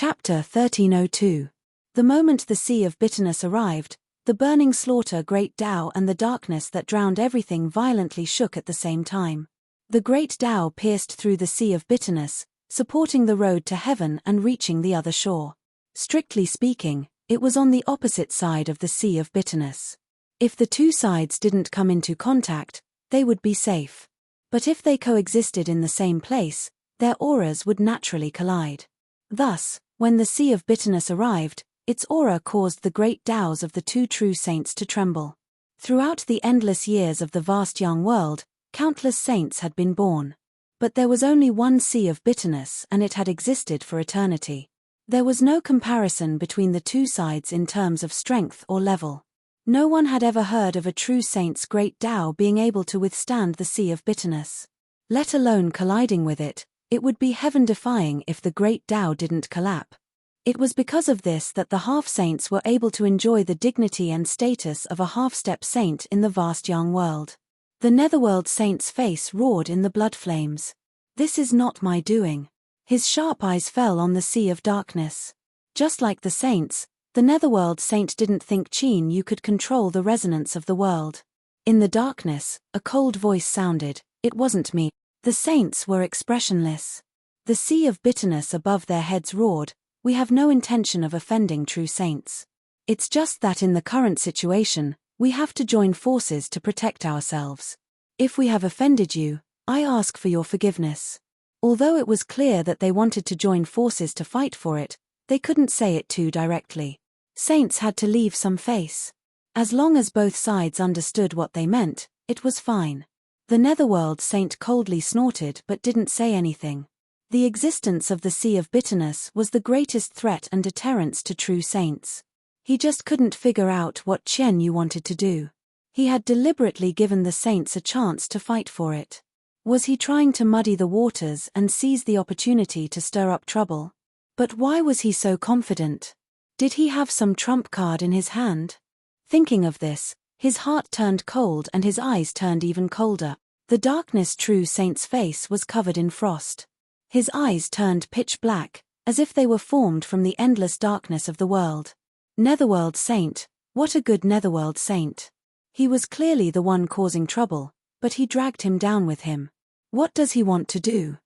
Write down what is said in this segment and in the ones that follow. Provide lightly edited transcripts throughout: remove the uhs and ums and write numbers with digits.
Chapter 1302. The moment the sea of bitterness arrived, the burning slaughter great Tao and the darkness that drowned everything violently shook at the same time. The great Tao pierced through the sea of bitterness, supporting the road to heaven and reaching the other shore. Strictly speaking, it was on the opposite side of the sea of bitterness. If the two sides didn't come into contact, they would be safe. But if they coexisted in the same place, their auras would naturally collide. Thus, when the sea of bitterness arrived, its aura caused the great Taos of the two true saints to tremble. Throughout the endless years of the vast young world, countless saints had been born. But there was only one sea of bitterness, and it had existed for eternity. There was no comparison between the two sides in terms of strength or level. No one had ever heard of a true saint's great Tao being able to withstand the sea of bitterness. Let alone colliding with it, it would be heaven-defying if the great Tao didn't collapse. It was because of this that the half-saints were able to enjoy the dignity and status of a half-step saint in the vast young world. The netherworld saint's face roared in the blood flames. "This is not my doing." His sharp eyes fell on the sea of darkness. Just like the saints, the netherworld saint didn't think Qin Yu could control the resonance of the world. In the darkness, a cold voice sounded, "It wasn't me." The saints were expressionless. The sea of bitterness above their heads roared, "We have no intention of offending true saints. It's just that in the current situation, we have to join forces to protect ourselves. If we have offended you, I ask for your forgiveness." Although it was clear that they wanted to join forces to fight for it, they couldn't say it too directly. Saints had to leave some face. As long as both sides understood what they meant, it was fine. The netherworld saint coldly snorted but didn't say anything. The existence of the sea of bitterness was the greatest threat and deterrence to true saints. He just couldn't figure out what Chen Yu wanted to do. He had deliberately given the saints a chance to fight for it. Was he trying to muddy the waters and seize the opportunity to stir up trouble? But why was he so confident? Did he have some trump card in his hand? Thinking of this, his heart turned cold and his eyes turned even colder. The darkness true saint's face was covered in frost. His eyes turned pitch black, as if they were formed from the endless darkness of the world. Netherworld saint, what a good netherworld saint. He was clearly the one causing trouble, but he dragged him down with him. What does he want to do?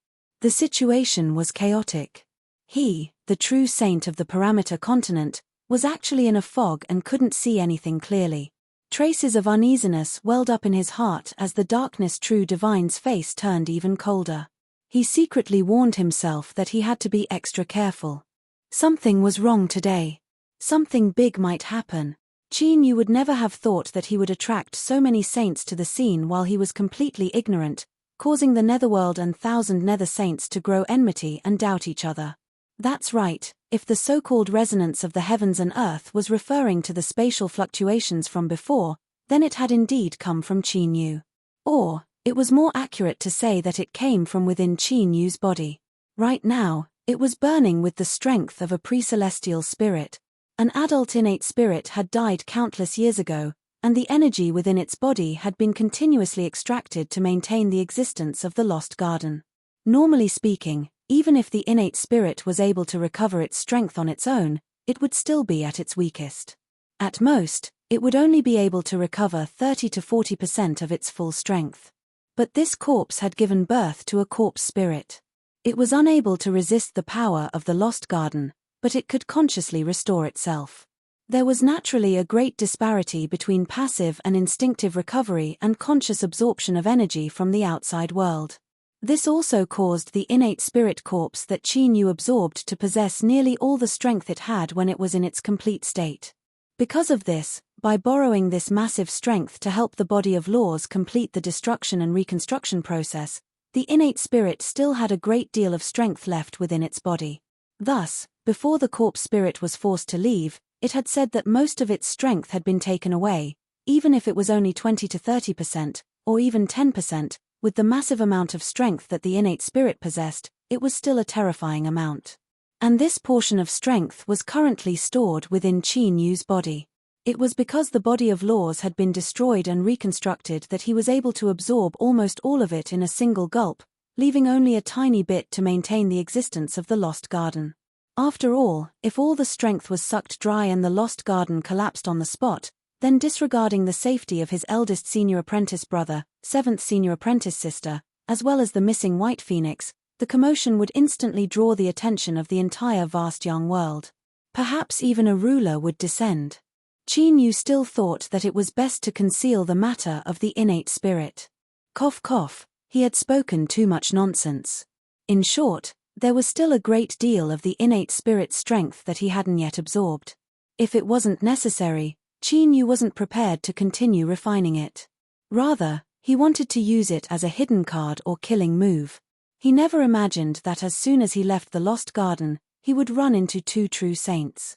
The situation was chaotic. He, the true saint of the Parameter continent, was actually in a fog and couldn't see anything clearly. Traces of uneasiness welled up in his heart as the darkness true divine's face turned even colder. He secretly warned himself that he had to be extra careful. Something was wrong today. Something big might happen. Qin Yu would never have thought that he would attract so many saints to the scene while he was completely ignorant, causing the netherworld and thousand nether saints to grow enmity and doubt each other. That's right, if the so-called resonance of the heavens and earth was referring to the spatial fluctuations from before, then it had indeed come from Qin Yu. Or, it was more accurate to say that it came from within Qin Yu's body. Right now, it was burning with the strength of a pre-celestial spirit. An adult innate spirit had died countless years ago, and the energy within its body had been continuously extracted to maintain the existence of the lost garden. Normally speaking, even if the innate spirit was able to recover its strength on its own, it would still be at its weakest. At most, it would only be able to recover 30 to 40% of its full strength. But this corpse had given birth to a corpse spirit. It was unable to resist the power of the lost garden, but it could consciously restore itself. There was naturally a great disparity between passive and instinctive recovery and conscious absorption of energy from the outside world. This also caused the innate spirit corpse that Qin Yu absorbed to possess nearly all the strength it had when it was in its complete state. Because of this, by borrowing this massive strength to help the body of laws complete the destruction and reconstruction process, the innate spirit still had a great deal of strength left within its body. Thus, before the corpse spirit was forced to leave, it had said that most of its strength had been taken away, even if it was only 20 to 30%, or even 10%, with the massive amount of strength that the innate spirit possessed, it was still a terrifying amount. And this portion of strength was currently stored within Qin Yu's body. It was because the body of laws had been destroyed and reconstructed that he was able to absorb almost all of it in a single gulp, leaving only a tiny bit to maintain the existence of the lost garden. After all, if all the strength was sucked dry and the lost garden collapsed on the spot, then disregarding the safety of his eldest senior apprentice brother, seventh senior apprentice sister, as well as the missing white phoenix, the commotion would instantly draw the attention of the entire vast young world. Perhaps even a ruler would descend. Qin Yu still thought that it was best to conceal the matter of the innate spirit. Cough cough, he had spoken too much nonsense. In short, there was still a great deal of the innate spirit strength that he hadn't yet absorbed. If it wasn't necessary, Qin Yu wasn't prepared to continue refining it. Rather, he wanted to use it as a hidden card or killing move. He never imagined that as soon as he left the Lost Garden, he would run into two true saints.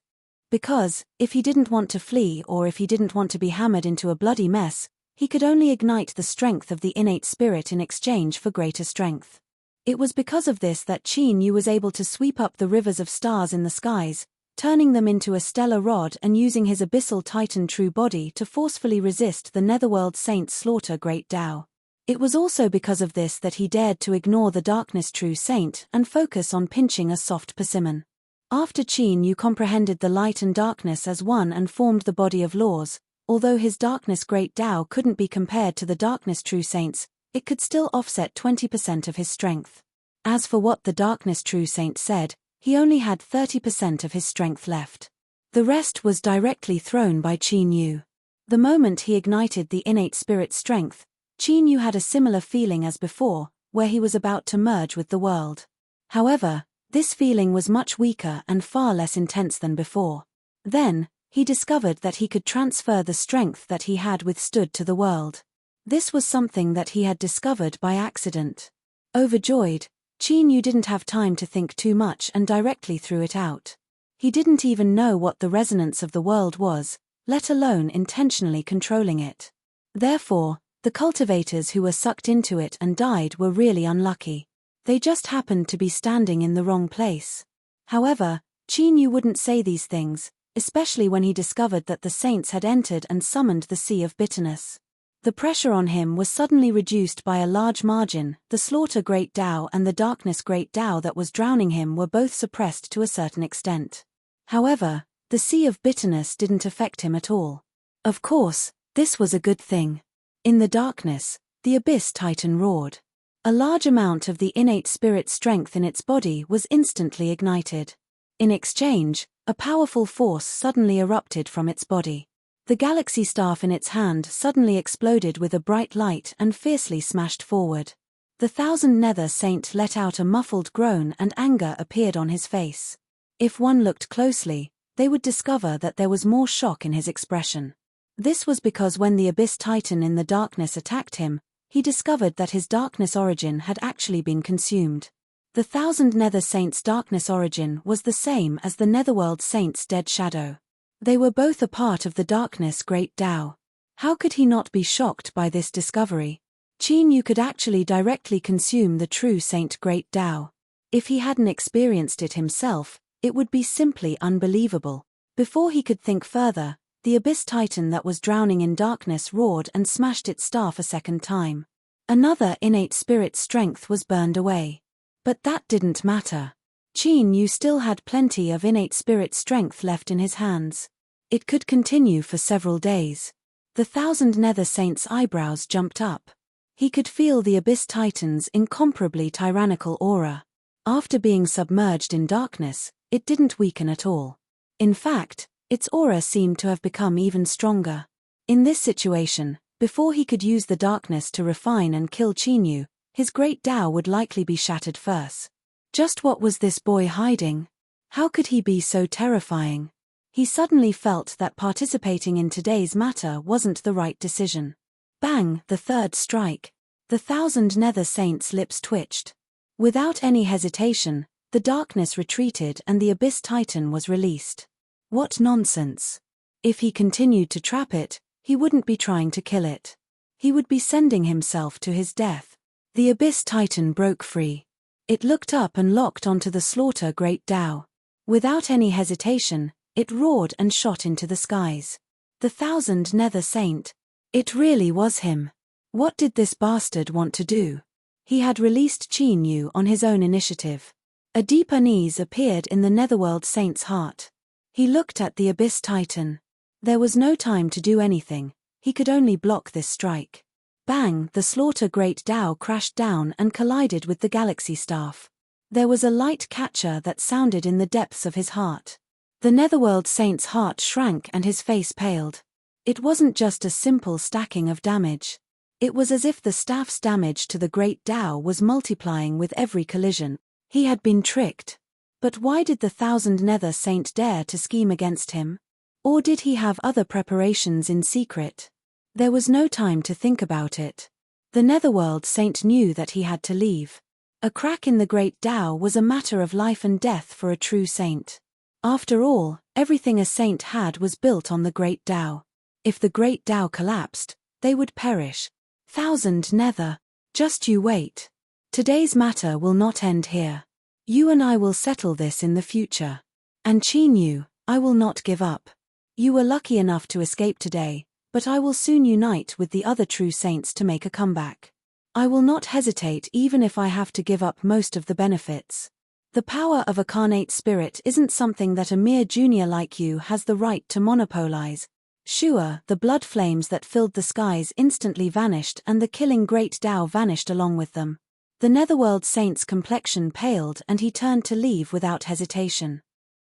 Because, if he didn't want to flee or if he didn't want to be hammered into a bloody mess, he could only ignite the strength of the innate spirit in exchange for greater strength. It was because of this that Qin Yu was able to sweep up the rivers of stars in the skies, turning them into a stellar rod and using his abyssal titan true body to forcefully resist the netherworld saint's slaughter great Tao. It was also because of this that he dared to ignore the darkness true saint and focus on pinching a soft persimmon. After Qin Yu comprehended the light and darkness as one and formed the body of laws, although his darkness great Tao couldn't be compared to the darkness true saint's, it could still offset 20% of his strength. As for what the darkness true saint said, he only had 30% of his strength left. The rest was directly thrown by Qin Yu. The moment he ignited the innate spirit strength, Qin Yu had a similar feeling as before, where he was about to merge with the world. However, this feeling was much weaker and far less intense than before. Then, he discovered that he could transfer the strength that he had withstood to the world. This was something that he had discovered by accident. Overjoyed, Qin Yu didn't have time to think too much and directly threw it out. He didn't even know what the resonance of the world was, let alone intentionally controlling it. Therefore, the cultivators who were sucked into it and died were really unlucky. They just happened to be standing in the wrong place. However, Qin Yu wouldn't say these things, especially when he discovered that the saints had entered and summoned the Sea of Bitterness. The pressure on him was suddenly reduced by a large margin. The slaughter great Tao and the darkness great Tao that was drowning him were both suppressed to a certain extent. However, the Sea of Bitterness didn't affect him at all. Of course, this was a good thing. In the darkness, the Abyss Titan roared. A large amount of the innate spirit strength in its body was instantly ignited. In exchange, a powerful force suddenly erupted from its body. The galaxy staff in its hand suddenly exploded with a bright light and fiercely smashed forward. The Thousand Nether Saint let out a muffled groan and anger appeared on his face. If one looked closely, they would discover that there was more shock in his expression. This was because when the Abyss Titan in the darkness attacked him, he discovered that his darkness origin had actually been consumed. The Thousand Nether Saint's darkness origin was the same as the Netherworld Saint's dead shadow. They were both a part of the darkness great Tao. How could he not be shocked by this discovery? Qin Yu could actually directly consume the true Saint great Tao. If he hadn't experienced it himself, it would be simply unbelievable. Before he could think further, the Abyss Titan that was drowning in darkness roared and smashed its staff a second time. Another innate spirit strength was burned away. But that didn't matter. Qin Yu still had plenty of innate spirit strength left in his hands. It could continue for several days. The Thousand Nether Saint's eyebrows jumped up. He could feel the Abyss Titan's incomparably tyrannical aura. After being submerged in darkness, it didn't weaken at all. In fact, its aura seemed to have become even stronger. In this situation, before he could use the darkness to refine and kill Qin Yu, his great Tao would likely be shattered first. Just what was this boy hiding? How could he be so terrifying? He suddenly felt that participating in today's matter wasn't the right decision. Bang! The third strike. The Thousand Nether Saint's lips twitched. Without any hesitation, the darkness retreated and the Abyss Titan was released. What nonsense! If he continued to trap it, he wouldn't be trying to kill it. He would be sending himself to his death. The Abyss Titan broke free. It looked up and locked onto the slaughter great Tao. Without any hesitation, it roared and shot into the skies. The Thousand Nether Saint. It really was him. What did this bastard want to do? He had released Qin Yu on his own initiative. A deep unease appeared in the Netherworld Saint's heart. He looked at the Abyss Titan. There was no time to do anything, he could only block this strike. Bang! The Slaughter Great Tao crashed down and collided with the Galaxy Staff. There was a light catcher that sounded in the depths of his heart. The Netherworld Saint's heart shrank and his face paled. It wasn't just a simple stacking of damage. It was as if the staff's damage to the Great Tao was multiplying with every collision. He had been tricked. But why did the Thousand Nether Saint dare to scheme against him? Or did he have other preparations in secret? There was no time to think about it. The Netherworld Saint knew that he had to leave. A crack in the Great Tao was a matter of life and death for a true saint. After all, everything a saint had was built on the Great Tao. If the Great Tao collapsed, they would perish. Thousand Nether. Just you wait. Today's matter will not end here. You and I will settle this in the future. And Chinyu, I will not give up. You were lucky enough to escape today, but I will soon unite with the other true saints to make a comeback. I will not hesitate even if I have to give up most of the benefits. The power of a carnate spirit isn't something that a mere junior like you has the right to monopolize. Sure, the blood flames that filled the skies instantly vanished and the killing Great Tao vanished along with them. The Netherworld Saint's complexion paled and he turned to leave without hesitation.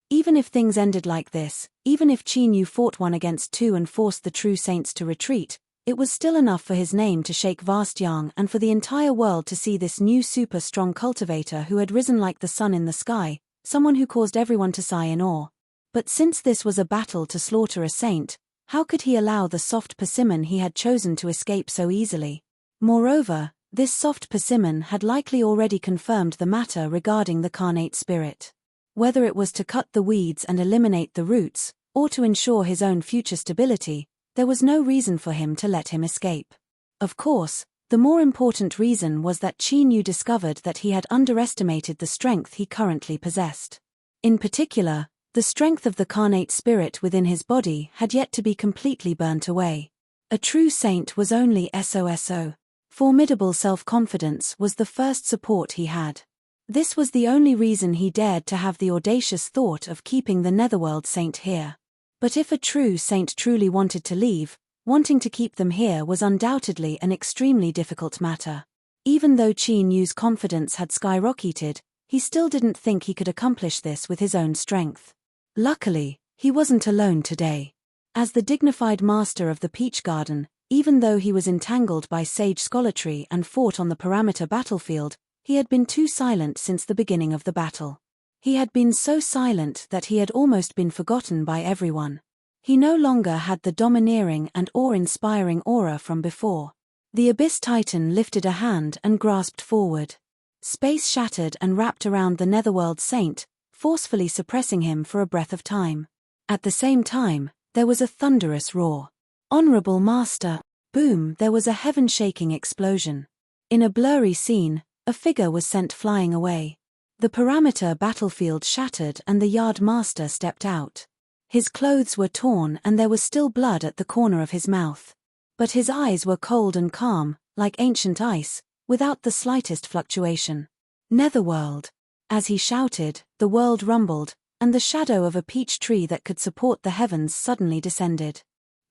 Even if things ended like this, even if Chinyu fought 1 against 2 and forced the true saints to retreat, it was still enough for his name to shake vast Yang and for the entire world to see this new super strong cultivator who had risen like the sun in the sky, someone who caused everyone to sigh in awe. But since this was a battle to slaughter a saint, how could he allow the soft persimmon he had chosen to escape so easily? Moreover, this soft persimmon had likely already confirmed the matter regarding the carnate spirit. Whether it was to cut the weeds and eliminate the roots, or to ensure his own future stability, there was no reason for him to let him escape. Of course, the more important reason was that Chinyu discovered that he had underestimated the strength he currently possessed. In particular, the strength of the carnate spirit within his body had yet to be completely burnt away. A true saint was only SOSO. Formidable self-confidence was the first support he had. This was the only reason he dared to have the audacious thought of keeping the Netherworld Saint here. But if a true saint truly wanted to leave, wanting to keep them here was undoubtedly an extremely difficult matter. Even though Chinyu's confidence had skyrocketed, he still didn't think he could accomplish this with his own strength. Luckily, he wasn't alone today. As the dignified master of the Peach Garden, even though he was entangled by sage scholarly and fought on the parameter battlefield, he had been too silent since the beginning of the battle. He had been so silent that he had almost been forgotten by everyone. He no longer had the domineering and awe-inspiring aura from before. The Abyss Titan lifted a hand and grasped forward. Space shattered and wrapped around the Netherworld Saint, forcefully suppressing him for a breath of time. At the same time, there was a thunderous roar. Honorable Master! Boom! There was a heaven-shaking explosion. In a blurry scene, a figure was sent flying away. The parameter battlefield shattered and the Yard Master stepped out. His clothes were torn and there was still blood at the corner of his mouth. But his eyes were cold and calm, like ancient ice, without the slightest fluctuation. Netherworld! As he shouted, the world rumbled, and the shadow of a peach tree that could support the heavens suddenly descended.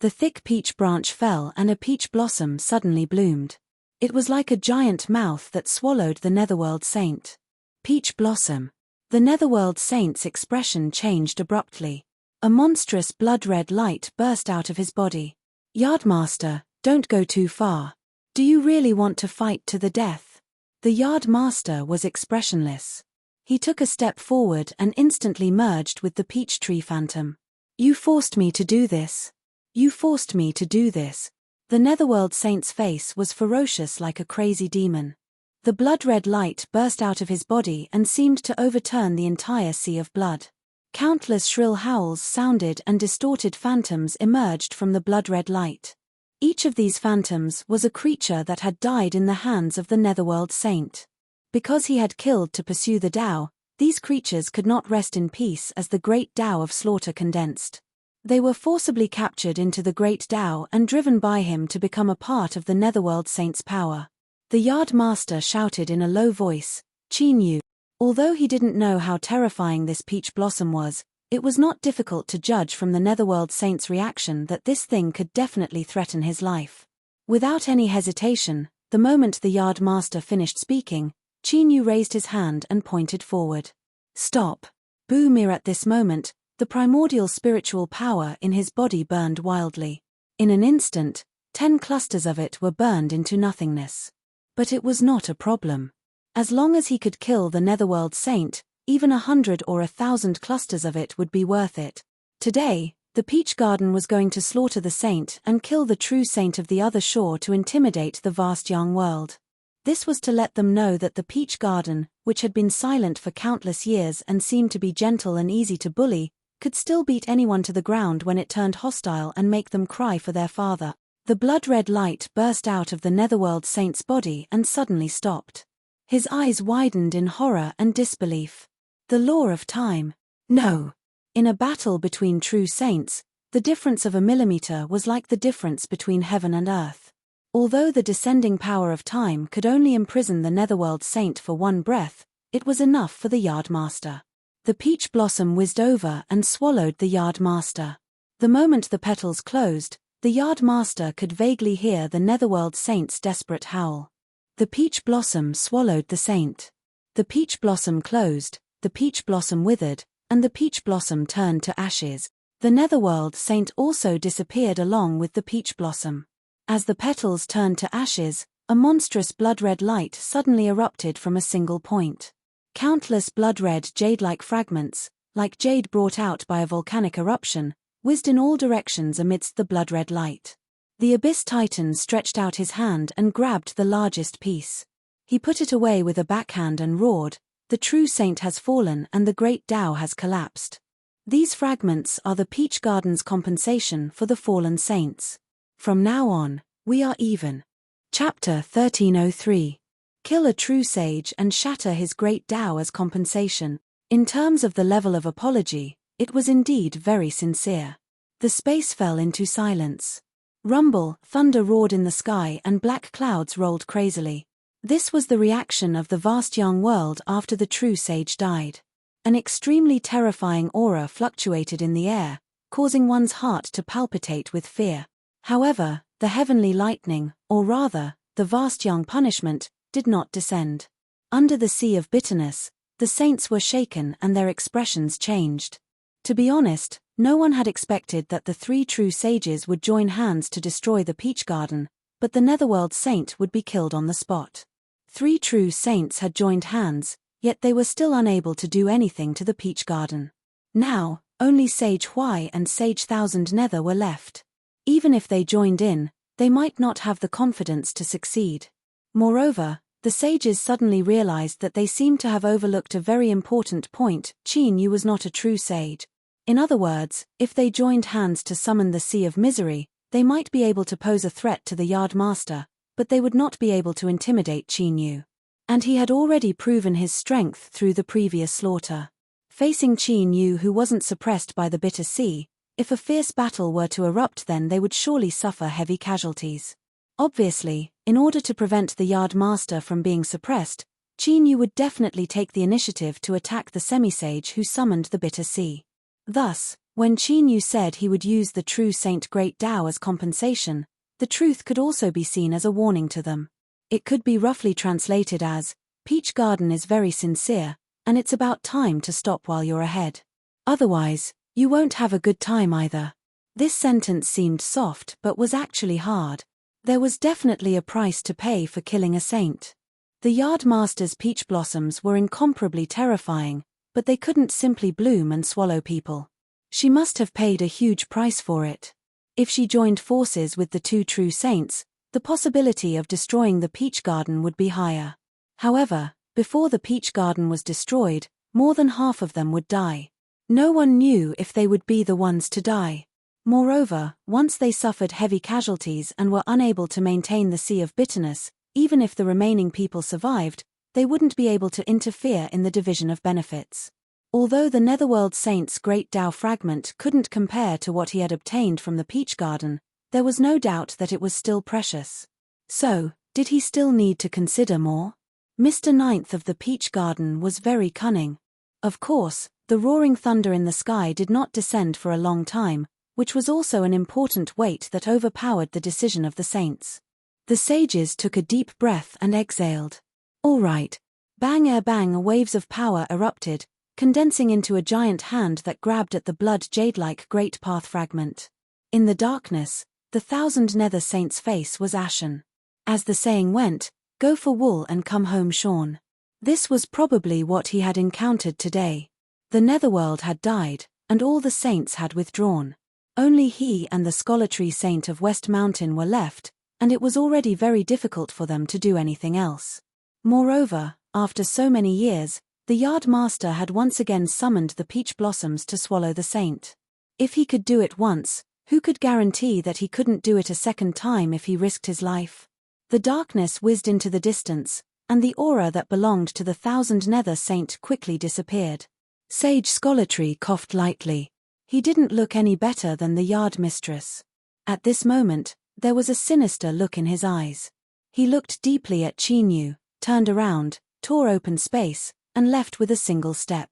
The thick peach branch fell and a peach blossom suddenly bloomed. It was like a giant mouth that swallowed the Netherworld Saint. Peach blossom. The Netherworld Saint's expression changed abruptly. A monstrous blood-red light burst out of his body. Yardmaster, don't go too far. Do you really want to fight to the death? The Yardmaster was expressionless. He took a step forward and instantly merged with the peach tree phantom. You forced me to do this. You forced me to do this. The Netherworld Saint's face was ferocious like a crazy demon. The blood-red light burst out of his body and seemed to overturn the entire sea of blood. Countless shrill howls sounded and distorted phantoms emerged from the blood-red light. Each of these phantoms was a creature that had died in the hands of the Netherworld Saint. Because he had killed to pursue the Tao, these creatures could not rest in peace as the great Tao of slaughter condensed. They were forcibly captured into the great Tao and driven by him to become a part of the Netherworld Saint's power. The Yard Master shouted in a low voice, Chinyu, Although he didn't know how terrifying this peach blossom was, it was not difficult to judge from the Netherworld Saint's reaction that this thing could definitely threaten his life. Without any hesitation, the moment the yard master finished speaking, Chinyu raised his hand and pointed forward. Stop! Boomir. At this moment, the primordial spiritual power in his body burned wildly. In an instant, 10 clusters of it were burned into nothingness. But it was not a problem. As long as he could kill the Netherworld Saint, even 100 or 1,000 clusters of it would be worth it. Today, the Peach Garden was going to slaughter the saint and kill the true saint of the other shore to intimidate the vast young world. This was to let them know that the Peach Garden, which had been silent for countless years and seemed to be gentle and easy to bully, could still beat anyone to the ground when it turned hostile and make them cry for their father. The blood-red light burst out of the Netherworld Saint's body and suddenly stopped. His eyes widened in horror and disbelief. The law of time. No! In a battle between true saints, the difference of a millimeter was like the difference between heaven and earth. Although the descending power of time could only imprison the Netherworld Saint for one breath, it was enough for the Yardmaster. The peach blossom whizzed over and swallowed the Yardmaster. The moment the petals closed, the Yardmaster could vaguely hear the Netherworld Saint's desperate howl. The peach blossom swallowed the saint. The peach blossom closed, the peach blossom withered, and the peach blossom turned to ashes. The Netherworld Saint also disappeared along with the peach blossom. As the petals turned to ashes, a monstrous blood-red light suddenly erupted from a single point. Countless blood-red jade-like fragments, like jade brought out by a volcanic eruption, whizzed in all directions amidst the blood-red light. The Abyss Titan stretched out his hand and grabbed the largest piece. He put it away with a backhand and roared, "The true saint has fallen and the great Tao has collapsed. These fragments are the Peach Garden's compensation for the fallen saints. From now on, we are even." Chapter 1303. Kill a true sage and shatter his great Tao as compensation. In terms of the level of apology, it was indeed very sincere. The space fell into silence. Rumble, thunder roared in the sky and black clouds rolled crazily. This was the reaction of the vast young world after the true sage died. An extremely terrifying aura fluctuated in the air, causing one's heart to palpitate with fear. However, the heavenly lightning, or rather, the vast young punishment, did not descend. Under the sea of bitterness, the saints were shaken and their expressions changed. To be honest, no one had expected that the 3 true sages would join hands to destroy the Peach Garden, but the Netherworld Saint would be killed on the spot. 3 true saints had joined hands, yet they were still unable to do anything to the Peach Garden. Now, only Sage Hui and Sage Thousand Nether were left. Even if they joined in, they might not have the confidence to succeed. Moreover, the sages suddenly realized that they seemed to have overlooked a very important point: Chinyu was not a true sage. In other words, if they joined hands to summon the Sea of Misery, they might be able to pose a threat to the Yardmaster, but they would not be able to intimidate Chinyu. And he had already proven his strength through the previous slaughter. Facing Chinyu, who wasn't suppressed by the bitter sea, if a fierce battle were to erupt, then they would surely suffer heavy casualties. Obviously, in order to prevent the Yardmaster from being suppressed, Chinyu would definitely take the initiative to attack the semi-sage who summoned the bitter sea. Thus, when Chinyu said he would use the true Saint Great Tao as compensation, the truth could also be seen as a warning to them. It could be roughly translated as, "Peach Garden is very sincere, and it's about time to stop while you're ahead. Otherwise, you won't have a good time either." This sentence seemed soft but was actually hard. There was definitely a price to pay for killing a saint. The Yardmaster's peach blossoms were incomparably terrifying, but they couldn't simply bloom and swallow people. She must have paid a huge price for it. If she joined forces with the 2 true saints, the possibility of destroying the Peach Garden would be higher. However, before the Peach Garden was destroyed, more than half of them would die. No one knew if they would be the ones to die. Moreover, once they suffered heavy casualties and were unable to maintain the Sea of Bitterness, even if the remaining people survived, they wouldn't be able to interfere in the division of benefits. Although the Netherworld Saint's Great Tao fragment couldn't compare to what he had obtained from the Peach Garden, there was no doubt that it was still precious. So, did he still need to consider more? Mr. Ninth of the Peach Garden was very cunning. Of course, the roaring thunder in the sky did not descend for a long time, which was also an important weight that overpowered the decision of the saints. The sages took a deep breath and exhaled. All right. Bang, waves of power erupted, condensing into a giant hand that grabbed at the blood jade-like great path fragment. In the darkness, the 1,000 nether saints' face was ashen. As the saying went, go for wool and come home shorn. This was probably what he had encountered today. The netherworld had died, and all the saints had withdrawn. Only he and the solitary saint of West Mountain were left, and it was already very difficult for them to do anything else. Moreover, after so many years, the yard master had once again summoned the peach blossoms to swallow the saint. If he could do it once, who could guarantee that he couldn't do it a second time if he risked his life? The darkness whizzed into the distance, and the aura that belonged to the 1,000 nether saint quickly disappeared. Sage Scolatry coughed lightly. He didn't look any better than the yard mistress. At this moment, there was a sinister look in his eyes. He looked deeply at Chinyu, turned around, tore open space, and left with a single step.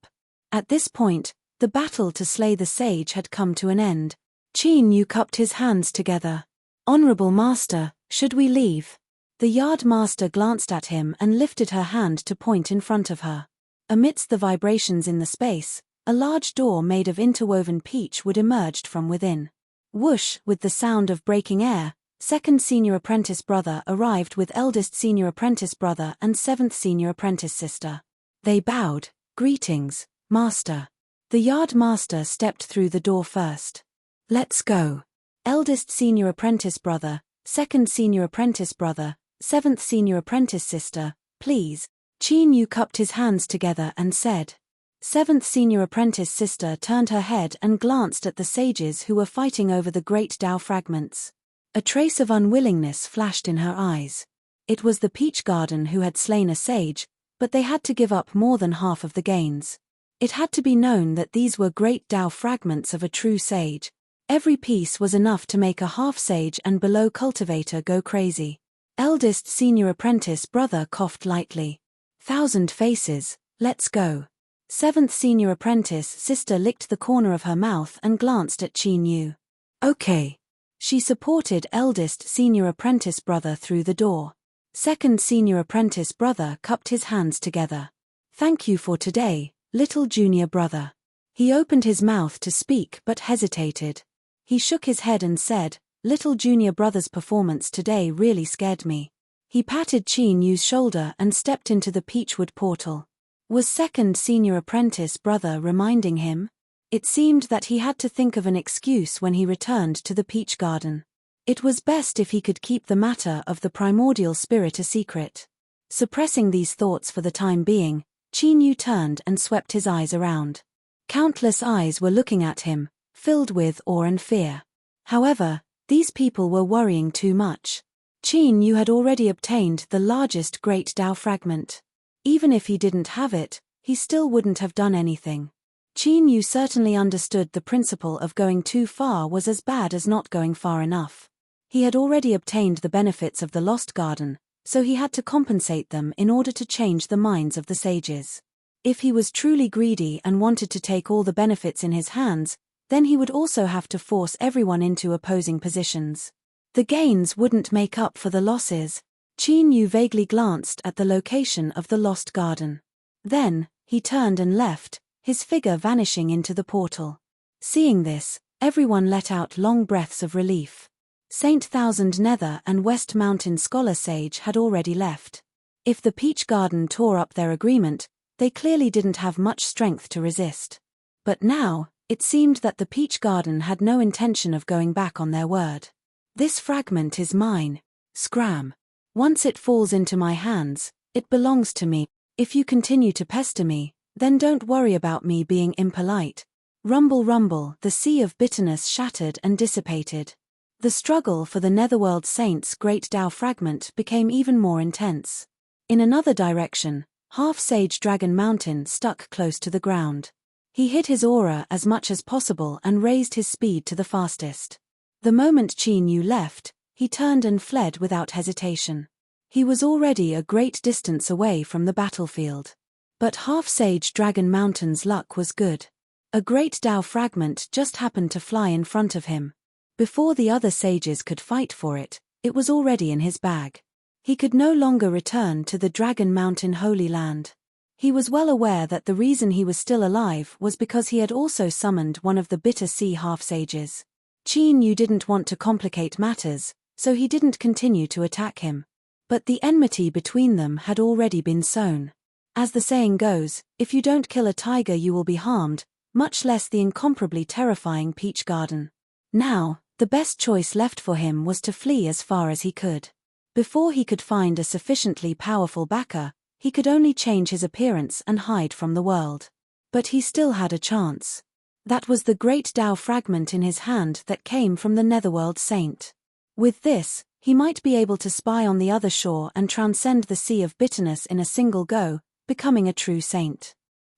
At this point, the battle to slay the sage had come to an end. Chinyu cupped his hands together. Honorable master, should we leave? The yard master glanced at him and lifted her hand to point in front of her. Amidst the vibrations in the space, a large door made of interwoven peach wood emerged from within. Whoosh, with the sound of breaking air, second senior apprentice brother arrived with eldest senior apprentice brother and seventh senior apprentice sister. They bowed. Greetings, master. The yard master stepped through the door first. Let's go. Eldest senior apprentice brother, second senior apprentice brother, seventh senior apprentice sister, please. Chinyu cupped his hands together and said. Seventh senior apprentice sister turned her head and glanced at the sages who were fighting over the great Tao fragments. A trace of unwillingness flashed in her eyes. It was the Peach Garden who had slain a sage, but they had to give up more than half of the gains. It had to be known that these were great Tao fragments of a true sage. Every piece was enough to make a half-sage and below cultivator go crazy. Eldest senior apprentice brother coughed lightly. 1,000 faces, let's go. Seventh senior apprentice sister licked the corner of her mouth and glanced at Chinyu. Okay. She supported eldest senior apprentice brother through the door. Second senior apprentice brother cupped his hands together. Thank you for today, little junior brother. He opened his mouth to speak but hesitated. He shook his head and said, little junior brother's performance today really scared me. He patted Chinyu's shoulder and stepped into the peachwood portal. Was second senior apprentice brother reminding him? It seemed that he had to think of an excuse when he returned to the peach garden. It was best if he could keep the matter of the primordial spirit a secret. Suppressing these thoughts for the time being, Chinyu turned and swept his eyes around. Countless eyes were looking at him, filled with awe and fear. However, these people were worrying too much. Chinyu had already obtained the largest great Tao fragment. Even if he didn't have it, he still wouldn't have done anything. Chinyu certainly understood the principle of going too far was as bad as not going far enough. He had already obtained the benefits of the Lost Garden, so he had to compensate them in order to change the minds of the sages. If he was truly greedy and wanted to take all the benefits in his hands, then he would also have to force everyone into opposing positions. The gains wouldn't make up for the losses. Chinyu vaguely glanced at the location of the Lost Garden. Then, he turned and left, his figure vanishing into the portal. Seeing this, everyone let out long breaths of relief. St. Thousand Nether and West Mountain Scholar Sage had already left. If the Peach Garden tore up their agreement, they clearly didn't have much strength to resist. But now, it seemed that the Peach Garden had no intention of going back on their word. This fragment is mine. Scram. Once it falls into my hands, it belongs to me. If you continue to pester me, then don't worry about me being impolite. Rumble rumble, the sea of bitterness shattered and dissipated. The struggle for the Netherworld Saint's great Tao fragment became even more intense. In another direction, Half-Sage Dragon Mountain stuck close to the ground. He hid his aura as much as possible and raised his speed to the fastest. The moment Chinyu left, he turned and fled without hesitation. He was already a great distance away from the battlefield. But Half-Sage Dragon Mountain's luck was good. A great Dao fragment just happened to fly in front of him. Before the other sages could fight for it, it was already in his bag. He could no longer return to the Dragon Mountain Holy Land. He was well aware that the reason he was still alive was because he had also summoned one of the Bitter Sea half-sages. Qin Yu didn't want to complicate matters, so he didn't continue to attack him. But the enmity between them had already been sown. As the saying goes, if you don't kill a tiger you will be harmed, much less the incomparably terrifying Peach Garden. Now, the best choice left for him was to flee as far as he could. Before he could find a sufficiently powerful backer, he could only change his appearance and hide from the world. But he still had a chance. That was the great Dao fragment in his hand that came from the Netherworld Saint. With this, he might be able to spy on the other shore and transcend the Sea of Bitterness in a single go, becoming a true saint.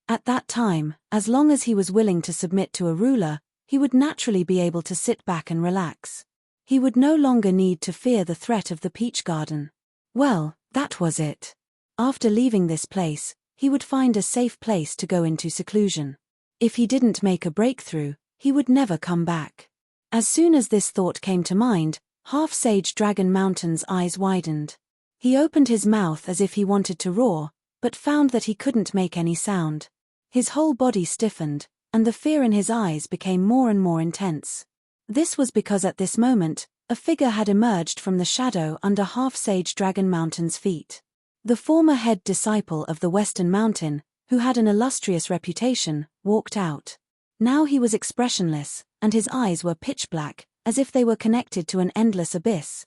At that time, as long as he was willing to submit to a ruler, he would naturally be able to sit back and relax. He would no longer need to fear the threat of the Peach Garden. Well, that was it. After leaving this place, he would find a safe place to go into seclusion. If he didn't make a breakthrough, he would never come back. As soon as this thought came to mind, Half-Sage Dragon Mountain's eyes widened. He opened his mouth as if he wanted to roar, but found that he couldn't make any sound. His whole body stiffened, and the fear in his eyes became more and more intense. This was because at this moment, a figure had emerged from the shadow under Half-Sage Dragon Mountain's feet. The former head disciple of the Western Mountain, who had an illustrious reputation, walked out. Now he was expressionless, and his eyes were pitch black, as if they were connected to an endless abyss.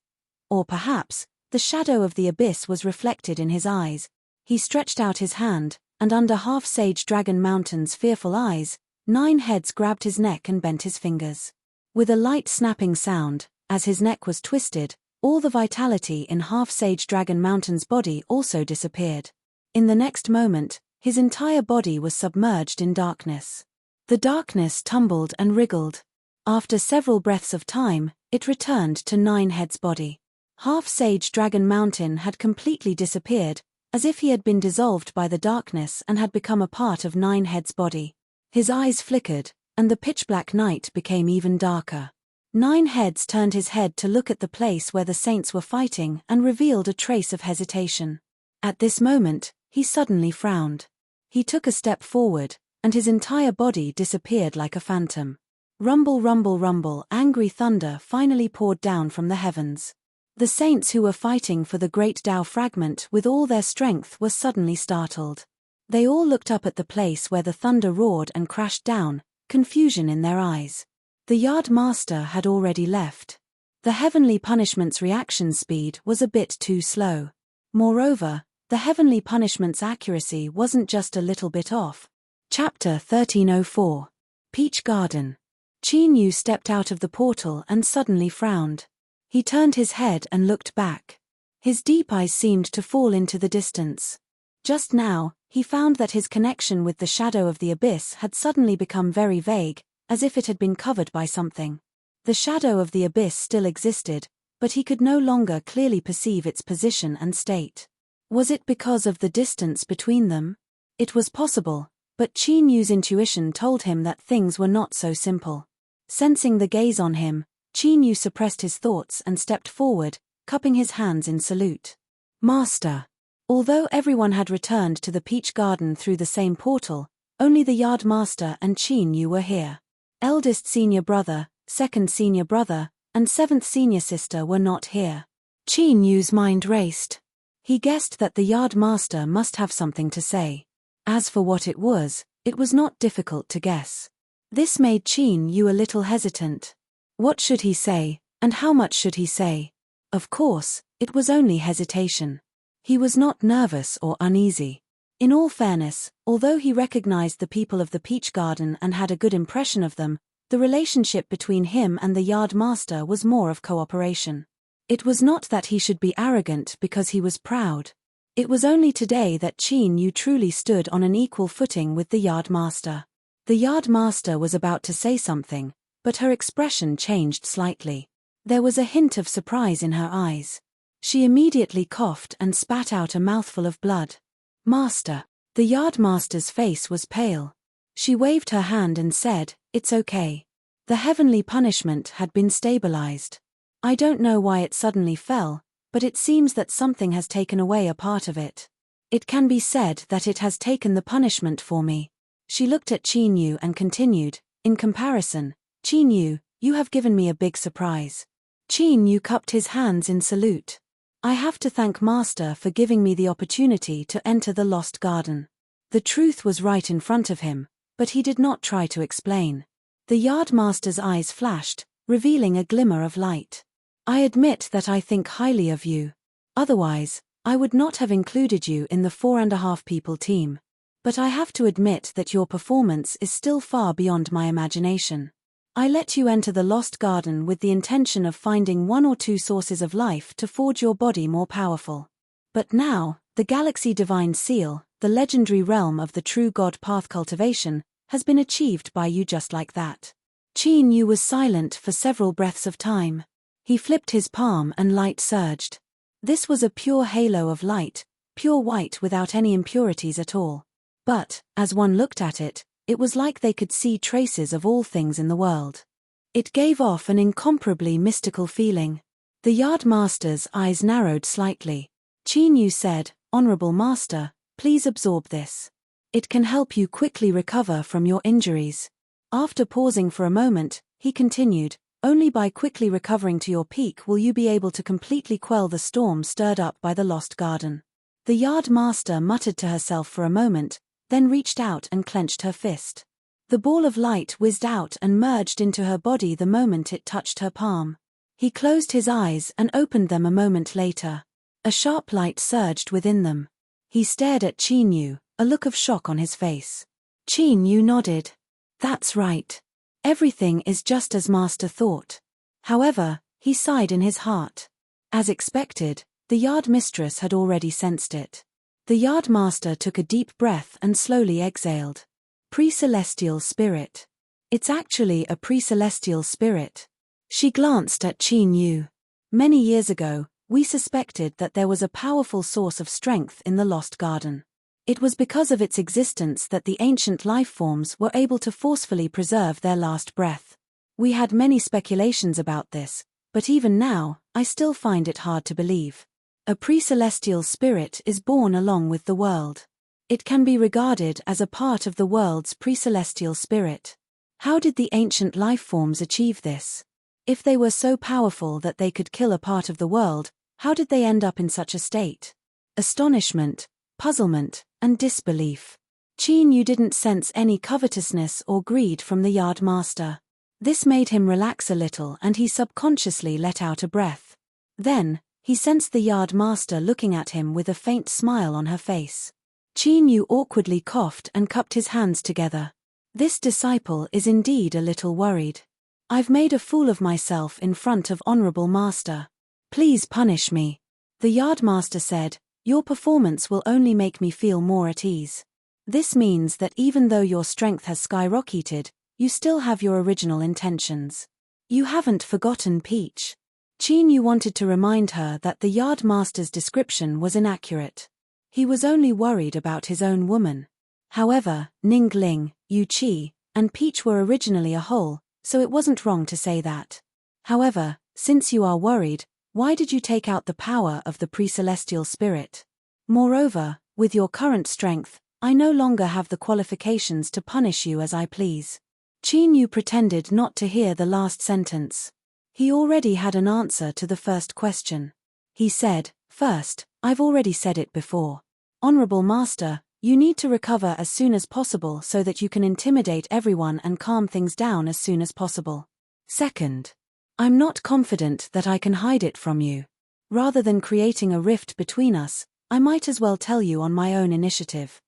Or perhaps, the shadow of the abyss was reflected in his eyes. He stretched out his hand, and under Half-Sage Dragon Mountain's fearful eyes, 9 heads grabbed his neck and bent his fingers. With a light snapping sound, as his neck was twisted, all the vitality in Half-Sage Dragon Mountain's body also disappeared. In the next moment, his entire body was submerged in darkness. The darkness tumbled and wriggled. After several breaths of time, it returned to 9 heads' body. Half-Sage Dragon Mountain had completely disappeared, as if he had been dissolved by the darkness and had become a part of 9 heads' body. His eyes flickered, and the pitch-black night became even darker. 9 heads turned his head to look at the place where the saints were fighting and revealed a trace of hesitation. At this moment, he suddenly frowned. He took a step forward, and his entire body disappeared like a phantom. Rumble, rumble, rumble, angry thunder finally poured down from the heavens. The saints who were fighting for the great Dao fragment with all their strength were suddenly startled. They all looked up at the place where the thunder roared and crashed down, confusion in their eyes. The Yard Master had already left. The Heavenly Punishment's reaction speed was a bit too slow. Moreover, the Heavenly Punishment's accuracy wasn't just a little bit off. Chapter 1304. Peach Garden. Qin Yu stepped out of the portal and suddenly frowned. He turned his head and looked back. His deep eyes seemed to fall into the distance. Just now, he found that his connection with the shadow of the abyss had suddenly become very vague, as if it had been covered by something. The shadow of the abyss still existed, but he could no longer clearly perceive its position and state. Was it because of the distance between them? It was possible, but Qin Yu's intuition told him that things were not so simple. Sensing the gaze on him, Qin Yu suppressed his thoughts and stepped forward, cupping his hands in salute. Master. Although everyone had returned to the Peach Garden through the same portal, only the Yard Master and Qin Yu were here. Eldest senior brother, second senior brother, and 7th senior sister were not here. Qin Yu's mind raced. He guessed that the Yard Master must have something to say. As for what it was not difficult to guess. This made Qin Yu a little hesitant. What should he say, and how much should he say? Of course, it was only hesitation. He was not nervous or uneasy. In all fairness, although he recognized the people of the Peach Garden and had a good impression of them, the relationship between him and the Yard Master was more of cooperation. It was not that he should be arrogant because he was proud. It was only today that Qin Yu truly stood on an equal footing with the Yard Master. The Yard Master was about to say something, but her expression changed slightly. There was a hint of surprise in her eyes. She immediately coughed and spat out a mouthful of blood. Master. The yardmaster's face was pale. She waved her hand and said, "It's okay. The heavenly punishment had been stabilized. I don't know why it suddenly fell, but it seems that something has taken away a part of it. It can be said that it has taken the punishment for me." She looked at Qin Yu and continued, "In comparison, Qin Yu, you have given me a big surprise." Qin Yu cupped his hands in salute. "I have to thank Master for giving me the opportunity to enter the Lost Garden." The truth was right in front of him, but he did not try to explain. The Yardmaster's eyes flashed, revealing a glimmer of light. "I admit that I think highly of you. Otherwise, I would not have included you in the 4.5 people team. But I have to admit that your performance is still far beyond my imagination. I let you enter the Lost Garden with the intention of finding 1 or 2 sources of life to forge your body more powerful. But now, the Galaxy Divine Seal, the legendary realm of the true God path cultivation, has been achieved by you just like that." Qin Yu was silent for several breaths of time. He flipped his palm and light surged. This was a pure halo of light, pure white without any impurities at all. But, as one looked at it, it was like they could see traces of all things in the world. It gave off an incomparably mystical feeling. The Yardmaster's eyes narrowed slightly. Qin Yu said, "Honorable Master, please absorb this. It can help you quickly recover from your injuries." After pausing for a moment, he continued, "Only by quickly recovering to your peak will you be able to completely quell the storm stirred up by the Lost Garden." The Yardmaster muttered to herself for a moment, then reached out and clenched her fist. The ball of light whizzed out and merged into her body the moment it touched her palm. He closed his eyes and opened them a moment later. A sharp light surged within them. He stared at Qin Yu, a look of shock on his face. Qin Yu nodded. "That's right. Everything is just as Master thought." However, he sighed in his heart. As expected, the Yard Mistress had already sensed it. The Yardmaster took a deep breath and slowly exhaled. "Pre-celestial spirit. It's actually a pre-celestial spirit." She glanced at Qin Yu. "Many years ago, we suspected that there was a powerful source of strength in the Lost Garden. It was because of its existence that the ancient life forms were able to forcefully preserve their last breath. We had many speculations about this, but even now, I still find it hard to believe. A pre-celestial spirit is born along with the world. It can be regarded as a part of the world's pre-celestial spirit. How did the ancient life forms achieve this? If they were so powerful that they could kill a part of the world, how did they end up in such a state?" Astonishment, puzzlement, and disbelief. Qin Yu didn't sense any covetousness or greed from the Yardmaster. This made him relax a little and he subconsciously let out a breath. Then, he sensed the Yardmaster looking at him with a faint smile on her face. Qin Yu awkwardly coughed and cupped his hands together. "This disciple is indeed a little worried. I've made a fool of myself in front of Honorable Master. Please punish me." The Yardmaster said, "Your performance will only make me feel more at ease. This means that even though your strength has skyrocketed, you still have your original intentions. You haven't forgotten Peach." Qin Yu wanted to remind her that the Yardmaster's description was inaccurate. He was only worried about his own woman. However, Ning Ling, Yu Qi, and Peach were originally a whole, so it wasn't wrong to say that. However, since you are worried, why did you take out the power of the pre-celestial spirit? Moreover, with your current strength, I no longer have the qualifications to punish you as I please." Qin Yu pretended not to hear the last sentence. He already had an answer to the first question. He said, "First, I've already said it before. Honorable Master, you need to recover as soon as possible so that you can intimidate everyone and calm things down as soon as possible. Second, I'm not confident that I can hide it from you. Rather than creating a rift between us, I might as well tell you on my own initiative."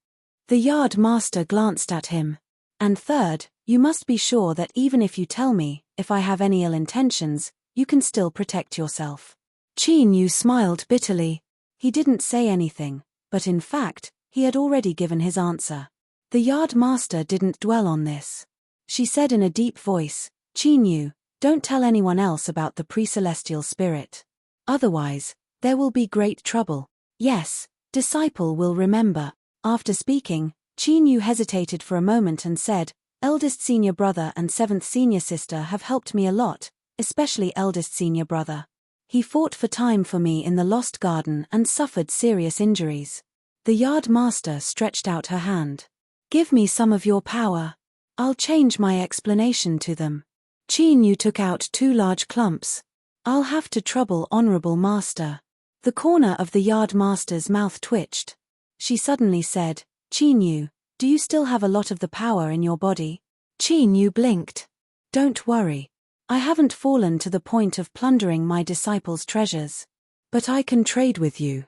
The Yard Master glanced at him. "And third, you must be sure that even if you tell me, if I have any ill intentions, you can still protect yourself." Qin Yu smiled bitterly. He didn't say anything, but in fact, he had already given his answer. The Yard Master didn't dwell on this. She said in a deep voice, "Qin Yu, don't tell anyone else about the pre-celestial spirit. Otherwise, There will be great trouble. Yes, disciple will remember. After speaking, Qin Yu hesitated for a moment and said, eldest senior brother and seventh senior sister have helped me a lot, especially eldest senior brother. He fought for time for me in the Lost Garden and suffered serious injuries. The Yard Master stretched out her hand. Give me some of your power. I'll change my explanation to them. Qin Yu took out 2 large clumps. I'll have to trouble Honorable Master. The corner of the Yard Master's mouth twitched. She suddenly said, Qin Yu, do you still have a lot of the power in your body? Qin Yu blinked. Don't worry. I haven't fallen to the point of plundering my disciples' treasures. But I can trade with you.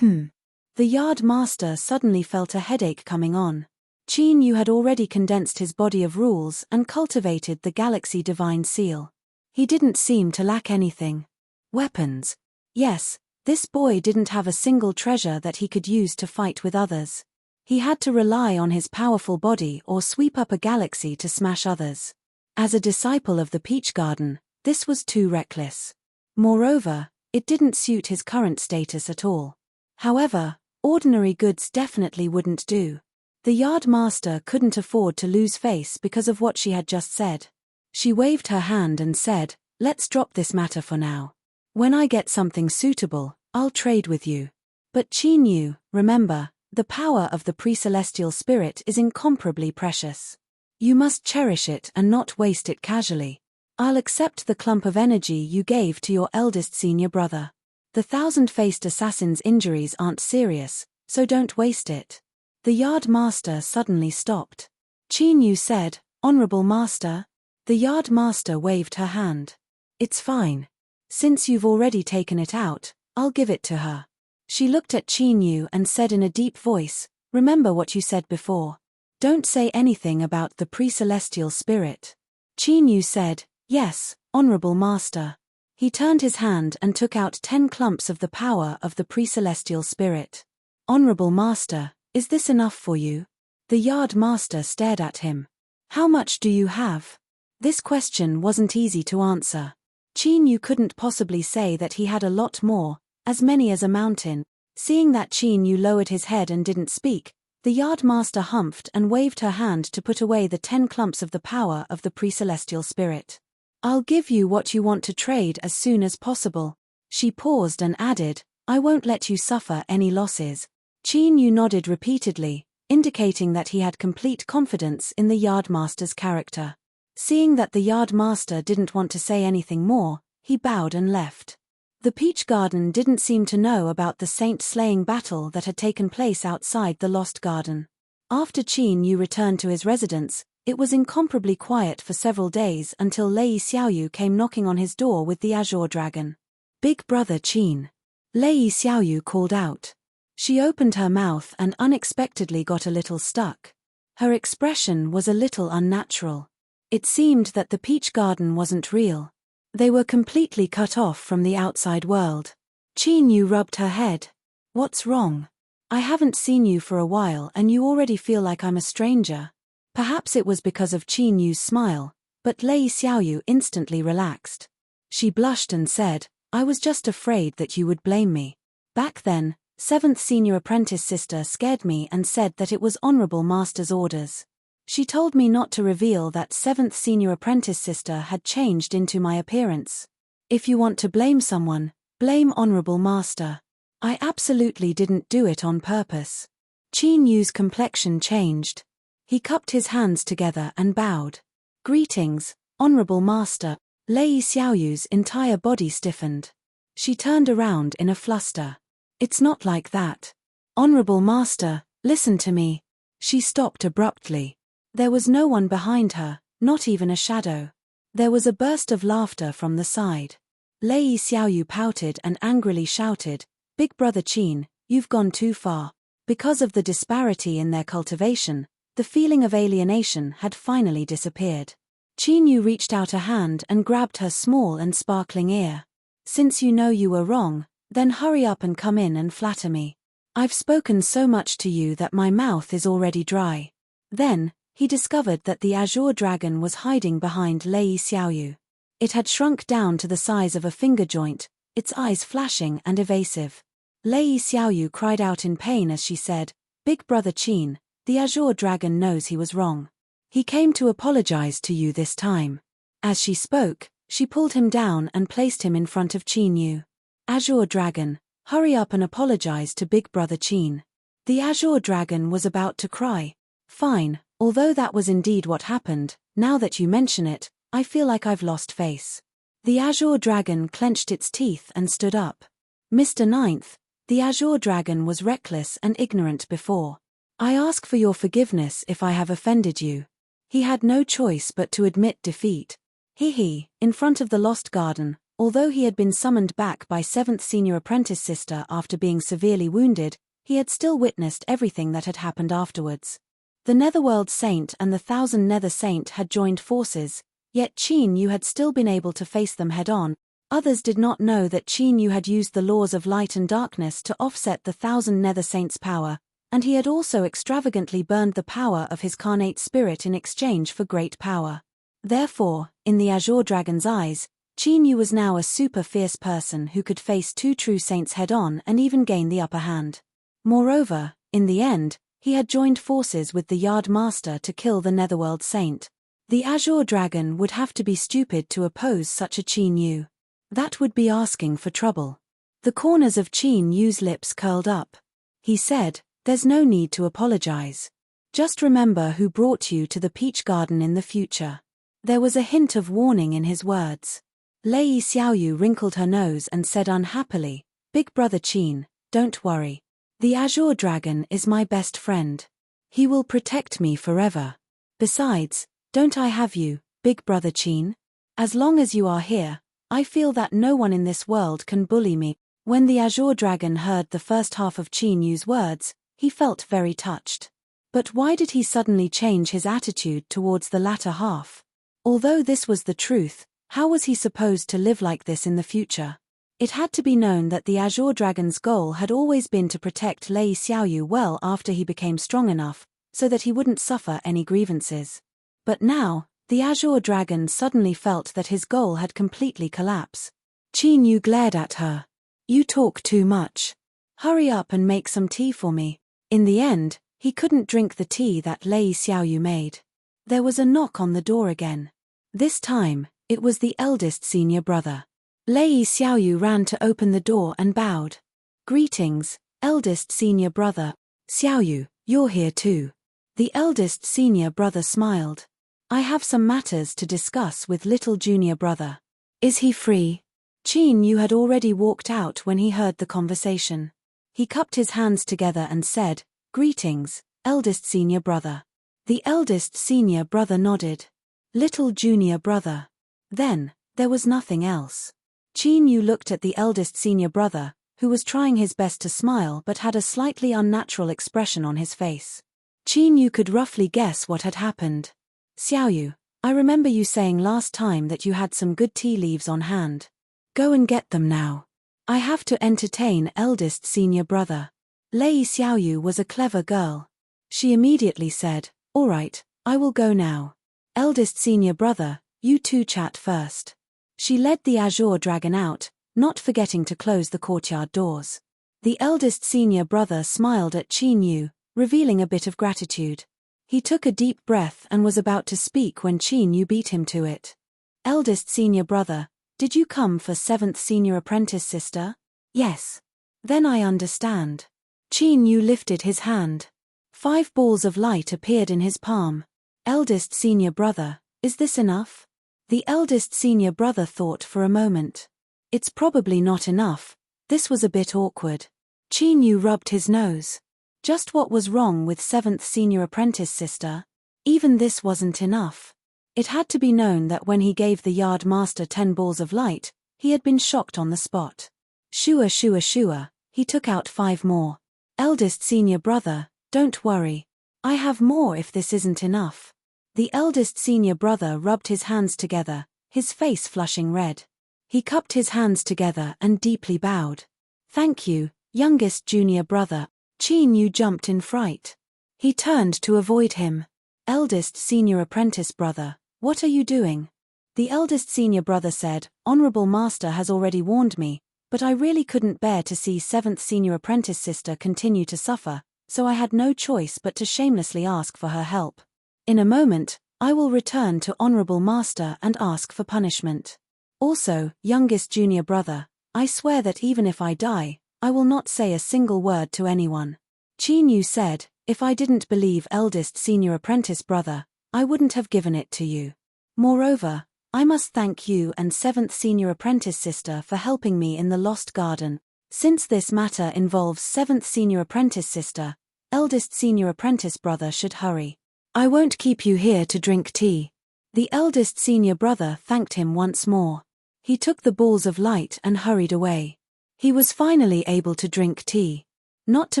The Yard Master suddenly felt a headache coming on. Qin Yu had already condensed his body of rules and cultivated the Galaxy Divine Seal. He didn't seem to lack anything. Weapons. Yes, this boy didn't have a single treasure that he could use to fight with others. He had to rely on his powerful body or sweep up a galaxy to smash others. As a disciple of the Peach Garden, this was too reckless. Moreover, it didn't suit his current status at all. However, ordinary goods definitely wouldn't do. The Yard Master couldn't afford to lose face because of what she had just said. She waved her hand and said, let's drop this matter for now. When I get something suitable, I'll trade with you. But Qin Yu, remember, the power of the pre-celestial spirit is incomparably precious. You must cherish it and not waste it casually. I'll accept the clump of energy you gave to your eldest senior brother. The thousand-faced assassin's injuries aren't serious, so don't waste it. The Yard Master suddenly stopped. Qin Yu said, Honorable Master. The Yard Master waved her hand. It's fine. Since you've already taken it out, I'll give it to her. She looked at Qin Yu and said in a deep voice, remember what you said before. Don't say anything about the pre-celestial spirit. Qin Yu said, yes, Honorable Master. He turned his hand and took out 10 clumps of the power of the pre-celestial spirit. Honorable Master, is this enough for you? The Yard Master stared at him. How much do you have? This question wasn't easy to answer. Qin Yu couldn't possibly say that he had a lot more, as many as a mountain. Seeing that Qin Yu lowered his head and didn't speak, the Yard Master humphed and waved her hand to put away the 10 clumps of the power of the pre-celestial spirit. I'll give you what you want to trade as soon as possible. She paused and added, I won't let you suffer any losses. Qin Yu nodded repeatedly, indicating that he had complete confidence in the Yard Master's character. Seeing that the Yard Master didn't want to say anything more, he bowed and left. The Peach Garden didn't seem to know about the saint-slaying battle that had taken place outside the Lost Garden. After Qin Yu returned to his residence, it was incomparably quiet for several days until Lei Xiaoyu came knocking on his door with the Azure Dragon. Big brother Qin. Lei Xiaoyu called out. She opened her mouth and unexpectedly got a little stuck. Her expression was a little unnatural. It seemed that the Peach Garden wasn't real. They were completely cut off from the outside world. Qin Yu rubbed her head. What's wrong? I haven't seen you for a while and you already feel like I'm a stranger. Perhaps it was because of Qin Yu's smile, but Lei Xiaoyu instantly relaxed. She blushed and said, I was just afraid that you would blame me. Back then, 7th senior apprentice sister scared me and said that it was Honorable Master's orders. She told me not to reveal that 7th senior apprentice sister had changed into my appearance. If you want to blame someone, blame Honorable Master. I absolutely didn't do it on purpose. Qin Yu's complexion changed. He cupped his hands together and bowed. Greetings, Honorable Master. Lei Xiaoyu's entire body stiffened. She turned around in a fluster. It's not like that. Honorable Master, listen to me. She stopped abruptly. There was no one behind her, not even a shadow. There was a burst of laughter from the side. Lei Xiaoyu pouted and angrily shouted, Big brother Qin, you've gone too far. Because of the disparity in their cultivation, the feeling of alienation had finally disappeared. Qin Yu reached out a hand and grabbed her small and sparkling ear. Since you know you were wrong, then hurry up and come in and flatter me. I've spoken so much to you that my mouth is already dry. Then, he discovered that the Azure Dragon was hiding behind Lei Xiaoyu. It had shrunk down to the size of a finger joint, its eyes flashing and evasive. Lei Xiaoyu cried out in pain as she said, "Big brother Qin, the Azure Dragon knows he was wrong. He came to apologize to you this time." As she spoke, she pulled him down and placed him in front of Qin Yu. "Azure Dragon, hurry up and apologize to Big brother Qin." The Azure Dragon was about to cry. "Fine, although that was indeed what happened, now that you mention it, I feel like I've lost face." The Azure Dragon clenched its teeth and stood up. "Mr. Ninth, the Azure Dragon was reckless and ignorant before. I ask for your forgiveness if I have offended you." He had no choice but to admit defeat. In front of the Lost Garden, although he had been summoned back by 7th Senior Apprentice Sister after being severely wounded, he had still witnessed everything that had happened afterwards. The Netherworld Saint and the Thousand Nether Saint had joined forces, yet Qin Yu had still been able to face them head-on. Others did not know that Qin Yu had used the laws of light and darkness to offset the Thousand Nether Saints' power, and he had also extravagantly burned the power of his carnate spirit in exchange for great power. Therefore, in the Azure Dragon's eyes, Qin Yu was now a super fierce person who could face two true saints head-on and even gain the upper hand. Moreover, in the end, he had joined forces with the Yard Master to kill the Netherworld Saint. The Azure Dragon would have to be stupid to oppose such a Qin Yu. That would be asking for trouble. The corners of Qin Yu's lips curled up. He said, "There's no need to apologize. Just remember who brought you to the Peach Garden in the future." There was a hint of warning in his words. Lei Xiaoyu wrinkled her nose and said unhappily, "Big brother Qin, don't worry. The Azure Dragon is my best friend. He will protect me forever. Besides, don't I have you, Big brother Qin? As long as you are here, I feel that no one in this world can bully me." When the Azure Dragon heard the first half of Qin Yu's words, he felt very touched. But why did he suddenly change his attitude towards the latter half? Although this was the truth, how was he supposed to live like this in the future? It had to be known that the Azure Dragon's goal had always been to protect Lei Xiaoyu well after he became strong enough, so that he wouldn't suffer any grievances. But now, the Azure Dragon suddenly felt that his goal had completely collapsed. Qin Yu glared at her. "You talk too much. Hurry up and make some tea for me." In the end, he couldn't drink the tea that Lei Xiaoyu made. There was a knock on the door again. This time, it was the eldest senior brother. Lei Xiaoyu ran to open the door and bowed. "Greetings, eldest senior brother. Xiaoyu, you're here too." The eldest senior brother smiled. "I have some matters to discuss with little junior brother. Is he free?" Qin Yu had already walked out when he heard the conversation. He cupped his hands together and said, "Greetings, eldest senior brother." The eldest senior brother nodded. "Little junior brother." Then, there was nothing else. Qin Yu looked at the eldest senior brother, who was trying his best to smile but had a slightly unnatural expression on his face. Qin Yu could roughly guess what had happened. "Xiaoyu, I remember you saying last time that you had some good tea leaves on hand. Go and get them now. I have to entertain eldest senior brother." Lei Xiaoyu was a clever girl. She immediately said, "All right, I will go now. Eldest senior brother, you two chat first." She led the Azure Dragon out, not forgetting to close the courtyard doors. The eldest senior brother smiled at Qin Yu, revealing a bit of gratitude. He took a deep breath and was about to speak when Qin Yu beat him to it. "Eldest senior brother, did you come for 7th Senior Apprentice Sister?" "Yes." "Then I understand." Qin Yu lifted his hand. 5 balls of light appeared in his palm. "Eldest senior brother, is this enough?" The eldest senior brother thought for a moment. It's probably not enough. This was a bit awkward. Qin Yu rubbed his nose. Just what was wrong with 7th Senior Apprentice Sister? Even this wasn't enough. It had to be known that when he gave the Yard Master 10 balls of light, he had been shocked on the spot. Shua shua shua, he took out 5 more. "Eldest senior brother, don't worry. I have more if this isn't enough." The eldest senior brother rubbed his hands together, his face flushing red. He cupped his hands together and deeply bowed. "Thank you, youngest junior brother." Qin Yu jumped in fright. He turned to avoid him. "Eldest senior apprentice brother, what are you doing?" The eldest senior brother said, "Honorable Master has already warned me, but I really couldn't bear to see 7th senior apprentice sister continue to suffer, so I had no choice but to shamelessly ask for her help. In a moment, I will return to honorable master and ask for punishment. Also, youngest junior brother, I swear that even if I die, I will not say a single word to anyone. Qin Yu said, if I didn't believe eldest senior apprentice brother, I wouldn't have given it to you. Moreover, I must thank you and 7th senior apprentice sister for helping me in the Lost Garden. Since this matter involves 7th senior apprentice sister, eldest senior apprentice brother should hurry. I won't keep you here to drink tea. The eldest senior brother thanked him once more. He took the balls of light and hurried away. He was finally able to drink tea. Not to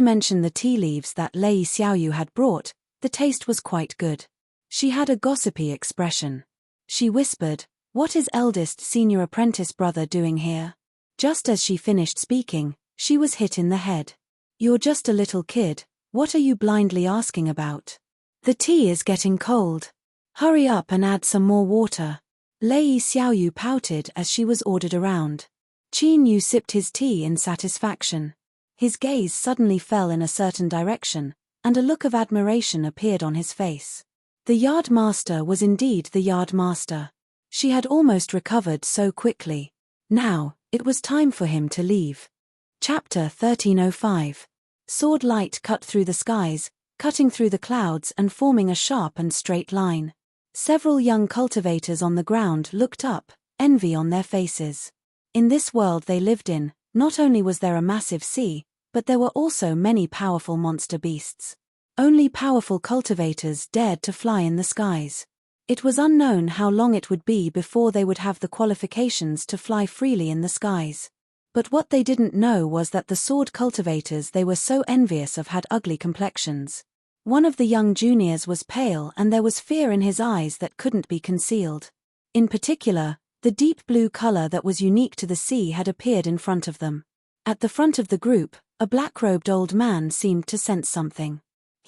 mention the tea leaves that Lei Xiaoyu had brought, the taste was quite good. She had a gossipy expression. She whispered, "What is eldest senior apprentice brother doing here?" Just as she finished speaking, she was hit in the head. "You're just a little kid, what are you blindly asking about? The tea is getting cold. Hurry up and add some more water." Lei Xiaoyu pouted as she was ordered around. Qin Yu sipped his tea in satisfaction. His gaze suddenly fell in a certain direction, and a look of admiration appeared on his face. The yard master was indeed the yard master. She had almost recovered so quickly. Now, it was time for him to leave. Chapter 1305. Sword light cut through the skies, cutting through the clouds and forming a sharp and straight line. Several young cultivators on the ground looked up, envy on their faces. In this world they lived in, not only was there a massive sea, but there were also many powerful monster beasts. Only powerful cultivators dared to fly in the skies. It was unknown how long it would be before they would have the qualifications to fly freely in the skies. But what they didn't know was that the sword cultivators they were so envious of had ugly complexions. One of the young juniors was pale and there was fear in his eyes that couldn't be concealed. In particular, the deep blue color that was unique to the sea had appeared in front of them. At the front of the group, a black-robed old man seemed to sense something.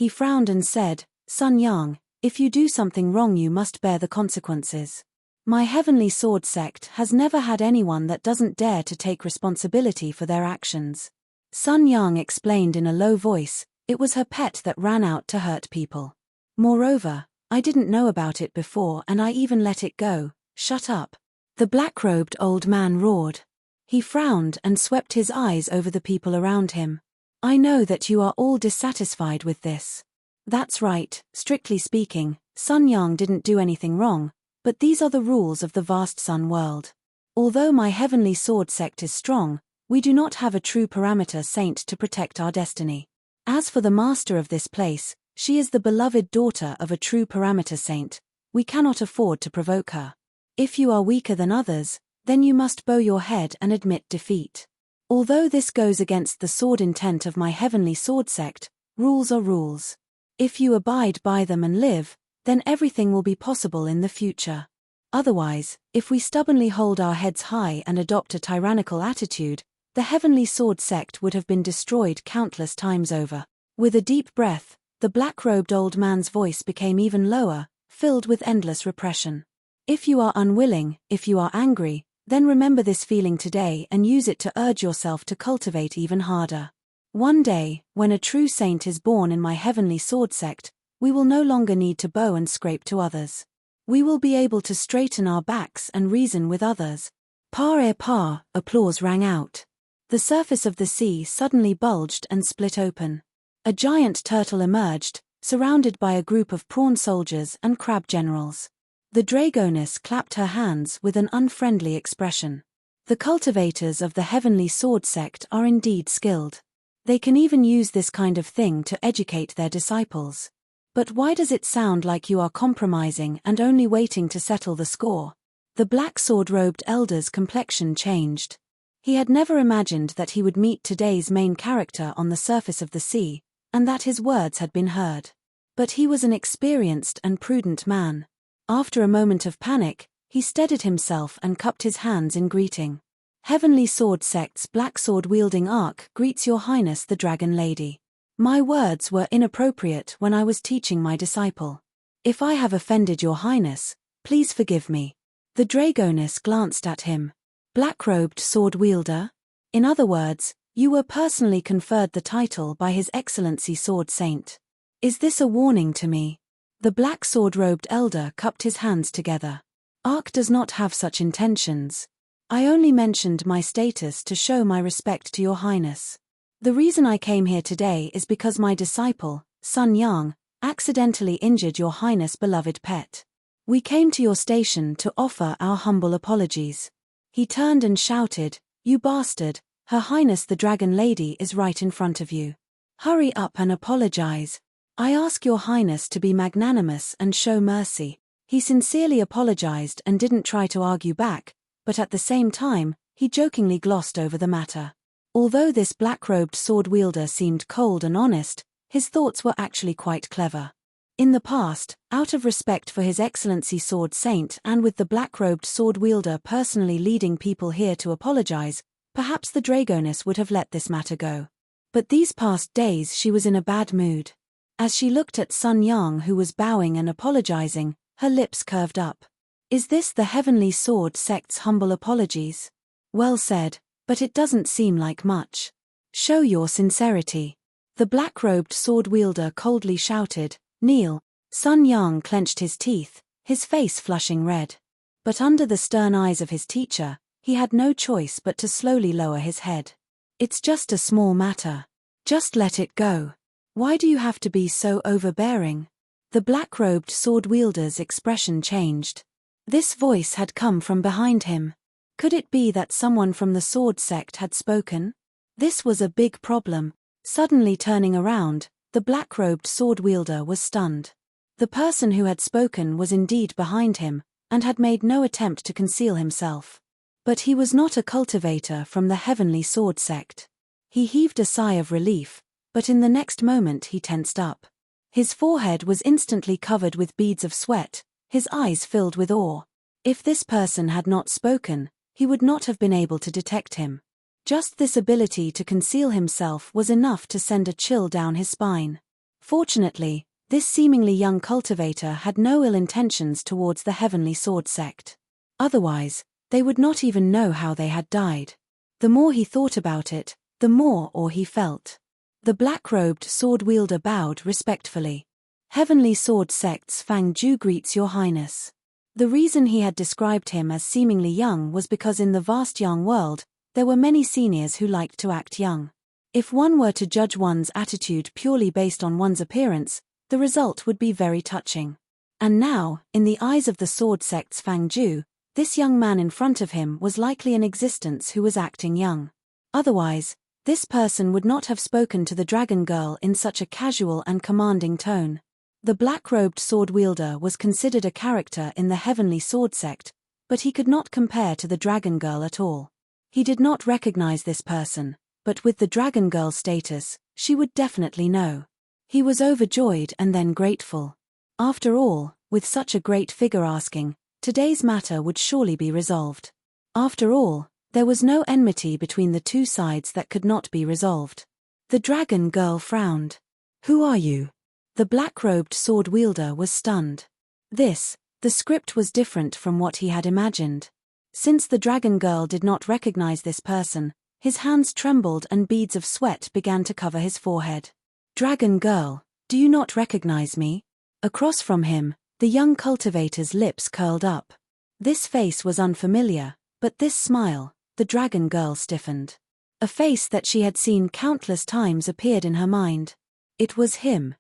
He frowned and said, "Sun Yang, if you do something wrong you must bear the consequences. My heavenly sword sect has never had anyone that doesn't dare to take responsibility for their actions." Sun Yang explained in a low voice, it was her pet that ran out to hurt people. "Moreover, I didn't know about it before and I even let it go. Shut up." The black-robed old man roared. He frowned and swept his eyes over the people around him. "I know that you are all dissatisfied with this. That's right, strictly speaking, Sun Yang didn't do anything wrong, but these are the rules of the vast sun world. Although my heavenly sword sect is strong, we do not have a true parameter saint to protect our destiny. As for the master of this place, she is the beloved daughter of a true parameter saint. We cannot afford to provoke her. If you are weaker than others, then you must bow your head and admit defeat. Although this goes against the sword intent of my heavenly sword sect, rules are rules. If you abide by them and live, then everything will be possible in the future. Otherwise, if we stubbornly hold our heads high and adopt a tyrannical attitude, the heavenly sword sect would have been destroyed countless times over." With a deep breath, the black-robed old man's voice became even lower, filled with endless repression. "If you are unwilling, if you are angry, then remember this feeling today and use it to urge yourself to cultivate even harder. One day, when a true saint is born in my heavenly sword sect, we will no longer need to bow and scrape to others. We will be able to straighten our backs and reason with others." Pa, applause rang out. The surface of the sea suddenly bulged and split open. A giant turtle emerged, surrounded by a group of prawn soldiers and crab generals. The dragoness clapped her hands with an unfriendly expression. The cultivators of the heavenly sword sect are indeed skilled. They can even use this kind of thing to educate their disciples. But why does it sound like you are compromising and only waiting to settle the score? The black sword-robed elder's complexion changed. He had never imagined that he would meet today's main character on the surface of the sea, and that his words had been heard. But he was an experienced and prudent man. After a moment of panic, he steadied himself and cupped his hands in greeting. "Heavenly Sword Sect's Black Sword-wielding Ark greets Your Highness the Dragon Lady. My words were inappropriate when I was teaching my disciple. If I have offended Your Highness, please forgive me." The dragoness glanced at him. "Black-robed sword wielder? In other words, you were personally conferred the title by His Excellency Sword Saint. Is this a warning to me? The black sword-robed elder cupped his hands together. Ark does not have such intentions. I only mentioned my status to show my respect to your highness. The reason I came here today is because my disciple, Sun Yang, accidentally injured your highness' beloved pet. We came to your station to offer our humble apologies. He turned and shouted, "You bastard, Her Highness the Dragon Lady is right in front of you. Hurry up and apologize. I ask your highness to be magnanimous and show mercy." He sincerely apologized and didn't try to argue back, but at the same time, he jokingly glossed over the matter. Although this black-robed sword-wielder seemed cold and honest, his thoughts were actually quite clever. In the past, out of respect for His Excellency Sword Saint and with the black-robed sword-wielder personally leading people here to apologize, perhaps the Dragoness would have let this matter go. But these past days she was in a bad mood. As she looked at Sun Yang, who was bowing and apologizing, her lips curved up. Is this the Heavenly Sword Sect's humble apologies? Well said, but it doesn't seem like much. Show your sincerity. The black-robed sword-wielder coldly shouted, "Kneel." Sun Yang clenched his teeth, his face flushing red. But under the stern eyes of his teacher, he had no choice but to slowly lower his head. It's just a small matter. Just let it go. Why do you have to be so overbearing? The black-robed sword-wielder's expression changed. This voice had come from behind him. Could it be that someone from the sword sect had spoken? This was a big problem. Suddenly turning around, the black-robed sword-wielder was stunned. The person who had spoken was indeed behind him, and had made no attempt to conceal himself. But he was not a cultivator from the Heavenly Sword Sect. He heaved a sigh of relief, but in the next moment he tensed up. His forehead was instantly covered with beads of sweat, his eyes filled with awe. If this person had not spoken, he would not have been able to detect him. Just this ability to conceal himself was enough to send a chill down his spine. Fortunately, this seemingly young cultivator had no ill intentions towards the Heavenly Sword Sect. Otherwise, they would not even know how they had died. The more he thought about it, the more awe he felt. The black-robed sword-wielder bowed respectfully. Heavenly Sword Sect's Fang Ju greets your highness. The reason he had described him as seemingly young was because in the vast young world, there were many seniors who liked to act young. If one were to judge one's attitude purely based on one's appearance, the result would be very touching. And now, in the eyes of the Sword Sect's Fang Ju, this young man in front of him was likely in existence who was acting young. Otherwise, this person would not have spoken to the dragon girl in such a casual and commanding tone. The black-robed sword-wielder was considered a character in the Heavenly Sword Sect, but he could not compare to the dragon girl at all. He did not recognize this person, but with the dragon girl status, she would definitely know. He was overjoyed and then grateful. After all, with such a great figure asking, today's matter would surely be resolved. After all, there was no enmity between the two sides that could not be resolved. The dragon girl frowned. "Who are you?" The black-robed sword-wielder was stunned. The script was different from what he had imagined. Since the dragon girl did not recognize this person, his hands trembled and beads of sweat began to cover his forehead. "Dragon girl, do you not recognize me?" Across from him, the young cultivator's lips curled up. This face was unfamiliar, but this smile, the dragon girl stiffened. A face that she had seen countless times appeared in her mind. It was him.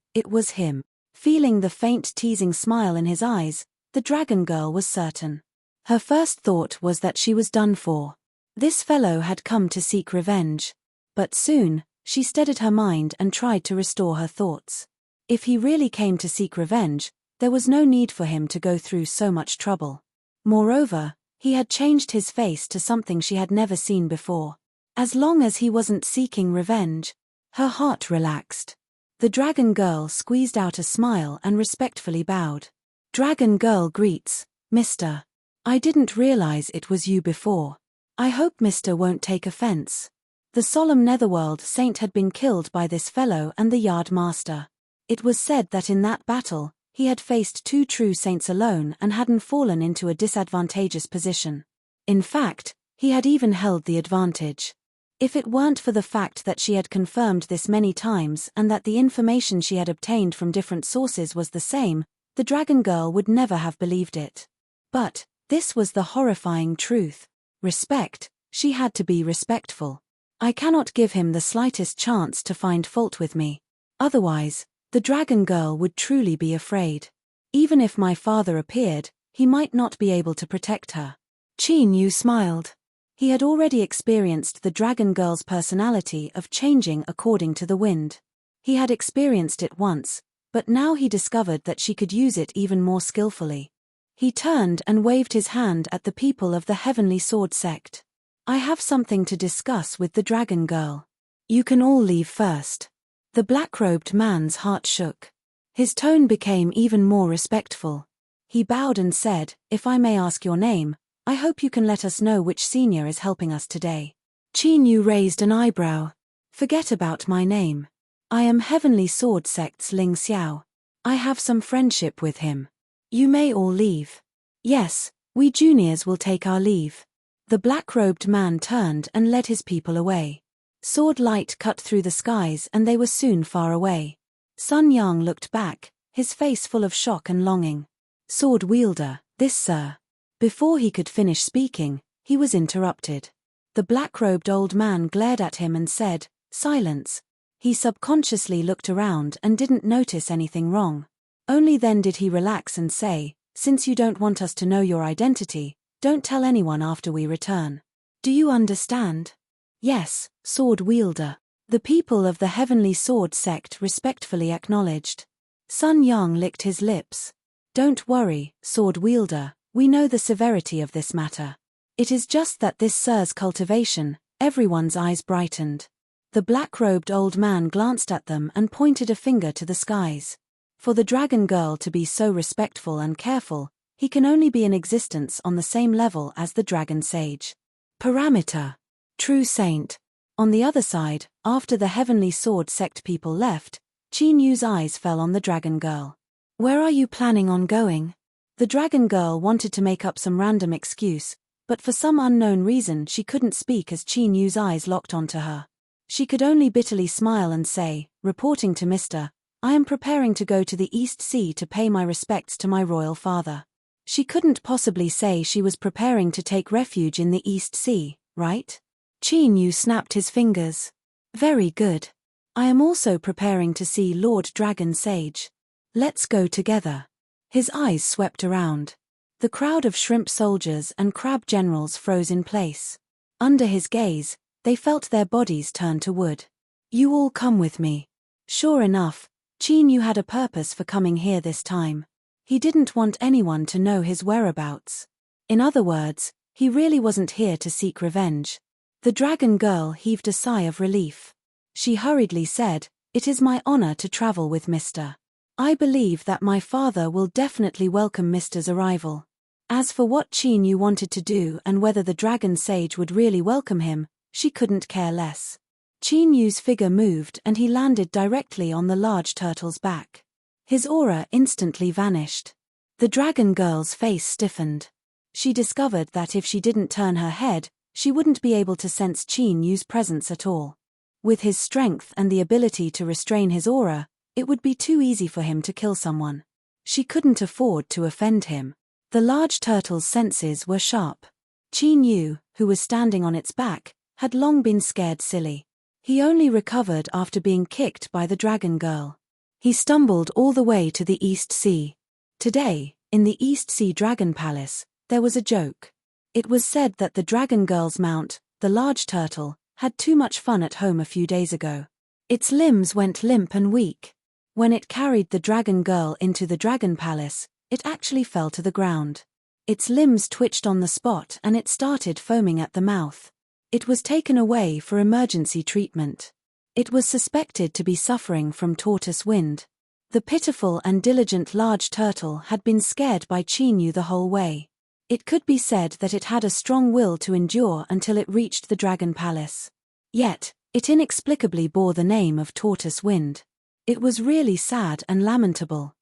Feeling the faint teasing smile in his eyes, the dragon girl was certain. Her first thought was that she was done for. This fellow had come to seek revenge. But soon, she steadied her mind and tried to restore her thoughts. If he really came to seek revenge, there was no need for him to go through so much trouble. Moreover, he had changed his face to something she had never seen before. As long as he wasn't seeking revenge, her heart relaxed. The dragon girl squeezed out a smile and respectfully bowed. "Dragon girl greets, Mr. I didn't realize it was you before. I hope Mr. won't take offense." The solemn netherworld saint had been killed by this fellow and the yard master. It was said that in that battle, he had faced two true saints alone and hadn't fallen into a disadvantageous position. In fact, he had even held the advantage. If it weren't for the fact that she had confirmed this many times and that the information she had obtained from different sources was the same, the dragon girl would never have believed it. But this was the horrifying truth. Respect, she had to be respectful. I cannot give him the slightest chance to find fault with me. Otherwise, the dragon girl would truly be afraid. Even if my father appeared, he might not be able to protect her. Qin Yu smiled. He had already experienced the dragon girl's personality of changing according to the wind. He had experienced it once, but now he discovered that she could use it even more skillfully. He turned and waved his hand at the people of the Heavenly Sword sect. I have something to discuss with the dragon girl. You can all leave first. The black-robed man's heart shook. His tone became even more respectful. He bowed and said, "If I may ask your name, I hope you can let us know which senior is helping us today." Qin Yu raised an eyebrow. "Forget about my name. I am Heavenly Sword Sect's Ling Xiao. I have some friendship with him. You may all leave." "Yes, we juniors will take our leave." The black-robed man turned and led his people away. Sword light cut through the skies and they were soon far away. Sun Yang looked back, his face full of shock and longing. "Sword wielder, this sir." Before he could finish speaking, he was interrupted. The black-robed old man glared at him and said, "Silence." He subconsciously looked around and didn't notice anything wrong. Only then did he relax and say, "Since you don't want us to know your identity, don't tell anyone after we return. Do you understand?" "Yes, sword wielder." The people of the Heavenly Sword sect respectfully acknowledged. Sun Yang licked his lips. "Don't worry, sword wielder, we know the severity of this matter. It is just that this sir's cultivation." Everyone's eyes brightened. The black-robed old man glanced at them and pointed a finger to the skies. For the dragon girl to be so respectful and careful, he can only be in existence on the same level as the dragon sage. Parameter. True saint. On the other side, after the Heavenly Sword sect people left, Qin Yu's eyes fell on the dragon girl. "Where are you planning on going?" The dragon girl wanted to make up some random excuse, but for some unknown reason she couldn't speak as Qin Yu's eyes locked onto her. She could only bitterly smile and say, reporting to Mr. "I am preparing to go to the East Sea to pay my respects to my royal father." She couldn't possibly say she was preparing to take refuge in the East Sea, right? Qin Yu snapped his fingers. "Very good. I am also preparing to see Lord Dragon Sage. Let's go together." His eyes swept around. The crowd of shrimp soldiers and crab generals froze in place. Under his gaze, they felt their bodies turn to wood. "You all come with me." Sure enough, Qin Yu had a purpose for coming here this time. He didn't want anyone to know his whereabouts. In other words, he really wasn't here to seek revenge. The dragon girl heaved a sigh of relief. She hurriedly said, "It is my honor to travel with Mr. I believe that my father will definitely welcome Mr.'s arrival." As for what Qin Yu wanted to do and whether the dragon sage would really welcome him, she couldn't care less. Qin Yu's figure moved and he landed directly on the large turtle's back. His aura instantly vanished. The dragon girl's face stiffened. She discovered that if she didn't turn her head, she wouldn't be able to sense Qin Yu's presence at all. With his strength and the ability to restrain his aura, it would be too easy for him to kill someone. She couldn't afford to offend him. The large turtle's senses were sharp. Qin Yu, who was standing on its back, had long been scared silly. He only recovered after being kicked by the dragon girl. He stumbled all the way to the East Sea. Today, in the East Sea Dragon Palace, there was a joke. It was said that the dragon girl's mount, the large turtle, had too much fun at home a few days ago. Its limbs went limp and weak. When it carried the dragon girl into the dragon palace, it actually fell to the ground. Its limbs twitched on the spot and it started foaming at the mouth. It was taken away for emergency treatment. It was suspected to be suffering from tortoise wind. The pitiful and diligent large turtle had been scared by Qin Yu the whole way. It could be said that it had a strong will to endure until it reached the dragon palace. Yet, it inexplicably bore the name of tortoise wind. It was really sad and lamentable.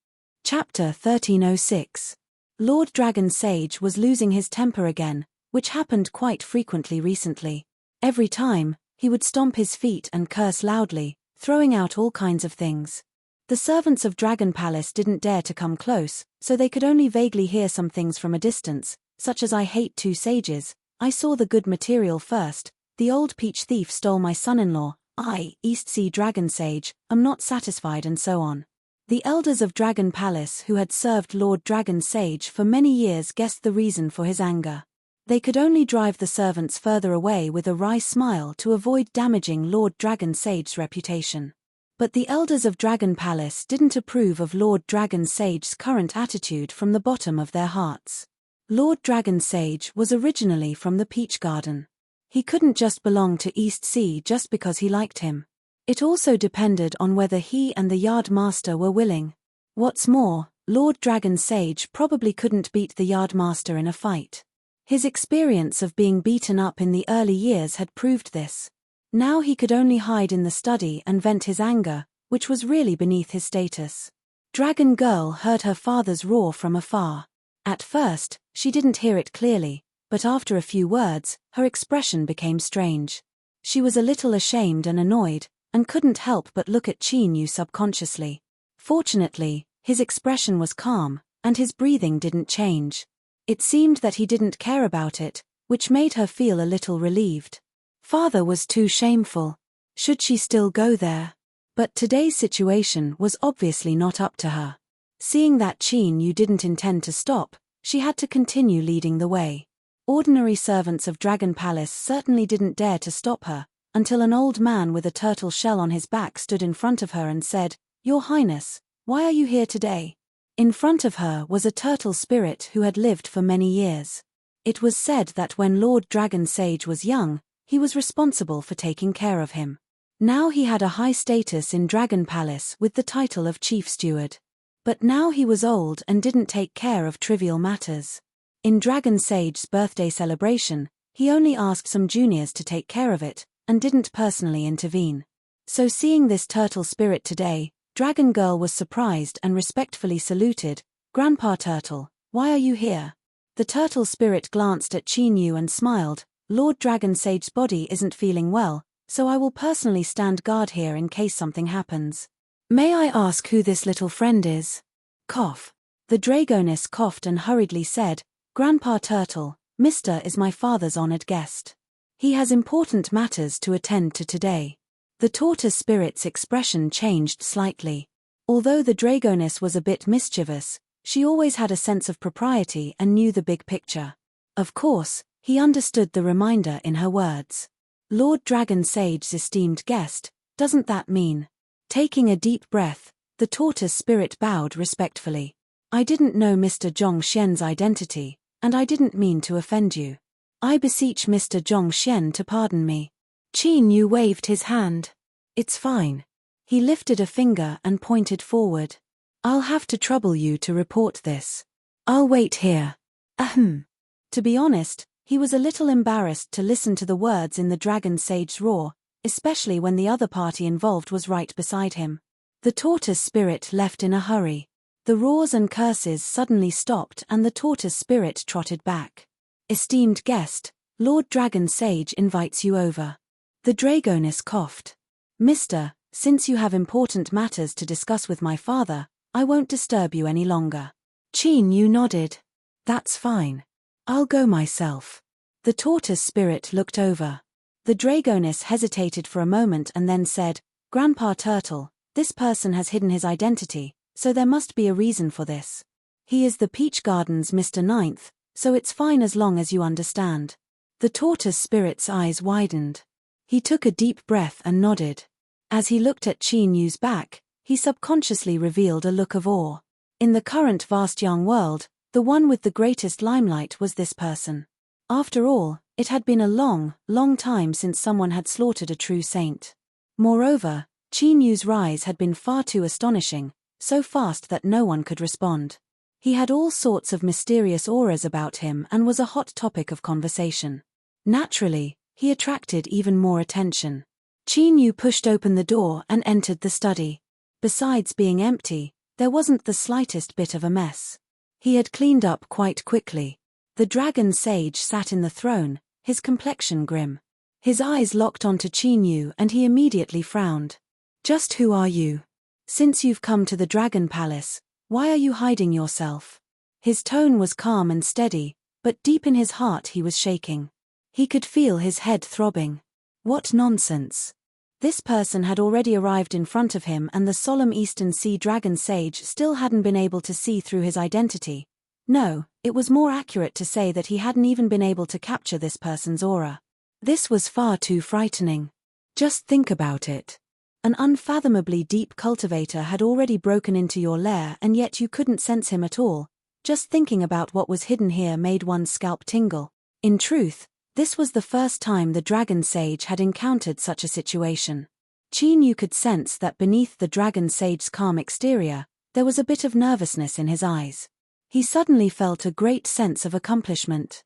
Chapter 1306. Lord Dragon Sage was losing his temper again, which happened quite frequently recently. Every time, He would stomp his feet and curse loudly, throwing out all kinds of things. The servants of Dragon Palace didn't dare to come close, so they could only vaguely hear some things from a distance, such as "I hate two sages," "I saw the good material first," "The old peach thief stole my son-in-law," "I, East Sea Dragon Sage, am not satisfied," and so on. The elders of Dragon Palace who had served Lord Dragon Sage for many years guessed the reason for his anger. They could only drive the servants further away with a wry smile to avoid damaging Lord Dragon Sage's reputation. But the elders of Dragon Palace didn't approve of Lord Dragon Sage's current attitude from the bottom of their hearts. Lord Dragon Sage was originally from the Peach Garden. He couldn't just belong to East Sea just because he liked him. It also depended on whether he and the yard master were willing. What's more, Lord Dragon Sage probably couldn't beat the yard master in a fight. His experience of being beaten up in the early years had proved this. Now he could only hide in the study and vent his anger, which was really beneath his status. Dragon Girl heard her father's roar from afar. At first, she didn't hear it clearly, but after a few words, her expression became strange. She was a little ashamed and annoyed, and couldn't help but look at Qin Yu subconsciously. Fortunately, his expression was calm, and his breathing didn't change. It seemed that he didn't care about it, which made her feel a little relieved. Father was too shameful. Should she still go there? But today's situation was obviously not up to her. Seeing that Qin Yu didn't intend to stop, she had to continue leading the way. Ordinary servants of Dragon Palace certainly didn't dare to stop her, until an old man with a turtle shell on his back stood in front of her and said, "Your Highness, why are you here today?" In front of her was a turtle spirit who had lived for many years. It was said that when Lord Dragon Sage was young, he was responsible for taking care of him. Now he had a high status in Dragon Palace with the title of Chief Steward. But now he was old and didn't take care of trivial matters. In Dragon Sage's birthday celebration, he only asked some juniors to take care of it, and didn't personally intervene. So seeing this turtle spirit today, Dragon Girl was surprised and respectfully saluted, "Grandpa Turtle, why are you here?" The turtle spirit glanced at Qin Yu and smiled, "Lord Dragon Sage's body isn't feeling well, so I will personally stand guard here in case something happens. May I ask who this little friend is?" Cough. The dragoness coughed and hurriedly said, "Grandpa Turtle, Mr. is my father's honored guest. He has important matters to attend to today." The tortoise spirit's expression changed slightly. Although the dragoness was a bit mischievous, she always had a sense of propriety and knew the big picture. Of course, he understood the reminder in her words. "Lord Dragon Sage's esteemed guest, doesn't that mean?" Taking a deep breath, the tortoise spirit bowed respectfully. "I didn't know Mr. Zhongxian's identity, and I didn't mean to offend you. I beseech Mr. Zhongxian to pardon me." Qin Yu waved his hand. "It's fine." He lifted a finger and pointed forward. "I'll have to trouble you to report this. I'll wait here." Ahem. To be honest, he was a little embarrassed to listen to the words in the Dragon Sage's roar, especially when the other party involved was right beside him. The tortoise spirit left in a hurry. The roars and curses suddenly stopped and the tortoise spirit trotted back. "Esteemed guest, Lord Dragon Sage invites you over." The dragoness coughed. "Mister, since you have important matters to discuss with my father, I won't disturb you any longer." Qin Yu nodded. "That's fine. I'll go myself." The tortoise spirit looked over. The dragoness hesitated for a moment and then said, "Grandpa Turtle, this person has hidden his identity, so there must be a reason for this. He is the Peach Garden's Mr. Ninth, so it's fine as long as you understand." The tortoise spirit's eyes widened. He took a deep breath and nodded. As he looked at Qin Yu's back, he subconsciously revealed a look of awe. In the current vast young world, the one with the greatest limelight was this person. After all, it had been a long, long time since someone had slaughtered a true saint. Moreover, Qin Yu's rise had been far too astonishing, so fast that no one could respond. He had all sorts of mysterious auras about him and was a hot topic of conversation. Naturally, he attracted even more attention. Qin Yu pushed open the door and entered the study. Besides being empty, there wasn't the slightest bit of a mess. He had cleaned up quite quickly. The dragon sage sat in the throne, his complexion grim. His eyes locked onto Qin Yu and he immediately frowned. Just who are you? Since you've come to the Dragon Palace, why are you hiding yourself? His tone was calm and steady, but deep in his heart he was shaking. He could feel his head throbbing. What nonsense. This person had already arrived in front of him and the solemn Eastern Sea Dragon Sage still hadn't been able to see through his identity. No, it was more accurate to say that he hadn't even been able to capture this person's aura. This was far too frightening. Just think about it. An unfathomably deep cultivator had already broken into your lair and yet you couldn't sense him at all. Just thinking about what was hidden here made one's scalp tingle. In truth, this was the first time the Dragon Sage had encountered such a situation. Qin Yu could sense that beneath the Dragon Sage's calm exterior, there was a bit of nervousness in his eyes. He suddenly felt a great sense of accomplishment.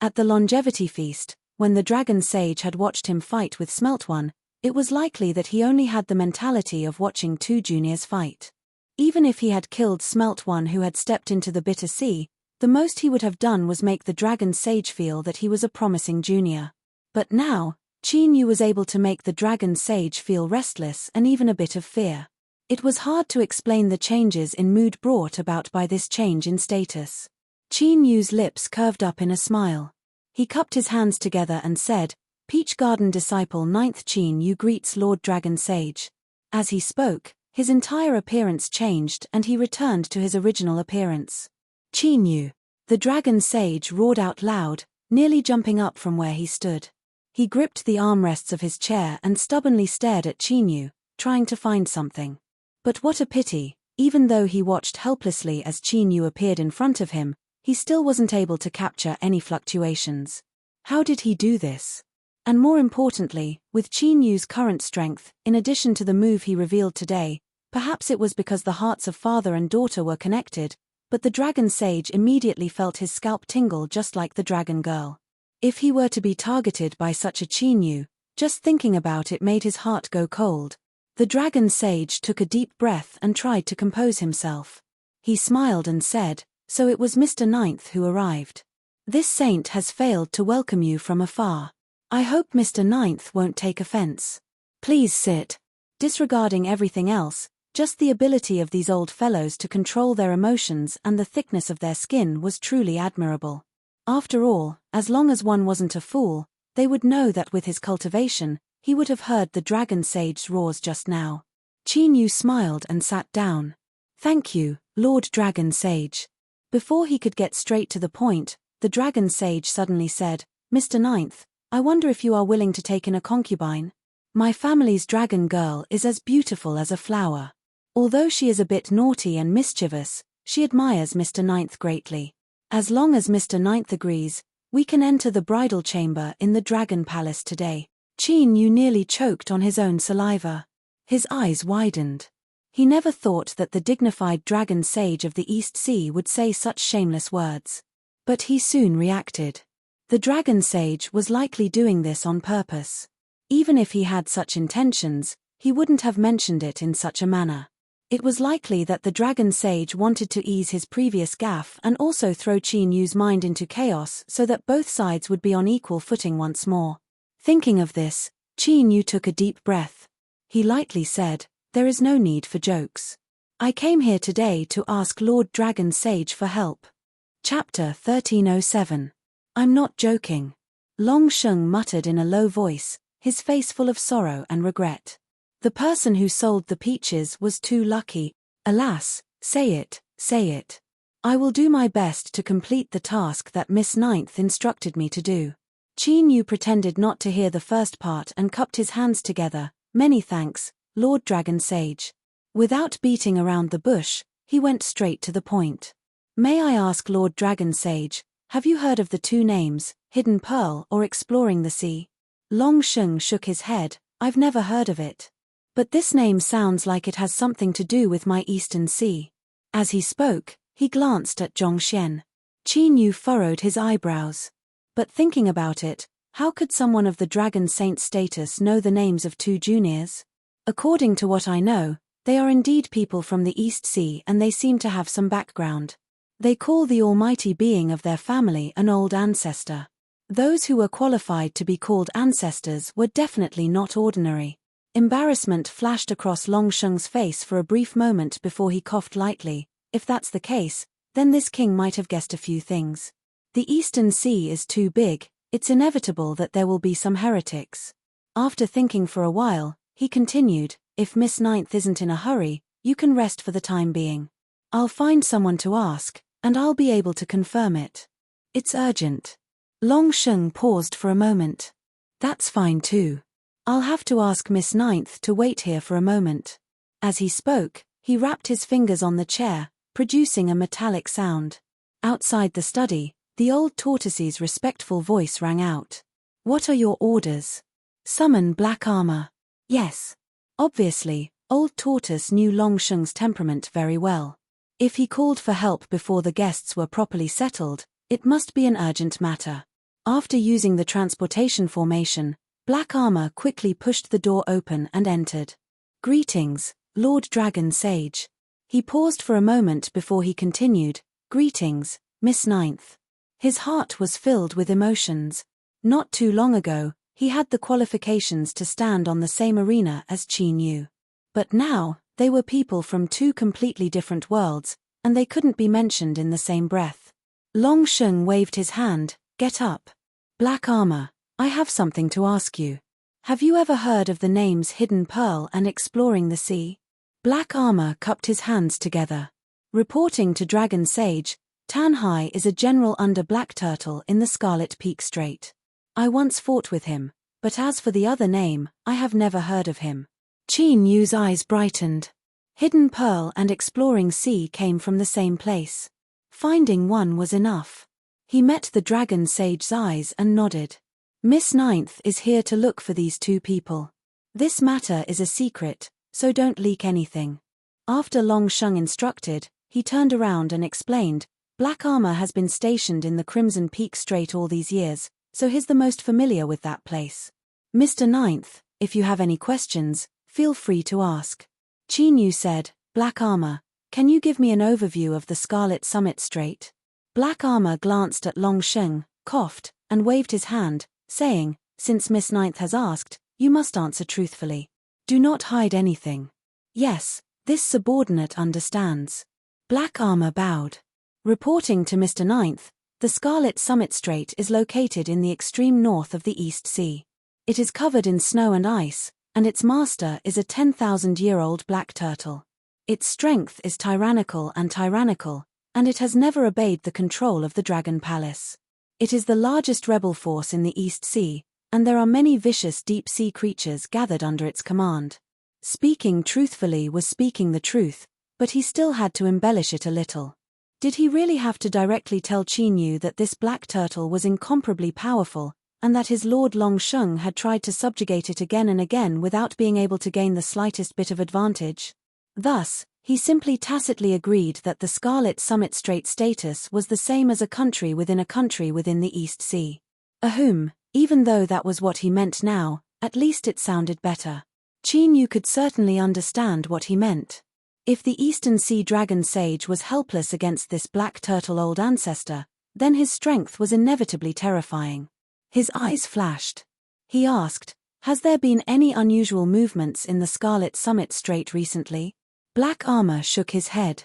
At the longevity feast, when the Dragon Sage had watched him fight with Smelt One, it was likely that he only had the mentality of watching two juniors fight. Even if he had killed Smelt One who had stepped into the bitter sea, the most he would have done was make the Dragon Sage feel that he was a promising junior. But now, Qin Yu was able to make the Dragon Sage feel restless and even a bit of fear. It was hard to explain the changes in mood brought about by this change in status. Qin Yu's lips curved up in a smile. He cupped his hands together and said, "Peach Garden Disciple 9th Qin Yu greets Lord Dragon Sage." As he spoke, his entire appearance changed and he returned to his original appearance. "Qin Yu!" The Dragon Sage roared out loud, nearly jumping up from where he stood. He gripped the armrests of his chair and stubbornly stared at Qin Yu, trying to find something. But what a pity, even though he watched helplessly as Qin Yu appeared in front of him, he still wasn't able to capture any fluctuations. How did he do this? And more importantly, with Qin Yu's current strength, in addition to the move he revealed today, perhaps it was because the hearts of father and daughter were connected, but the Dragon Sage immediately felt his scalp tingle just like the Dragon Girl. If he were to be targeted by such a Qin Yu, just thinking about it made his heart go cold. The Dragon Sage took a deep breath and tried to compose himself. He smiled and said, "So it was Mr. Ninth who arrived. This saint has failed to welcome you from afar. I hope Mr. Ninth won't take offense. Please sit." Disregarding everything else, just the ability of these old fellows to control their emotions and the thickness of their skin was truly admirable. After all, as long as one wasn't a fool, they would know that with his cultivation, he would have heard the Dragon Sage's roars just now. Qin Yu smiled and sat down. "Thank you, Lord Dragon Sage." Before he could get straight to the point, the Dragon Sage suddenly said, "Mr. Ninth, I wonder if you are willing to take in a concubine? My family's dragon girl is as beautiful as a flower. Although she is a bit naughty and mischievous, she admires Mr. Ninth greatly. As long as Mr. Ninth agrees, we can enter the bridal chamber in the Dragon Palace today." Qin Yu nearly choked on his own saliva. His eyes widened. He never thought that the dignified Dragon Sage of the East Sea would say such shameless words. But he soon reacted. The Dragon Sage was likely doing this on purpose. Even if he had such intentions, he wouldn't have mentioned it in such a manner. It was likely that the Dragon Sage wanted to ease his previous gaffe and also throw Qin Yu's mind into chaos so that both sides would be on equal footing once more. Thinking of this, Qin Yu took a deep breath. He lightly said, "There is no need for jokes. I came here today to ask Lord Dragon Sage for help." Chapter 1307. "I'm not joking," Long Sheng muttered in a low voice, his face full of sorrow and regret. The person who sold the peaches was too lucky. Alas, say it, say it. I will do my best to complete the task that Miss Ninth instructed me to do. Qin Yu pretended not to hear the first part and cupped his hands together. "Many thanks, Lord Dragon Sage." Without beating around the bush, he went straight to the point. "May I ask Lord Dragon Sage, have you heard of the two names, Hidden Pearl or Exploring the Sea?" Long Sheng shook his head. "I've never heard of it. But this name sounds like it has something to do with my Eastern Sea." As he spoke, he glanced at Zhongxian. Qin Yu furrowed his eyebrows. But thinking about it, how could someone of the Dragon Saint status know the names of two juniors? According to what I know, they are indeed people from the East Sea and they seem to have some background. They call the almighty being of their family an old ancestor. Those who were qualified to be called ancestors were definitely not ordinary. Embarrassment flashed across Long Sheng's face for a brief moment before he coughed lightly. If that's the case, then this king might have guessed a few things. The Eastern Sea is too big, it's inevitable that there will be some heretics. After thinking for a while, he continued, if Miss Ninth isn't in a hurry, you can rest for the time being. I'll find someone to ask, and I'll be able to confirm it. It's urgent. Long Sheng paused for a moment. That's fine too. I'll have to ask Miss Ninth to wait here for a moment. As he spoke, he rapped his fingers on the chair, producing a metallic sound. Outside the study, the old tortoise's respectful voice rang out. What are your orders? Summon black armor. Yes. Obviously, old tortoise knew Long Sheng's temperament very well. If he called for help before the guests were properly settled, it must be an urgent matter. After using the transportation formation, Black Armor quickly pushed the door open and entered. Greetings, Lord Dragon Sage. He paused for a moment before he continued, Greetings, Miss Ninth. His heart was filled with emotions. Not too long ago, he had the qualifications to stand on the same arena as Qin Yu. But now, they were people from two completely different worlds, and they couldn't be mentioned in the same breath. Long Sheng waved his hand, Get up. Black Armor, I have something to ask you. Have you ever heard of the names Hidden Pearl and Exploring the Sea? Black Armor cupped his hands together. Reporting to Dragon Sage, Tanhai is a general under Black Turtle in the Scarlet Peak Strait. I once fought with him, but as for the other name, I have never heard of him. Qin Yu's eyes brightened. Hidden Pearl and Exploring Sea came from the same place. Finding one was enough. He met the Dragon Sage's eyes and nodded. Miss Ninth is here to look for these two people. This matter is a secret, so don't leak anything. After Long Sheng instructed, he turned around and explained, Black Armor has been stationed in the Crimson Peak Strait all these years, so he's the most familiar with that place. Mr. Ninth, if you have any questions, feel free to ask. Qin Yu said, Black Armor, can you give me an overview of the Scarlet Summit Strait? Black Armor glanced at Long Sheng, coughed, and waved his hand, saying, Since Miss Ninth has asked, you must answer truthfully. Do not hide anything. Yes, this subordinate understands. Black Armor bowed. Reporting to Mr. Ninth, the Scarlet Summit Strait is located in the extreme north of the East Sea. It is covered in snow and ice, and its master is a 10,000-year-old black turtle. Its strength is tyrannical, and it has never obeyed the control of the Dragon Palace. It is the largest rebel force in the East Sea, and there are many vicious deep-sea creatures gathered under its command. Speaking truthfully was speaking the truth, but he still had to embellish it a little. Did he really have to directly tell Qin Yu that this black turtle was incomparably powerful, and that his Lord Long Sheng had tried to subjugate it again and again without being able to gain the slightest bit of advantage? Thus, he simply tacitly agreed that the Scarlet Summit Strait status was the same as a country within the East Sea. Even though that was what he meant now, at least it sounded better. Qin Yu could certainly understand what he meant. If the Eastern Sea Dragon Sage was helpless against this black turtle old ancestor, then his strength was inevitably terrifying. His eyes flashed. He asked, Has there been any unusual movements in the Scarlet Summit Strait recently? Black Armor shook his head.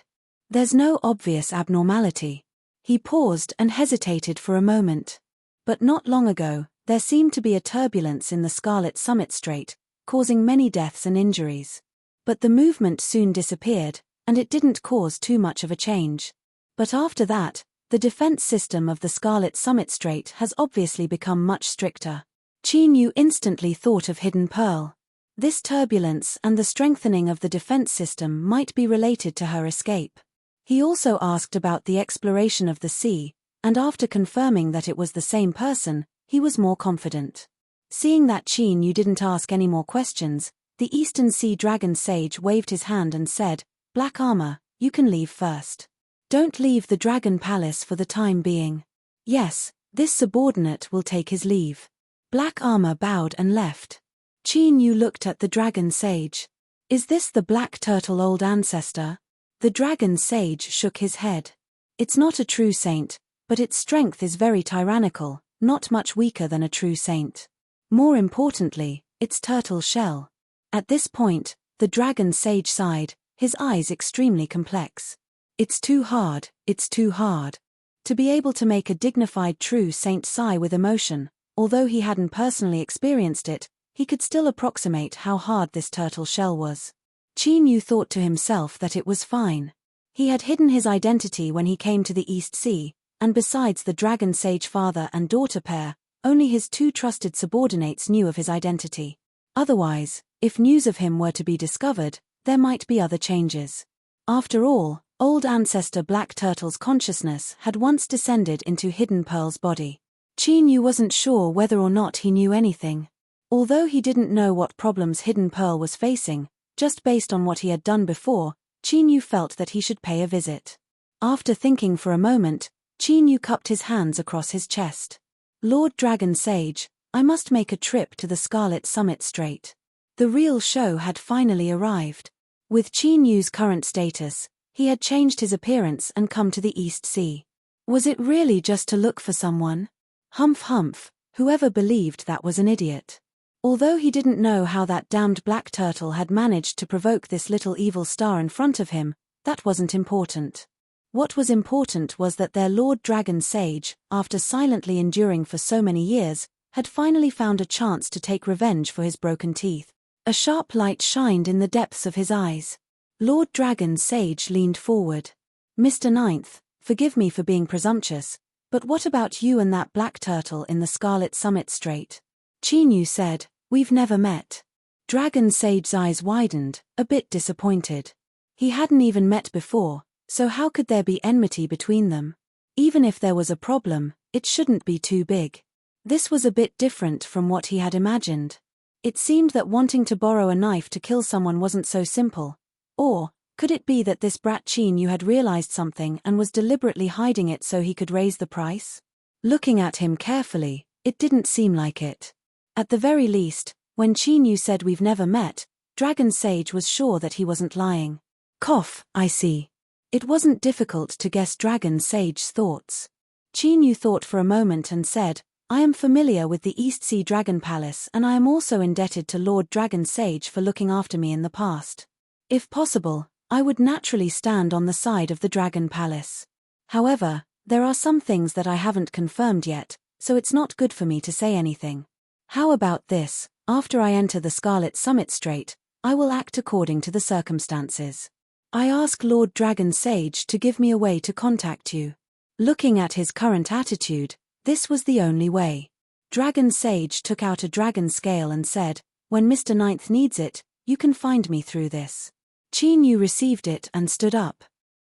There's no obvious abnormality. He paused and hesitated for a moment. But not long ago, there seemed to be a turbulence in the Scarlet Summit Strait, causing many deaths and injuries. But the movement soon disappeared, and it didn't cause too much of a change. But after that, the defense system of the Scarlet Summit Strait has obviously become much stricter. Qin Yu instantly thought of Hidden Pearl. This turbulence and the strengthening of the defense system might be related to her escape. He also asked about the exploration of the sea, and after confirming that it was the same person, he was more confident. Seeing that Qin Yu didn't ask any more questions, the Eastern Sea Dragon Sage waved his hand and said, Black Armor, you can leave first. Don't leave the Dragon Palace for the time being. Yes, this subordinate will take his leave. Black Armor bowed and left. Qin Yu looked at the Dragon Sage. Is this the black turtle old ancestor? The Dragon Sage shook his head. It's not a true saint, but its strength is very tyrannical, not much weaker than a true saint. More importantly, its turtle shell. At this point, the dragon sage sighed, his eyes extremely complex. It's too hard, it's too hard. To be able to make a dignified true saint sigh with emotion, although he hadn't personally experienced it, he could still approximate how hard this turtle shell was. Qin Yu thought to himself that it was fine. He had hidden his identity when he came to the East Sea, and besides the dragon sage father and daughter pair, only his two trusted subordinates knew of his identity. Otherwise, if news of him were to be discovered, there might be other changes. After all, old ancestor Black Turtle's consciousness had once descended into Hidden Pearl's body. Qin Yu wasn't sure whether or not he knew anything. Although he didn't know what problems Hidden Pearl was facing, just based on what he had done before, Qin Yu felt that he should pay a visit. After thinking for a moment, Qin Yu cupped his hands across his chest. Lord Dragon Sage, I must make a trip to the Scarlet Summit Strait. The real show had finally arrived. With Qin Yu's current status, he had changed his appearance and come to the East Sea. Was it really just to look for someone? Humph humph, whoever believed that was an idiot. Although he didn't know how that damned black turtle had managed to provoke this little evil star in front of him, that wasn't important. What was important was that their Lord Dragon Sage, after silently enduring for so many years, had finally found a chance to take revenge for his broken teeth. A sharp light shined in the depths of his eyes. Lord Dragon Sage leaned forward. Mr. Ninth, forgive me for being presumptuous, but what about you and that black turtle in the Scarlet Summit Strait? Qin Yu said, we've never met. Dragon Sage's eyes widened, a bit disappointed. He hadn't even met before, so how could there be enmity between them? Even if there was a problem, it shouldn't be too big. This was a bit different from what he had imagined. It seemed that wanting to borrow a knife to kill someone wasn't so simple. Or, could it be that this brat Qin Yu had realized something and was deliberately hiding it so he could raise the price? Looking at him carefully, it didn't seem like it. At the very least, when Qin Yu said we've never met, Dragon Sage was sure that he wasn't lying. Cough, I see. It wasn't difficult to guess Dragon Sage's thoughts. Qin Yu thought for a moment and said, I am familiar with the East Sea Dragon Palace and I am also indebted to Lord Dragon Sage for looking after me in the past. If possible, I would naturally stand on the side of the Dragon Palace. However, there are some things that I haven't confirmed yet, so it's not good for me to say anything. How about this, after I enter the Scarlet Summit Strait, I will act according to the circumstances. I ask Lord Dragon Sage to give me a way to contact you. Looking at his current attitude, this was the only way. Dragon Sage took out a dragon scale and said, when Mr. Ninth needs it, you can find me through this. Qin Yu received it and stood up.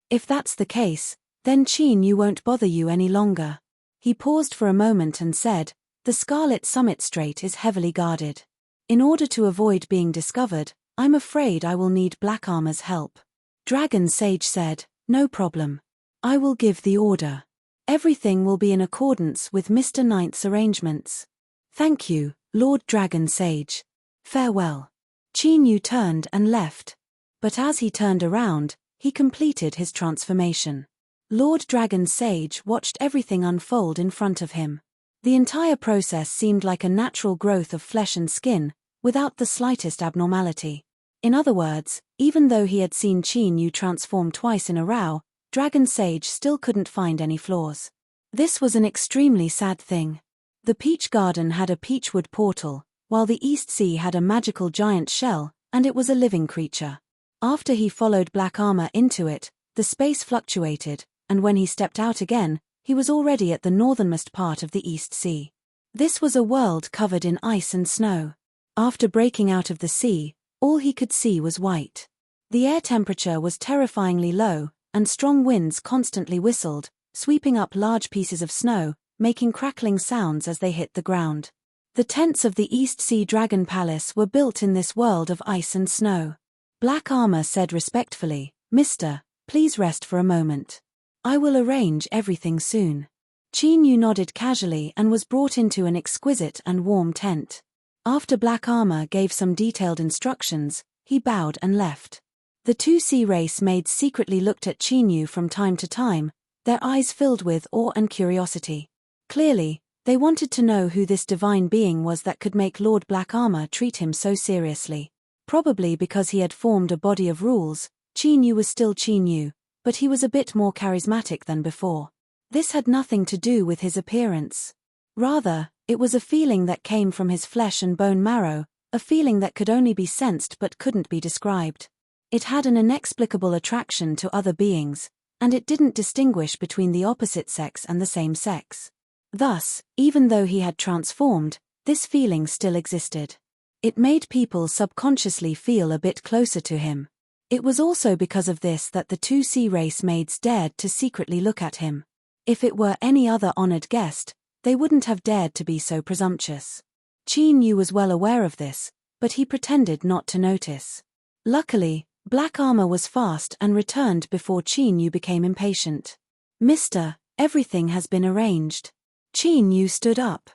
If that's the case, then Qin Yu won't bother you any longer. He paused for a moment and said, the Scarlet Summit Strait is heavily guarded. In order to avoid being discovered, I'm afraid I will need Black Armor's help. Dragon Sage said, no problem. I will give the order. Everything will be in accordance with Mr. Ninth's arrangements. Thank you, Lord Dragon Sage. Farewell. Qin Yu turned and left. But as he turned around, he completed his transformation. Lord Dragon Sage watched everything unfold in front of him. The entire process seemed like a natural growth of flesh and skin, without the slightest abnormality. In other words, even though he had seen Qin Yu transform twice in a row, Dragon Sage still couldn't find any flaws. This was an extremely sad thing. The Peach Garden had a peachwood portal, while the East Sea had a magical giant shell, and it was a living creature. After he followed Black Armor into it, the space fluctuated, and when he stepped out again, he was already at the northernmost part of the East Sea. This was a world covered in ice and snow. After breaking out of the sea, all he could see was white. The air temperature was terrifyingly low, and strong winds constantly whistled, sweeping up large pieces of snow, making crackling sounds as they hit the ground. The tents of the East Sea Dragon Palace were built in this world of ice and snow. Black Armor said respectfully, Mister, please rest for a moment. I will arrange everything soon. Qin Yu nodded casually and was brought into an exquisite and warm tent. After Black Armor gave some detailed instructions, he bowed and left. The two sea race maids secretly looked at Qin Yu from time to time, their eyes filled with awe and curiosity. Clearly, They wanted to know who this divine being was that could make Lord Black Armor treat him so seriously. Probably because he had formed a body of rules, Qin Yu was still Qin Yu, but he was a bit more charismatic than before. This had nothing to do with his appearance. Rather, it was a feeling that came from his flesh and bone marrow, a feeling that could only be sensed but couldn't be described. It had an inexplicable attraction to other beings, and it didn't distinguish between the opposite sex and the same sex. Thus, even though he had transformed, this feeling still existed. It made people subconsciously feel a bit closer to him. It was also because of this that the two sea race maids dared to secretly look at him. If it were any other honored guest, they wouldn't have dared to be so presumptuous. Qin Yu was well aware of this, but he pretended not to notice. Luckily, Black Armor was fast and returned before Qin Yu became impatient. "Mister, everything has been arranged." Qin Yu stood up.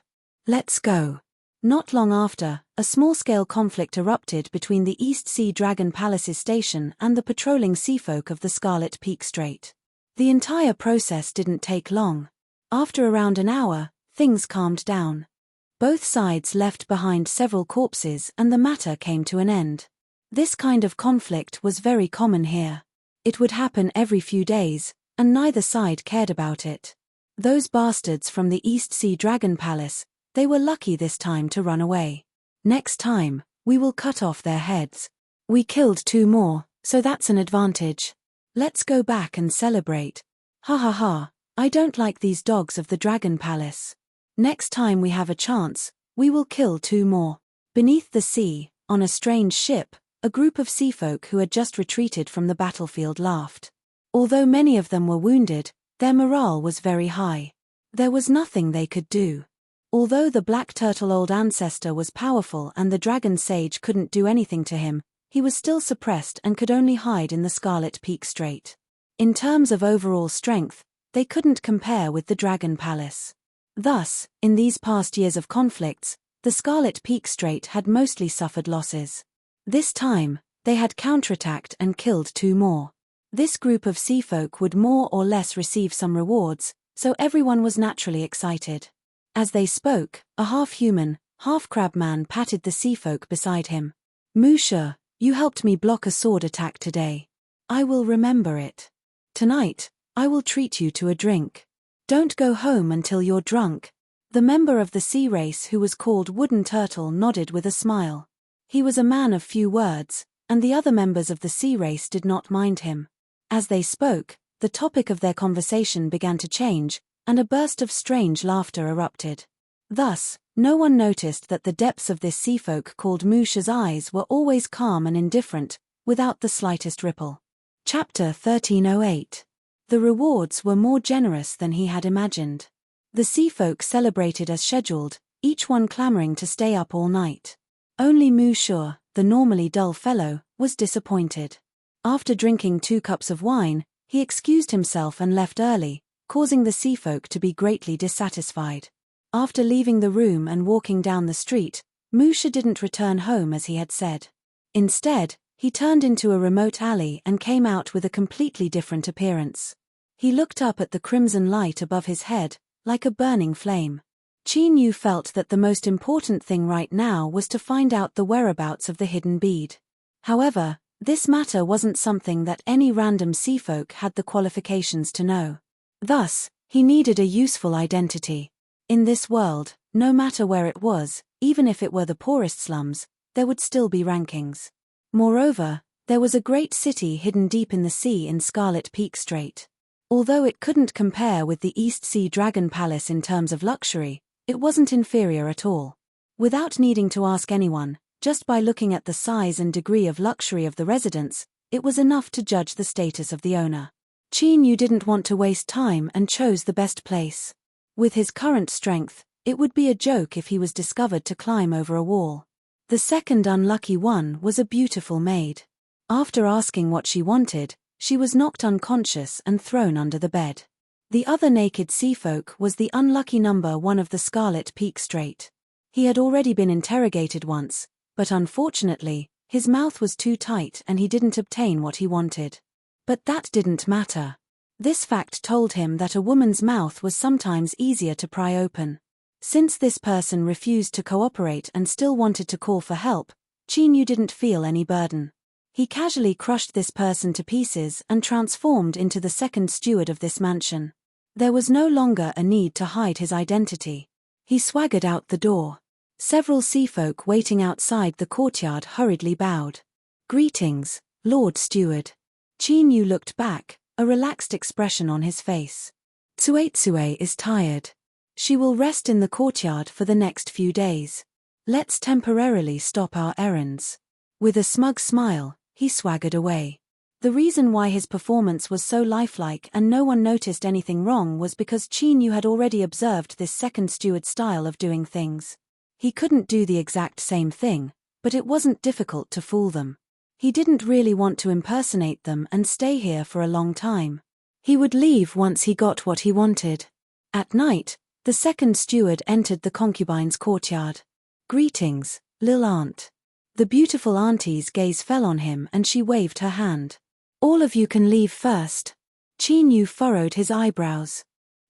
"Let's go." Not long after, a small-scale conflict erupted between the East Sea Dragon Palace's station and the patrolling seafolk of the Scarlet Peak Strait. The entire process didn't take long. After around an hour, things calmed down. Both sides left behind several corpses and the matter came to an end. This kind of conflict was very common here. It would happen every few days, and neither side cared about it. Those bastards from the East Sea Dragon Palace, they were lucky this time to run away. "Next time, we will cut off their heads. We killed 2 more, so that's an advantage. Let's go back and celebrate. Ha ha ha, I don't like these dogs of the Dragon Palace. Next time we have a chance, we will kill 2 more. Beneath the sea, on a strange ship, a group of seafolk who had just retreated from the battlefield laughed. Although many of them were wounded, their morale was very high. There was nothing they could do. Although the black turtle old ancestor was powerful and the dragon sage couldn't do anything to him, he was still suppressed and could only hide in the Scarlet Peak Strait. In terms of overall strength, they couldn't compare with the Dragon Palace. Thus, in these past years of conflicts, the Scarlet Peak Strait had mostly suffered losses. This time, they had counterattacked and killed 2 more. This group of seafolk would more or less receive some rewards, so everyone was naturally excited. As they spoke, a half-human, half-crab man patted the seafolk beside him. "Musha, you helped me block a sword attack today. I will remember it. Tonight, I will treat you to a drink. Don't go home until you're drunk." The member of the sea race who was called Wooden Turtle nodded with a smile. He was a man of few words, and the other members of the sea race did not mind him. As they spoke, the topic of their conversation began to change, and a burst of strange laughter erupted. Thus, no one noticed that the depths of this seafolk called Musha's eyes were always calm and indifferent, without the slightest ripple. Chapter 1308. The rewards were more generous than he had imagined. The seafolk celebrated as scheduled, each one clamoring to stay up all night. Only Musha, the normally dull fellow, was disappointed. After drinking 2 cups of wine, he excused himself and left early, causing the seafolk to be greatly dissatisfied. After leaving the room and walking down the street, Musha didn't return home as he had said. Instead, he turned into a remote alley and came out with a completely different appearance. He looked up at the crimson light above his head, like a burning flame. Qin Yu felt that the most important thing right now was to find out the whereabouts of the hidden bead. However, this matter wasn't something that any random seafolk had the qualifications to know. Thus, he needed a useful identity. In this world, no matter where it was, even if it were the poorest slums, there would still be rankings. Moreover, there was a great city hidden deep in the sea in Scarlet Peak Strait. Although it couldn't compare with the East Sea Dragon Palace in terms of luxury, it wasn't inferior at all. Without needing to ask anyone, just by looking at the size and degree of luxury of the residence, it was enough to judge the status of the owner. Qin Yu didn't want to waste time and chose the best place. With his current strength, it would be a joke if he was discovered to climb over a wall. The second unlucky one was a beautiful maid. After asking what she wanted, she was knocked unconscious and thrown under the bed. The other naked seafolk was the unlucky number 1 of the Scarlet Peak Strait. He had already been interrogated once, but unfortunately, his mouth was too tight and he didn't obtain what he wanted. But that didn't matter. This fact told him that a woman's mouth was sometimes easier to pry open. Since this person refused to cooperate and still wanted to call for help, Chinyu didn't feel any burden. He casually crushed this person to pieces and transformed into the second steward of this mansion. There was no longer a need to hide his identity. He swaggered out the door. Several seafolk waiting outside the courtyard hurriedly bowed. "Greetings, Lord Steward." Chinyu looked back, a relaxed expression on his face. "Tsuetsue is tired. She will rest in the courtyard for the next few days. Let's temporarily stop our errands." With a smug smile, he swaggered away. The reason why his performance was so lifelike and no one noticed anything wrong was because Chinyu had already observed this second steward style of doing things. He couldn't do the exact same thing, but it wasn't difficult to fool them. He didn't really want to impersonate them and stay here for a long time. He would leave once he got what he wanted. At night, the second steward entered the concubine's courtyard. "Greetings, Lil Aunt." The beautiful auntie's gaze fell on him and she waved her hand. "All of you can leave first." Chinyu furrowed his eyebrows.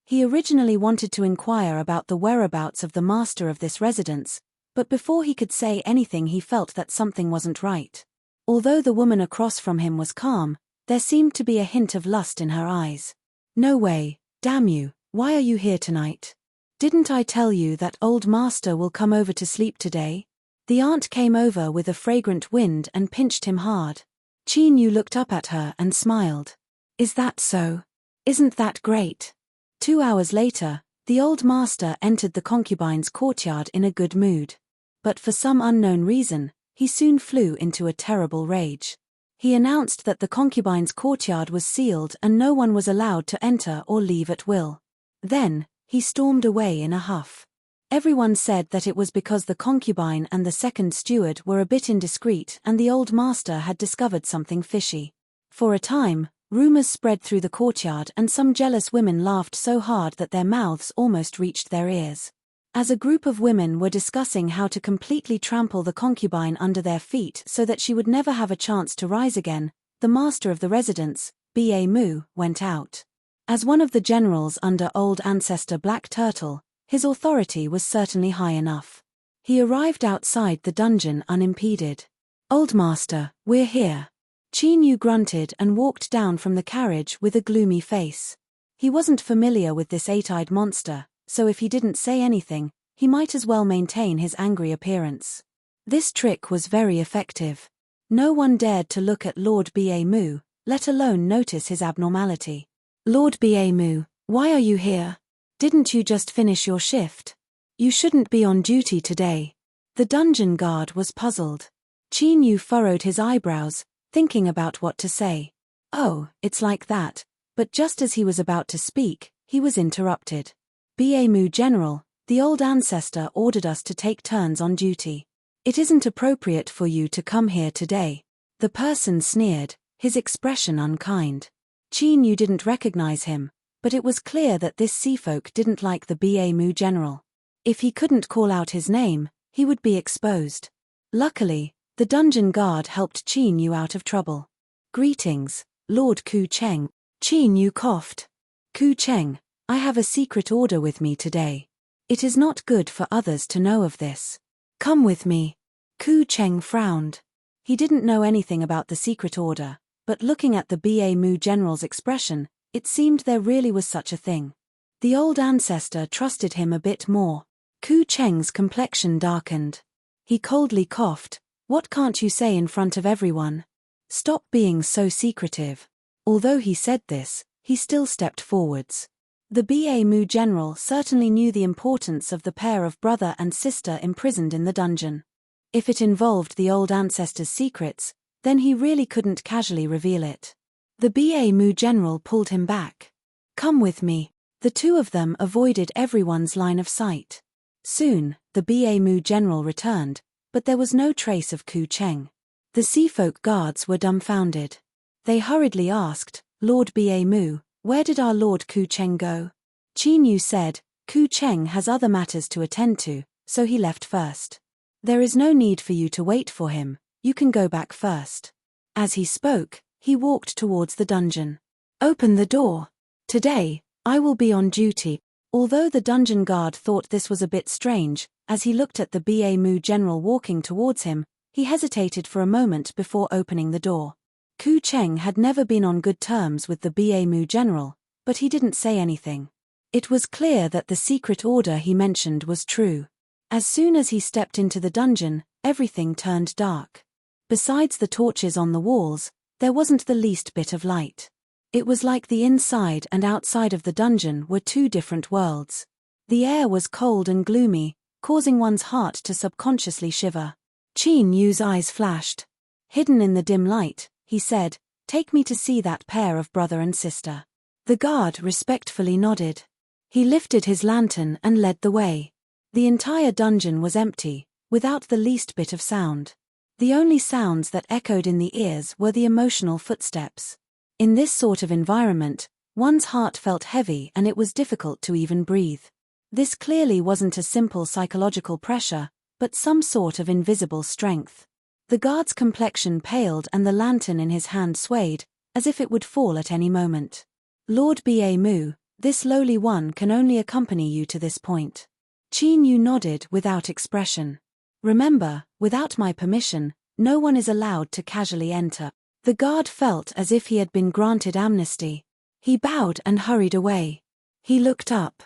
He originally wanted to inquire about the whereabouts of the master of this residence, but before he could say anything he felt that something wasn't right. Although the woman across from him was calm, there seemed to be a hint of lust in her eyes. "No way, damn you, why are you here tonight? Didn't I tell you that old master will come over to sleep today?" The aunt came over with a fragrant wind and pinched him hard. Chinyu looked up at her and smiled. "Is that so? Isn't that great?" 2 hours later, the old master entered the concubine's courtyard in a good mood. But for some unknown reason, he soon flew into a terrible rage. He announced that the concubine's courtyard was sealed and no one was allowed to enter or leave at will. Then, he stormed away in a huff. Everyone said that it was because the concubine and the second steward were a bit indiscreet and the old master had discovered something fishy. For a time, rumors spread through the courtyard and some jealous women laughed so hard that their mouths almost reached their ears. As a group of women were discussing how to completely trample the concubine under their feet so that she would never have a chance to rise again, the master of the residence, B.A. Mu, went out. As one of the generals under old ancestor Black Turtle, his authority was certainly high enough. He arrived outside the dungeon unimpeded. "Old master, we're here." Chinyu grunted and walked down from the carriage with a gloomy face. He wasn't familiar with this eight-eyed monster, so if he didn't say anything, he might as well maintain his angry appearance. This trick was very effective. No one dared to look at Lord B.A. Mu, let alone notice his abnormality. "Lord B.A. Mu, why are you here? Didn't you just finish your shift? You shouldn't be on duty today." The dungeon guard was puzzled. Chinyu furrowed his eyebrows, thinking about what to say. "Oh, it's like that," but just as he was about to speak, he was interrupted. "B.A. Mu General, the old ancestor ordered us to take turns on duty. It isn't appropriate for you to come here today." The person sneered, his expression unkind. Chinyu didn't recognize him, but it was clear that this seafolk didn't like the B.A. Mu General. If he couldn't call out his name, he would be exposed. Luckily, the dungeon guard helped Chinyu out of trouble. "Greetings, Lord Ku Cheng." Chinyu coughed. "Ku Cheng, I have a secret order with me today. It is not good for others to know of this. Come with me." Ku Cheng frowned. He didn't know anything about the secret order, but looking at the B.A. Mu General's expression, it seemed there really was such a thing. The old ancestor trusted him a bit more. Ku Cheng's complexion darkened. He coldly coughed. "What can't you say in front of everyone? Stop being so secretive." Although he said this, he still stepped forwards. The B.A. Mu General certainly knew the importance of the pair of brother and sister imprisoned in the dungeon. If it involved the old ancestor's secrets, then he really couldn't casually reveal it. The B.A. Mu General pulled him back. "Come with me." The two of them avoided everyone's line of sight. Soon, the B.A. Mu General returned, but there was no trace of Ku Cheng. The seafolk guards were dumbfounded. They hurriedly asked, "Lord B.A. Mu, where did our Lord Ku Cheng go?" Chinyu said, "Ku Cheng has other matters to attend to, so he left first. There is no need for you to wait for him, you can go back first." As he spoke, he walked towards the dungeon. "Open the door. Today, I will be on duty." Although the dungeon guard thought this was a bit strange, as he looked at the Ba general walking towards him, he hesitated for a moment before opening the door. Ku Cheng had never been on good terms with the Ba general, but he didn't say anything. It was clear that the secret order he mentioned was true. As soon as he stepped into the dungeon, everything turned dark. Besides the torches on the walls, there wasn't the least bit of light. It was like the inside and outside of the dungeon were two different worlds. The air was cold and gloomy, causing one's heart to subconsciously shiver. Qin Yu's eyes flashed. Hidden in the dim light, he said, "Take me to see that pair of brother and sister." The guard respectfully nodded. He lifted his lantern and led the way. The entire dungeon was empty, without the least bit of sound. The only sounds that echoed in the ears were the emotional footsteps. In this sort of environment, one's heart felt heavy and it was difficult to even breathe. This clearly wasn't a simple psychological pressure, but some sort of invisible strength. The guard's complexion paled and the lantern in his hand swayed, as if it would fall at any moment. "Lord Ba Mu, this lowly one can only accompany you to this point." Qin Yu nodded without expression. "Remember, without my permission, no one is allowed to casually enter." The guard felt as if he had been granted amnesty. He bowed and hurried away. He looked up.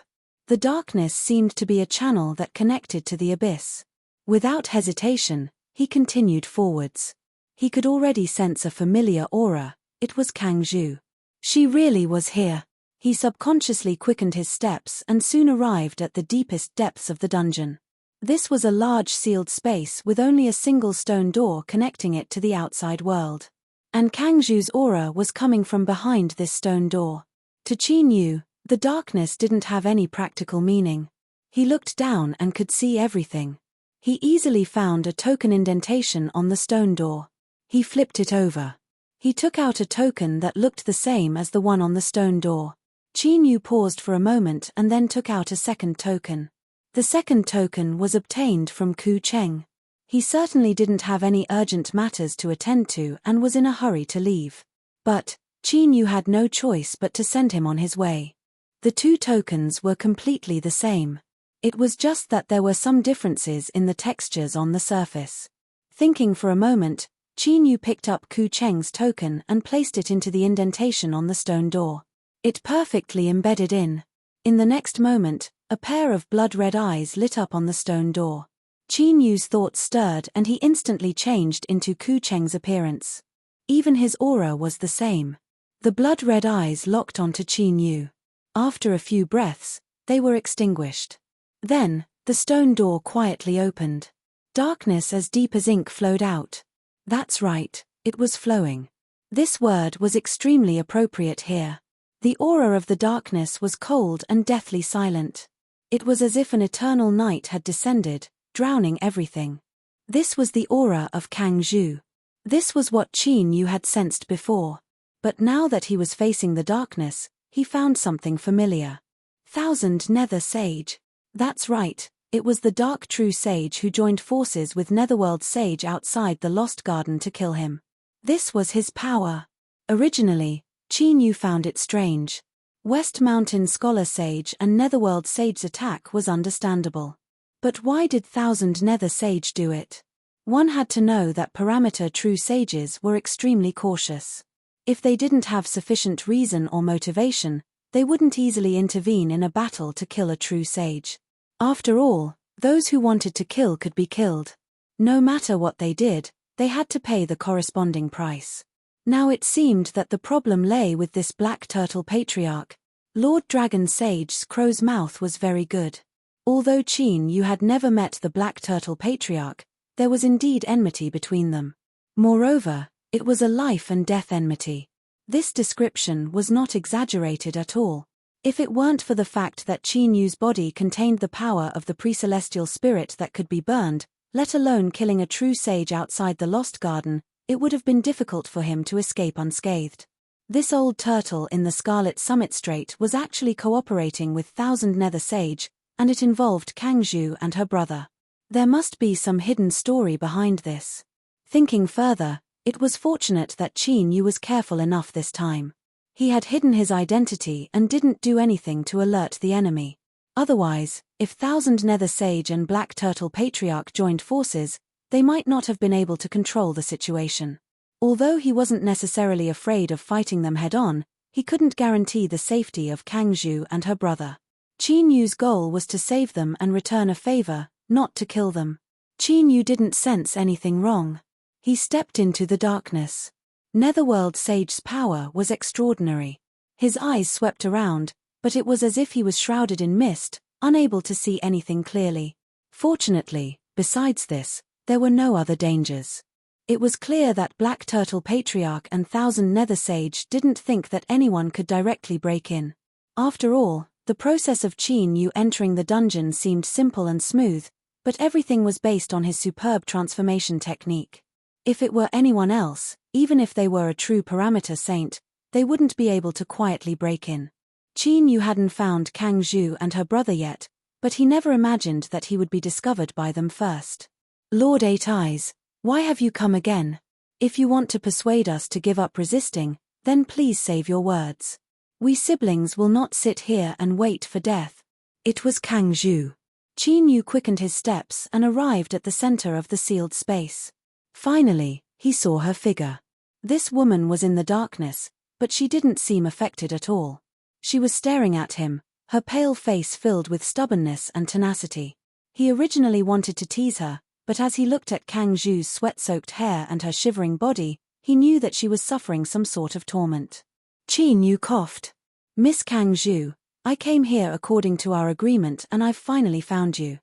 The darkness seemed to be a channel that connected to the abyss. Without hesitation, he continued forwards. He could already sense a familiar aura. It was Kang Zhu. She really was here. He subconsciously quickened his steps and soon arrived at the deepest depths of the dungeon. This was a large sealed space with only a single stone door connecting it to the outside world. And Kang Zhu's aura was coming from behind this stone door. To Qin Yu, the darkness didn't have any practical meaning. He looked down and could see everything. He easily found a token indentation on the stone door. He flipped it over. He took out a token that looked the same as the one on the stone door. Qin Yu paused for a moment and then took out a second token. The second token was obtained from Ku Cheng. He certainly didn't have any urgent matters to attend to and was in a hurry to leave. But Qin Yu had no choice but to send him on his way. The two tokens were completely the same. It was just that there were some differences in the textures on the surface. Thinking for a moment, Qin Yu picked up Ku Cheng's token and placed it into the indentation on the stone door. It perfectly embedded in. In the next moment, a pair of blood-red eyes lit up on the stone door. Qin Yu's thoughts stirred and he instantly changed into Ku Cheng's appearance. Even his aura was the same. The blood-red eyes locked onto Qin Yu. After a few breaths, they were extinguished. Then, the stone door quietly opened. Darkness as deep as ink flowed out. That's right, it was flowing. This word was extremely appropriate here. The aura of the darkness was cold and deathly silent. It was as if an eternal night had descended, drowning everything. This was the aura of Kang Zhu. This was what Qin Yu had sensed before. But now that he was facing the darkness, he found something familiar. Thousand Nether Sage. That's right, it was the Dark True Sage who joined forces with Netherworld Sage outside the Lost Garden to kill him. This was his power. Originally, Qin Yu found it strange. West Mountain Scholar Sage and Netherworld Sage's attack was understandable. But why did Thousand Nether Sage do it? One had to know that parameter True Sages were extremely cautious. If they didn't have sufficient reason or motivation, they wouldn't easily intervene in a battle to kill a True Sage. After all, those who wanted to kill could be killed. No matter what they did, they had to pay the corresponding price. Now it seemed that the problem lay with this Black Turtle Patriarch. Lord Dragon Sage's crow's mouth was very good. Although Qin Yu had never met the Black Turtle Patriarch, there was indeed enmity between them. Moreover, it was a life and death enmity. This description was not exaggerated at all. If it weren't for the fact that Qin Yu's body contained the power of the pre-celestial spirit that could be burned, let alone killing a true sage outside the Lost Garden, it would have been difficult for him to escape unscathed. This old turtle in the Scarlet Summit Strait was actually cooperating with Thousand Nether Sage, and it involved Kang Zhu and her brother. There must be some hidden story behind this. Thinking further, it was fortunate that Qin Yu was careful enough this time. He had hidden his identity and didn't do anything to alert the enemy. Otherwise, if Thousand Nether Sage and Black Turtle Patriarch joined forces, they might not have been able to control the situation. Although he wasn't necessarily afraid of fighting them head-on, he couldn't guarantee the safety of Kangzhu and her brother. Qin Yu's goal was to save them and return a favor, not to kill them. Qin Yu didn't sense anything wrong. He stepped into the darkness. Netherworld Sage's power was extraordinary. His eyes swept around, but it was as if he was shrouded in mist, unable to see anything clearly. Fortunately, besides this, there were no other dangers. It was clear that Black Turtle Patriarch and Thousand Nether Sage didn't think that anyone could directly break in. After all, the process of Qin Yu entering the dungeon seemed simple and smooth, but everything was based on his superb transformation technique. If it were anyone else, even if they were a true parameter saint, they wouldn't be able to quietly break in. Qin Yu hadn't found Kangzhu and her brother yet, but he never imagined that he would be discovered by them first. Lord Eight Eyes, why have you come again? If you want to persuade us to give up resisting, then please save your words. We siblings will not sit here and wait for death. It was Kangzhu. Qin Yu quickened his steps and arrived at the center of the sealed space. Finally, he saw her figure. This woman was in the darkness, but she didn't seem affected at all. She was staring at him, her pale face filled with stubbornness and tenacity. He originally wanted to tease her, but as he looked at Kangzhu's sweat-soaked hair and her shivering body, he knew that she was suffering some sort of torment. Qin Yu coughed. Miss Kangzhu, I came here according to our agreement and I've finally found you.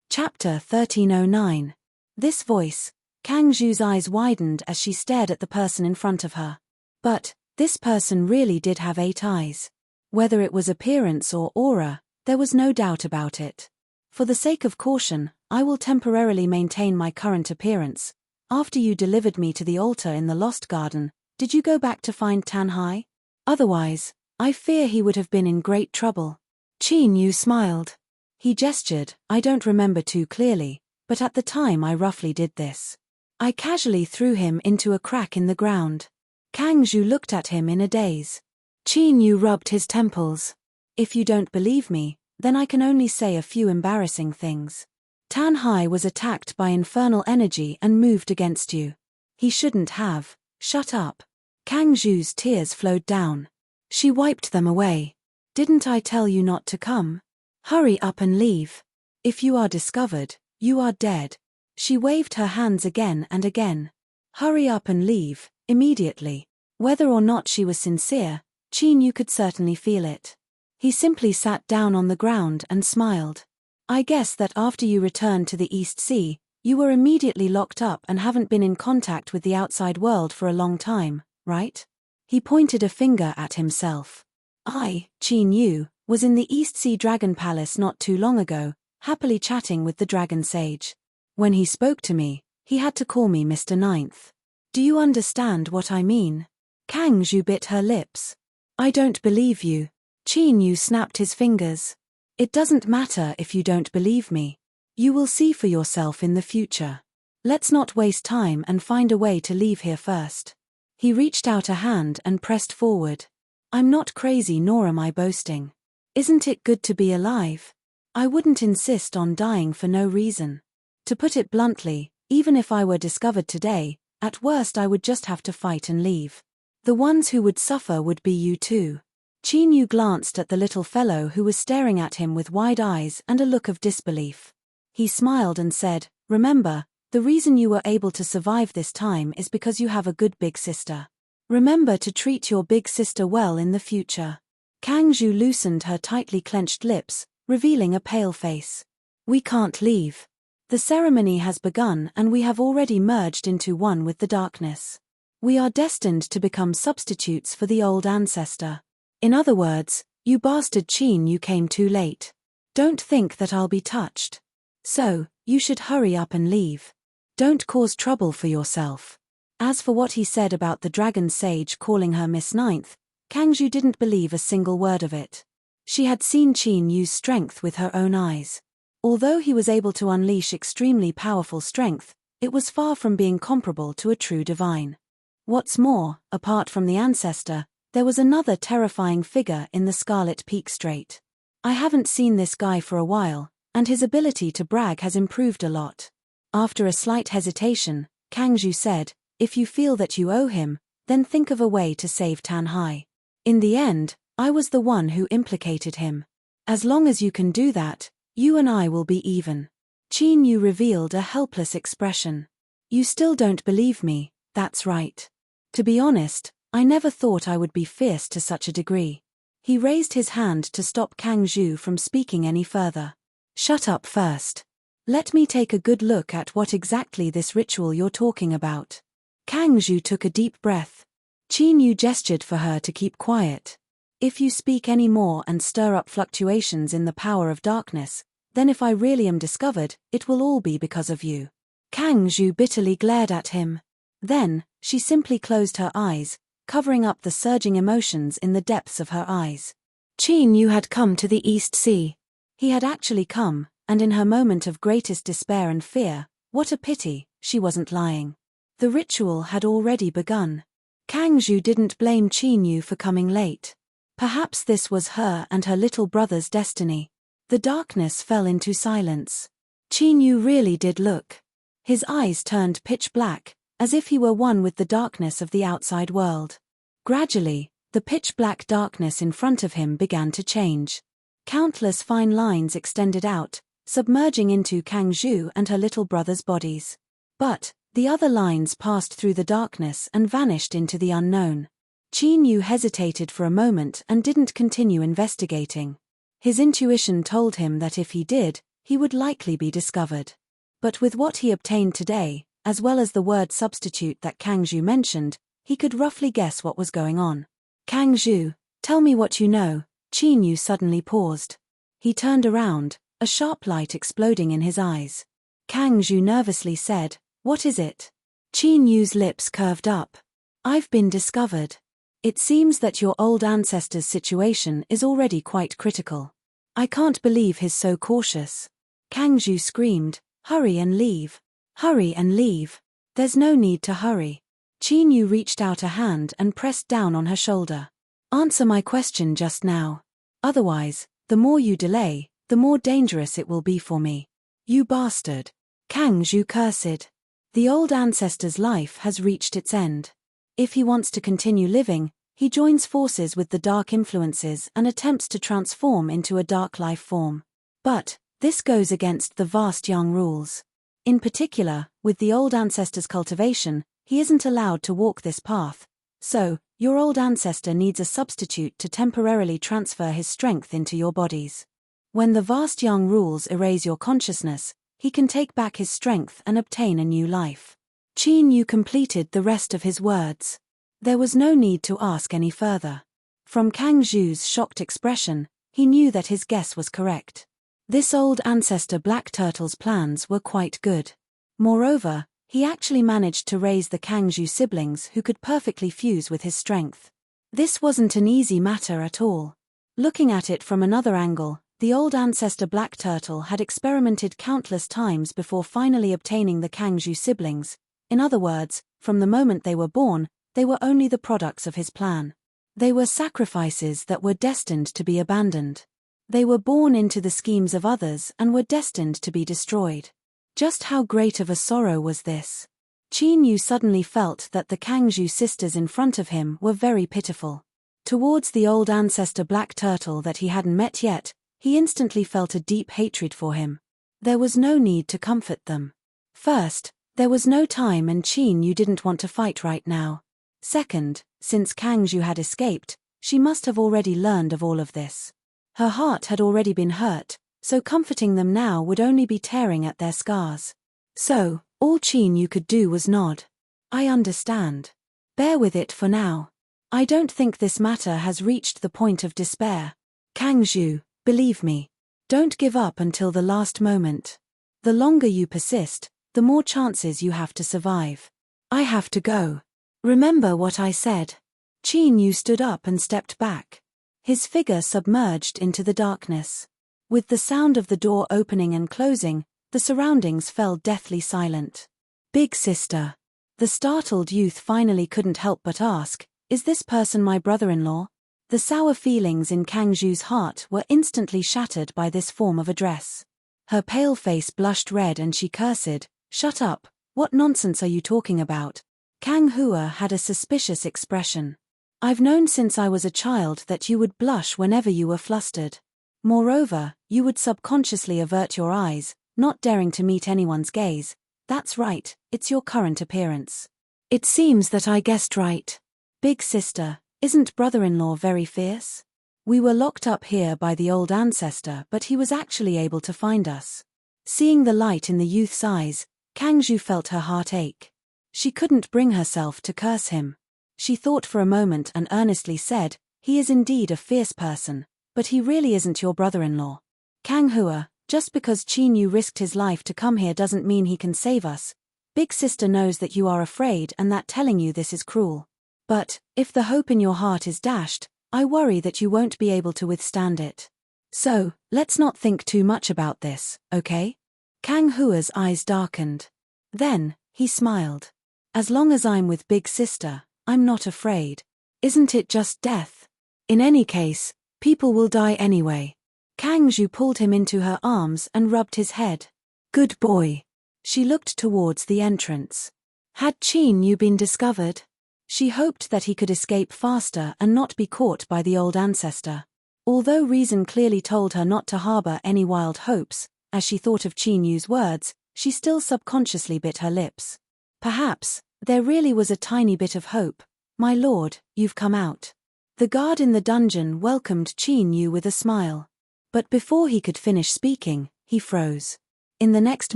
Chapter 1309. This voice, Kangzhu's eyes widened as she stared at the person in front of her. But, this person really did have 8 eyes. Whether it was appearance or aura, there was no doubt about it. For the sake of caution, I will temporarily maintain my current appearance. After you delivered me to the altar in the Lost Garden, did you go back to find Tanhai? Otherwise, I fear he would have been in great trouble. Qin Yu smiled. He gestured, I don't remember too clearly, but at the time I roughly did this. I casually threw him into a crack in the ground. Kangzhu looked at him in a daze. Qin Yu rubbed his temples. If you don't believe me, then I can only say a few embarrassing things. Tanhai was attacked by infernal energy and moved against you. He shouldn't have. Shut up. Kangzhu's tears flowed down. She wiped them away. Didn't I tell you not to come? Hurry up and leave. If you are discovered, you are dead. She waved her hands again and again. Hurry up and leave, immediately. Whether or not she was sincere, Qin Yu could certainly feel it. He simply sat down on the ground and smiled. I guess that after you returned to the East Sea, you were immediately locked up and haven't been in contact with the outside world for a long time, right? He pointed a finger at himself. I, Qin Yu, was in the East Sea Dragon Palace not too long ago, happily chatting with the Dragon Sage. When he spoke to me, he had to call me Mr. Ninth. Do you understand what I mean? Kangzhu bit her lips. I don't believe you. Qin Yu snapped his fingers. It doesn't matter if you don't believe me. You will see for yourself in the future. Let's not waste time and find a way to leave here first. He reached out a hand and pressed forward. I'm not crazy nor am I boasting. Isn't it good to be alive? I wouldn't insist on dying for no reason. To put it bluntly, even if I were discovered today, at worst I would just have to fight and leave. The ones who would suffer would be you too. Qin Yu glanced at the little fellow who was staring at him with wide eyes and a look of disbelief. He smiled and said, remember, the reason you were able to survive this time is because you have a good big sister. Remember to treat your big sister well in the future. Kangzhu loosened her tightly clenched lips, revealing a pale face. We can't leave. The ceremony has begun and we have already merged into one with the darkness. We are destined to become substitutes for the old ancestor. In other words, you bastard Qin, you came too late. Don't think that I'll be touched. So, you should hurry up and leave. Don't cause trouble for yourself. As for what he said about the Dragon Sage calling her Miss Ninth, Kangzhu didn't believe a single word of it. She had seen Qin use strength with her own eyes. Although he was able to unleash extremely powerful strength, it was far from being comparable to a true divine. What's more, apart from the ancestor, there was another terrifying figure in the Scarlet Peak Strait. I haven't seen this guy for a while, and his ability to brag has improved a lot. After a slight hesitation, Kangju said, if you feel that you owe him, then think of a way to save Tan Hai. In the end, I was the one who implicated him. As long as you can do that, you and I will be even. Qin Yu revealed a helpless expression. You still don't believe me, that's right. To be honest, I never thought I would be fierce to such a degree. He raised his hand to stop Kangju from speaking any further. Shut up first. Let me take a good look at what exactly this ritual you're talking about. Kangju took a deep breath. Qin Yu gestured for her to keep quiet. If you speak any more and stir up fluctuations in the power of darkness, then if I really am discovered, it will all be because of you. Kangju bitterly glared at him. Then, she simply closed her eyes, covering up the surging emotions in the depths of her eyes. Qin Yu had come to the East Sea. He had actually come, and in her moment of greatest despair and fear, what a pity, she wasn't lying. The ritual had already begun. Kangju didn't blame Qin Yu for coming late. Perhaps this was her and her little brother's destiny. The darkness fell into silence. Qin Yu really did look. His eyes turned pitch black, as if he were one with the darkness of the outside world. Gradually, the pitch-black darkness in front of him began to change. Countless fine lines extended out, submerging into Kangju and her little brother's bodies. But the other lines passed through the darkness and vanished into the unknown. Qin Yu hesitated for a moment and didn't continue investigating. His intuition told him that if he did, he would likely be discovered. But with what he obtained today, as well as the word substitute that Kangju mentioned, he could roughly guess what was going on. Kangju, tell me what you know. Qin Yu suddenly paused. He turned around, a sharp light exploding in his eyes. Kangju nervously said, what is it? Qin Yu's lips curved up. I've been discovered. It seems that your old ancestor's situation is already quite critical. I can't believe he's so cautious. Kangju screamed, hurry and leave. Hurry and leave. There's no need to hurry. Qin Yu reached out a hand and pressed down on her shoulder. Answer my question just now. Otherwise, the more you delay, the more dangerous it will be for me. You bastard. Kangju cursed. The old ancestor's life has reached its end. If he wants to continue living, he joins forces with the dark influences and attempts to transform into a dark life form. But this goes against the vast Yang rules. In particular, with the old ancestor's cultivation, he isn't allowed to walk this path. So, your old ancestor needs a substitute to temporarily transfer his strength into your bodies. When the vast Yang rules erase your consciousness, he can take back his strength and obtain a new life. Qin Yu completed the rest of his words. There was no need to ask any further. From Kangju's shocked expression, he knew that his guess was correct. This old ancestor Black Turtle's plans were quite good. Moreover, he actually managed to raise the Kangju siblings who could perfectly fuse with his strength. This wasn't an easy matter at all. Looking at it from another angle, the old ancestor Black Turtle had experimented countless times before finally obtaining the Kangju siblings. In other words, from the moment they were born, they were only the products of his plan. They were sacrifices that were destined to be abandoned. They were born into the schemes of others and were destined to be destroyed. Just how great of a sorrow was this? Qin Yu suddenly felt that the Kangju sisters in front of him were very pitiful. Towards the old ancestor Black Turtle that he hadn't met yet, he instantly felt a deep hatred for him. There was no need to comfort them. First, there was no time and Qin Yu didn't want to fight right now. Second, since Kangju had escaped, she must have already learned of all of this. Her heart had already been hurt, so comforting them now would only be tearing at their scars. So, all Qin Yu could do was nod. I understand. Bear with it for now. I don't think this matter has reached the point of despair. Kangju, believe me. Don't give up until the last moment. The longer you persist, the more chances you have to survive. I have to go. Remember what I said. Qin Yu stood up and stepped back. His figure submerged into the darkness. With the sound of the door opening and closing, the surroundings fell deathly silent. Big sister. The startled youth finally couldn't help but ask, is this person my brother-in-law? The sour feelings in Kang Zhu's heart were instantly shattered by this form of address. Her pale face blushed red and she cursed, "Shut up, what nonsense are you talking about?" Kang Hua had a suspicious expression. "I've known since I was a child that you would blush whenever you were flustered. Moreover, you would subconsciously avert your eyes, not daring to meet anyone's gaze. That's right, it's your current appearance." "It seems that I guessed right. Big sister, isn't brother-in-law very fierce? We were locked up here by the old ancestor, but he was actually able to find us." Seeing the light in the youth's eyes, Kang Zhu felt her heart ache. She couldn't bring herself to curse him. She thought for a moment and earnestly said, "He is indeed a fierce person, but he really isn't your brother-in-law. Kang Hua, just because Qin Yu risked his life to come here doesn't mean he can save us. Big sister knows that you are afraid and that telling you this is cruel. But, if the hope in your heart is dashed, I worry that you won't be able to withstand it. So, let's not think too much about this, okay?" Kang Hua's eyes darkened. Then, he smiled. "As long as I'm with Big Sister, I'm not afraid. Isn't it just death? In any case, people will die anyway." Kang Zhu pulled him into her arms and rubbed his head. "Good boy." She looked towards the entrance. Had Qin Yu been discovered? She hoped that he could escape faster and not be caught by the old ancestor. Although reason clearly told her not to harbor any wild hopes, as she thought of Qin Yu's words, she still subconsciously bit her lips. Perhaps, there really was a tiny bit of hope. "My lord, you've come out." The guard in the dungeon welcomed Qin Yu with a smile. But before he could finish speaking, he froze. In the next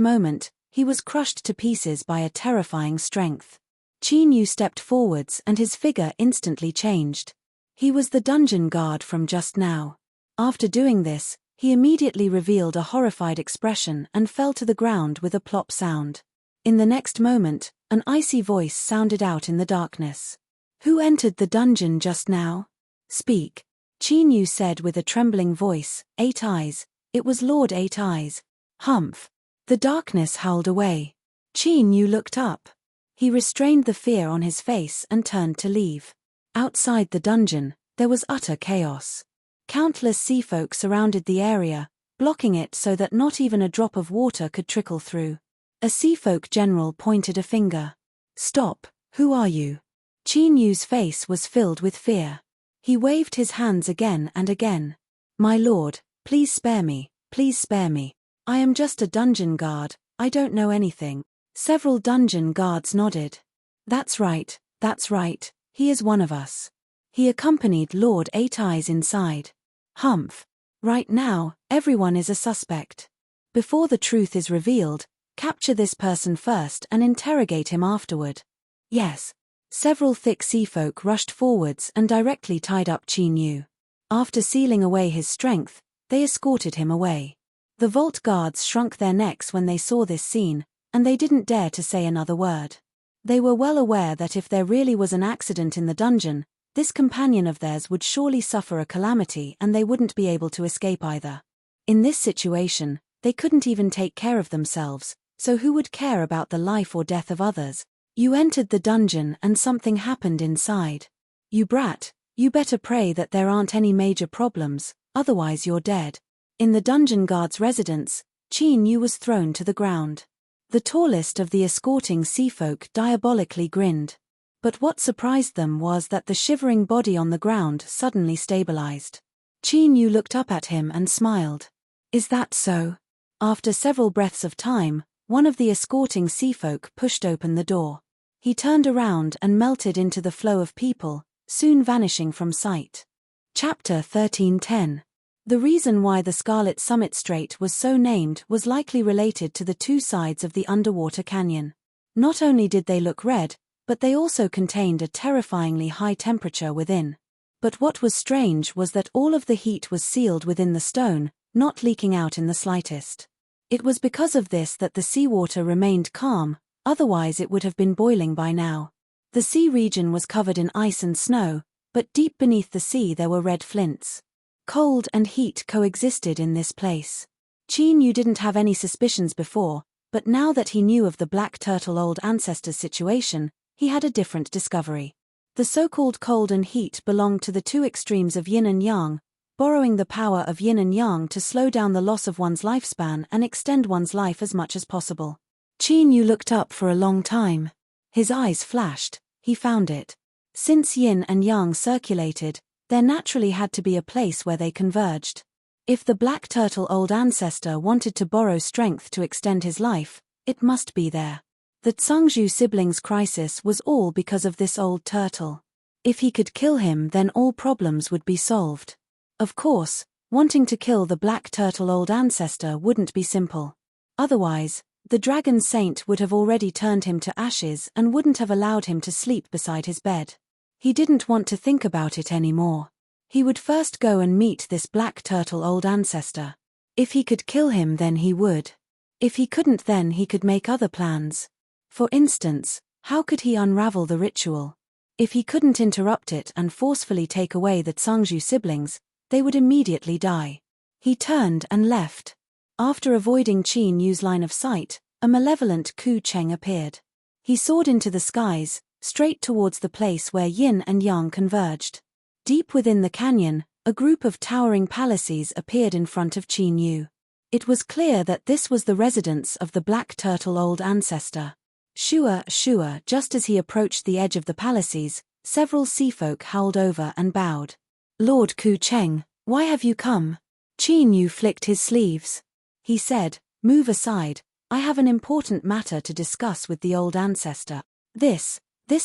moment, he was crushed to pieces by a terrifying strength. Qin Yu stepped forwards and his figure instantly changed. He was the dungeon guard from just now. After doing this, he immediately revealed a horrified expression and fell to the ground with a plop sound. In the next moment, an icy voice sounded out in the darkness. "Who entered the dungeon just now? Speak." Qin Yu said with a trembling voice, "Eight Eyes." It was Lord Eight Eyes. "Humph." The darkness howled away. Qin Yu looked up. He restrained the fear on his face and turned to leave. Outside the dungeon, there was utter chaos. Countless sea folk surrounded the area, blocking it so that not even a drop of water could trickle through. A sea folk general pointed a finger. "Stop, who are you?" Qin Yu's face was filled with fear. He waved his hands again and again. "My lord, please spare me, please spare me. I am just a dungeon guard, I don't know anything." Several dungeon guards nodded. That's right, he is one of us." He accompanied Lord Eight Eyes inside. "Humph. Right now, everyone is a suspect. Before the truth is revealed, capture this person first and interrogate him afterward." "Yes." Several thick sea folk rushed forwards and directly tied up Qin Yu. After sealing away his strength, they escorted him away. The vault guards shrunk their necks when they saw this scene, and they didn't dare to say another word. They were well aware that if there really was an accident in the dungeon, this companion of theirs would surely suffer a calamity and they wouldn't be able to escape either. In this situation, they couldn't even take care of themselves, so who would care about the life or death of others? "You entered the dungeon and something happened inside. You brat, you better pray that there aren't any major problems, otherwise you're dead." In the dungeon guard's residence, Qin Yu was thrown to the ground. The tallest of the escorting sea folk diabolically grinned. But what surprised them was that the shivering body on the ground suddenly stabilized. Qin Yu looked up at him and smiled. "Is that so?" After several breaths of time, one of the escorting sea folk pushed open the door. He turned around and melted into the flow of people, soon vanishing from sight. Chapter 13:10. The reason why the Scarlet Summit Strait was so named was likely related to the two sides of the underwater canyon. Not only did they look red, but they also contained a terrifyingly high temperature within. But what was strange was that all of the heat was sealed within the stone, not leaking out in the slightest. It was because of this that the seawater remained calm, otherwise it would have been boiling by now. The sea region was covered in ice and snow, but deep beneath the sea there were red flints. Cold and heat coexisted in this place. Qin Yu didn't have any suspicions before, but now that he knew of the black turtle old ancestor's situation, he had a different discovery. The so-called cold and heat belonged to the two extremes of yin and yang, borrowing the power of yin and yang to slow down the loss of one's lifespan and extend one's life as much as possible. Qin Yu looked up for a long time. His eyes flashed. He found it. Since yin and yang circulated, there naturally had to be a place where they converged. If the black turtle old ancestor wanted to borrow strength to extend his life, it must be there. The Tsangzhu siblings' crisis was all because of this old turtle. If he could kill him, then all problems would be solved. Of course, wanting to kill the black turtle old ancestor wouldn't be simple. Otherwise, the dragon saint would have already turned him to ashes and wouldn't have allowed him to sleep beside his bed. He didn't want to think about it anymore. He would first go and meet this black turtle old ancestor. If he could kill him, then he would. If he couldn't, then he could make other plans. For instance, how could he unravel the ritual? If he couldn't interrupt it and forcefully take away the Tsangzhu siblings, they would immediately die. He turned and left. After avoiding Qin Yu's line of sight, a malevolent Ku Cheng appeared. He soared into the skies, straight towards the place where yin and yang converged. Deep within the canyon, a group of towering palaces appeared in front of Qin Yu. It was clear that this was the residence of the black turtle old ancestor. Shua, just as he approached the edge of the palaces, several seafolk howled over and bowed. Lord Ku Cheng, why have you come? Qin Yu flicked his sleeves. He said, move aside, I have an important matter to discuss with the old ancestor. This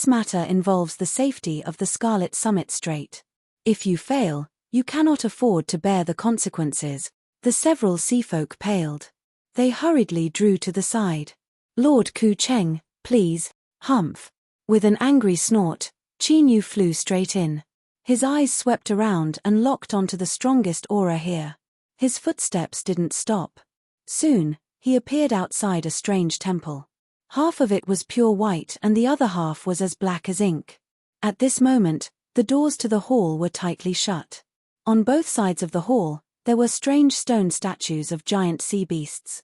matter involves the safety of the Scarlet Summit Strait. If you fail, you cannot afford to bear the consequences. The several seafolk paled. They hurriedly drew to the side. Lord Ku Cheng, please, humph. With an angry snort, Qin Yu flew straight in. His eyes swept around and locked onto the strongest aura here. His footsteps didn't stop. Soon, he appeared outside a strange temple. Half of it was pure white and the other half was as black as ink. At this moment, the doors to the hall were tightly shut. On both sides of the hall, there were strange stone statues of giant sea beasts.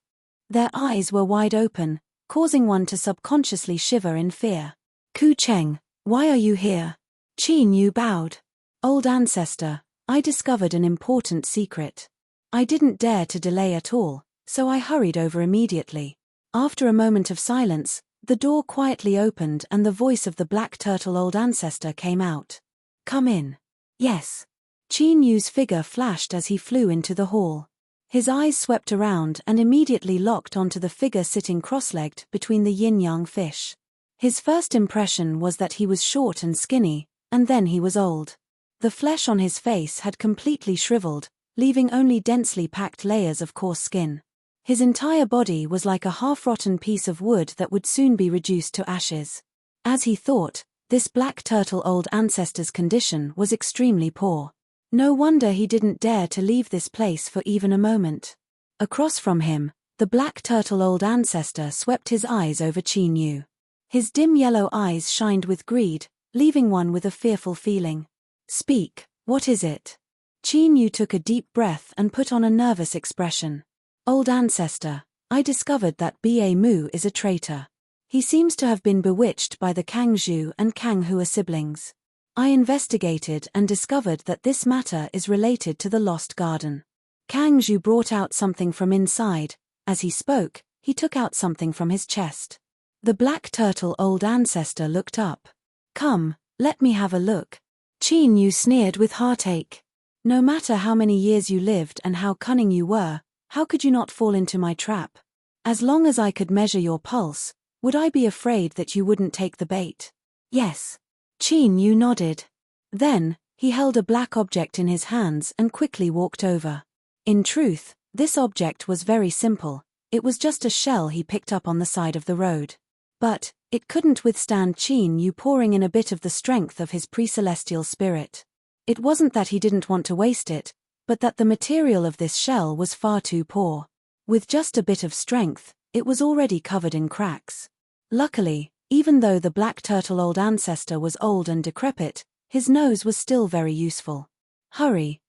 Their eyes were wide open, causing one to subconsciously shiver in fear. Ku Cheng, why are you here? Qin Yu bowed. Old ancestor, I discovered an important secret. I didn't dare to delay at all, so I hurried over immediately. After a moment of silence, the door quietly opened and the voice of the black turtle old ancestor came out. Come in. Yes. Qin Yu's figure flashed as he flew into the hall. His eyes swept around and immediately locked onto the figure sitting cross-legged between the yin-yang fish. His first impression was that he was short and skinny, and then he was old. The flesh on his face had completely shriveled, leaving only densely packed layers of coarse skin. His entire body was like a half-rotten piece of wood that would soon be reduced to ashes. As he thought, this black turtle old ancestor's condition was extremely poor. No wonder he didn't dare to leave this place for even a moment. Across from him, the black turtle old ancestor swept his eyes over Qin Yu. His dim yellow eyes shined with greed, leaving one with a fearful feeling. Speak, what is it? Qin Yu took a deep breath and put on a nervous expression. Old ancestor, I discovered that Ba Mu is a traitor. He seems to have been bewitched by the Kang Zhu and Kang Hua siblings. I investigated and discovered that this matter is related to the Lost Garden. Kang Zhu brought out something from inside. As he spoke, he took out something from his chest. The black turtle old ancestor looked up. Come, let me have a look. Qin Yu sneered with heartache. No matter how many years you lived and how cunning you were, how could you not fall into my trap? As long as I could measure your pulse, would I be afraid that you wouldn't take the bait? Yes. Qin Yu nodded. Then, he held a black object in his hands and quickly walked over. In truth, this object was very simple. It was just a shell he picked up on the side of the road. But, it couldn't withstand Qin Yu pouring in a bit of the strength of his pre-celestial spirit. It wasn't that he didn't want to waste it, but that the material of this shell was far too poor. With just a bit of strength, it was already covered in cracks. Luckily, even though the black turtle old ancestor was old and decrepit, his nose was still very useful. Hurry,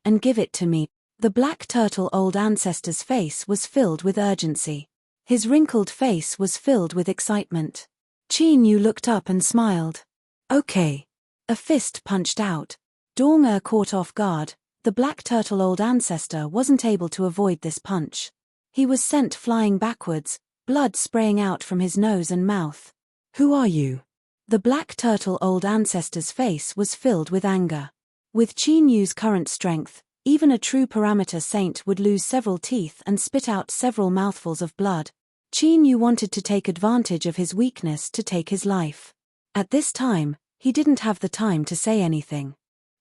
and give it to me. The black turtle old ancestor's face was filled with urgency. His wrinkled face was filled with excitement. Qin Yu looked up and smiled. Okay, A fist punched out. Dong caught off guard. The black turtle old ancestor wasn't able to avoid this punch. He was sent flying backwards, blood spraying out from his nose and mouth. Who are you? The black turtle old ancestor's face was filled with anger. With Qin Yu's current strength, even a true parameter saint would lose several teeth and spit out several mouthfuls of blood. Qin Yu wanted to take advantage of his weakness to take his life. At this time, he didn't have the time to say anything.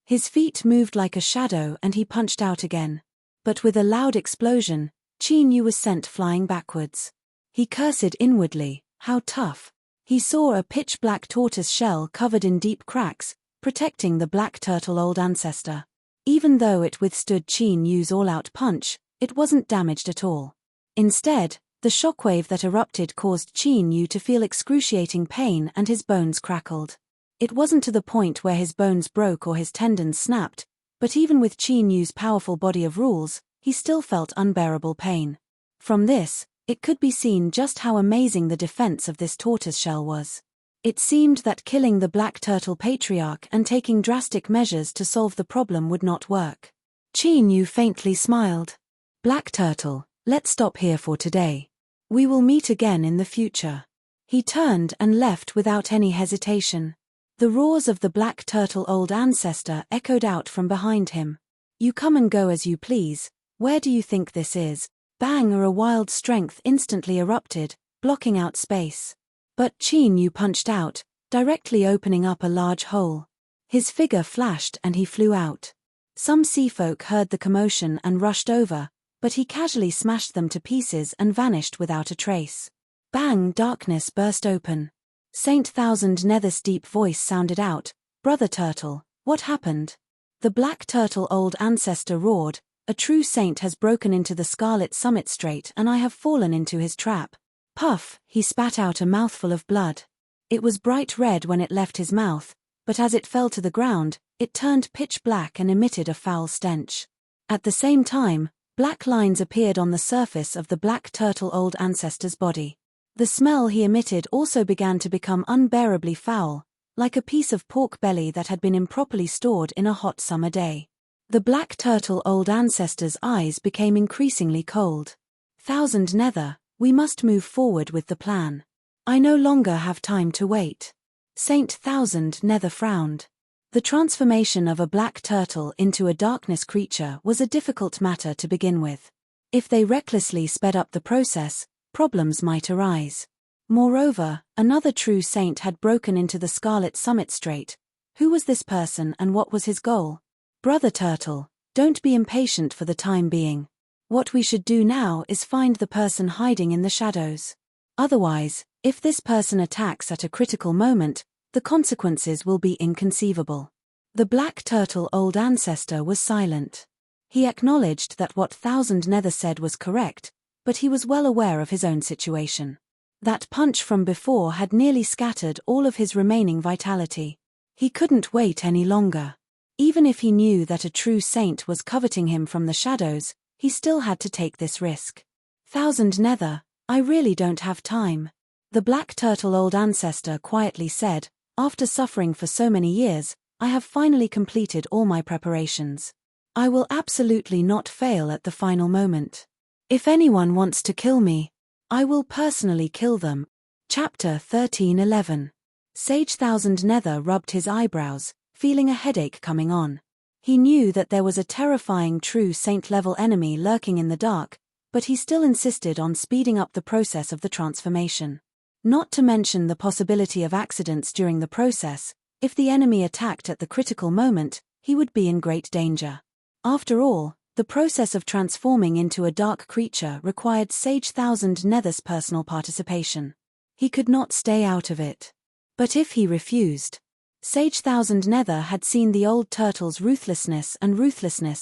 His feet moved like a shadow and he punched out again. But with a loud explosion, Qin Yu was sent flying backwards. He cursed inwardly, how tough. He saw a pitch-black tortoise shell covered in deep cracks, protecting the black turtle old ancestor. Even though it withstood Qin Yu's all-out punch, it wasn't damaged at all. Instead, the shockwave that erupted caused Qin Yu to feel excruciating pain and his bones crackled. It wasn't to the point where his bones broke or his tendons snapped, but even with Qin Yu's powerful body of rules, he still felt unbearable pain. From this, it could be seen just how amazing the defense of this tortoiseshell was. It seemed that killing the black turtle patriarch and taking drastic measures to solve the problem would not work. Qin Yu faintly smiled. Black turtle, let's stop here for today. We will meet again in the future. He turned and left without any hesitation. The roars of the black turtle old ancestor echoed out from behind him. You come and go as you please, where do you think this is? Bang! A wild strength instantly erupted, blocking out space. But Qin Yu punched out, directly opening up a large hole. His figure flashed and he flew out. Some seafolk heard the commotion and rushed over, but he casually smashed them to pieces and vanished without a trace. Bang! Darkness burst open. Saint Thousand Nether's deep voice sounded out, Brother Turtle, what happened? The black turtle old ancestor roared, a true saint has broken into the Scarlet Summit Strait and I have fallen into his trap. Puff, he spat out a mouthful of blood. It was bright red when it left his mouth, but as it fell to the ground, it turned pitch black and emitted a foul stench. At the same time, black lines appeared on the surface of the black turtle old ancestor's body. The smell he emitted also began to become unbearably foul, like a piece of pork belly that had been improperly stored in a hot summer day. The black turtle old ancestor's eyes became increasingly cold. Thousand Nether, we must move forward with the plan. I no longer have time to wait. Saint Thousand Nether frowned. The transformation of a black turtle into a darkness creature was a difficult matter to begin with. If they recklessly sped up the process, problems might arise. Moreover, another true saint had broken into the Scarlet Summit Strait. Who was this person and what was his goal? Brother Turtle, don't be impatient for the time being. What we should do now is find the person hiding in the shadows. Otherwise, if this person attacks at a critical moment, the consequences will be inconceivable. The black turtle old ancestor was silent. He acknowledged that what Thousand Nether said was correct, but he was well aware of his own situation. That punch from before had nearly scattered all of his remaining vitality. He couldn't wait any longer. Even if he knew that a true saint was coveting him from the shadows, he still had to take this risk. Thousand Nether, I really don't have time. The black turtle old ancestor quietly said, after suffering for so many years, I have finally completed all my preparations. I will absolutely not fail at the final moment. If anyone wants to kill me, I will personally kill them. Chapter 13:11. Sage Thousand Nether rubbed his eyebrows, feeling a headache coming on. He knew that there was a terrifying true saint-level enemy lurking in the dark, but he still insisted on speeding up the process of the transformation. Not to mention the possibility of accidents during the process. If the enemy attacked at the critical moment, he would be in great danger. After all, the process of transforming into a dark creature required Sage Thousand Nether's personal participation. He could not stay out of it. But if he refused, Sage Thousand Nether had seen the old turtle's ruthlessness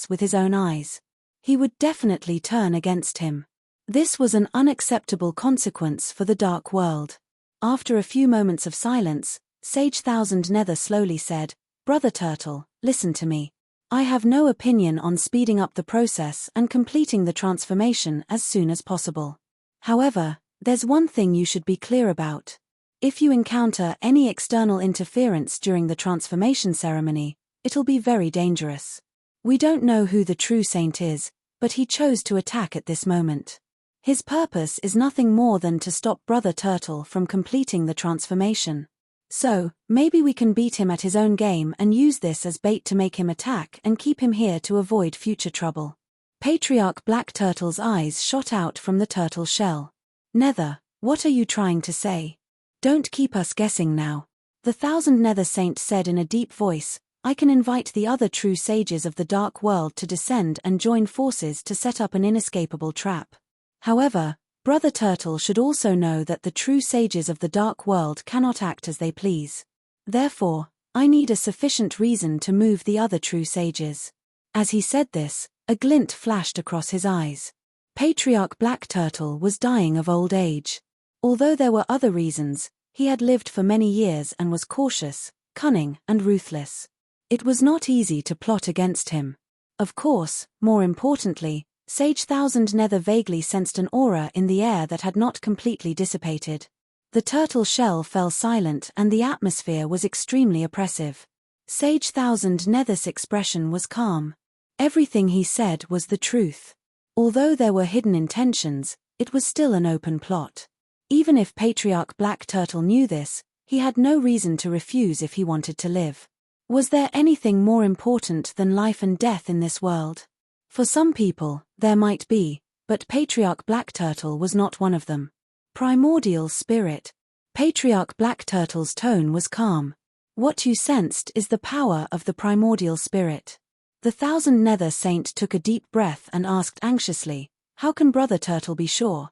with his own eyes. He would definitely turn against him. This was an unacceptable consequence for the dark world. After a few moments of silence, Sage Thousand Nether slowly said, Brother Turtle, listen to me. I have no opinion on speeding up the process and completing the transformation as soon as possible. However, there's one thing you should be clear about. If you encounter any external interference during the transformation ceremony, it'll be very dangerous. We don't know who the true saint is, but he chose to attack at this moment. His purpose is nothing more than to stop Brother Turtle from completing the transformation. So, maybe we can beat him at his own game and use this as bait to make him attack and keep him here to avoid future trouble. Patriarch Black Turtle's eyes shot out from the turtle shell. Nether, what are you trying to say? Don't keep us guessing now. The Thousand Nether Saint said in a deep voice, I can invite the other true sages of the Dark World to descend and join forces to set up an inescapable trap. However, Brother Turtle should also know that the true sages of the Dark World cannot act as they please. Therefore, I need a sufficient reason to move the other true sages. As he said this, a glint flashed across his eyes. Patriarch Black Turtle was dying of old age. Although there were other reasons, he had lived for many years and was cautious, cunning, and ruthless. It was not easy to plot against him. Of course, more importantly, Sage Thousand Nether vaguely sensed an aura in the air that had not completely dissipated. The turtle shell fell silent and the atmosphere was extremely oppressive. Sage Thousand Nether's expression was calm. Everything he said was the truth. Although there were hidden intentions, it was still an open plot. Even if Patriarch Black Turtle knew this, he had no reason to refuse if he wanted to live. Was there anything more important than life and death in this world? For some people, there might be, but Patriarch Black Turtle was not one of them. Primordial spirit. Patriarch Black Turtle's tone was calm. What you sensed is the power of the primordial spirit. The Thousand Nether Saint took a deep breath and asked anxiously, how can Brother Turtle be sure?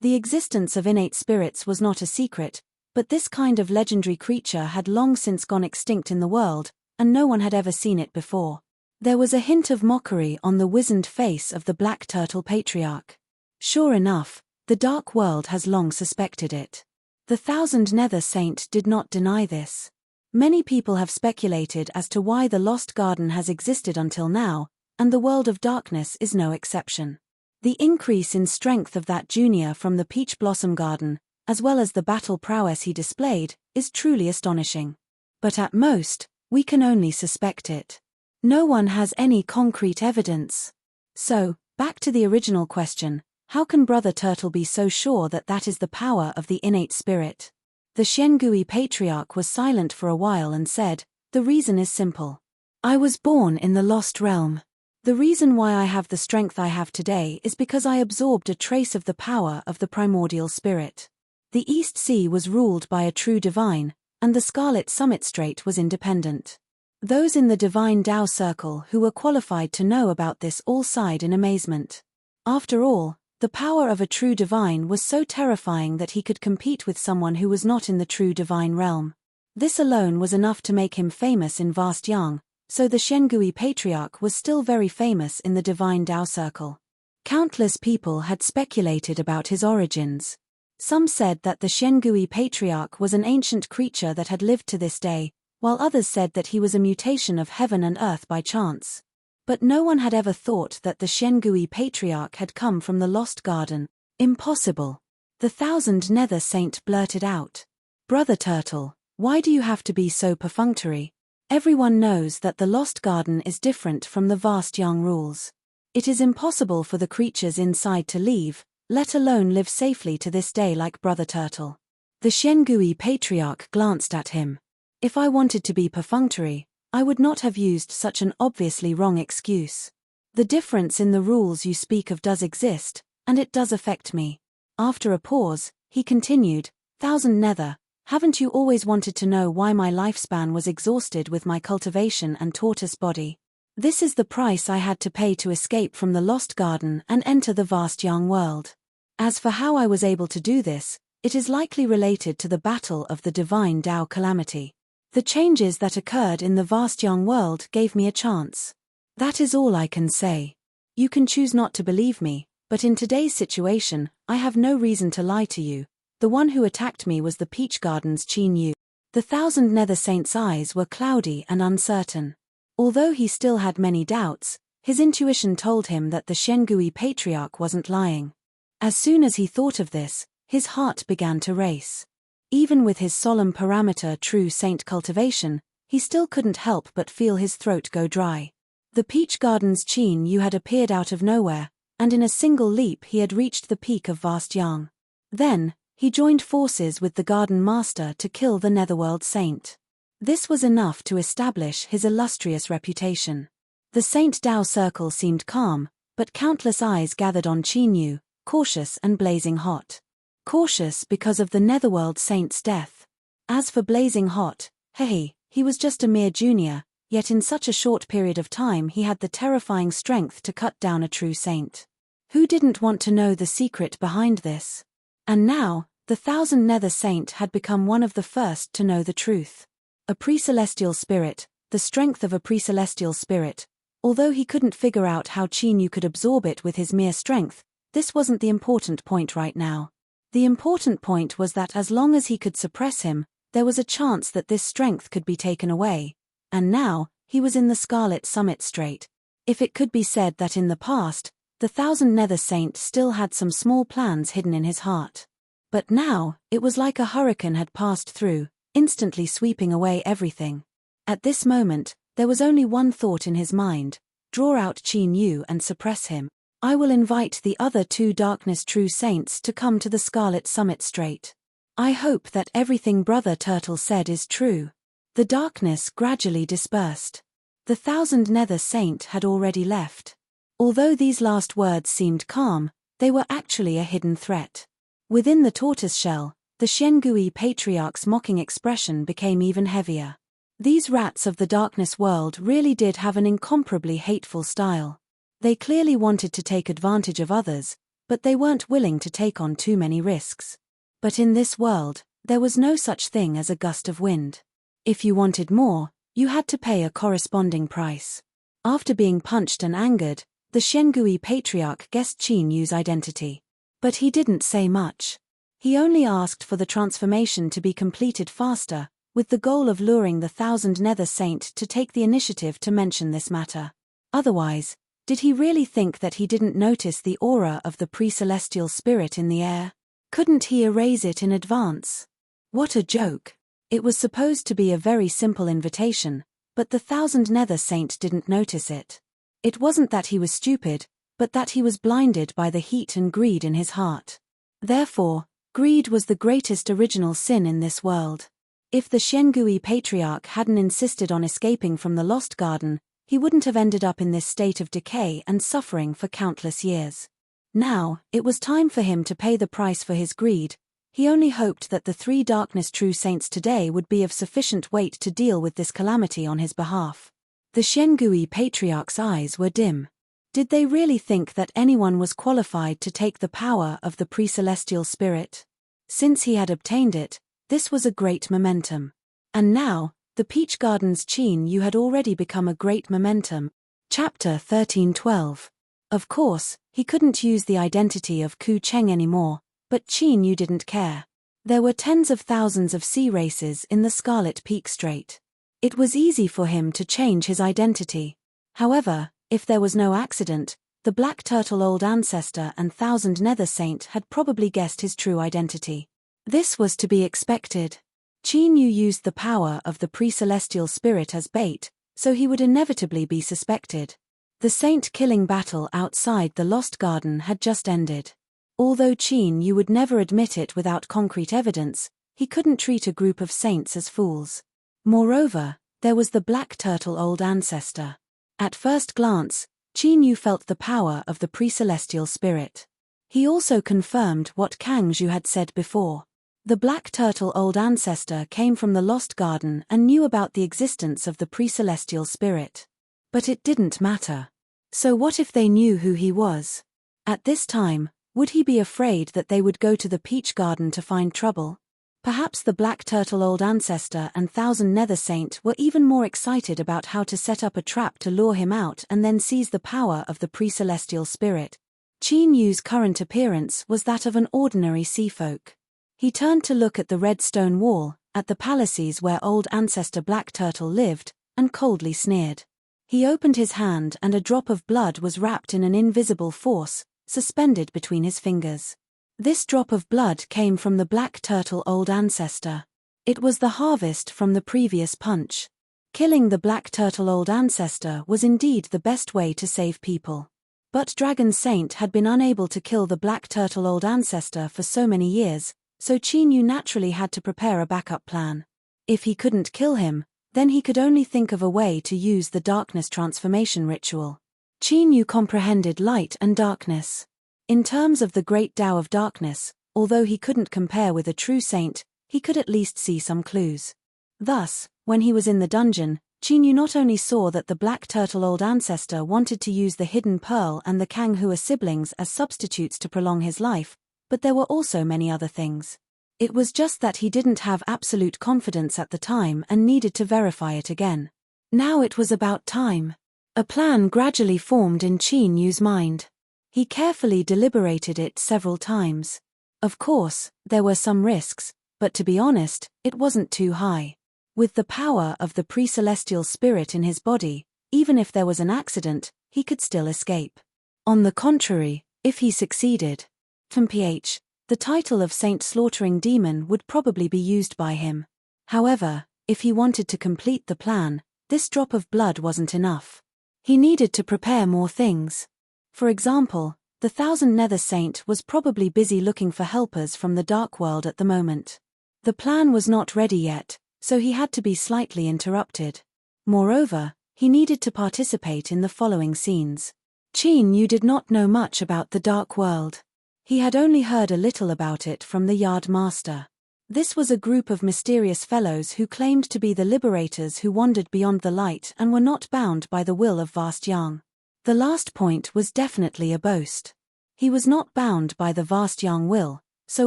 The existence of innate spirits was not a secret, but this kind of legendary creature had long since gone extinct in the world, and no one had ever seen it before. There was a hint of mockery on the wizened face of the Black Turtle Patriarch. Sure enough, the Dark World has long suspected it. The Thousand Nether Saint did not deny this. Many people have speculated as to why the Lost Garden has existed until now, and the World of Darkness is no exception. The increase in strength of that junior from the Peach Blossom Garden, as well as the battle prowess he displayed, is truly astonishing. But at most, we can only suspect it. No one has any concrete evidence. So, back to the original question, how can Brother Turtle be so sure that that is the power of the innate spirit? The Xiangui Patriarch was silent for a while and said, the reason is simple. I was born in the Lost Realm. The reason why I have the strength I have today is because I absorbed a trace of the power of the primordial spirit. The East Sea was ruled by a true divine, and the Scarlet Summit Strait was independent. Those in the Divine Tao Circle who were qualified to know about this all sighed in amazement. After all, the power of a true divine was so terrifying that he could compete with someone who was not in the true divine realm. This alone was enough to make him famous in vast Yang, so the Xiangui Patriarch was still very famous in the Divine Tao Circle. Countless people had speculated about his origins. Some said that the Xiangui Patriarch was an ancient creature that had lived to this day, while others said that he was a mutation of heaven and earth by chance. But no one had ever thought that the Xiangui Patriarch had come from the Lost Garden. Impossible. The Thousand Nether Saint blurted out. Brother Turtle, why do you have to be so perfunctory? Everyone knows that the Lost Garden is different from the vast Yang rules. It is impossible for the creatures inside to leave, let alone live safely to this day like Brother Turtle. The Xiangui Patriarch glanced at him. If I wanted to be perfunctory, I would not have used such an obviously wrong excuse. The difference in the rules you speak of does exist, and it does affect me. After a pause, he continued, Thousand Nether, haven't you always wanted to know why my lifespan was exhausted with my cultivation and tortoise body? This is the price I had to pay to escape from the Lost Garden and enter the vast Yang world. As for how I was able to do this, it is likely related to the battle of the Divine Tao Calamity. The changes that occurred in the vast Yang world gave me a chance. That is all I can say. You can choose not to believe me, but in today's situation, I have no reason to lie to you. The one who attacked me was the Peach Garden's Qin Yu. The Thousand Nether Saint's eyes were cloudy and uncertain. Although he still had many doubts, his intuition told him that the Xiangui Patriarch wasn't lying. As soon as he thought of this, his heart began to race. Even with his solemn parameter true saint cultivation, he still couldn't help but feel his throat go dry. The peach garden's Qin Yu had appeared out of nowhere, and in a single leap he had reached the peak of vast yang. Then, he joined forces with the garden master to kill the netherworld saint. This was enough to establish his illustrious reputation. The Saint Dao circle seemed calm, but countless eyes gathered on Qin Yu, cautious and blazing hot. Cautious because of the netherworld saint's death. As for blazing hot, hey, he was just a mere junior, yet in such a short period of time he had the terrifying strength to cut down a true saint. Who didn't want to know the secret behind this? And now, the Thousand Nether Saint had become one of the first to know the truth. A pre-celestial spirit, the strength of a pre-celestial spirit. Although he couldn't figure out how Qin Yu could absorb it with his mere strength, this wasn't the important point right now. The important point was that as long as he could suppress him, there was a chance that this strength could be taken away. And now, he was in the Scarlet Summit Strait. If it could be said that in the past, the Thousand Nether Saint still had some small plans hidden in his heart. But now, it was like a hurricane had passed through, instantly sweeping away everything. At this moment, there was only one thought in his mind: draw out Qin Yu and suppress him. I will invite the other two Darkness True Saints to come to the Scarlet Summit Strait. I hope that everything Brother Turtle said is true. The darkness gradually dispersed. The Thousand Nether Saint had already left. Although these last words seemed calm, they were actually a hidden threat. Within the tortoise shell, the Xiangui Patriarch's mocking expression became even heavier. These rats of the darkness world really did have an incomparably hateful style. They clearly wanted to take advantage of others, but they weren't willing to take on too many risks. But in this world, there was no such thing as a gust of wind. If you wanted more, you had to pay a corresponding price. After being punched and angered, the Xiangui Patriarch guessed Qin Yu's identity. But he didn't say much. He only asked for the transformation to be completed faster, with the goal of luring the Thousand Nether Saint to take the initiative to mention this matter. Otherwise, did he really think that he didn't notice the aura of the pre-celestial spirit in the air? Couldn't he erase it in advance? What a joke. It was supposed to be a very simple invitation, but the Thousand Nether Saint didn't notice it. It wasn't that he was stupid, but that he was blinded by the heat and greed in his heart. Therefore, greed was the greatest original sin in this world. If the Xiangui Patriarch hadn't insisted on escaping from the Lost Garden, he wouldn't have ended up in this state of decay and suffering for countless years. Now, it was time for him to pay the price for his greed. He only hoped that the three Darkness True Saints today would be of sufficient weight to deal with this calamity on his behalf. The Xiangui Patriarch's eyes were dim. Did they really think that anyone was qualified to take the power of the pre-celestial spirit? Since he had obtained it, this was a great momentum. And now, the Peach Garden's Qin Yu had already become a great momentum. Chapter 13:12. Of course, he couldn't use the identity of Ku Cheng anymore, but Qin Yu didn't care. There were tens of thousands of sea races in the Scarlet Peak Strait. It was easy for him to change his identity. However, if there was no accident, the Black Turtle Old Ancestor and Thousand Nether Saint had probably guessed his true identity. This was to be expected. Qin Yu used the power of the pre-celestial spirit as bait, so he would inevitably be suspected. The saint-killing battle outside the Lost Garden had just ended. Although Qin Yu would never admit it without concrete evidence, he couldn't treat a group of saints as fools. Moreover, there was the Black Turtle Old Ancestor. At first glance, Qin Yu felt the power of the pre-celestial spirit. He also confirmed what Kang Zhu had said before. The Black Turtle Old Ancestor came from the Lost Garden and knew about the existence of the pre-celestial spirit. But it didn't matter. So what if they knew who he was? At this time, would he be afraid that they would go to the Peach Garden to find trouble? Perhaps the Black Turtle Old Ancestor and Thousand Nether Saint were even more excited about how to set up a trap to lure him out and then seize the power of the pre-celestial spirit. Qin Yu's current appearance was that of an ordinary sea folk. He turned to look at the red stone wall, at the palaces where old ancestor Black Turtle lived, and coldly sneered. He opened his hand and a drop of blood was wrapped in an invisible force, suspended between his fingers. This drop of blood came from the black turtle old ancestor. It was the harvest from the previous punch. Killing the black turtle old ancestor was indeed the best way to save people. But Dragon Saint had been unable to kill the black turtle old ancestor for so many years, so Chinyu naturally had to prepare a backup plan. If he couldn't kill him, then he could only think of a way to use the darkness transformation ritual. Chinyu comprehended light and darkness. In terms of the great Tao of darkness, although he couldn't compare with a true saint, he could at least see some clues. Thus, when he was in the dungeon, Chinyu not only saw that the black turtle old ancestor wanted to use the hidden pearl and the Kanghua siblings as substitutes to prolong his life, but there were also many other things. It was just that he didn't have absolute confidence at the time and needed to verify it again. Now it was about time. A plan gradually formed in Chinyu's mind. He carefully deliberated it several times. Of course, there were some risks, but to be honest, it wasn't too high. With the power of the pre-celestial spirit in his body, even if there was an accident, he could still escape. On the contrary, if he succeeded, the title of Saint Slaughtering Demon would probably be used by him. However, if he wanted to complete the plan, this drop of blood wasn't enough. He needed to prepare more things. For example, the Thousand Nether Saint was probably busy looking for helpers from the Dark World at the moment. The plan was not ready yet, so he had to be slightly interrupted. Moreover, he needed to participate in the following scenes. Chinyu did not know much about the Dark World. He had only heard a little about it from the Yard Master. This was a group of mysterious fellows who claimed to be the liberators who wandered beyond the light and were not bound by the will of Vast Yang. The last point was definitely a boast. He was not bound by the Vast Yang will, so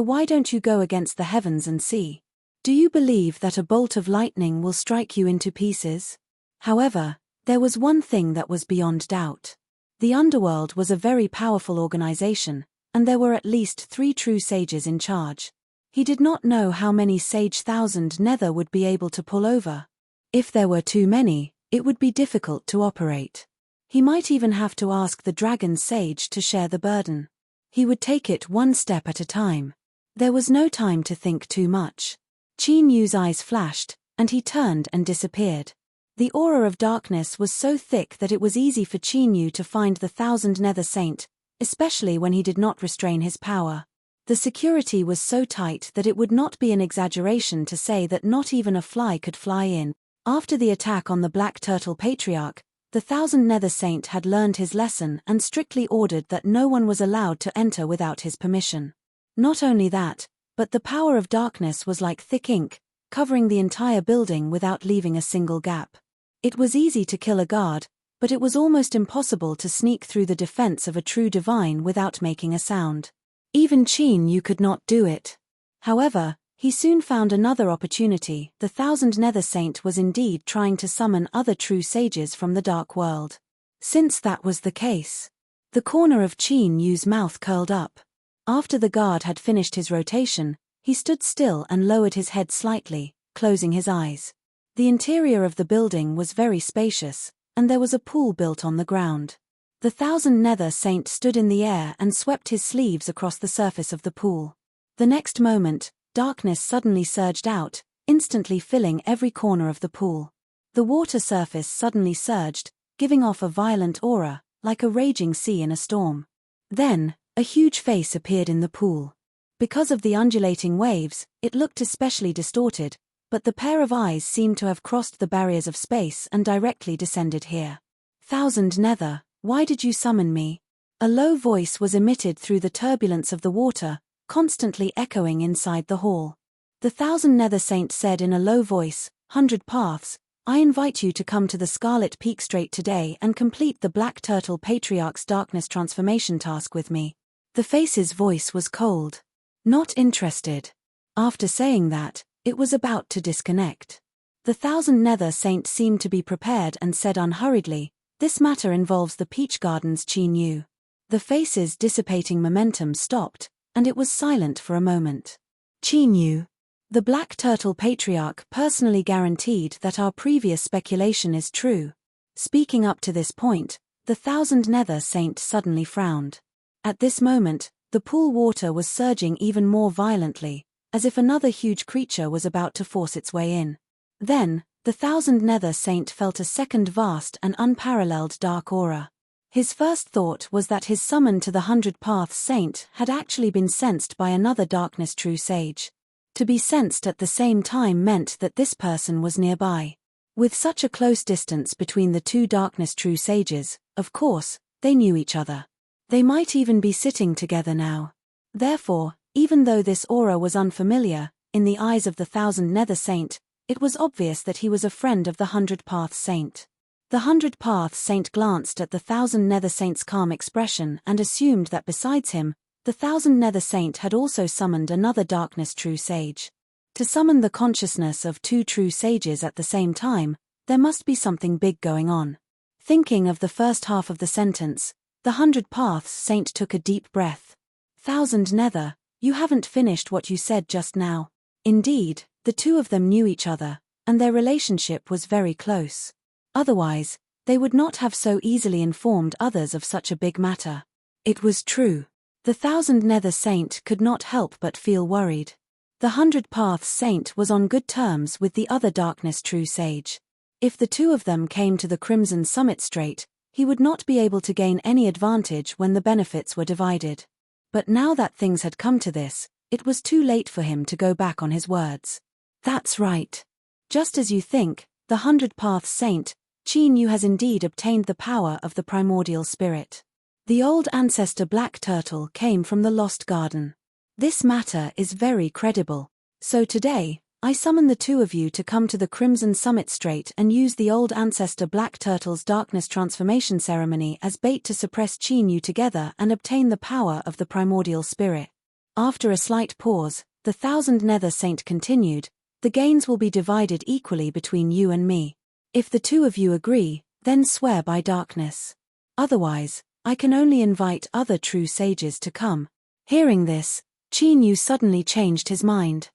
why don't you go against the heavens and see? Do you believe that a bolt of lightning will strike you into pieces? However, there was one thing that was beyond doubt. The underworld was a very powerful organization, and there were at least 3 true sages in charge. He did not know how many sage Thousand Nether would be able to pull over. If there were too many, it would be difficult to operate. He might even have to ask the Dragon Sage to share the burden. He would take it one step at a time. There was no time to think too much. Chinyu's eyes flashed, and he turned and disappeared. The aura of darkness was so thick that it was easy for Chinyu to find the Thousand Nether Saint, especially when he did not restrain his power. The security was so tight that it would not be an exaggeration to say that not even a fly could fly in. After the attack on the Black Turtle Patriarch, the Thousand Nether Saint had learned his lesson and strictly ordered that no one was allowed to enter without his permission. Not only that, but the power of darkness was like thick ink, covering the entire building without leaving a single gap. It was easy to kill a guard, but it was almost impossible to sneak through the defense of a true divine without making a sound. Even Chinyu could not do it. However, he soon found another opportunity. The Thousand Nether Saint was indeed trying to summon other true sages from the Dark World. Since that was the case, the corner of Chinyu's mouth curled up. After the guard had finished his rotation, he stood still and lowered his head slightly, closing his eyes. The interior of the building was very spacious, and there was a pool built on the ground. The Thousand Nether Saint stood in the air and swept his sleeves across the surface of the pool. The next moment, darkness suddenly surged out, instantly filling every corner of the pool. The water surface suddenly surged, giving off a violent aura, like a raging sea in a storm. Then, a huge face appeared in the pool. Because of the undulating waves, it looked especially distorted, but the pair of eyes seemed to have crossed the barriers of space and directly descended here. Thousand Nether, why did you summon me? A low voice was emitted through the turbulence of the water, constantly echoing inside the hall. The Thousand Nether Saint said in a low voice, 100 Paths, I invite you to come to the Scarlet Peak Strait today and complete the Black Turtle Patriarch's Darkness Transformation task with me. The face's voice was cold. Not interested. After saying that, it was about to disconnect. The Thousand Nether Saint seemed to be prepared and said unhurriedly, this matter involves the Peach Gardens Chinyu. The face's dissipating momentum stopped, and it was silent for a moment. Chinyu. The Black Turtle Patriarch personally guaranteed that our previous speculation is true. Speaking up to this point, the Thousand Nether Saint suddenly frowned. At this moment, The pool water was surging even more violently, as if another huge creature was about to force its way in. Then, the Thousand Nether Saint felt a second vast and unparalleled dark aura. His first thought was that his summon to the 100 Paths Saint had actually been sensed by another Darkness True Sage. To be sensed at the same time meant that this person was nearby. With such a close distance between the two Darkness True Sages, of course, they knew each other. They might even be sitting together now. Therefore, even though this aura was unfamiliar, in the eyes of the Thousand Nether Saint, it was obvious that he was a friend of the 100 Paths Saint. The 100 Paths Saint glanced at the Thousand Nether Saint's calm expression and assumed that besides him, the Thousand Nether Saint had also summoned another Darkness True Sage. To summon the consciousness of two True Sages at the same time, there must be something big going on. Thinking of the first half of the sentence, the 100 Paths Saint took a deep breath. Thousand Nether, you haven't finished what you said just now. Indeed, the two of them knew each other, and their relationship was very close. Otherwise, they would not have so easily informed others of such a big matter. It was true. The Thousand Nether Saint could not help but feel worried. The 100 Paths Saint was on good terms with the other Darkness True Sage. If the two of them came to the Crimson Summit straight, he would not be able to gain any advantage when the benefits were divided. But now that things had come to this, it was too late for him to go back on his words. That's right. Just as you think, the 100 Paths Saint, Qin Yu has indeed obtained the power of the primordial spirit. The old ancestor Black Turtle came from the Lost Garden. This matter is very credible. So today, I summon the two of you to come to the Crimson Summit straight and use the old ancestor Black Turtle's darkness transformation ceremony as bait to suppress Qin Yu together and obtain the power of the primordial spirit. After a slight pause, the Thousand Nether Saint continued, the gains will be divided equally between you and me. If the two of you agree, then swear by darkness. Otherwise, I can only invite other true sages to come. Hearing this, Qin Yu suddenly changed his mind.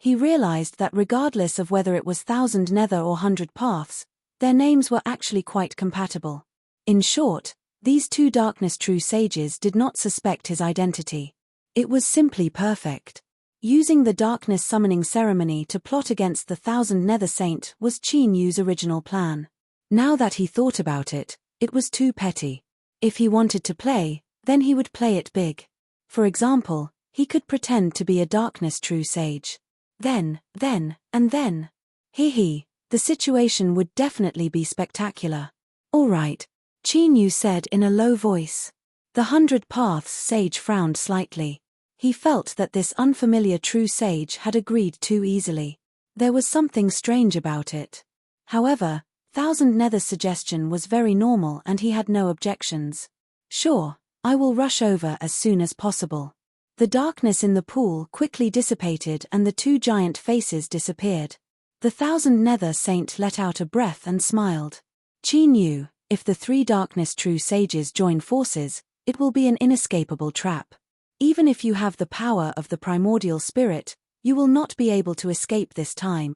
He realized that regardless of whether it was Thousand Nether or 100 Paths, their names were actually quite compatible. In short, these two Darkness True Sages did not suspect his identity. It was simply perfect. Using the darkness summoning ceremony to plot against the Thousand Nether Saint was Qin Yu's original plan. Now that he thought about it, it was too petty. If he wanted to play, then he would play it big. For example, he could pretend to be a Darkness True Sage. Then, the situation would definitely be spectacular. All right, Qin Yu said in a low voice. The 100 Paths Sage frowned slightly. He felt that this unfamiliar True Sage had agreed too easily. There was something strange about it. However, Thousand Nether's suggestion was very normal and he had no objections. Sure, I will rush over as soon as possible. The darkness in the pool quickly dissipated and the two giant faces disappeared. The Thousand Nether Saint let out a breath and smiled. Qin Yu, if the three Darkness True Sages join forces, it will be an inescapable trap. Even if you have the power of the primordial spirit, you will not be able to escape this time.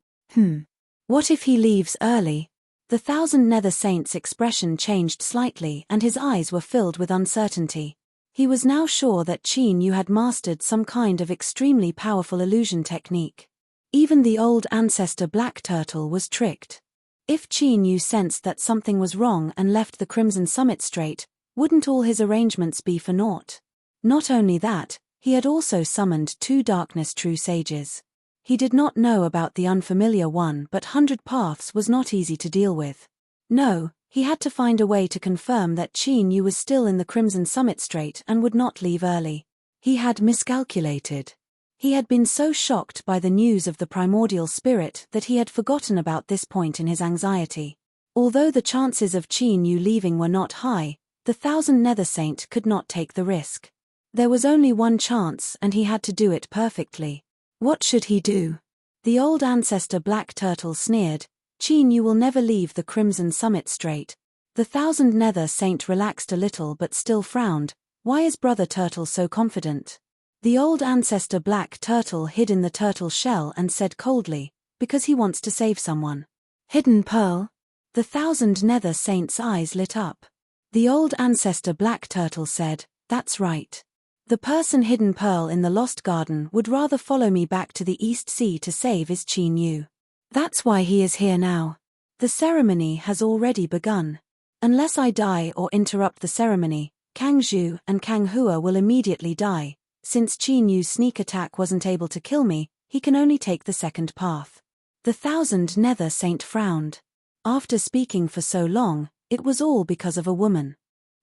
What if he leaves early? The Thousand Nether Saint's expression changed slightly and his eyes were filled with uncertainty. He was now sure that Qin Yu had mastered some kind of extremely powerful illusion technique. Even the old ancestor Black Turtle was tricked. If Qin Yu sensed that something was wrong and left the Crimson Summit straight, wouldn't all his arrangements be for naught? Not only that, he had also summoned two Darkness True Sages. He did not know about the unfamiliar one, but 100 Paths was not easy to deal with. No, he had to find a way to confirm that Qin Yu was still in the Crimson Summit straight and would not leave early. He had miscalculated. He had been so shocked by the news of the primordial spirit that he had forgotten about this point in his anxiety. Although the chances of Qin Yu leaving were not high, the Thousand Nether Saint could not take the risk. There was only one chance and he had to do it perfectly. What should he do? The old ancestor Black Turtle sneered, Qin Yu will never leave the Crimson Summit straight. The Thousand Nether Saint relaxed a little but still frowned. Why is Brother Turtle so confident? The old ancestor Black Turtle hid in the turtle shell and said coldly, because he wants to save someone. Hidden Pearl? The Thousand Nether Saint's eyes lit up. The old ancestor Black Turtle said, that's right. The person hidden pearl in the lost garden would rather follow me back to the East Sea to save is Qin Yu. That's why he is here now. The ceremony has already begun. Unless I die or interrupt the ceremony, Kang Zhu and Kang Hua will immediately die. Since Qin Yu's sneak attack wasn't able to kill me, he can only take the second path. The Thousand Nether Saint frowned. After speaking for so long, it was all because of a woman.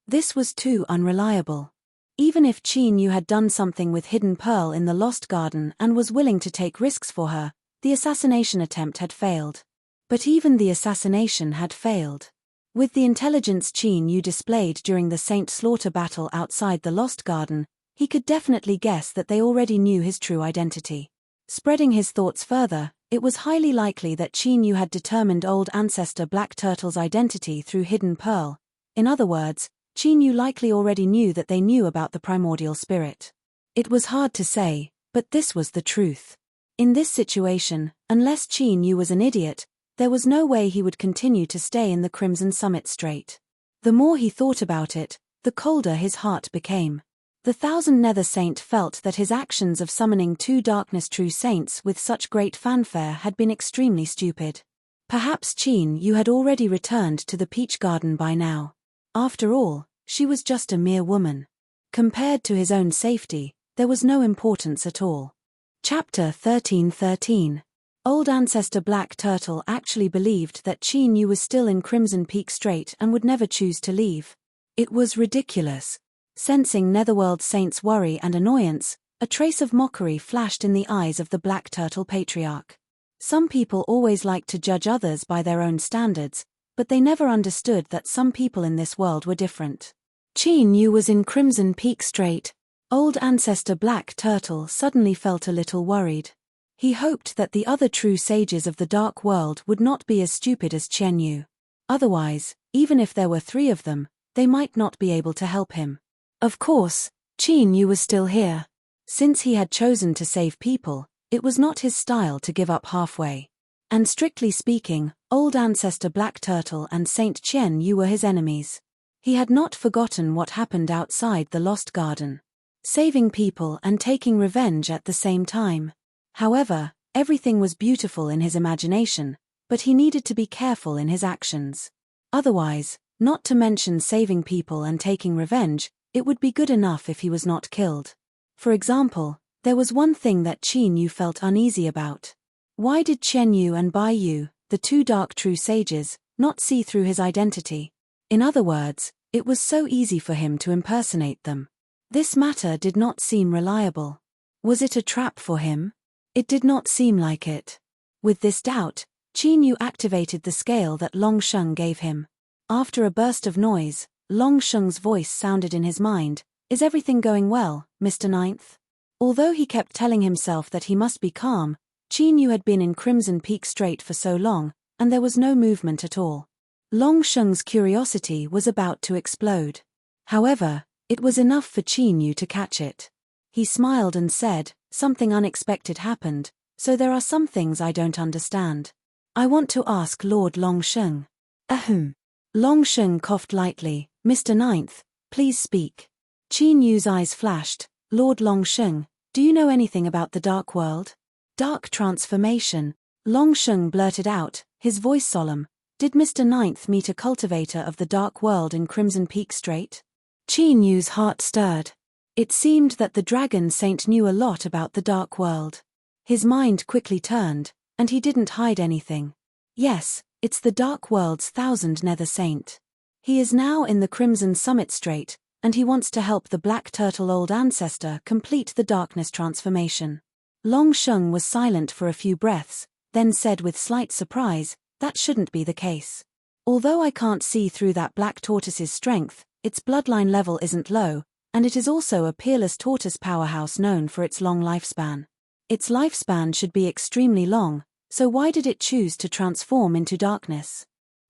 This was too unreliable. Even if Qin Yu had done something with Hidden Pearl in the Lost Garden and was willing to take risks for her, the assassination attempt had failed. But even the assassination had failed. With the intelligence Qin Yu displayed during the Saint Slaughter battle outside the Lost Garden, he could definitely guess that they already knew his true identity. Spreading his thoughts further, it was highly likely that Qin Yu had determined old ancestor Black Turtle's identity through Hidden Pearl. In other words, Qin Yu likely already knew that they knew about the primordial spirit. It was hard to say, but this was the truth. In this situation, unless Qin Yu was an idiot, there was no way he would continue to stay in the Crimson Summit Strait. The more he thought about it, the colder his heart became. The Thousand Nether Saint felt that his actions of summoning 2 Darkness True Saints with such great fanfare had been extremely stupid. Perhaps Qin Yu had already returned to the Peach Garden by now. After all, she was just a mere woman. Compared to his own safety, there was no importance at all. Chapter 1313. Old Ancestor Black Turtle actually believed that Qin Yu was still in Crimson Peak Strait and would never choose to leave. It was ridiculous. Sensing Netherworld Saint's worry and annoyance, a trace of mockery flashed in the eyes of the Black Turtle Patriarch. Some people always like to judge others by their own standards, but they never understood that some people in this world were different. Qin Yu was in Crimson Peak Strait. Old Ancestor Black Turtle suddenly felt a little worried. He hoped that the other true sages of the Dark World would not be as stupid as Qin Yu. Otherwise, even if there were 3 of them, they might not be able to help him. Of course, Qin Yu was still here. Since he had chosen to save people, it was not his style to give up halfway. And strictly speaking, Old Ancestor Black Turtle and Saint Qin Yu were his enemies. He had not forgotten what happened outside the Lost Garden. Saving people and taking revenge at the same time. However, everything was beautiful in his imagination, but he needed to be careful in his actions. Otherwise, not to mention saving people and taking revenge, it would be good enough if he was not killed. For example, there was one thing that Qin Yu felt uneasy about. Why did Qin Yu and Bai Yu, the 2 dark true sages, not see through his identity? In other words, it was so easy for him to impersonate them. This matter did not seem reliable. Was it a trap for him? It did not seem like it. With this doubt, Qin Yu activated the scale that Long Sheng gave him. After a burst of noise, Long Sheng's voice sounded in his mind. Is everything going well, Mr. Ninth? Although he kept telling himself that he must be calm, Qin Yu had been in Crimson Peak Strait for so long, and there was no movement at all. Long Sheng's curiosity was about to explode. However, it was enough for Qin Yu to catch it. He smiled and said, something unexpected happened, so there are some things I don't understand. I want to ask Lord Long Sheng. Ahem. Long Sheng coughed lightly. Mr. Ninth, please speak. Qin Yu's eyes flashed. Lord Long Sheng, do you know anything about the Dark World? Dark transformation. Long Sheng blurted out, his voice solemn. Did Mr. Ninth meet a cultivator of the Dark World in Crimson Peak Strait? Qin Yu's heart stirred. It seemed that the Dragon Saint knew a lot about the Dark World. His mind quickly turned, and he didn't hide anything. Yes, it's the Dark World's Thousand Nether Saint. He is now in the Crimson Summit Strait, and he wants to help the Black Turtle Old Ancestor complete the darkness transformation. Long Sheng was silent for a few breaths, then said with slight surprise, that shouldn't be the case. Although I can't see through that black tortoise's strength, its bloodline level isn't low, and it is also a peerless tortoise powerhouse known for its long lifespan. Its lifespan should be extremely long, so why did it choose to transform into darkness?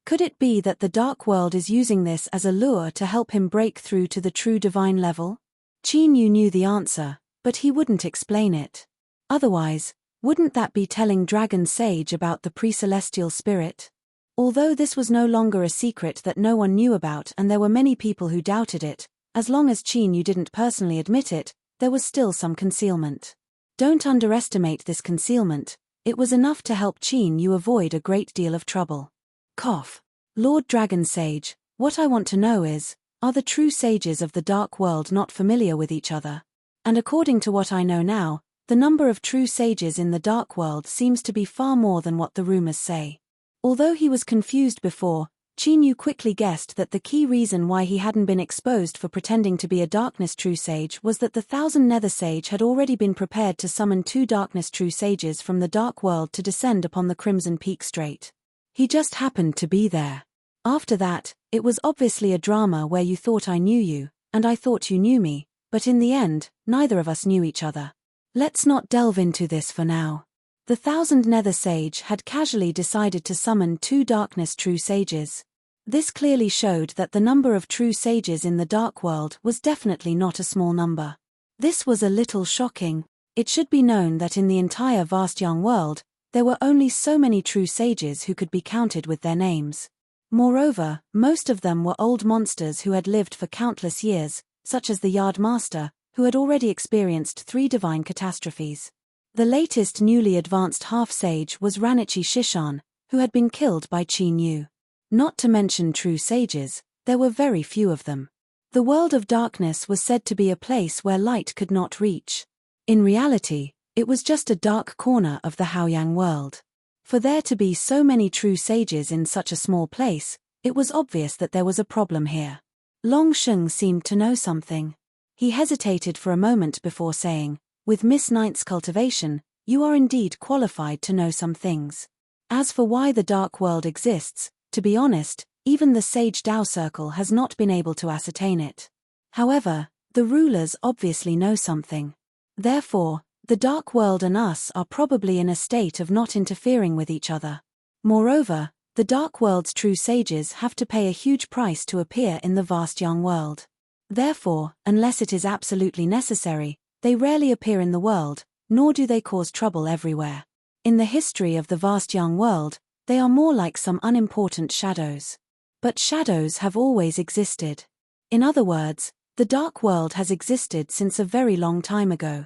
Could it be that the Dark World is using this as a lure to help him break through to the true divine level? Qin Yu knew the answer, but he wouldn't explain it. Otherwise, wouldn't that be telling Dragon Sage about the pre-celestial spirit? Although this was no longer a secret that no one knew about and there were many people who doubted it, as long as Qin Yu didn't personally admit it, there was still some concealment. Don't underestimate this concealment, it was enough to help Qin Yu avoid a great deal of trouble. Cough. Lord Dragon Sage, what I want to know is, are the true sages of the dark world not familiar with each other? And according to what I know now, the number of true sages in the dark world seems to be far more than what the rumors say. Although he was confused before, Qin Yu quickly guessed that the key reason why he hadn't been exposed for pretending to be a darkness true sage was that the 1,000 nether sage had already been prepared to summon 2 darkness true sages from the dark world to descend upon the Crimson Peak Strait. He just happened to be there. After that, it was obviously a drama where you thought I knew you, and I thought you knew me, but in the end, neither of us knew each other. Let's not delve into this for now. The 1,000 nether sage had casually decided to summon 2 darkness true sages. This clearly showed that the number of true sages in the dark world was definitely not a small number. This was a little shocking. It should be known that in the entire vast young world, there were only so many true sages who could be counted with their names. Moreover, most of them were old monsters who had lived for countless years, such as the Yard Master, who had already experienced 3 divine catastrophes. The latest newly advanced half-sage was Ranichi Shishan, who had been killed by Qin Yu. Not to mention true sages, there were very few of them. The world of darkness was said to be a place where light could not reach. In reality, it was just a dark corner of the Haoyang world. For there to be so many true sages in such a small place, it was obvious that there was a problem here. Long Sheng seemed to know something. He hesitated for a moment before saying, "With Miss Ninth's cultivation, you are indeed qualified to know some things. As for why the dark world exists, to be honest, even the Sage Dao Circle has not been able to ascertain it. However, the rulers obviously know something. Therefore, the dark world and us are probably in a state of not interfering with each other. Moreover, the dark world's true sages have to pay a huge price to appear in the vast young world. Therefore, unless it is absolutely necessary, they rarely appear in the world, nor do they cause trouble everywhere. In the history of the vast young world, they are more like some unimportant shadows. But shadows have always existed. In other words, the dark world has existed since a very long time ago.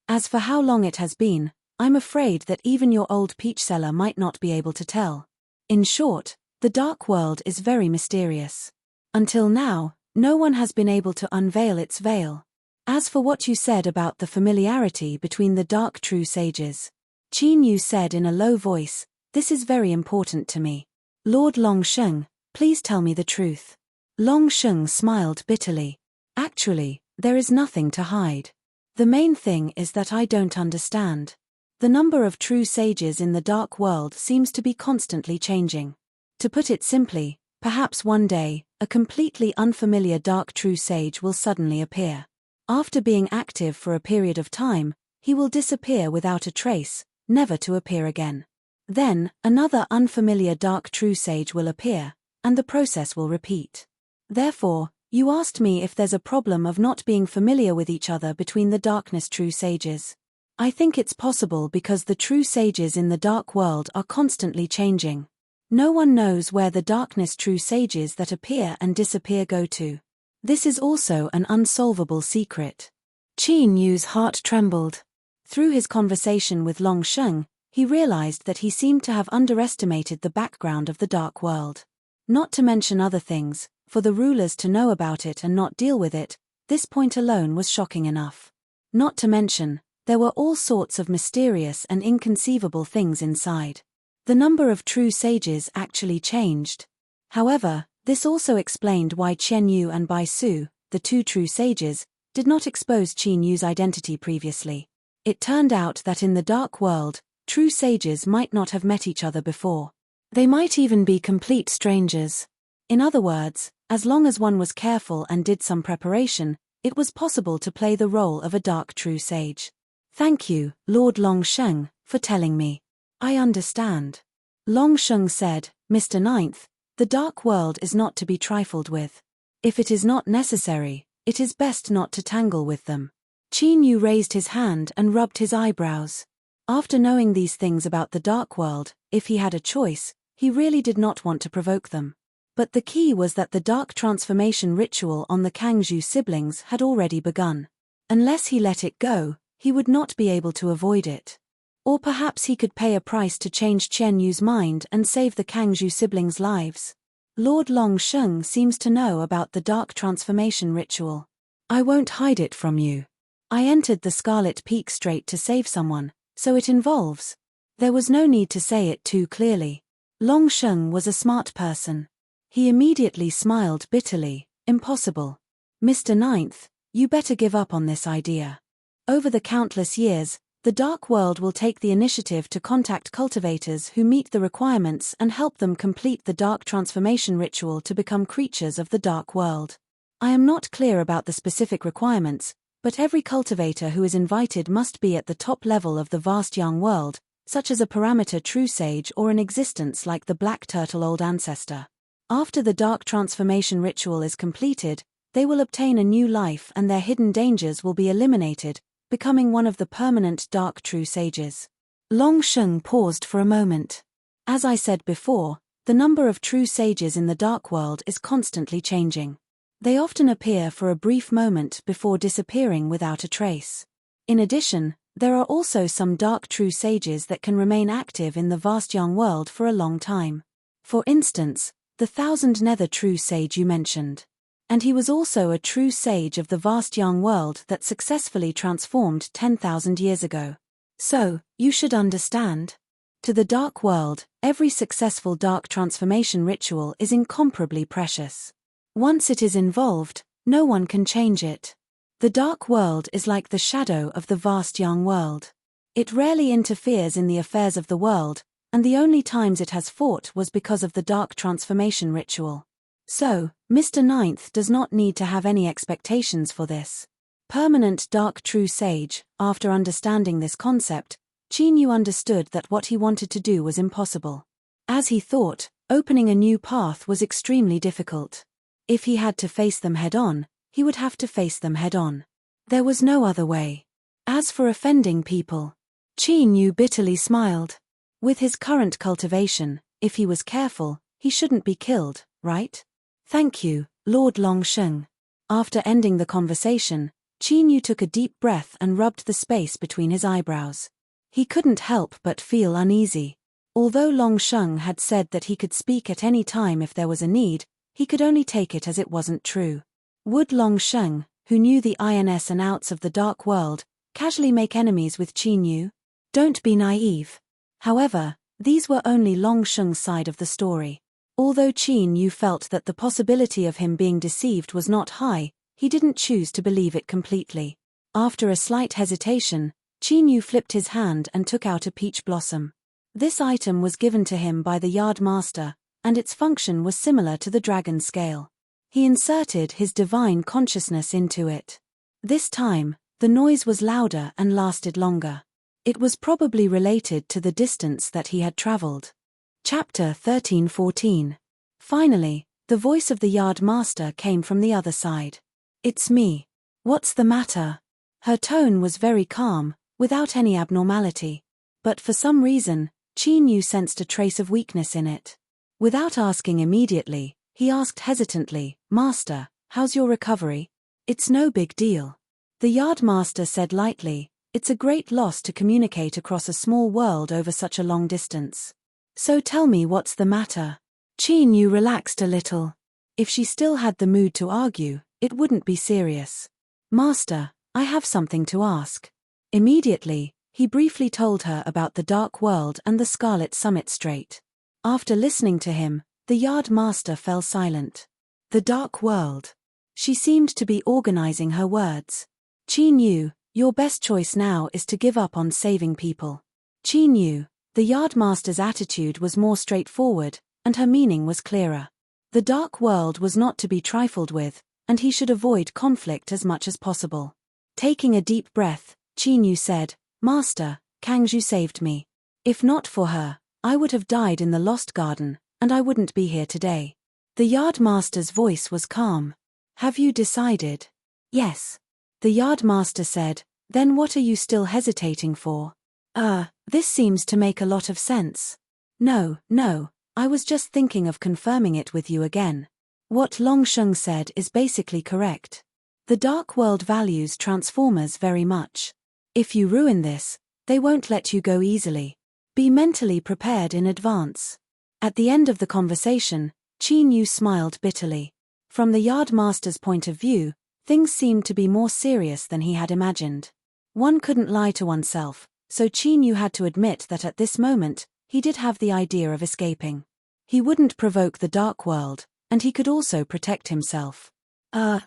As for how long it has been, I'm afraid that even your old peach seller might not be able to tell. In short, the dark world is very mysterious. Until now, no one has been able to unveil its veil. As for what you said about the familiarity between the dark true sages, Qin Yu said in a low voice, "This is very important to me. Lord Long Sheng, please tell me the truth." Long Sheng smiled bitterly. "Actually, there is nothing to hide. The main thing is that I don't understand. The number of true sages in the dark world seems to be constantly changing. To put it simply, perhaps one day, a completely unfamiliar dark true sage will suddenly appear. After being active for a period of time, he will disappear without a trace, never to appear again. Then, another unfamiliar dark true sage will appear, and the process will repeat. Therefore, you asked me if there's a problem of not being familiar with each other between the darkness true sages. I think it's possible because the true sages in the dark world are constantly changing. No one knows where the darkness true sages that appear and disappear go to. This is also an unsolvable secret." Qin Yu's heart trembled. Through his conversation with Long Sheng, he realized that he seemed to have underestimated the background of the dark world. Not to mention other things, for the rulers to know about it and not deal with it, this point alone was shocking enough. Not to mention, there were all sorts of mysterious and inconceivable things inside. The number of true sages actually changed. However, this also explained why Chen Yu and Bai Su, the 2 true sages, did not expose Qin Yu's identity previously. It turned out that in the dark world, true sages might not have met each other before. They might even be complete strangers. In other words, as long as one was careful and did some preparation, it was possible to play the role of a dark true sage. "Thank you, Lord Long Sheng, for telling me. I understand." Long Sheng said, "Mr. Ninth, the dark world is not to be trifled with. If it is not necessary, it is best not to tangle with them." Qin Yu raised his hand and rubbed his eyebrows. After knowing these things about the dark world, if he had a choice, he really did not want to provoke them. But the key was that the dark transformation ritual on the Kangzhu siblings had already begun. Unless he let it go, he would not be able to avoid it. Or perhaps he could pay a price to change Chen Yu's mind and save the Kangzhu siblings' lives. Lord Longsheng seems to know about the dark transformation ritual. I won't hide it from you. I entered the Scarlet Peak Strait to save someone, so it involves. There was no need to say it too clearly. Longsheng was a smart person. He immediately smiled bitterly. Impossible. Mr. Ninth, you better give up on this idea. Over the countless years, the Dark World will take the initiative to contact cultivators who meet the requirements and help them complete the dark transformation ritual to become creatures of the Dark World. I am not clear about the specific requirements, but every cultivator who is invited must be at the top level of the vast young world, such as a parameter true sage or an existence like the black turtle old ancestor. After the dark transformation ritual is completed, they will obtain a new life and their hidden dangers will be eliminated, becoming one of the permanent dark true sages. Longsheng paused for a moment. As I said before, the number of true sages in the dark world is constantly changing. They often appear for a brief moment before disappearing without a trace. In addition, there are also some dark true sages that can remain active in the vast young world for a long time. For instance, the 1000 Nether true sage you mentioned. And he was also a true sage of the vast young world that successfully transformed 10,000 years ago. So, you should understand. To the dark world, every successful dark transformation ritual is incomparably precious. Once it is involved, no one can change it. The dark world is like the shadow of the vast young world. It rarely interferes in the affairs of the world, and the only times it has fought was because of the dark transformation ritual. So, Mr. Ninth does not need to have any expectations for this. Permanent dark true sage, after understanding this concept, Qin Yu understood that what he wanted to do was impossible. As he thought, opening a new path was extremely difficult. If he had to face them head-on, he would have to face them head-on. There was no other way. As for offending people, Qin Yu bitterly smiled. With his current cultivation, if he was careful, he shouldn't be killed, right? Thank you, Lord Longsheng. After ending the conversation, Qin Yu took a deep breath and rubbed the space between his eyebrows. He couldn't help but feel uneasy. Although Longsheng had said that he could speak at any time if there was a need, he could only take it as it wasn't true. Would Longsheng, who knew the ins and outs of the dark world, casually make enemies with Qin Yu? Don't be naive. However, these were only Longsheng's side of the story. Although Qin Yu felt that the possibility of him being deceived was not high, he didn't choose to believe it completely. After a slight hesitation, Qin Yu flipped his hand and took out a peach blossom. This item was given to him by the yard master, and its function was similar to the dragon scale. He inserted his divine consciousness into it. This time, the noise was louder and lasted longer. It was probably related to the distance that he had traveled. Chapter 13-14. Finally, the voice of the yard master came from the other side. It's me. What's the matter? Her tone was very calm, without any abnormality. But for some reason, Qin Yu sensed a trace of weakness in it. Without asking immediately, he asked hesitantly, Master, how's your recovery? It's no big deal. The yard master said lightly, it's a great loss to communicate across a small world over such a long distance. So tell me what's the matter. Qin Yu relaxed a little. If she still had the mood to argue, it wouldn't be serious. Master, I have something to ask. Immediately, he briefly told her about the dark world and the Scarlet Summit Strait. After listening to him, the yard master fell silent. The dark world. She seemed to be organizing her words. Qin Yu, your best choice now is to give up on saving people. Qin Yu. The yardmaster's attitude was more straightforward, and her meaning was clearer. The dark world was not to be trifled with, and he should avoid conflict as much as possible. Taking a deep breath, Qin Yu said, Master, Kangzhu saved me. If not for her, I would have died in the Lost Garden, and I wouldn't be here today. The yardmaster's voice was calm. Have you decided? Yes. The yardmaster said, then what are you still hesitating for? This seems to make a lot of sense. No, I was just thinking of confirming it with you again. What Longsheng said is basically correct. The dark world values Transformers very much. If you ruin this, they won't let you go easily. Be mentally prepared in advance. At the end of the conversation, Chi-Nu smiled bitterly. From the Yardmaster's point of view, things seemed to be more serious than he had imagined. One couldn't lie to oneself, so Chi-Nu had to admit that at this moment, he did have the idea of escaping. He wouldn't provoke the dark world, and he could also protect himself.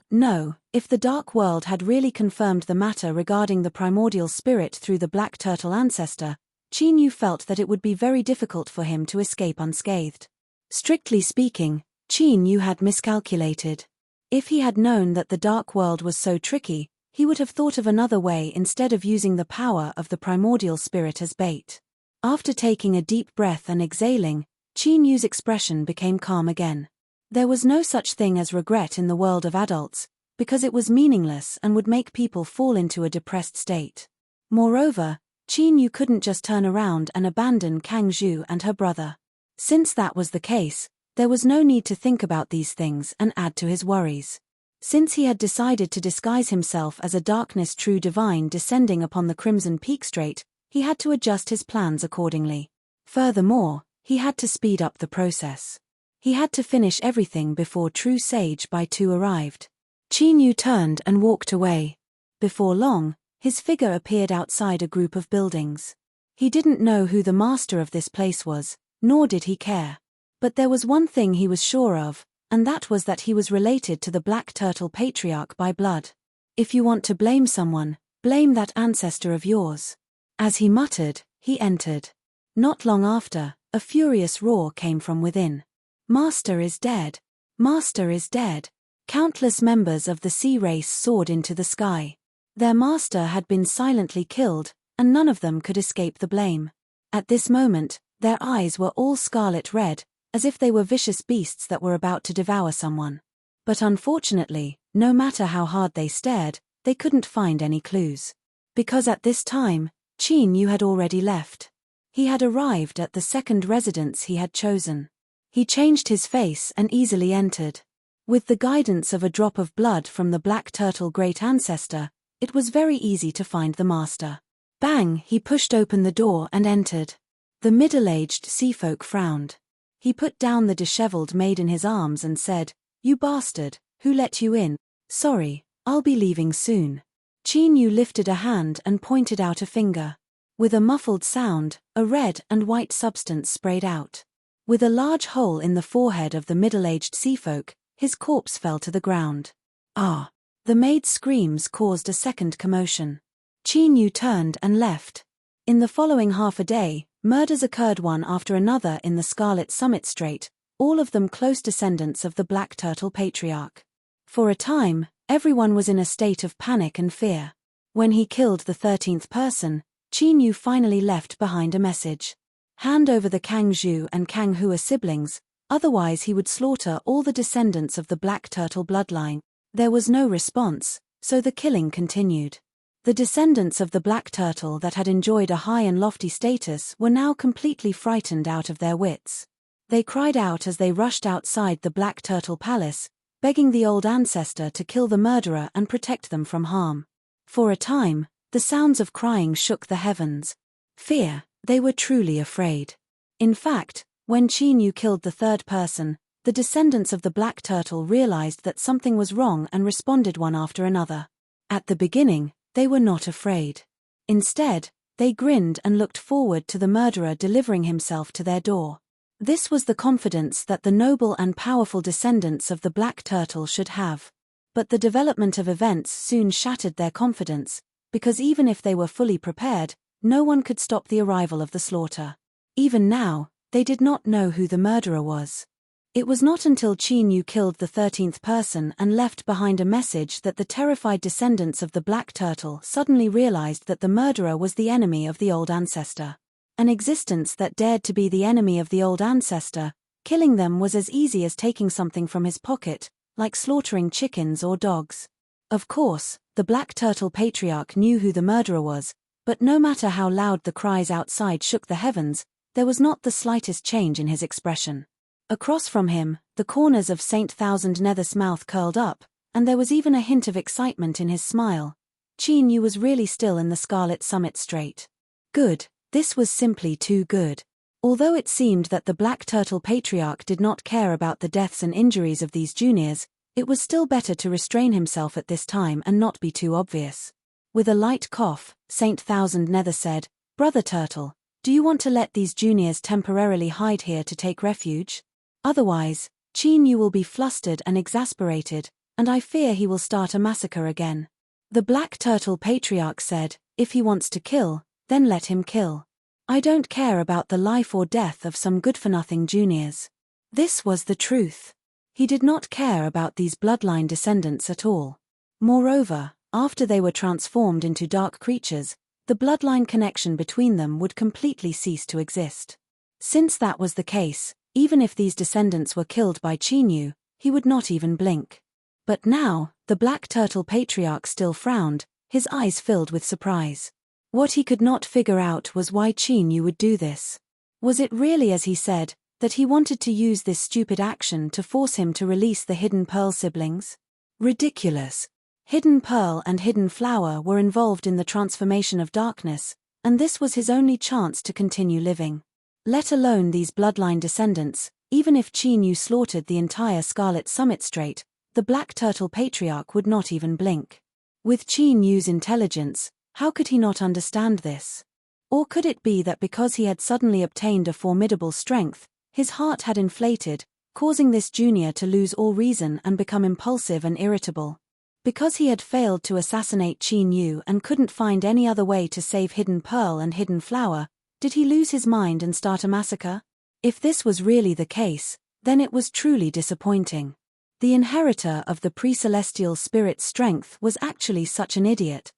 No, if the dark world had really confirmed the matter regarding the primordial spirit through the black turtle ancestor, Chi-Nu felt that it would be very difficult for him to escape unscathed. Strictly speaking, Chi-Nu had miscalculated. If he had known that the dark world was so tricky, he would have thought of another way instead of using the power of the primordial spirit as bait. After taking a deep breath and exhaling, Chi-Nu's expression became calm again. There was no such thing as regret in the world of adults, because it was meaningless and would make people fall into a depressed state. Moreover, Chi-Nu couldn't just turn around and abandon Kang Zhu and her brother. Since that was the case, there was no need to think about these things and add to his worries. Since he had decided to disguise himself as a darkness true divine descending upon the Crimson Peak Strait, he had to adjust his plans accordingly. Furthermore, he had to speed up the process. He had to finish everything before True Sage by 2 arrived. Chi-Nu turned and walked away. Before long, his figure appeared outside a group of buildings. He didn't know who the master of this place was, nor did he care. But there was one thing he was sure of, and that was that he was related to the Black Turtle Patriarch by blood. If you want to blame someone, blame that ancestor of yours. As he muttered, he entered. Not long after, a furious roar came from within. Master is dead. Master is dead. Countless members of the sea race soared into the sky. Their master had been silently killed, and none of them could escape the blame. At this moment, their eyes were all scarlet red, as if they were vicious beasts that were about to devour someone. But unfortunately, no matter how hard they stared, they couldn't find any clues. Because at this time, Chi-Nu had already left. He had arrived at the second residence he had chosen. He changed his face and easily entered. With the guidance of a drop of blood from the Black Turtle Great Ancestor, it was very easy to find the master. Bang! He pushed open the door and entered. The middle-aged seafolk frowned. He put down the disheveled maid in his arms and said, "You bastard, who let you in? Sorry, I'll be leaving soon." Chi-Nu lifted a hand and pointed out a finger. With a muffled sound, a red and white substance sprayed out. With a large hole in the forehead of the middle-aged seafolk, his corpse fell to the ground. Ah! The maid's screams caused a second commotion. Chi-Nu turned and left. In the following half a day, murders occurred one after another in the Scarlet Summit Strait, all of them close descendants of the Black Turtle Patriarch. For a time, everyone was in a state of panic and fear. When he killed the 13th person, Chi-Nu finally left behind a message. Hand over the Kang Zhu and Kang Hua siblings, otherwise he would slaughter all the descendants of the Black Turtle bloodline. There was no response, so the killing continued. The descendants of the Black Turtle that had enjoyed a high and lofty status were now completely frightened out of their wits. They cried out as they rushed outside the Black Turtle Palace, begging the old ancestor to kill the murderer and protect them from harm. For a time, the sounds of crying shook the heavens. Fear, they were truly afraid. In fact, when Chi-Nu killed the third person, the descendants of the Black Turtle realized that something was wrong and responded one after another. At the beginning, they were not afraid. Instead, they grinned and looked forward to the murderer delivering himself to their door. This was the confidence that the noble and powerful descendants of the Black Turtle should have. But the development of events soon shattered their confidence, because even if they were fully prepared, no one could stop the arrival of the slaughter. Even now, they did not know who the murderer was. It was not until Chi-Nu killed the 13th person and left behind a message that the terrified descendants of the Black Turtle suddenly realized that the murderer was the enemy of the old ancestor. An existence that dared to be the enemy of the old ancestor, killing them was as easy as taking something from his pocket, like slaughtering chickens or dogs. Of course, the Black Turtle Patriarch knew who the murderer was, but no matter how loud the cries outside shook the heavens, there was not the slightest change in his expression. Across from him, the corners of St. Thousand Nether's mouth curled up, and there was even a hint of excitement in his smile. Qin Yu was really still in the Scarlet Summit Strait. Good, this was simply too good. Although it seemed that the Black Turtle Patriarch did not care about the deaths and injuries of these juniors, it was still better to restrain himself at this time and not be too obvious. With a light cough, Saint Thousand Nether said, "Brother Turtle, do you want to let these juniors temporarily hide here to take refuge? Otherwise, Qin Yu will be flustered and exasperated, and I fear he will start a massacre again." The Black Turtle Patriarch said, "If he wants to kill, then let him kill. I don't care about the life or death of some good-for-nothing juniors." This was the truth. He did not care about these bloodline descendants at all. Moreover, after they were transformed into dark creatures, the bloodline connection between them would completely cease to exist. Since that was the case, even if these descendants were killed by Qin Yu, he would not even blink. But now, the Black Turtle Patriarch still frowned, his eyes filled with surprise. What he could not figure out was why Qin Yu would do this. Was it really as he said, that he wanted to use this stupid action to force him to release the Hidden Pearl siblings? Ridiculous. Hidden Pearl and Hidden Flower were involved in the transformation of darkness, and this was his only chance to continue living. Let alone these bloodline descendants, even if Qin Yu slaughtered the entire Scarlet Summit Strait, the Black Turtle Patriarch would not even blink. With Qin Yu's intelligence, how could he not understand this? Or could it be that because he had suddenly obtained a formidable strength, his heart had inflated, causing this junior to lose all reason and become impulsive and irritable? Because he had failed to assassinate Qin Yu and couldn't find any other way to save Hidden Pearl and Hidden Flower, did he lose his mind and start a massacre? If this was really the case, then it was truly disappointing. The inheritor of the pre-celestial spirit's strength was actually such an idiot.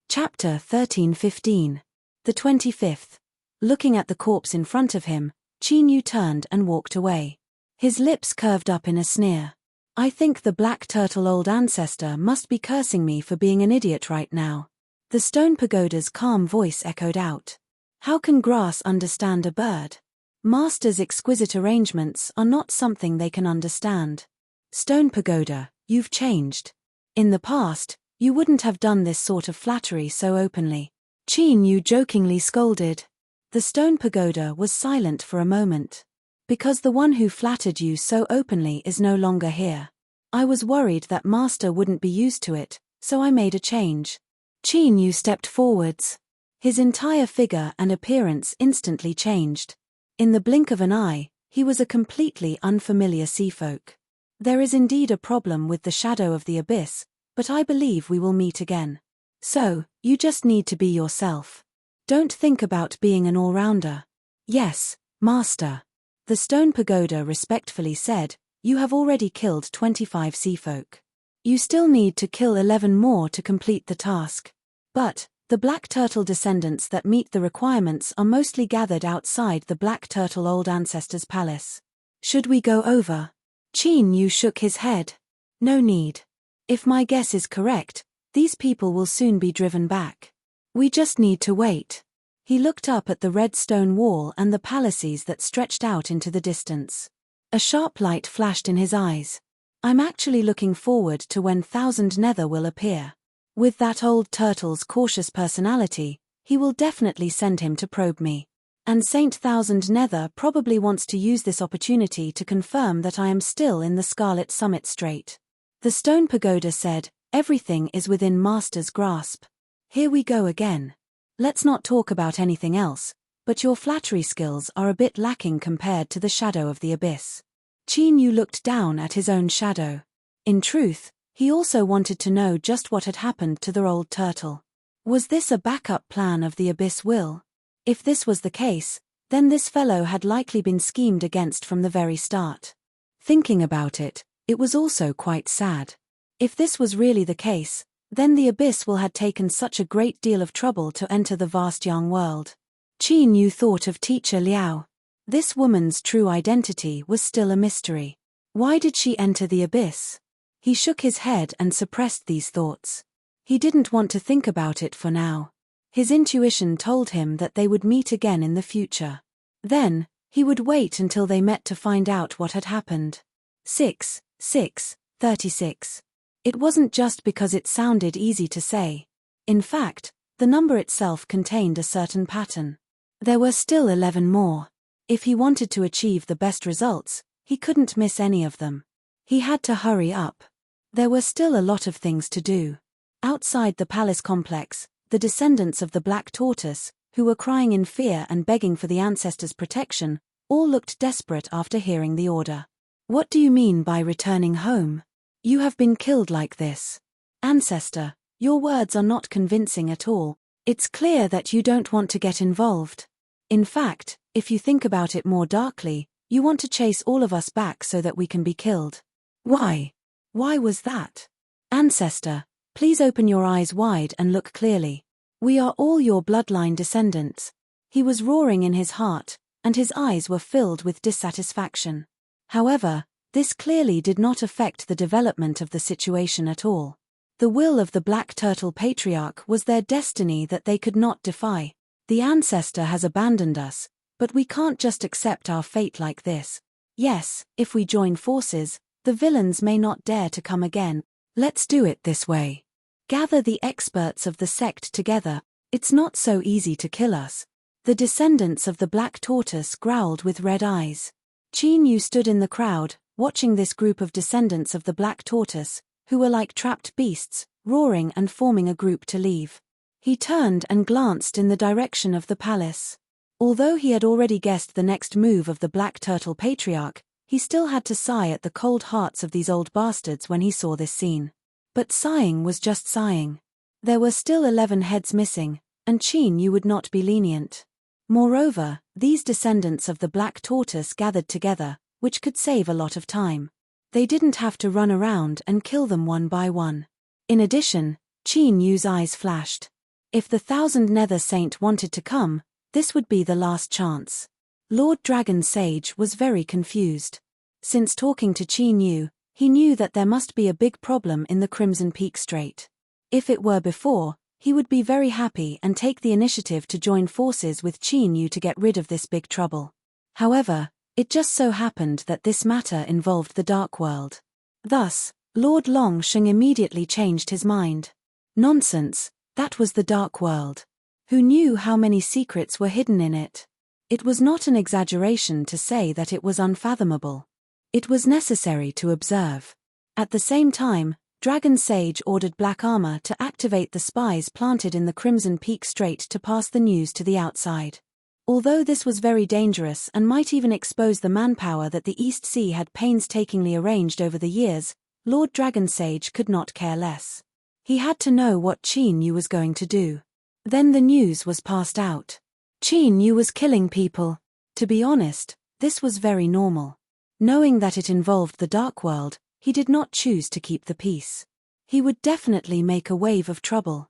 Chapter 13-15. The 25th. Looking at the corpse in front of him, Qin Yu turned and walked away. His lips curved up in a sneer. "I think the Black Turtle old ancestor must be cursing me for being an idiot right now." The stone pagoda's calm voice echoed out. "How can grass understand a bird? Master's exquisite arrangements are not something they can understand. Stone pagoda, you've changed. In the past, you wouldn't have done this sort of flattery so openly." Qin Yu jokingly scolded. The stone pagoda was silent for a moment. "Because the one who flattered you so openly is no longer here. I was worried that Master wouldn't be used to it, so I made a change." Qin Yu stepped forwards. His entire figure and appearance instantly changed. In the blink of an eye, he was a completely unfamiliar seafolk. "There is indeed a problem with the shadow of the abyss, but I believe we will meet again. So, you just need to be yourself. Don't think about being an all-rounder." "Yes, Master." The stone pagoda respectfully said, "You have already killed 25 seafolk. You still need to kill 11 more to complete the task. But, the Black Turtle descendants that meet the requirements are mostly gathered outside the Black Turtle Old Ancestors' Palace. Should we go over?" Qin Yu shook his head. "No need. If my guess is correct, these people will soon be driven back. We just need to wait." He looked up at the red stone wall and the palaces that stretched out into the distance. A sharp light flashed in his eyes. "I'm actually looking forward to when Thousand Nether will appear. With that old turtle's cautious personality, he will definitely send him to probe me. And Saint Thousand Nether probably wants to use this opportunity to confirm that I am still in the Scarlet Summit Strait." The stone pagoda said, "Everything is within Master's grasp. Here we go again. Let's not talk about anything else, but your flattery skills are a bit lacking compared to the shadow of the abyss." Qin Yu looked down at his own shadow. In truth, he also wanted to know just what had happened to the old turtle. Was this a backup plan of the abyss will? If this was the case, then this fellow had likely been schemed against from the very start. Thinking about it, it was also quite sad. If this was really the case, then the abyss will had taken such a great deal of trouble to enter the vast young world. Qin Yu thought of Teacher Liao. This woman's true identity was still a mystery. Why did she enter the abyss? He shook his head and suppressed these thoughts. He didn't want to think about it for now. His intuition told him that they would meet again in the future. Then, he would wait until they met to find out what had happened. 36. It wasn't just because it sounded easy to say. In fact, the number itself contained a certain pattern. There were still 11 more. If he wanted to achieve the best results, he couldn't miss any of them. He had to hurry up. There were still a lot of things to do. Outside the palace complex, the descendants of the Black Tortoise, who were crying in fear and begging for the ancestors' protection, all looked desperate after hearing the order. What do you mean by returning home? You have been killed like this. Ancestor, your words are not convincing at all. It's clear that you don't want to get involved. In fact, if you think about it more darkly, you want to chase all of us back so that we can be killed. Why? Why was that? Ancestor, please open your eyes wide and look clearly. We are all your bloodline descendants. He was roaring in his heart, and his eyes were filled with dissatisfaction. However, this clearly did not affect the development of the situation at all. The will of the Black Turtle Patriarch was their destiny that they could not defy. The ancestor has abandoned us, but we can't just accept our fate like this. Yes, if we join forces, the villains may not dare to come again. Let's do it this way. Gather the experts of the sect together. It's not so easy to kill us. The descendants of the Black Tortoise growled with red eyes. Qin Yu stood in the crowd, watching this group of descendants of the Black Tortoise, who were like trapped beasts, roaring and forming a group to leave. He turned and glanced in the direction of the palace. Although he had already guessed the next move of the Black Turtle Patriarch, he still had to sigh at the cold hearts of these old bastards when he saw this scene. But sighing was just sighing. There were still 11 heads missing, and Qin Yu would not be lenient. Moreover, these descendants of the Black Tortoise gathered together, which could save a lot of time. They didn't have to run around and kill them one by one. In addition, Qin Yu's eyes flashed. If the 1000 Nether Saint wanted to come, this would be the last chance. Lord Dragon Sage was very confused. Since talking to Qin Yu, he knew that there must be a big problem in the Crimson Peak Strait. If it were before, he would be very happy and take the initiative to join forces with Qin Yu to get rid of this big trouble. However, it just so happened that this matter involved the Dark World. Thus, Lord Longsheng immediately changed his mind. Nonsense, that was the Dark World. Who knew how many secrets were hidden in it? It was not an exaggeration to say that it was unfathomable. It was necessary to observe. At the same time, Dragon Sage ordered Black Armor to activate the spies planted in the Crimson Peak Strait to pass the news to the outside. Although this was very dangerous and might even expose the manpower that the East Sea had painstakingly arranged over the years, Lord Dragon Sage could not care less. He had to know what Qin Yu was going to do. Then the news was passed out. Qin Yu was killing people. To be honest, this was very normal. Knowing that it involved the Dark World, he did not choose to keep the peace. He would definitely make a wave of trouble.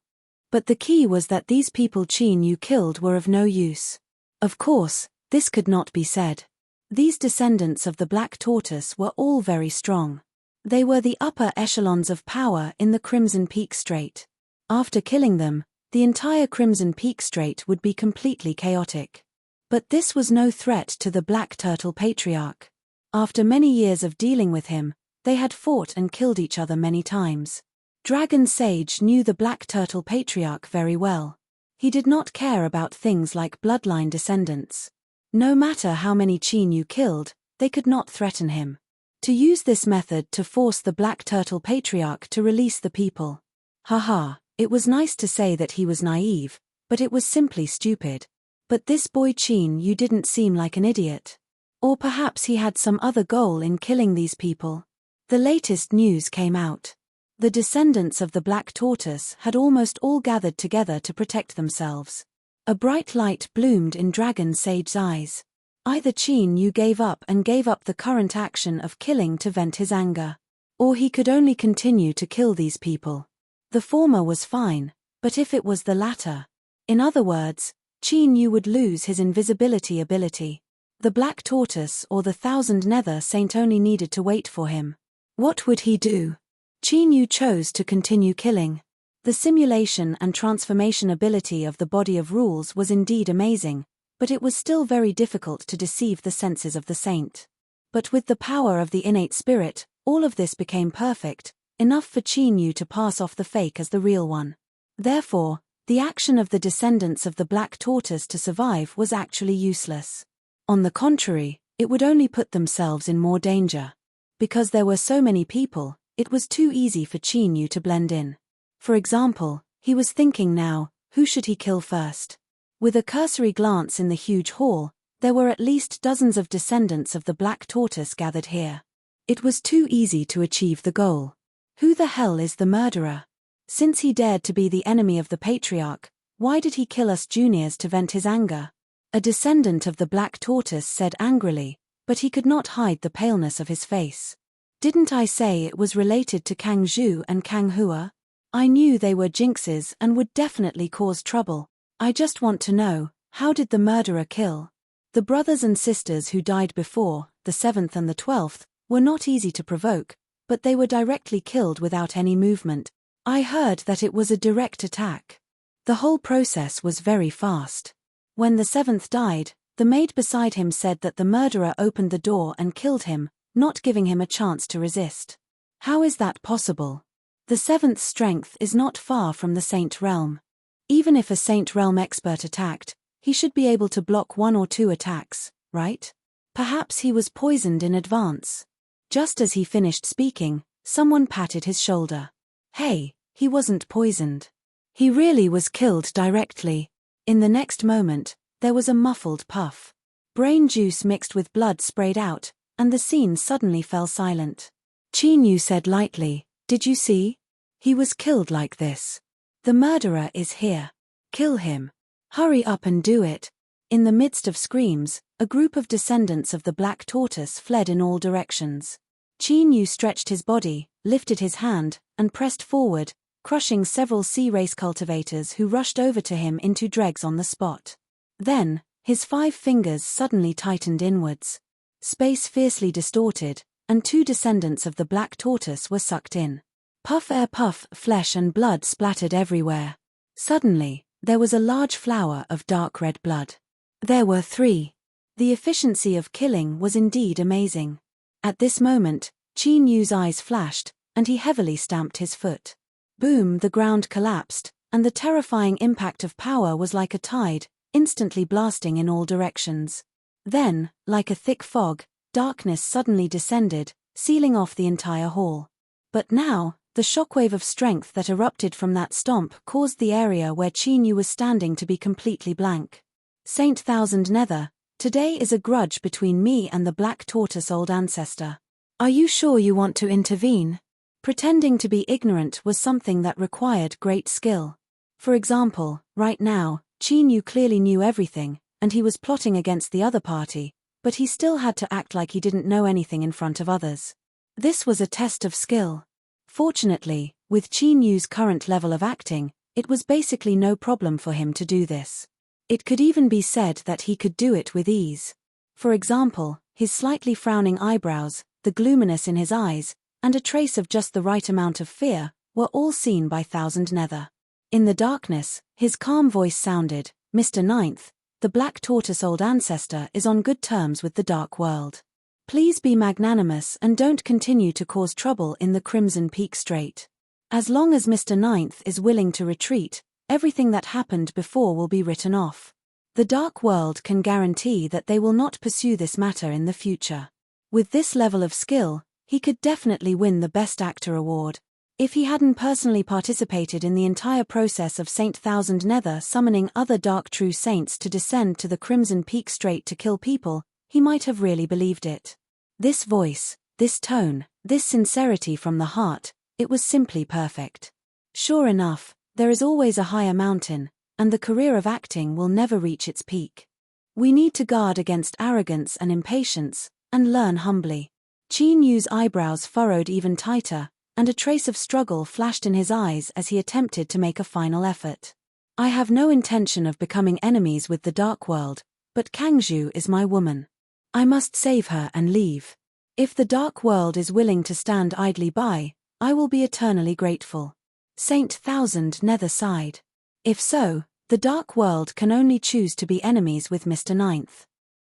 But the key was that these people Qin Yu killed were of no use. Of course, this could not be said. These descendants of the Black Tortoise were all very strong. They were the upper echelons of power in the Crimson Peak Strait. After killing them, the entire Crimson Peak Strait would be completely chaotic. But this was no threat to the Black Turtle Patriarch. After many years of dealing with him, they had fought and killed each other many times. Dragon Sage knew the Black Turtle Patriarch very well. He did not care about things like bloodline descendants. No matter how many Qin Yu killed, they could not threaten him. To use this method to force the Black Turtle Patriarch to release the people. Haha, it was nice to say that he was naive, but it was simply stupid. But this boy Qin Yu didn't seem like an idiot. Or perhaps he had some other goal in killing these people. The latest news came out. The descendants of the Black Tortoise had almost all gathered together to protect themselves. A bright light bloomed in Dragon Sage's eyes. Either Qin Yu gave up the current action of killing to vent his anger. Or he could only continue to kill these people. The former was fine, but if it was the latter. In other words, Qin Yu would lose his invisibility ability. The Black Tortoise or the 1000 Nether Saint only needed to wait for him. What would he do? Qin Yu chose to continue killing. The simulation and transformation ability of the Body of Rules was indeed amazing, but it was still very difficult to deceive the senses of the saint. But with the power of the innate spirit, all of this became perfect, enough for Qin Yu to pass off the fake as the real one. Therefore, the action of the descendants of the Black Tortoise to survive was actually useless. On the contrary, it would only put themselves in more danger. Because there were so many people, it was too easy for Qin Yu to blend in. For example, he was thinking now, who should he kill first? With a cursory glance in the huge hall, there were at least dozens of descendants of the Black Tortoise gathered here. It was too easy to achieve the goal. Who the hell is the murderer? Since he dared to be the enemy of the patriarch, why did he kill us juniors to vent his anger? A descendant of the Black Tortoise said angrily, but he could not hide the paleness of his face. Didn't I say it was related to Kang Zhu and Kang Hua? I knew they were jinxes and would definitely cause trouble. I just want to know, how did the murderer kill? The brothers and sisters who died before, the 7th and the 12th, were not easy to provoke, but they were directly killed without any movement. I heard that it was a direct attack. The whole process was very fast. When the 7th died, the maid beside him said that the murderer opened the door and killed him, not giving him a chance to resist. How is that possible? The 7th's strength is not far from the Saint Realm. Even if a Saint Realm expert attacked, he should be able to block 1 or 2 attacks, right? Perhaps he was poisoned in advance. Just as he finished speaking, someone patted his shoulder. Hey, he wasn't poisoned. He really was killed directly. In the next moment, there was a muffled puff. Brain juice mixed with blood sprayed out, and the scene suddenly fell silent. Qin Yu said lightly, "Did you see? He was killed like this. The murderer is here. Kill him. Hurry up and do it." In the midst of screams, a group of descendants of the Black Tortoise fled in all directions. Qin Yu stretched his body, lifted his hand, and pressed forward, crushing several sea race cultivators who rushed over to him into dregs on the spot. Then, his 5 fingers suddenly tightened inwards. Space fiercely distorted, and 2 descendants of the Black Tortoise were sucked in. Puff air puff, flesh and blood splattered everywhere. Suddenly, there was a large flower of dark red blood. There were 3. The efficiency of killing was indeed amazing. At this moment, Qin Yu's eyes flashed, and he heavily stamped his foot. Boom, the ground collapsed, and the terrifying impact of power was like a tide, instantly blasting in all directions. Then, like a thick fog, darkness suddenly descended, sealing off the entire hall. But now, the shockwave of strength that erupted from that stomp caused the area where Qin Yu was standing to be completely blank. Saint Thousand Nether, today is a grudge between me and the Black Tortoise old ancestor. Are you sure you want to intervene? Pretending to be ignorant was something that required great skill. For example, right now, Qin Yu clearly knew everything, and he was plotting against the other party, but he still had to act like he didn't know anything in front of others. This was a test of skill. Fortunately, with Qin Yu's current level of acting, it was basically no problem for him to do this. It could even be said that he could do it with ease. For example, his slightly frowning eyebrows, the gloominess in his eyes, and a trace of just the right amount of fear, were all seen by Thousand Nether. In the darkness, his calm voice sounded, "Mr. Ninth, the Black Tortoise old ancestor is on good terms with the Dark World. Please be magnanimous and don't continue to cause trouble in the Crimson Peak Strait. As long as Mr. Ninth is willing to retreat, everything that happened before will be written off. The Dark World can guarantee that they will not pursue this matter in the future." With this level of skill, he could definitely win the Best Actor award. If he hadn't personally participated in the entire process of Saint Thousand Nether summoning other Dark True Saints to descend to the Crimson Peak Strait to kill people, he might have really believed it. This voice, this tone, this sincerity from the heart, it was simply perfect. Sure enough, there is always a higher mountain, and the career of acting will never reach its peak. We need to guard against arrogance and impatience, and learn humbly. Qin Yu's eyebrows furrowed even tighter, and a trace of struggle flashed in his eyes as he attempted to make a final effort. "I have no intention of becoming enemies with the Dark World, but Kang Zhu is my woman. I must save her and leave. If the Dark World is willing to stand idly by, I will be eternally grateful." Saint Thousand Nether sighed. If so, the Dark World can only choose to be enemies with Mr. Ninth.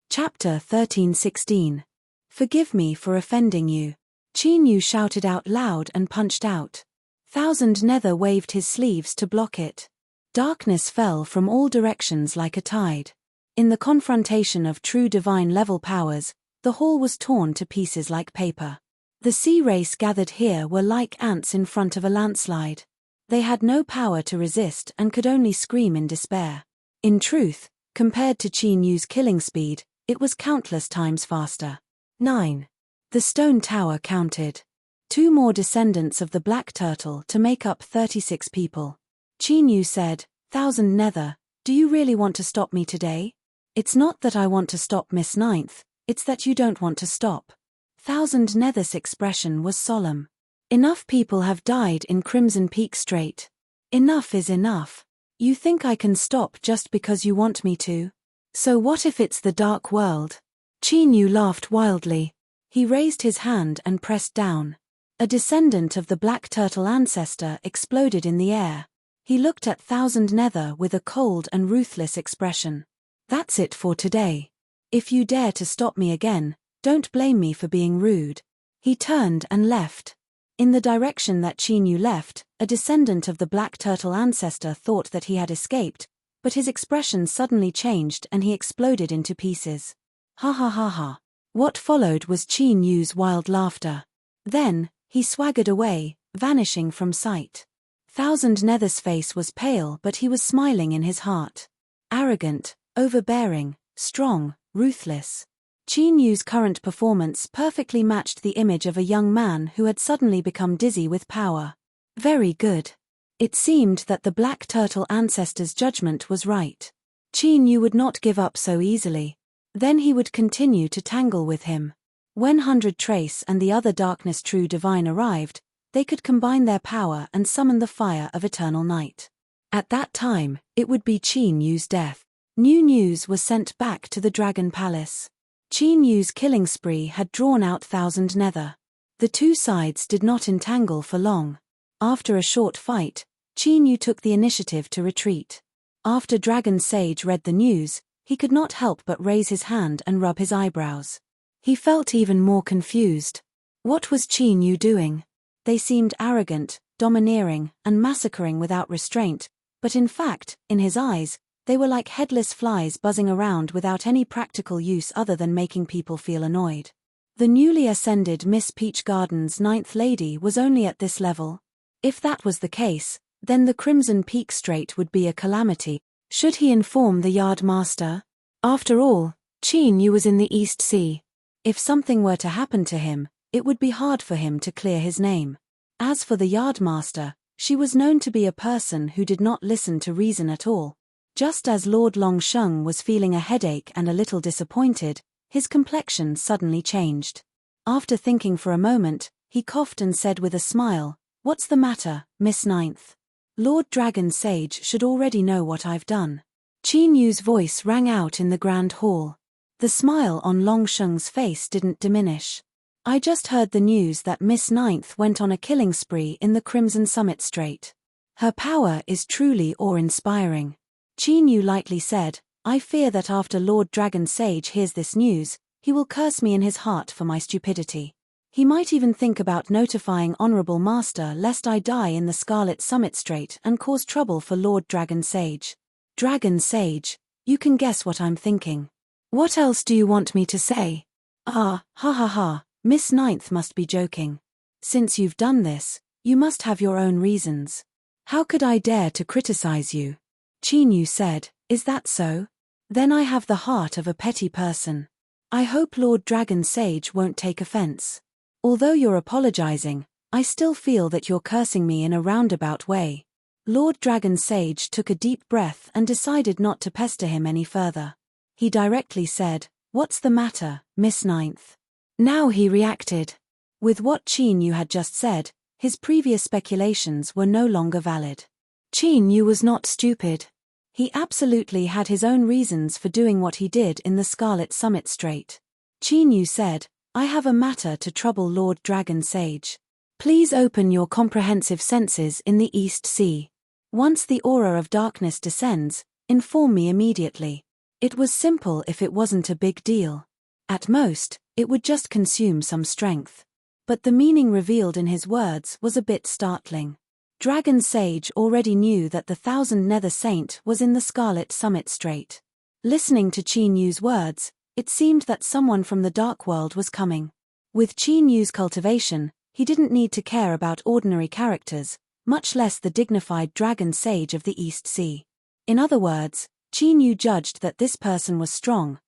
Chapter 1316. Forgive me for offending you. Qin Yu shouted out loud and punched out. Thousand Nether waved his sleeves to block it. Darkness fell from all directions like a tide. In the confrontation of true divine level powers, the hall was torn to pieces like paper. The sea race gathered here were like ants in front of a landslide. They had no power to resist and could only scream in despair. In truth, compared to Qin Yu's killing speed, it was countless times faster. 9. The stone tower counted. 2 more descendants of the black turtle to make up 36 people. Qin Yu said, Thousand Nether, do you really want to stop me today? It's not that I want to stop Miss Ninth, it's that you don't want to stop. Thousand Nether's expression was solemn. Enough people have died in Crimson Peak Strait. Enough is enough. You think I can stop just because you want me to? So what if it's the dark world? Qin Yu laughed wildly. He raised his hand and pressed down. A descendant of the black turtle ancestor exploded in the air. He looked at Thousand Nether with a cold and ruthless expression. That's it for today. If you dare to stop me again, don't blame me for being rude. He turned and left. In the direction that Qin Yu left, a descendant of the black turtle ancestor thought that he had escaped, but his expression suddenly changed and he exploded into pieces. Ha ha ha ha. What followed was Qin Yu's wild laughter. Then, he swaggered away, vanishing from sight. Thousand Nether's face was pale but he was smiling in his heart. Arrogant, overbearing, strong, ruthless. Qin Yu's current performance perfectly matched the image of a young man who had suddenly become dizzy with power. Very good. It seemed that the black turtle ancestor's judgment was right. Qin Yu would not give up so easily. Then he would continue to tangle with him. When 100 Trace and the other Darkness True Divine arrived, they could combine their power and summon the fire of eternal night. At that time, it would be Qin Yu's death. New news was sent back to the Dragon Palace. Qin Yu's killing spree had drawn out Thousand Nether. The two sides did not entangle for long. After a short fight, Qin Yu took the initiative to retreat. After Dragon Sage read the news, he could not help but raise his hand and rub his eyebrows. He felt even more confused. What was Qin Yu doing? They seemed arrogant, domineering, and massacring without restraint, but in fact, in his eyes, they were like headless flies buzzing around without any practical use other than making people feel annoyed. The newly ascended Miss Peach Garden's 9th lady was only at this level. If that was the case, then the Crimson Peak Strait would be a calamity. Should he inform the Yard Master? After all, Qin Yu was in the East Sea. If something were to happen to him, it would be hard for him to clear his name. As for the Yard Master, she was known to be a person who did not listen to reason at all. Just as Lord Longsheng was feeling a headache and a little disappointed, his complexion suddenly changed. After thinking for a moment, he coughed and said with a smile, "What's the matter, Miss Ninth? Lord Dragon Sage should already know what I've done." Qin Yu's voice rang out in the Grand Hall. The smile on Longsheng's face didn't diminish. "I just heard the news that Miss Ninth went on a killing spree in the Crimson Summit Strait. Her power is truly awe-inspiring." Qin Yu lightly said, "I fear that after Lord Dragon Sage hears this news, he will curse me in his heart for my stupidity. He might even think about notifying Honorable Master lest I die in the Scarlet Summit Strait and cause trouble for Lord Dragon Sage." "Dragon Sage, you can guess what I'm thinking. What else do you want me to say?" "Ah, ha ha ha, Miss Ninth must be joking. Since you've done this, you must have your own reasons. How could I dare to criticize you?" Qin Yu said, "Is that so? Then I have the heart of a petty person. I hope Lord Dragon Sage won't take offense. Although you're apologizing, I still feel that you're cursing me in a roundabout way." Lord Dragon Sage took a deep breath and decided not to pester him any further. He directly said, "What's the matter, Miss Ninth?" Now he reacted. With what Qin Yu had just said, his previous speculations were no longer valid. Qin Yu was not stupid. He absolutely had his own reasons for doing what he did in the Scarlet Summit Strait. Qin Yu said, "I have a matter to trouble Lord Dragon Sage. Please open your comprehensive senses in the East Sea. Once the aura of darkness descends, inform me immediately." It was simple if it wasn't a big deal. At most, it would just consume some strength. But the meaning revealed in his words was a bit startling. Dragon Sage already knew that the Thousand Nether Saint was in the Scarlet Summit Strait. Listening to Qin Yu's words, it seemed that someone from the Dark World was coming. With Qin Yu's cultivation, he didn't need to care about ordinary characters, much less the dignified Dragon Sage of the East Sea. In other words, Qin Yu judged that this person was strong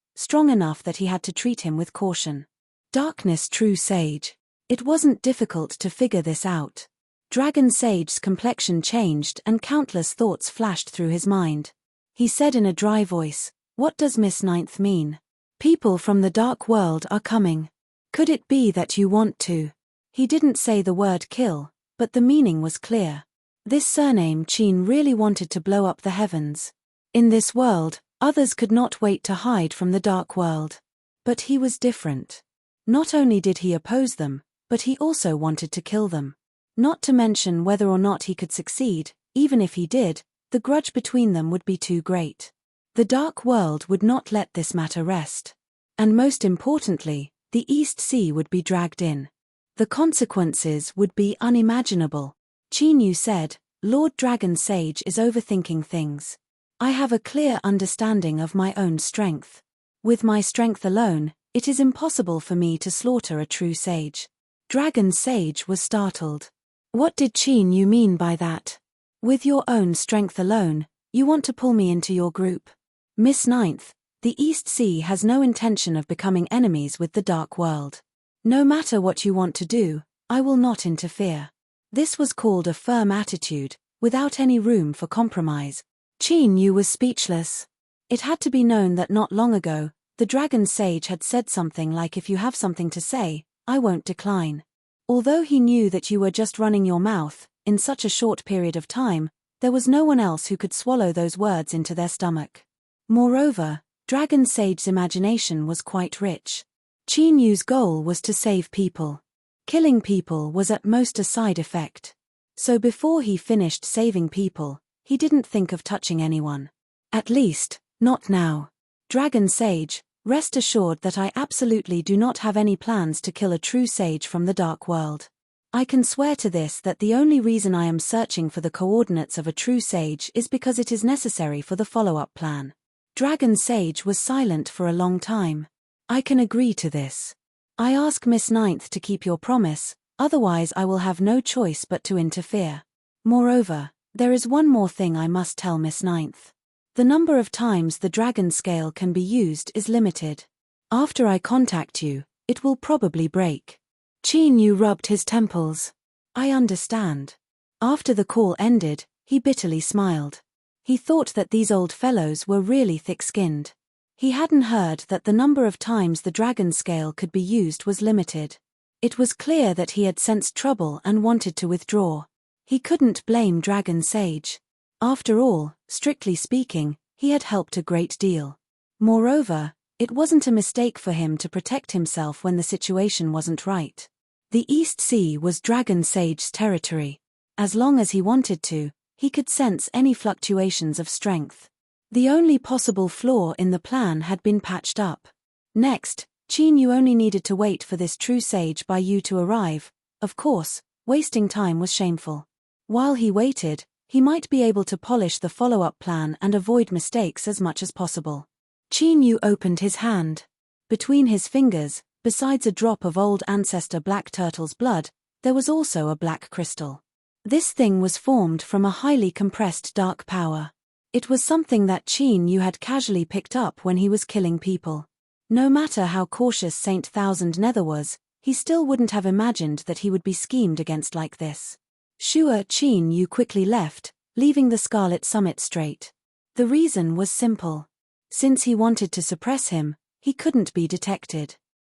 enough that he had to treat him with caution. Darkness True Sage. It wasn't difficult to figure this out. Dragon Sage's complexion changed and countless thoughts flashed through his mind. He said in a dry voice, "What does Miss Ninth mean? People from the Dark World are coming. Could it be that you want to?" He didn't say the word kill, but the meaning was clear. This surname Qin really wanted to blow up the heavens. In this world, others could not wait to hide from the Dark World. But he was different. Not only did he oppose them, but he also wanted to kill them. Not to mention whether or not he could succeed, even if he did, the grudge between them would be too great. The Dark World would not let this matter rest. And most importantly, the East Sea would be dragged in. The consequences would be unimaginable. Qin Yu said, "Lord Dragon Sage is overthinking things. I have a clear understanding of my own strength. With my strength alone, it is impossible for me to slaughter a true sage." Dragon Sage was startled. What did Qin Yu mean by that? With your own strength alone, you want to pull me into your group? Miss Ninth, the East Sea has no intention of becoming enemies with the Dark World. No matter what you want to do, I will not interfere. This was called a firm attitude, without any room for compromise. Qin Yu was speechless. It had to be known that not long ago, the Dragon Sage had said something like, "If you have something to say, I won't decline." Although he knew that you were just running your mouth, in such a short period of time, there was no one else who could swallow those words into their stomach. Moreover, Dragon Sage's imagination was quite rich. Qin Yu's goal was to save people. Killing people was at most a side effect. So before he finished saving people, he didn't think of touching anyone. At least, not now. Dragon Sage, rest assured that I absolutely do not have any plans to kill a true sage from the Dark World. I can swear to this that the only reason I am searching for the coordinates of a true sage is because it is necessary for the follow-up plan. Dragon Sage was silent for a long time. I can agree to this. I ask Miss Ninth to keep your promise, otherwise I will have no choice but to interfere. Moreover, there is one more thing I must tell Miss Ninth. The number of times the dragon scale can be used is limited. After I contact you, it will probably break. Qin Yu rubbed his temples. I understand. After the call ended, he bitterly smiled. He thought that these old fellows were really thick-skinned. He hadn't heard that the number of times the dragon scale could be used was limited. It was clear that he had sensed trouble and wanted to withdraw. He couldn't blame Dragon Sage. After all, strictly speaking, he had helped a great deal. Moreover, it wasn't a mistake for him to protect himself when the situation wasn't right. The East Sea was Dragon Sage's territory. As long as he wanted to, he could sense any fluctuations of strength. The only possible flaw in the plan had been patched up. Next, Qin Yu only needed to wait for this true sage by Yu to arrive. Of course, wasting time was shameful. While he waited, he might be able to polish the follow-up plan and avoid mistakes as much as possible. Qin Yu opened his hand. Between his fingers, besides a drop of old ancestor Black Turtle's blood, there was also a black crystal. This thing was formed from a highly compressed dark power. It was something that Qin Yu had casually picked up when he was killing people. No matter how cautious Saint Thousand Nether was, he still wouldn't have imagined that he would be schemed against like this. Sure, Qin Yu quickly left, leaving the Scarlet Summit Strait. The reason was simple. Since he wanted to suppress him, he couldn't be detected.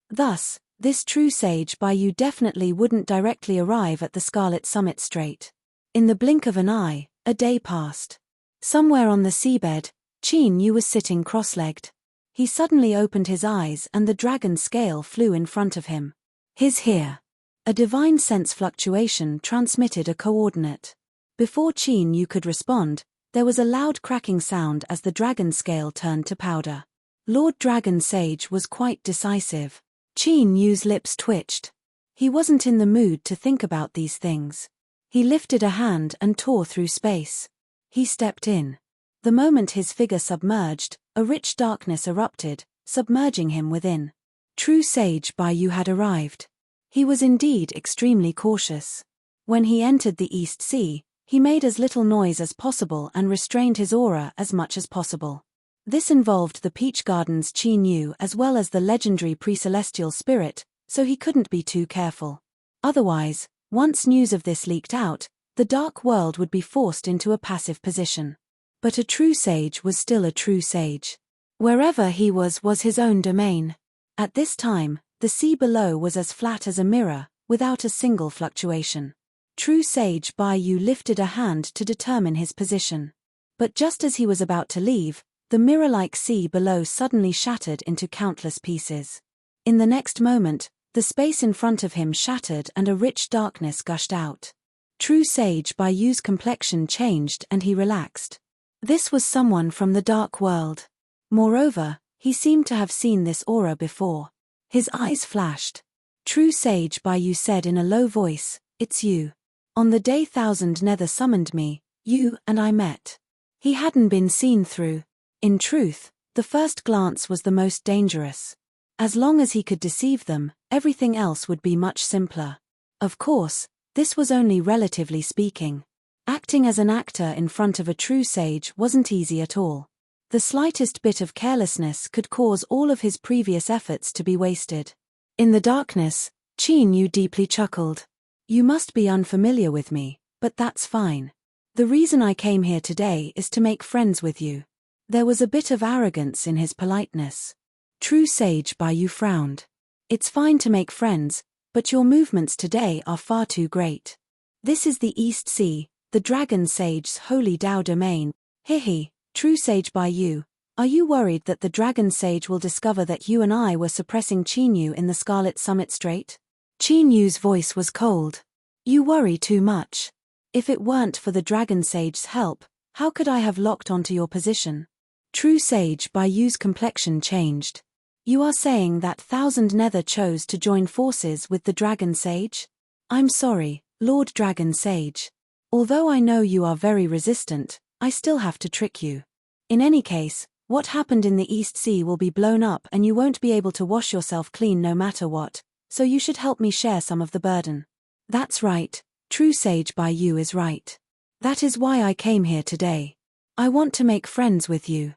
Thus, this true sage by Yu definitely wouldn't directly arrive at the Scarlet Summit Strait. In the blink of an eye, a day passed. Somewhere on the seabed, Qin Yu was sitting cross-legged. He suddenly opened his eyes and the dragon scale flew in front of him. "He's here." A divine sense fluctuation transmitted a coordinate. Before Qin Yu could respond, there was a loud cracking sound as the dragon scale turned to powder. Lord Dragon Sage was quite decisive. Qin Yu's lips twitched. He wasn't in the mood to think about these things. He lifted a hand and tore through space. He stepped in. The moment his figure submerged, a rich darkness erupted, submerging him within. True Sage Baiyu had arrived. He was indeed extremely cautious. When he entered the East Sea, he made as little noise as possible and restrained his aura as much as possible. This involved the Peach Garden's Qin Yu as well as the legendary pre-celestial spirit, so he couldn't be too careful. Otherwise, once news of this leaked out, the dark world would be forced into a passive position. But a true sage was still a true sage. Wherever he was his own domain. At this time, the sea below was as flat as a mirror, without a single fluctuation. True Sage Baiyu lifted a hand to determine his position. But just as he was about to leave, the mirror-like sea below suddenly shattered into countless pieces. In the next moment, the space in front of him shattered and a rich darkness gushed out. True Sage Baiyu's complexion changed and he relaxed. This was someone from the dark world. Moreover, he seemed to have seen this aura before. His eyes flashed. True Sage Baiyu said in a low voice, "It's you. On the day Thousand Nether summoned me, you and I met." He hadn't been seen through. In truth, the first glance was the most dangerous. As long as he could deceive them, everything else would be much simpler. Of course, this was only relatively speaking. Acting as an actor in front of a true sage wasn't easy at all. The slightest bit of carelessness could cause all of his previous efforts to be wasted. In the darkness, Qin Yu deeply chuckled. "You must be unfamiliar with me, but that's fine. The reason I came here today is to make friends with you." There was a bit of arrogance in his politeness. True Sage Baiyu frowned. "It's fine to make friends, but your movements today are far too great. This is the East Sea, the Dragon Sage's holy Dao domain. Hihi, True Sage Baiyu, are you worried that the Dragon Sage will discover that you and I were suppressing Qin Yu in the Scarlet Summit Strait?" Qin Yu's voice was cold. "You worry too much. If it weren't for the Dragon Sage's help, how could I have locked onto your position?" True Sage Baiyu's complexion changed. "You are saying that Thousand Nether chose to join forces with the Dragon Sage? I'm sorry, Lord Dragon Sage. Although I know you are very resistant, I still have to trick you. In any case, what happened in the East Sea will be blown up and you won't be able to wash yourself clean no matter what, so you should help me share some of the burden." "That's right, True Sage Baiyu is right. That is why I came here today. I want to make friends with you."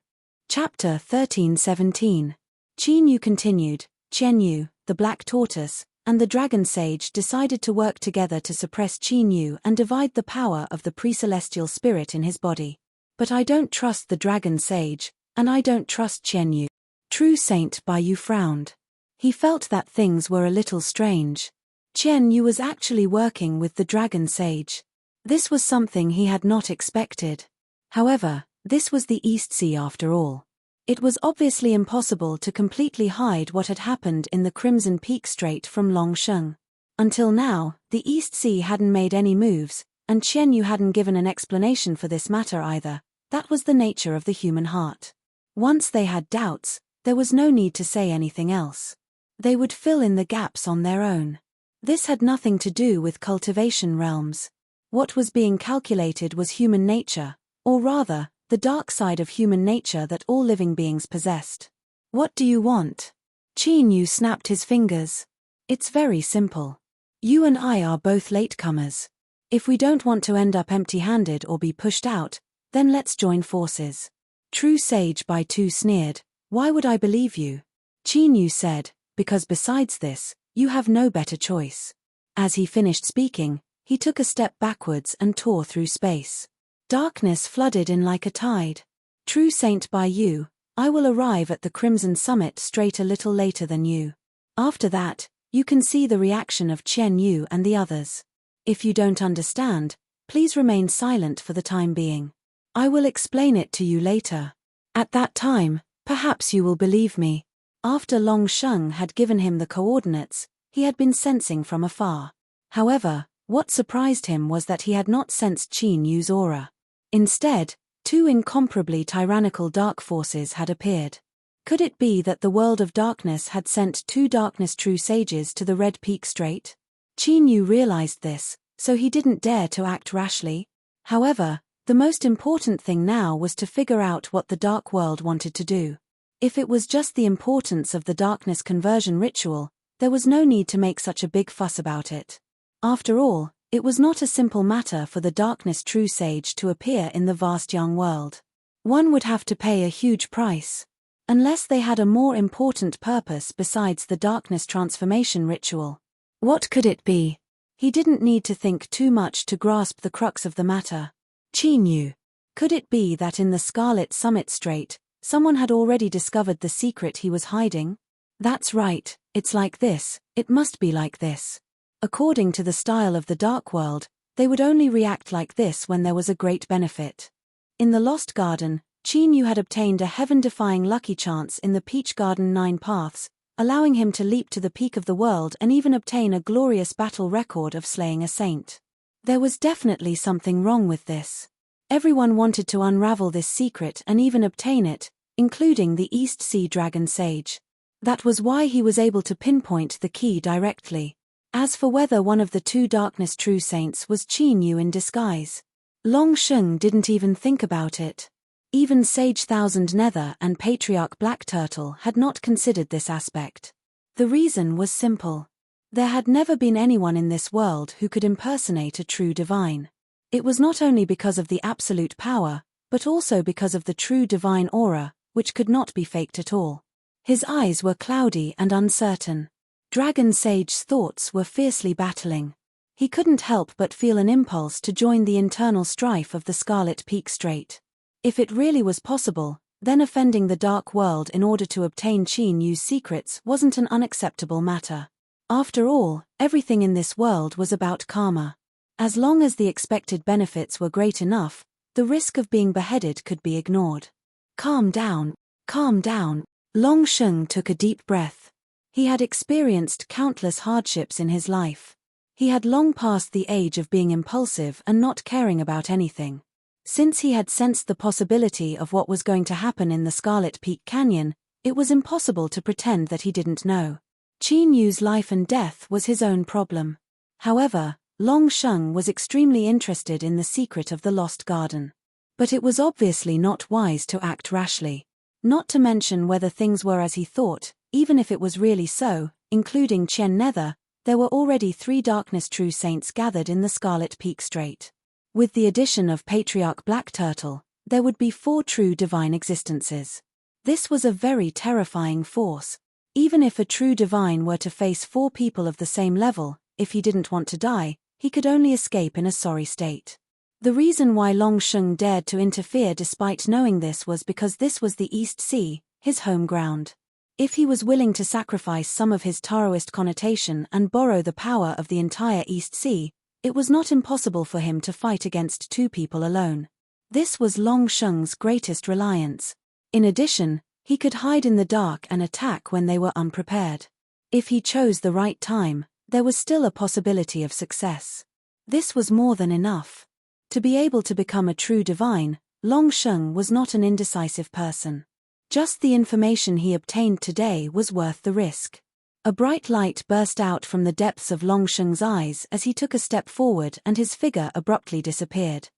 Chapter 13:17. Qin Yu continued. Qian Yu, the Black Tortoise, and the Dragon Sage decided to work together to suppress Qin Yu and divide the power of the pre-celestial spirit in his body. "But I don't trust the Dragon Sage, and I don't trust Qian Yu." True Saint Baiyu frowned. He felt that things were a little strange. Qian Yu was actually working with the Dragon Sage. This was something he had not expected. However, this was the East Sea after all. It was obviously impossible to completely hide what had happened in the Crimson Peak Strait from Longsheng. Until now, the East Sea hadn't made any moves, and Qian Yu hadn't given an explanation for this matter either. That was the nature of the human heart. Once they had doubts, there was no need to say anything else. They would fill in the gaps on their own. This had nothing to do with cultivation realms. What was being calculated was human nature, or rather, the dark side of human nature that all living beings possessed. "What do you want?" Qin Yu snapped his fingers. "It's very simple. You and I are both latecomers. If we don't want to end up empty-handed or be pushed out, then let's join forces." True Sage Baiyu sneered. "Why would I believe you?" Qin Yu said, "Because besides this, you have no better choice." As he finished speaking, he took a step backwards and tore through space. Darkness flooded in like a tide. "True Saint Baiyu, I will arrive at the Crimson Summit Strait a little later than you. After that, you can see the reaction of Qian Yu and the others. If you don't understand, please remain silent for the time being. I will explain it to you later. At that time, perhaps you will believe me." After Longsheng had given him the coordinates, he had been sensing from afar. However, what surprised him was that he had not sensed Qin Yu's aura. Instead, two incomparably tyrannical dark forces had appeared. Could it be that the world of darkness had sent two darkness true sages to the Red Peak Strait? Qin Yu realized this, so he didn't dare to act rashly. However, the most important thing now was to figure out what the Dark World wanted to do. If it was just the importance of the darkness conversion ritual, there was no need to make such a big fuss about it. After all, it was not a simple matter for the darkness true sage to appear in the vast young world. One would have to pay a huge price. Unless they had a more important purpose besides the darkness transformation ritual. What could it be? He didn't need to think too much to grasp the crux of the matter. Qin Yu. Could it be that in the Scarlet Summit Strait, someone had already discovered the secret he was hiding? That's right, it's like this, it must be like this. According to the style of the Dark World, they would only react like this when there was a great benefit. In the Lost Garden, Qin Yu had obtained a heaven-defying lucky chance in the Peach Garden 9 paths, allowing him to leap to the peak of the world and even obtain a glorious battle record of slaying a saint. There was definitely something wrong with this. Everyone wanted to unravel this secret and even obtain it, including the East Sea Dragon Sage. That was why he was able to pinpoint the key directly. As for whether one of the two Darkness True Saints was Qin Yu in disguise, Long Sheng didn't even think about it. Even Sage Thousand Nether and Patriarch Black Turtle had not considered this aspect. The reason was simple. There had never been anyone in this world who could impersonate a true divine. It was not only because of the absolute power, but also because of the true divine aura, which could not be faked at all. His eyes were cloudy and uncertain. Dragon Sage's thoughts were fiercely battling. He couldn't help but feel an impulse to join the internal strife of the Scarlet Peak Strait. If it really was possible, then offending the Dark World in order to obtain Qin Yu's secrets wasn't an unacceptable matter. After all, everything in this world was about karma. As long as the expected benefits were great enough, the risk of being beheaded could be ignored. Calm down, calm down. Long Sheng took a deep breath. He had experienced countless hardships in his life. He had long passed the age of being impulsive and not caring about anything. Since he had sensed the possibility of what was going to happen in the Scarlet Peak Canyon, it was impossible to pretend that he didn't know. Qin Yu's life and death was his own problem. However, Long Sheng was extremely interested in the secret of the Lost Garden. But it was obviously not wise to act rashly. Not to mention whether things were as he thought, even if it was really so, including Chen Nether, there were already 3 Darkness True Saints gathered in the Scarlet Peak Strait. With the addition of Patriarch Black Turtle, there would be 4 true divine existences. This was a very terrifying force. Even if a true divine were to face 4 people of the same level, if he didn't want to die, he could only escape in a sorry state. The reason why Long Sheng dared to interfere despite knowing this was because this was the East Sea, his home ground. If he was willing to sacrifice some of his Taoist connotation and borrow the power of the entire East Sea, it was not impossible for him to fight against 2 people alone. This was Long Sheng's greatest reliance. In addition, he could hide in the dark and attack when they were unprepared. If he chose the right time, there was still a possibility of success. This was more than enough. To be able to become a true divine, Long Sheng was not an indecisive person. Just the information he obtained today was worth the risk. A bright light burst out from the depths of Long Sheng's eyes as he took a step forward and his figure abruptly disappeared.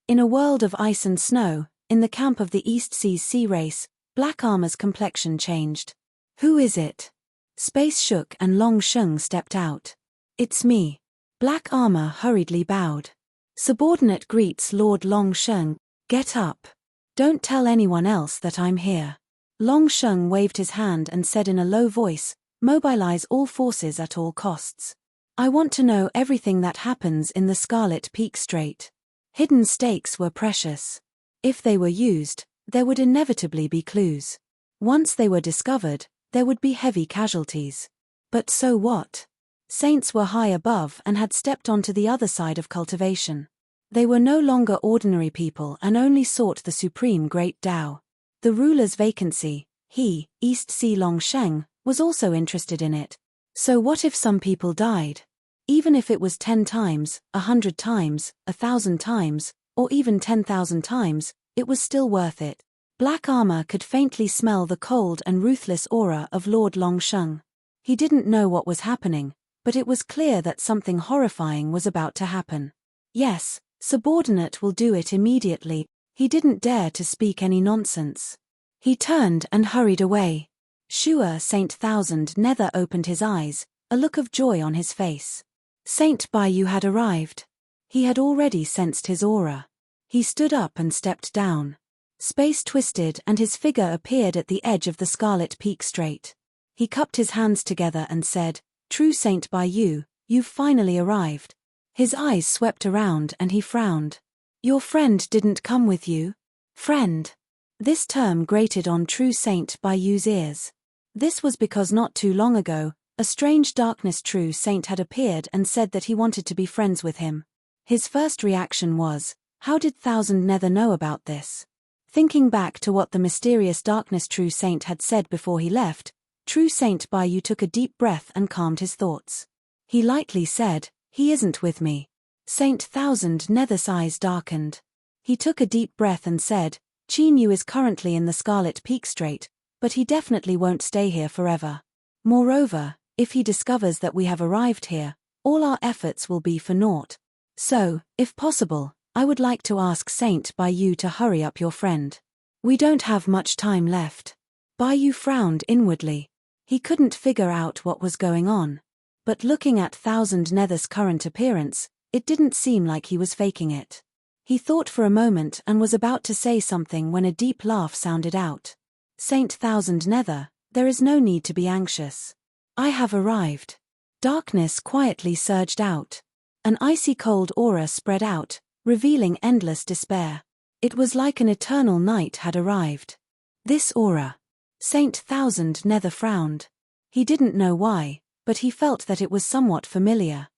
In a world of ice and snow, in the camp of the East Sea's sea race, Black Armor's complexion changed. Who is it? Space shook and Long Sheng stepped out. It's me. Black Armor hurriedly bowed. Subordinate greets Lord Long Sheng. Get up. Don't tell anyone else that I'm here. Long Sheng waved his hand and said in a low voice, mobilize all forces at all costs. I want to know everything that happens in the Scarlet Peak Strait. Hidden stakes were precious. If they were used, there would inevitably be clues. Once they were discovered, there would be heavy casualties. But so what? Saints were high above and had stepped onto the other side of cultivation. They were no longer ordinary people and only sought the supreme great Tao. The ruler's vacancy, he, East Sea Long Sheng, was also interested in it. So what if some people died? Even if it was 10 times, 100 times, 1,000 times, or even 10,000 times, it was still worth it. Black Armor could faintly smell the cold and ruthless aura of Lord Long Sheng. He didn't know what was happening, But it was clear that something horrifying was about to happen. Yes, subordinate will do it immediately. He didn't dare to speak any nonsense. He turned and hurried away. Sure, Saint Thousand Nether opened his eyes, a look of joy on his face. Saint Bayou had arrived. He had already sensed his aura. He stood up and stepped down. Space twisted and his figure appeared at the edge of the Scarlet Peak Strait. He cupped his hands together and said, "True Saint Bayou, you've finally arrived." His eyes swept around and he frowned. "Your friend didn't come with you?" Friend. This term grated on True Saint Bayou's ears. This was because not too long ago, a strange darkness True Saint had appeared and said that he wanted to be friends with him. His first reaction was, how did Thousand Nether know about this? Thinking back to what the mysterious darkness True Saint had said before he left, True Saint Bayou took a deep breath and calmed his thoughts. He lightly said, "He isn't with me." Saint Thousand Nether's eyes darkened. He took a deep breath and said, "Chin Yu is currently in the Scarlet Peak Strait, but he definitely won't stay here forever. Moreover, if he discovers that we have arrived here, all our efforts will be for naught. So, if possible, I would like to ask Saint Bayou to hurry up your friend. We don't have much time left." Bayou frowned inwardly. He couldn't figure out what was going on. But looking at Thousand Nether's current appearance, it didn't seem like he was faking it. He thought for a moment and was about to say something when a deep laugh sounded out. "Saint Thousand Nether, there is no need to be anxious. I have arrived." Darkness quietly surged out. An icy cold aura spread out, revealing endless despair. It was like an eternal night had arrived. This aura. Saint Thousand Nether frowned. He didn't know why, but he felt that it was somewhat familiar.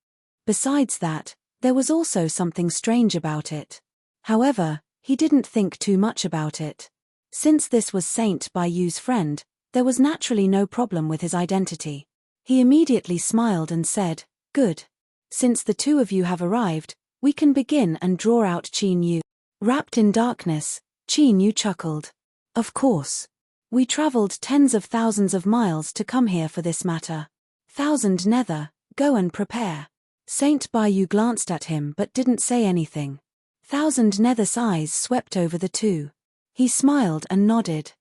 Besides that, there was also something strange about it. However, he didn't think too much about it. Since this was Saint Bayou's friend, there was naturally no problem with his identity. He immediately smiled and said, "Good. Since the two of you have arrived, we can begin and draw out Chin Yu." Wrapped in darkness, Chin Yu chuckled. "Of course. We traveled tens of thousands of miles to come here for this matter. Thousand Nether, go and prepare." Saint Bayou glanced at him but didn't say anything. Thousand Nether's eyes swept over the two. He smiled and nodded.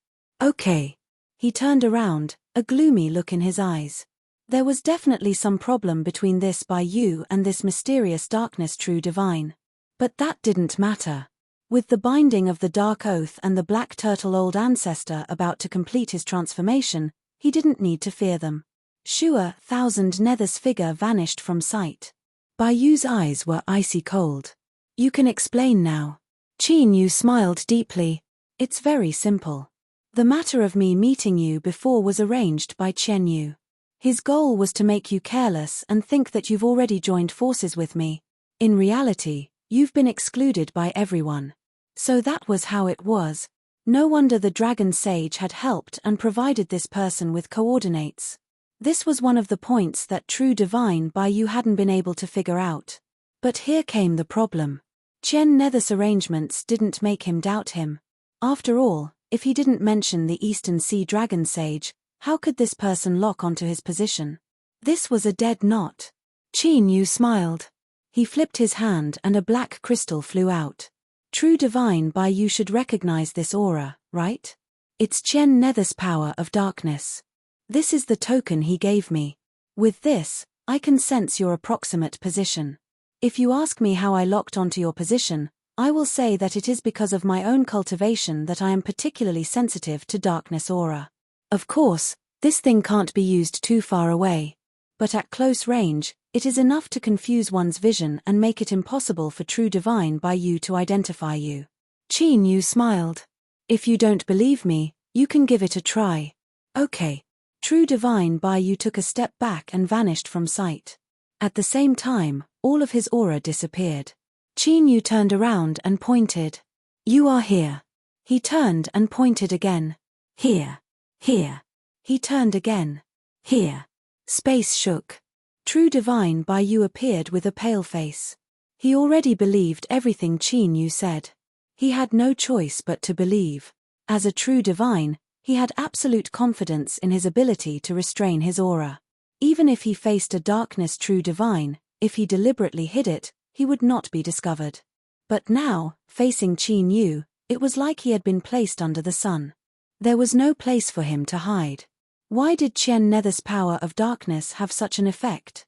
"Okay." He turned around, a gloomy look in his eyes. There was definitely some problem between this Bayou and this mysterious darkness True Divine. But that didn't matter. With the binding of the Dark Oath and the Black Turtle Old Ancestor about to complete his transformation, he didn't need to fear them. Sure, Thousand Nether's figure vanished from sight. Bayou's eyes were icy cold. "You can explain now." Chin Yu smiled deeply. "It's very simple. The matter of me meeting you before was arranged by Chen Yu. His goal was to make you careless and think that you've already joined forces with me. In reality, you've been excluded by everyone. So that was how it was. No wonder the Dragon Sage had helped and provided this person with coordinates. This was one of the points that True Divine Bayou hadn't been able to figure out. But here came the problem. Chen Nether's arrangements didn't make him doubt him. After all, if he didn't mention the Eastern Sea Dragon Sage, how could this person lock onto his position? This was a dead knot. Chin Yu smiled. He flipped his hand and a black crystal flew out. True Divine Bayou should recognize this aura, right? It's Chen Nether's power of darkness. This is the token he gave me. With this, I can sense your approximate position. If you ask me how I locked onto your position, I will say that it is because of my own cultivation that I am particularly sensitive to darkness aura. Of course, this thing can't be used too far away. But at close range, it is enough to confuse one's vision and make it impossible for True Divine Bayou to identify you." Chin Yu smiled. "If you don't believe me, you can give it a try." "Okay." True Divine Bayou took a step back and vanished from sight. At the same time, all of his aura disappeared. Chin Yu turned around and pointed. "You are here." He turned and pointed again. "Here. Here." He turned again. "Here." Space shook. True Divine Bayou appeared with a pale face. He already believed everything Chin Yu said. He had no choice but to believe. As a true divine, he had absolute confidence in his ability to restrain his aura. Even if he faced a darkness true divine, if he deliberately hid it, he would not be discovered. But now, facing Qin Yu, it was like he had been placed under the sun. There was no place for him to hide. Why did Chen Nether's power of darkness have such an effect?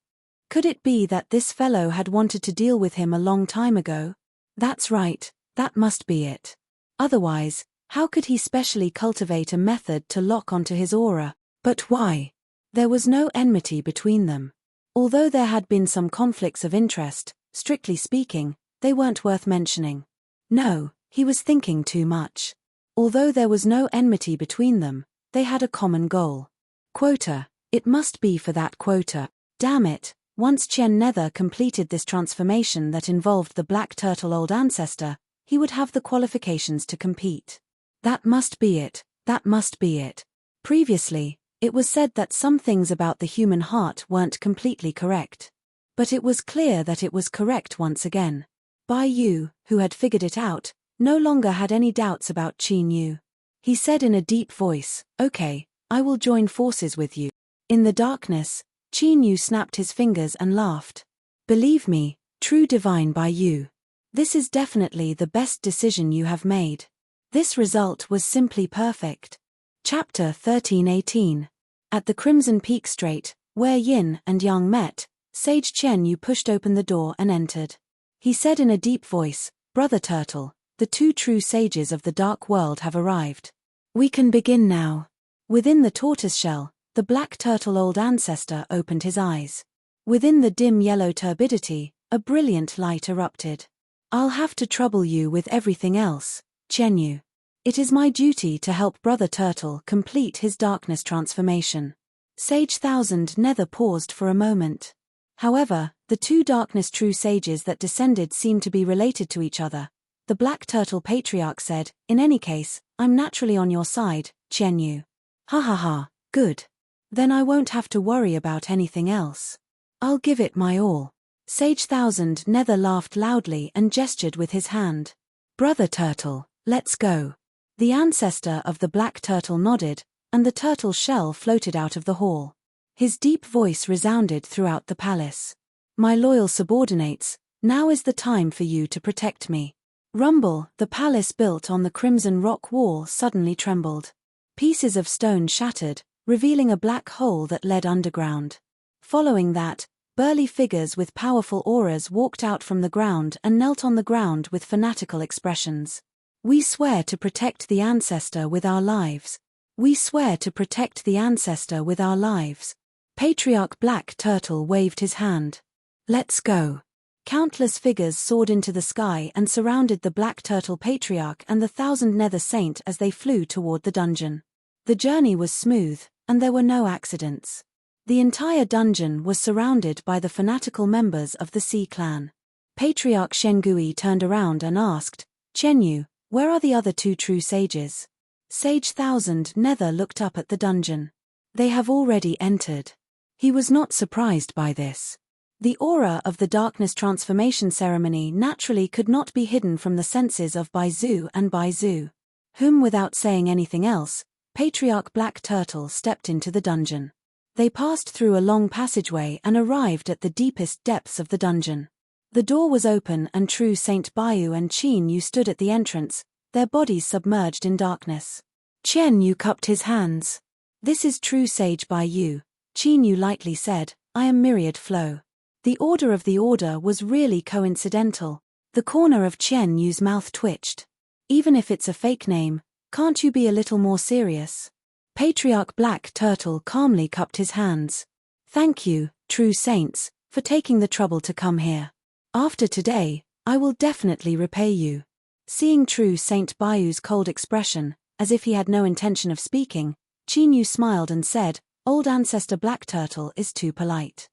Could it be that this fellow had wanted to deal with him a long time ago? That's right, that must be it. Otherwise, how could he specially cultivate a method to lock onto his aura? But why? There was no enmity between them. Although there had been some conflicts of interest, strictly speaking, they weren't worth mentioning. No, he was thinking too much. Although there was no enmity between them, they had a common goal. Quota. It must be for that quota. Damn it, once Chen Nether completed this transformation that involved the black turtle old ancestor, he would have the qualifications to compete. That must be it, that must be it. Previously, it was said that some things about the human heart weren't completely correct. But it was clear that it was correct once again. Bai Yu, who had figured it out, no longer had any doubts about Qin Yu. He said in a deep voice, "Okay, I will join forces with you." In the darkness, Qin Yu snapped his fingers and laughed. "Believe me, true divine Bai Yu. This is definitely the best decision you have made." This result was simply perfect. Chapter 13:18. At the Crimson Peak Strait, where Yin and Yang met, Sage Chen Yu pushed open the door and entered. He said in a deep voice, "Brother Turtle, the two true sages of the dark world have arrived. We can begin now." Within the tortoiseshell, the black turtle old ancestor opened his eyes. Within the dim yellow turbidity, a brilliant light erupted. "I'll have to trouble you with everything else, Chen Yu. It is my duty to help Brother Turtle complete his darkness transformation." Sage Thousand Nether paused for a moment. However, the two darkness true sages that descended seemed to be related to each other. The Black Turtle Patriarch said, "In any case, I'm naturally on your side, Chen Yu." "Ha ha ha, good. Then I won't have to worry about anything else. I'll give it my all." Sage Thousand Nether laughed loudly and gestured with his hand. "Brother Turtle, let's go." The ancestor of the black turtle nodded, and the turtle shell floated out of the hall. His deep voice resounded throughout the palace. "My loyal subordinates, now is the time for you to protect me." Rumble, the palace built on the crimson rock wall, suddenly trembled. Pieces of stone shattered, revealing a black hole that led underground. Following that, burly figures with powerful auras walked out from the ground and knelt on the ground with fanatical expressions. "We swear to protect the ancestor with our lives. We swear to protect the ancestor with our lives." Patriarch Black Turtle waved his hand. "Let's go." Countless figures soared into the sky and surrounded the Black Turtle Patriarch and the Thousand Nether Saint as they flew toward the dungeon. The journey was smooth, and there were no accidents. The entire dungeon was surrounded by the fanatical members of the Sea Clan. Patriarch Shengui turned around and asked, "Chen Yu, where are the other two true sages?" Sage Thousand Nether looked up at the dungeon. "They have already entered." He was not surprised by this. The aura of the darkness transformation ceremony naturally could not be hidden from the senses of Bai Zhu and Bai Zhu, whom, without saying anything else, Patriarch Black Turtle stepped into the dungeon. They passed through a long passageway and arrived at the deepest depths of the dungeon. The door was open and true Saint Baiyu and Qin Yu stood at the entrance, their bodies submerged in darkness. Chen Yu cupped his hands. "This is true Sage Baiyu," Qin Yu lightly said, "I am Myriad Flow." The order of the order was really coincidental. The corner of Chen Yu's mouth twitched. "Even if it's a fake name, can't you be a little more serious?" Patriarch Black Turtle calmly cupped his hands. "Thank you, true saints, for taking the trouble to come here. After today, I will definitely repay you." Seeing true Saint Baiyu's cold expression, as if he had no intention of speaking, Qin Yu smiled and said, "Old Ancestor Black Turtle is too polite.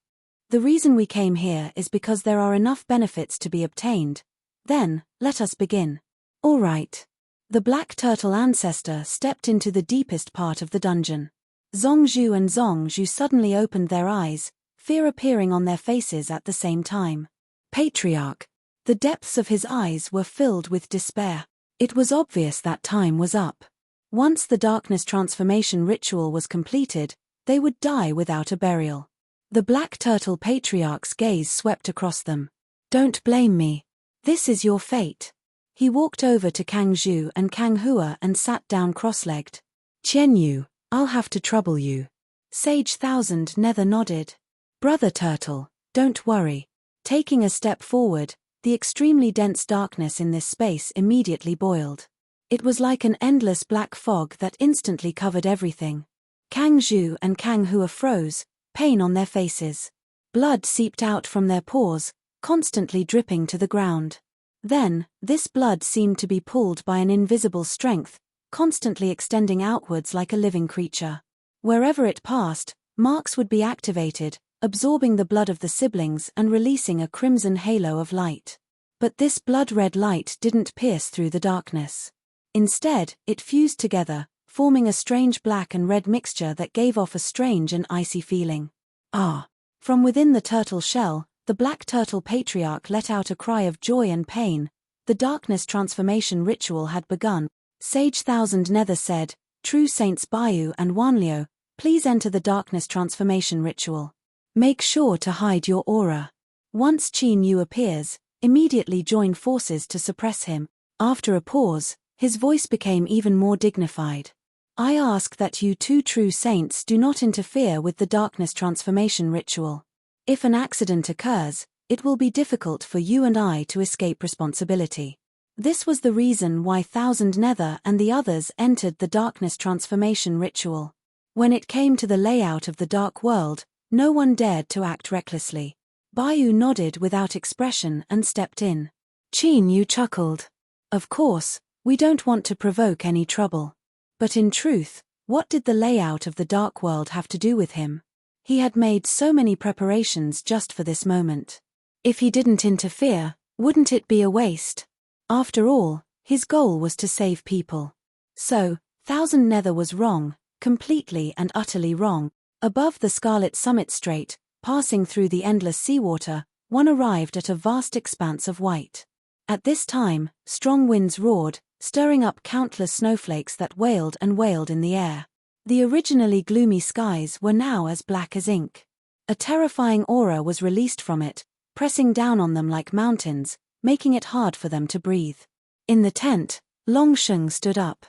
The reason we came here is because there are enough benefits to be obtained. Then, let us begin." "All right." The Black Turtle ancestor stepped into the deepest part of the dungeon. Zhongzhu and Zhongzhu suddenly opened their eyes, fear appearing on their faces at the same time. Patriarch. The depths of his eyes were filled with despair. It was obvious that time was up. Once the darkness transformation ritual was completed, they would die without a burial. The Black Turtle Patriarch's gaze swept across them. Don't blame me. This is your fate. He walked over to Kang Zhu and Kang Hua and sat down cross-legged. Qian Yu, I'll have to trouble you. Sage Thousand Nether nodded. Brother Turtle, don't worry. Taking a step forward, the extremely dense darkness in this space immediately boiled. It was like an endless black fog that instantly covered everything. Kang Zhu and Kang Hua froze, pain on their faces. Blood seeped out from their pores, constantly dripping to the ground. Then, this blood seemed to be pulled by an invisible strength, constantly extending outwards like a living creature. Wherever it passed, marks would be activated, absorbing the blood of the siblings and releasing a crimson halo of light. But this blood-red light didn't pierce through the darkness. Instead, it fused together, forming a strange black and red mixture that gave off a strange and icy feeling. Ah! From within the turtle shell, the Black Turtle Patriarch let out a cry of joy and pain. The darkness transformation ritual had begun. Sage Thousand Nether said, True Saints Bayu and Wanliu, please enter the darkness transformation ritual. Make sure to hide your aura. Once Qin Yu appears, immediately join forces to suppress him. After a pause, his voice became even more dignified. I ask that you two true saints do not interfere with the darkness transformation ritual. If an accident occurs, it will be difficult for you and I to escape responsibility. This was the reason why Thousand Nether and the others entered the darkness transformation ritual. When it came to the layout of the dark world, no one dared to act recklessly. Bayu nodded without expression and stepped in. Qin Yu chuckled. Of course, we don't want to provoke any trouble. But in truth, what did the layout of the dark world have to do with him? He had made so many preparations just for this moment. If he didn't interfere, wouldn't it be a waste? After all, his goal was to save people. So, Thousand Nether was wrong, completely and utterly wrong. Above the Scarlet Summit Strait, passing through the endless seawater, one arrived at a vast expanse of white. At this time, strong winds roared, stirring up countless snowflakes that wailed and wailed in the air. The originally gloomy skies were now as black as ink. A terrifying aura was released from it, pressing down on them like mountains, making it hard for them to breathe. In the tent, Long Sheng stood up.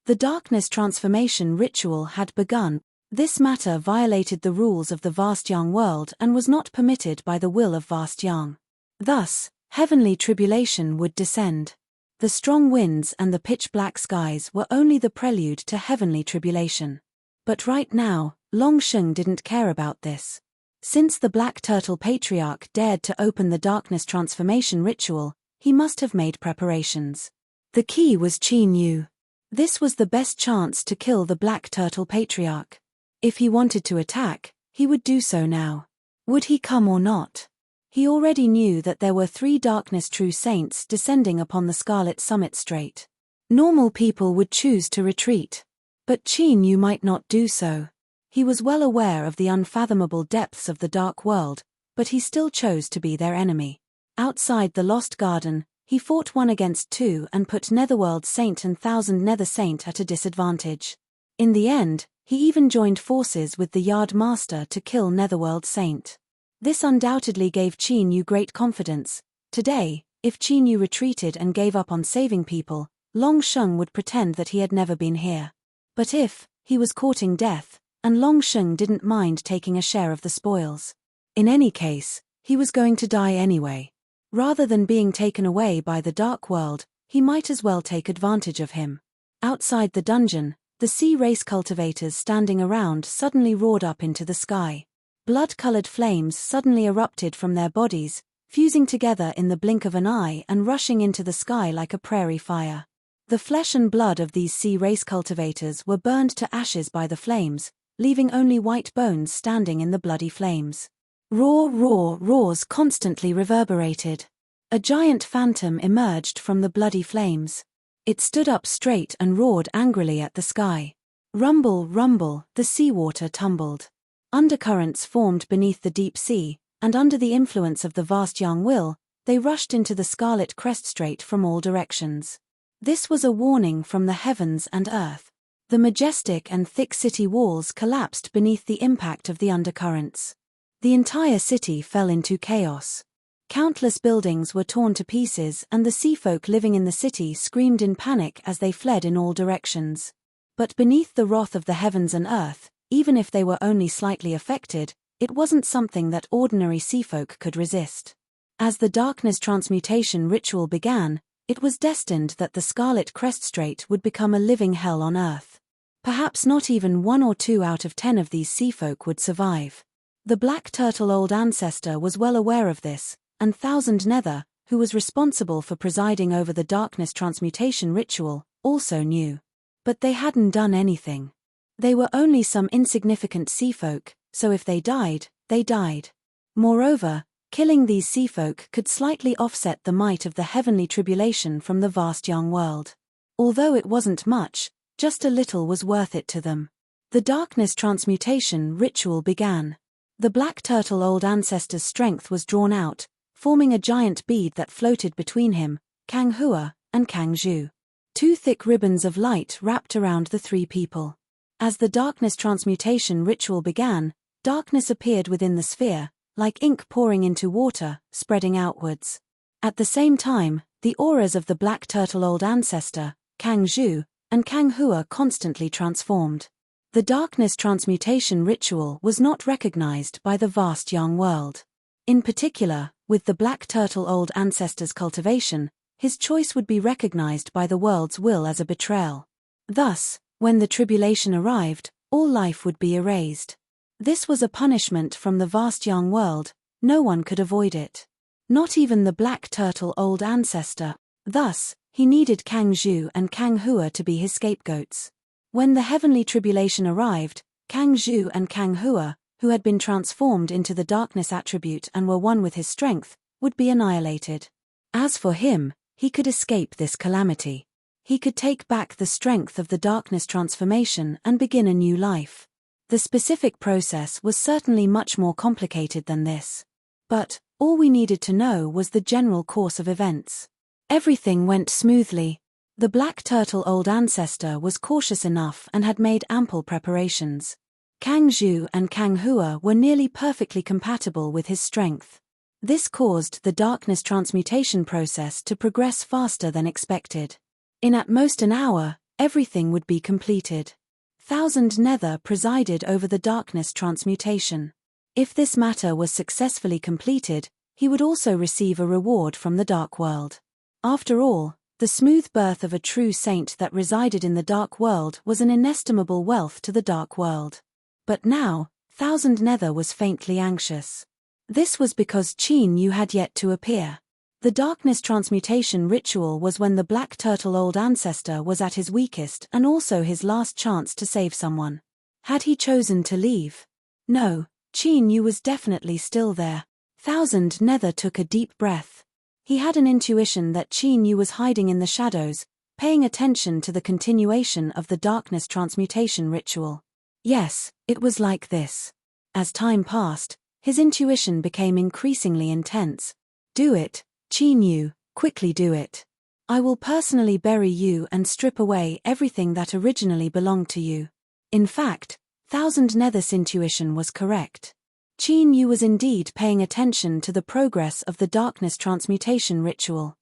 The darkness transformation ritual had begun. This matter violated the rules of the Vast Yang world and was not permitted by the will of Vast Yang. Thus, heavenly tribulation would descend. The strong winds and the pitch-black skies were only the prelude to heavenly tribulation. But right now, Long Sheng didn't care about this. Since the Black Turtle Patriarch dared to open the darkness transformation ritual, he must have made preparations. The key was Qin Yu. This was the best chance to kill the Black Turtle Patriarch. If he wanted to attack, he would do so now. Would he come or not? He already knew that there were 3 darkness true saints descending upon the Scarlet Summit Strait. Normal people would choose to retreat. But Qin Yu might not do so. He was well aware of the unfathomable depths of the dark world, but he still chose to be their enemy. Outside the Lost Garden, he fought 1 against 2 and put Netherworld Saint and Thousand Nether Saint at a disadvantage. In the end, he even joined forces with the Yard Master to kill Netherworld Saint. This undoubtedly gave Qin Yu great confidence. Today, if Qin Yu retreated and gave up on saving people, Long Sheng would pretend that he had never been here. But if he was courting death, and Long Sheng didn't mind taking a share of the spoils. In any case, he was going to die anyway. Rather than being taken away by the dark world, he might as well take advantage of him. Outside the dungeon, the sea race cultivators standing around suddenly roared up into the sky. Blood-colored flames suddenly erupted from their bodies, fusing together in the blink of an eye and rushing into the sky like a prairie fire. The flesh and blood of these sea race cultivators were burned to ashes by the flames, leaving only white bones standing in the bloody flames. Roars constantly reverberated. A giant phantom emerged from the bloody flames. It stood up straight and roared angrily at the sky. Rumble, the seawater tumbled. Undercurrents formed beneath the deep sea, and under the influence of the Vast Yang will, they rushed into the Scarlet Crest Strait from all directions. This was a warning from the heavens and earth. The majestic and thick city walls collapsed beneath the impact of the undercurrents. The entire city fell into chaos. Countless buildings were torn to pieces, and the sea folk living in the city screamed in panic as they fled in all directions. But beneath the wrath of the heavens and earth, even if they were only slightly affected, it wasn't something that ordinary sea folk could resist. As the darkness transmutation ritual began, it was destined that the Scarlet Crest Strait would become a living hell on earth. Perhaps not even 1 or 2 out of 10 of these sea folk would survive. The Black Turtle Old Ancestor was well aware of this, and Thousand Nether, who was responsible for presiding over the darkness transmutation ritual, also knew. But they hadn't done anything. They were only some insignificant sea folk, so if they died, they died. Moreover, killing these sea folk could slightly offset the might of the heavenly tribulation from the vast young world. Although it wasn't much, just a little was worth it to them. The darkness transmutation ritual began. The Black Turtle Old Ancestor's strength was drawn out, forming a giant bead that floated between him, Kang Hua, and Kang Zhu. 2 thick ribbons of light wrapped around the 3 people. As the darkness transmutation ritual began, darkness appeared within the sphere, like ink pouring into water, spreading outwards. At the same time, the auras of the Black Turtle Old Ancestor, Kang Zhu, and Kang Hua constantly transformed. The darkness transmutation ritual was not recognized by the vast young world. In particular, with the Black Turtle Old Ancestor's cultivation, his choice would be recognized by the world's will as a betrayal. Thus, when the tribulation arrived, all life would be erased. This was a punishment from the vast young world, no one could avoid it. Not even the Black Turtle Old Ancestor. Thus, he needed Kang Zhu and Kang Hua to be his scapegoats. When the heavenly tribulation arrived, Kang Zhu and Kang Hua, who had been transformed into the darkness attribute and were one with his strength, would be annihilated. As for him, he could escape this calamity. He could take back the strength of the darkness transformation and begin a new life. The specific process was certainly much more complicated than this. But, all we needed to know was the general course of events. Everything went smoothly. The Black Turtle Old Ancestor was cautious enough and had made ample preparations. Kang Zhu and Kang Hua were nearly perfectly compatible with his strength. This caused the darkness transmutation process to progress faster than expected. In at most an hour, everything would be completed. Thousand Nether presided over the darkness transmutation. If this matter was successfully completed, he would also receive a reward from the Dark World. After all, the smooth birth of a true saint that resided in the Dark World was an inestimable wealth to the Dark World. But now, Thousand Nether was faintly anxious. This was because Qin Yu had yet to appear. The darkness transmutation ritual was when the Black Turtle Old Ancestor was at his weakest and also his last chance to save someone. Had he chosen to leave? No, Qin Yu was definitely still there. Thousand Nether took a deep breath. He had an intuition that Qin Yu was hiding in the shadows, paying attention to the continuation of the darkness transmutation ritual. Yes, it was like this. As time passed, his intuition became increasingly intense. Do it, Qin Yu, quickly do it. I will personally bury you and strip away everything that originally belonged to you. In fact, Thousand Nether's intuition was correct. Qin Yu was indeed paying attention to the progress of the darkness transmutation ritual.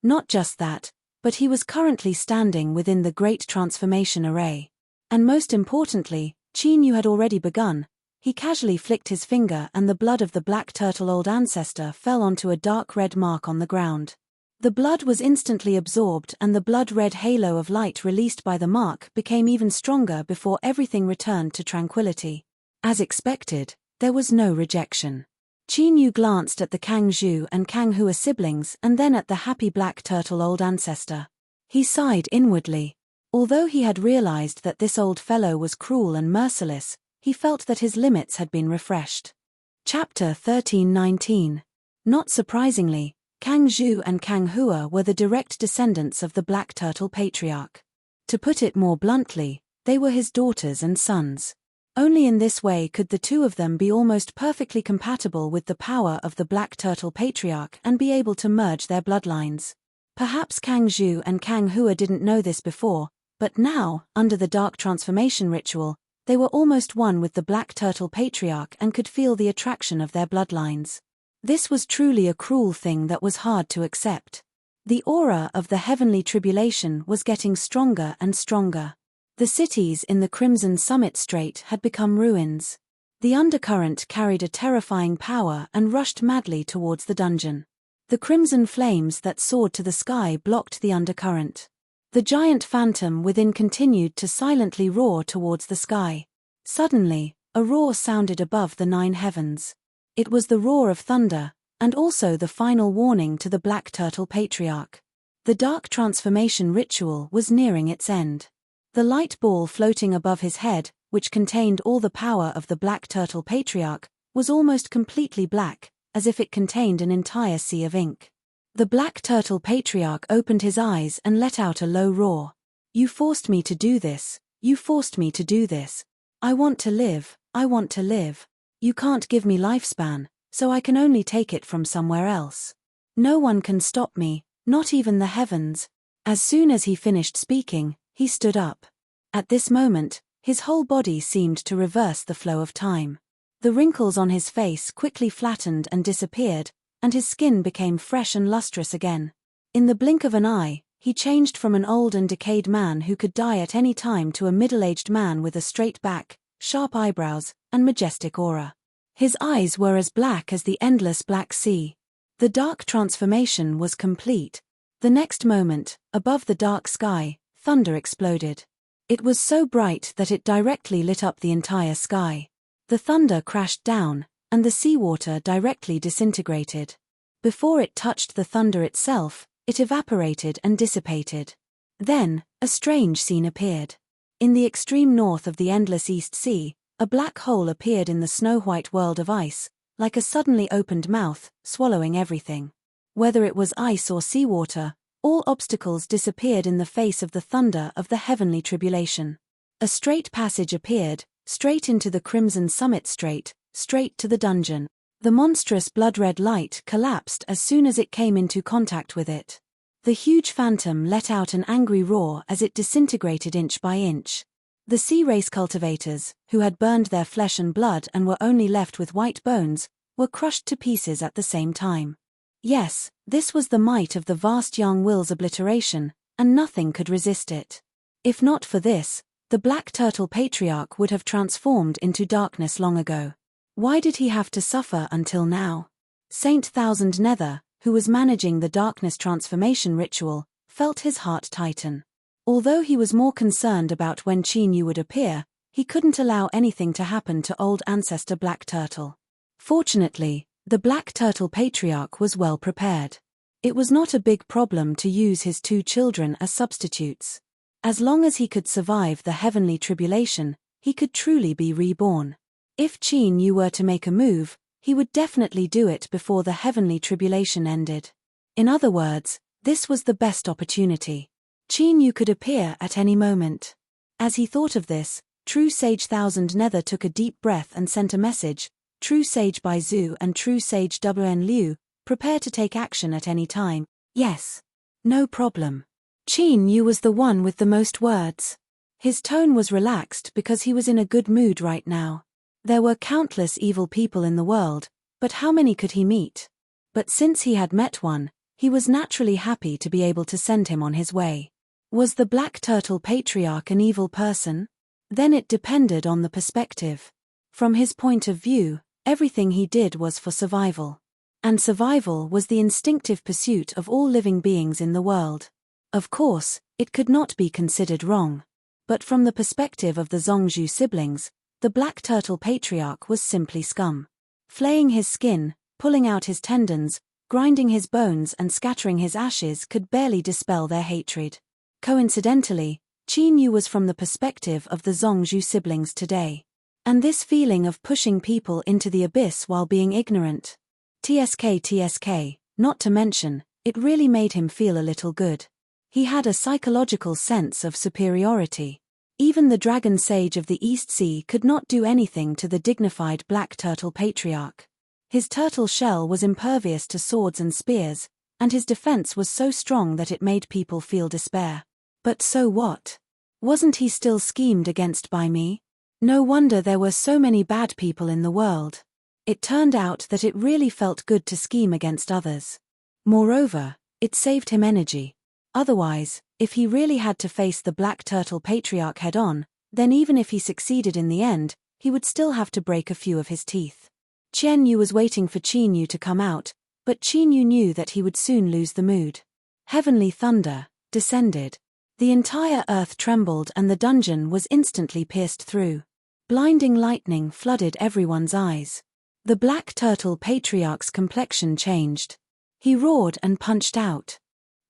Not just that, but he was currently standing within the Great Transformation Array. And most importantly, Qin Yu had already begun. He casually flicked his finger and the blood of the Black Turtle Old Ancestor fell onto a dark red mark on the ground. The blood was instantly absorbed and the blood-red halo of light released by the mark became even stronger before everything returned to tranquility. As expected, there was no rejection. Qin Yu glanced at the Kang Zhu and Kang Hua siblings and then at the happy Black Turtle Old Ancestor. He sighed inwardly. Although he had realized that this old fellow was cruel and merciless, he felt that his limits had been refreshed. Chapter 1319. Not surprisingly, Kang Zhu and Kang Hua were the direct descendants of the Black Turtle Patriarch. To put it more bluntly, they were his daughters and sons. Only in this way could the two of them be almost perfectly compatible with the power of the Black Turtle Patriarch and be able to merge their bloodlines. Perhaps Kang Zhu and Kang Hua didn't know this before, but now, under the Dark Transformation Ritual, They were almost one with the Black Turtle Patriarch and could feel the attraction of their bloodlines. This was truly a cruel thing that was hard to accept. The aura of the heavenly tribulation was getting stronger and stronger. The cities in the Crimson Summit Strait had become ruins. The undercurrent carried a terrifying power and rushed madly towards the dungeon. The crimson flames that soared to the sky blocked the undercurrent. The giant phantom within continued to silently roar towards the sky. Suddenly, a roar sounded above the 9 heavens. It was the roar of thunder, and also the final warning to the Black Turtle Patriarch. The dark transformation ritual was nearing its end. The light ball floating above his head, which contained all the power of the Black Turtle Patriarch, was almost completely black, as if it contained an entire sea of ink. The Black Turtle Patriarch opened his eyes and let out a low roar. "You forced me to do this, you forced me to do this. I want to live, I want to live. You can't give me lifespan, so I can only take it from somewhere else. No one can stop me, not even the heavens." As soon as he finished speaking, he stood up. At this moment, his whole body seemed to reverse the flow of time. The wrinkles on his face quickly flattened and disappeared, and his skin became fresh and lustrous again. In the blink of an eye, he changed from an old and decayed man who could die at any time to a middle-aged man with a straight back, sharp eyebrows, and majestic aura. His eyes were as black as the endless black sea. The dark transformation was complete. The next moment, above the dark sky, thunder exploded. It was so bright that it directly lit up the entire sky. The thunder crashed down, and the seawater directly disintegrated. Before it touched the thunder itself, it evaporated and dissipated. Then, a strange scene appeared. In the extreme north of the endless East Sea, a black hole appeared in the snow-white world of ice, like a suddenly opened mouth, swallowing everything. Whether it was ice or seawater, all obstacles disappeared in the face of the thunder of the heavenly tribulation. A straight passage appeared, straight into the Crimson Summit Strait, straight to the dungeon. The monstrous blood-red light collapsed as soon as it came into contact with it. The huge phantom let out an angry roar as it disintegrated inch by inch. The sea race cultivators, who had burned their flesh and blood and were only left with white bones, were crushed to pieces at the same time. Yes, this was the might of the vast Yang Will's obliteration, and nothing could resist it. If not for this, the Black Turtle Patriarch would have transformed into darkness long ago. Why did he have to suffer until now? Saint Thousand Nether, who was managing the darkness transformation ritual, felt his heart tighten. Although he was more concerned about when Qin Yu would appear, he couldn't allow anything to happen to old ancestor Black Turtle. Fortunately, the Black Turtle Patriarch was well prepared. It was not a big problem to use his 2 children as substitutes. As long as he could survive the heavenly tribulation, he could truly be reborn. If Qin Yu were to make a move, he would definitely do it before the heavenly tribulation ended. In other words, this was the best opportunity. Qin Yu could appear at any moment. As he thought of this, True Sage Thousand Nether took a deep breath and sent a message. True Sage Bai Zhu and True Sage Wn Liu, prepare to take action at any time. Yes. No problem. Qin Yu was the one with the most words. His tone was relaxed because he was in a good mood right now. There were countless evil people in the world, but how many could he meet? But since he had met one, he was naturally happy to be able to send him on his way. Was the Black Turtle Patriarch an evil person? Then it depended on the perspective. From his point of view, everything he did was for survival. And survival was the instinctive pursuit of all living beings in the world. Of course, it could not be considered wrong. But from the perspective of the Zhongzhu siblings, the Black Turtle Patriarch was simply scum. Flaying his skin, pulling out his tendons, grinding his bones and scattering his ashes could barely dispel their hatred. Coincidentally, Qin Yu was from the perspective of the Zhongzhu siblings today. And this feeling of pushing people into the abyss while being ignorant. TSK, not to mention, it really made him feel a little good. He had a psychological sense of superiority. Even the Dragon Sage of the East Sea could not do anything to the dignified Black Turtle Patriarch. His turtle shell was impervious to swords and spears, and his defense was so strong that it made people feel despair. But so what? Wasn't he still schemed against by me? No wonder there were so many bad people in the world. It turned out that it really felt good to scheme against others. Moreover, it saved him energy. Otherwise, if he really had to face the Black Turtle Patriarch head-on, then even if he succeeded in the end, he would still have to break a few of his teeth. Qian Yu was waiting for Qin Yu to come out, but Qin Yu knew that he would soon lose the mood. Heavenly thunder descended. The entire earth trembled and the dungeon was instantly pierced through. Blinding lightning flooded everyone's eyes. The Black Turtle Patriarch's complexion changed. He roared and punched out.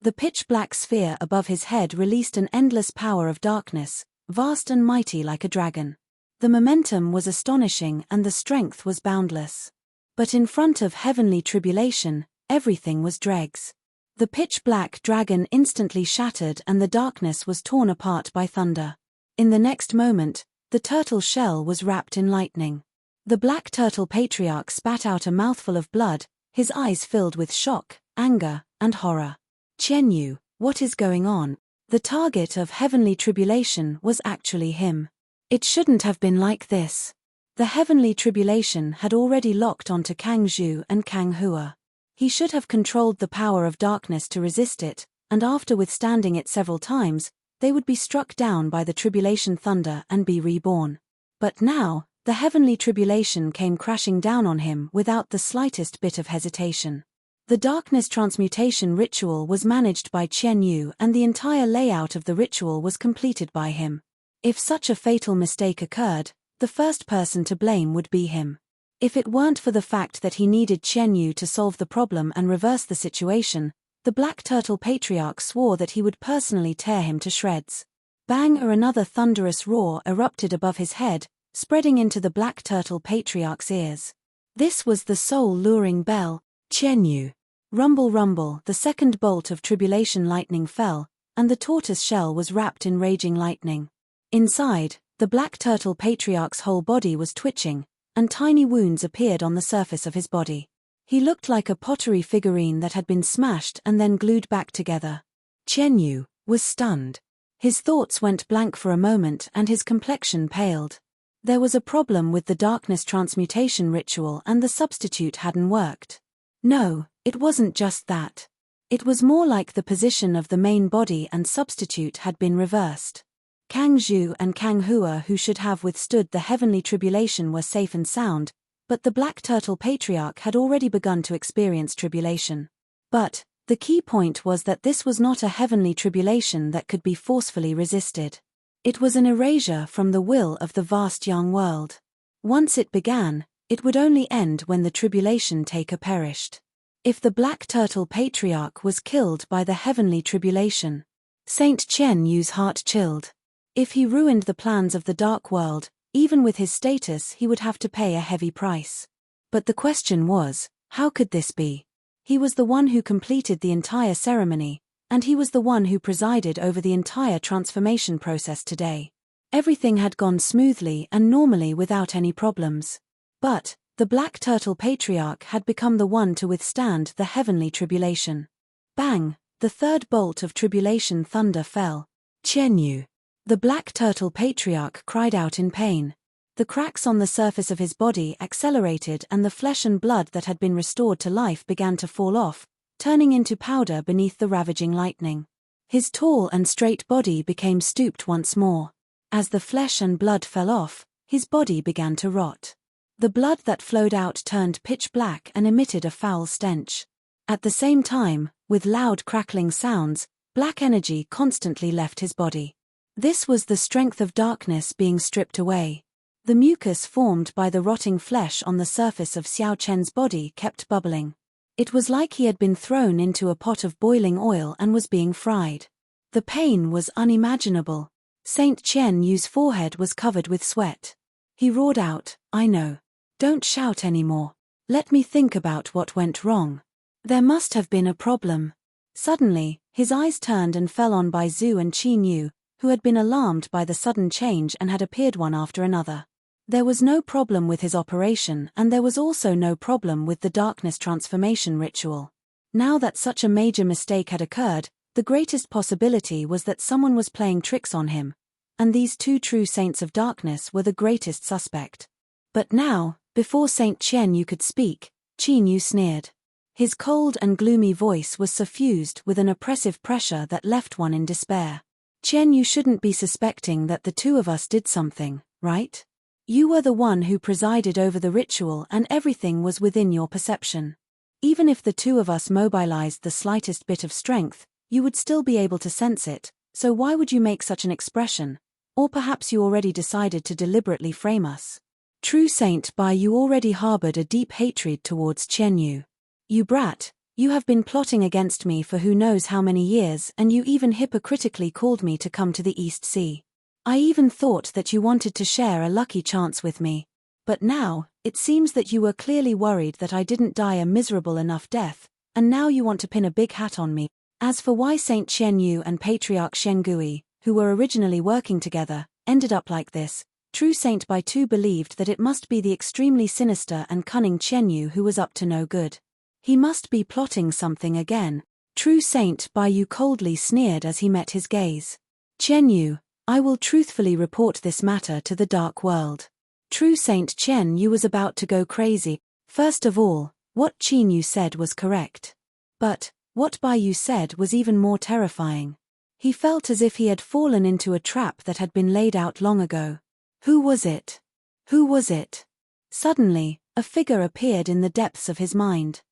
The pitch-black sphere above his head released an endless power of darkness, vast and mighty like a dragon. The momentum was astonishing and the strength was boundless. But in front of heavenly tribulation, everything was dregs. The pitch-black dragon instantly shattered and the darkness was torn apart by thunder. In the next moment, the turtle shell was wrapped in lightning. The Black Turtle Patriarch spat out a mouthful of blood, his eyes filled with shock, anger, and horror. Qian Yu, what is going on? The target of heavenly tribulation was actually him. It shouldn't have been like this. The heavenly tribulation had already locked onto Kang Zhu and Kang Hua. He should have controlled the power of darkness to resist it, and after withstanding it several times, they would be struck down by the tribulation thunder and be reborn. But now, the heavenly tribulation came crashing down on him without the slightest bit of hesitation. The darkness transmutation ritual was managed by Qian Yu and the entire layout of the ritual was completed by him. If such a fatal mistake occurred, the first person to blame would be him. If it weren't for the fact that he needed Qian Yu to solve the problem and reverse the situation, the Black Turtle Patriarch swore that he would personally tear him to shreds. Bang! Or another thunderous roar erupted above his head, spreading into the Black Turtle Patriarch's ears. This was the soul-luring bell, Qian Yu. Rumble rumble, the second bolt of tribulation lightning fell, and the tortoise shell was wrapped in raging lightning. Inside, the Black Turtle Patriarch's whole body was twitching, and tiny wounds appeared on the surface of his body. He looked like a pottery figurine that had been smashed and then glued back together. Qian Yu was stunned. His thoughts went blank for a moment and his complexion paled. There was a problem with the darkness transmutation ritual and the substitute hadn't worked. No, it wasn't just that. It was more like the position of the main body and substitute had been reversed. Kang Zhu and Kang Hua, who should have withstood the heavenly tribulation, were safe and sound, but the Black Turtle Patriarch had already begun to experience tribulation. But the key point was that this was not a heavenly tribulation that could be forcefully resisted. It was an erasure from the will of the vast young world. Once it began, it would only end when the tribulation taker perished. If the Black Turtle Patriarch was killed by the heavenly tribulation, Saint Qian Yu's heart chilled. If he ruined the plans of the dark world, even with his status he would have to pay a heavy price. But the question was, how could this be? He was the one who completed the entire ceremony, and he was the one who presided over the entire transformation process today. Everything had gone smoothly and normally without any problems. But the Black Turtle Patriarch had become the one to withstand the heavenly tribulation. Bang! The third bolt of tribulation thunder fell. Qian Yu. The Black Turtle Patriarch cried out in pain. The cracks on the surface of his body accelerated and the flesh and blood that had been restored to life began to fall off, turning into powder beneath the ravaging lightning. His tall and straight body became stooped once more. As the flesh and blood fell off, his body began to rot. The blood that flowed out turned pitch black and emitted a foul stench. At the same time, with loud crackling sounds, black energy constantly left his body. This was the strength of darkness being stripped away. The mucus formed by the rotting flesh on the surface of Xiao Chen's body kept bubbling. It was like he had been thrown into a pot of boiling oil and was being fried. The pain was unimaginable. Saint Qian Yu's forehead was covered with sweat. He roared out, "I know. Don't shout anymore. Let me think about what went wrong. There must have been a problem." Suddenly, his eyes turned and fell on Bai Zhu and Qin Yu, who had been alarmed by the sudden change and had appeared one after another. There was no problem with his operation and there was also no problem with the darkness transformation ritual. Now that such a major mistake had occurred, the greatest possibility was that someone was playing tricks on him, and these two true saints of darkness were the greatest suspect. But now, before Saint Chen Yu could speak, Qin Yu sneered. His cold and gloomy voice was suffused with an oppressive pressure that left one in despair. Chen Yu shouldn't be suspecting that the two of us did something, right? You were the one who presided over the ritual and everything was within your perception. Even if the two of us mobilized the slightest bit of strength, you would still be able to sense it, so why would you make such an expression? Or perhaps you already decided to deliberately frame us. True Saint Bai, you already harbored a deep hatred towards Chen Yu. You brat, you have been plotting against me for who knows how many years, and you even hypocritically called me to come to the East Sea. I even thought that you wanted to share a lucky chance with me. But now, it seems that you were clearly worried that I didn't die a miserable enough death, and now you want to pin a big hat on me. As for why Saint Chen Yu and Patriarch Shen Gui, who were originally working together, ended up like this, True Saint Bai too believed that it must be the extremely sinister and cunning Chen Yu who was up to no good. He must be plotting something again. True Saint Bai Yu coldly sneered as he met his gaze. Chen Yu, I will truthfully report this matter to the dark world. True Saint Chen Yu was about to go crazy. First of all, what Qin Yu said was correct. But what Bai Yu said was even more terrifying. He felt as if he had fallen into a trap that had been laid out long ago. Who was it? Who was it? Suddenly, a figure appeared in the depths of his mind.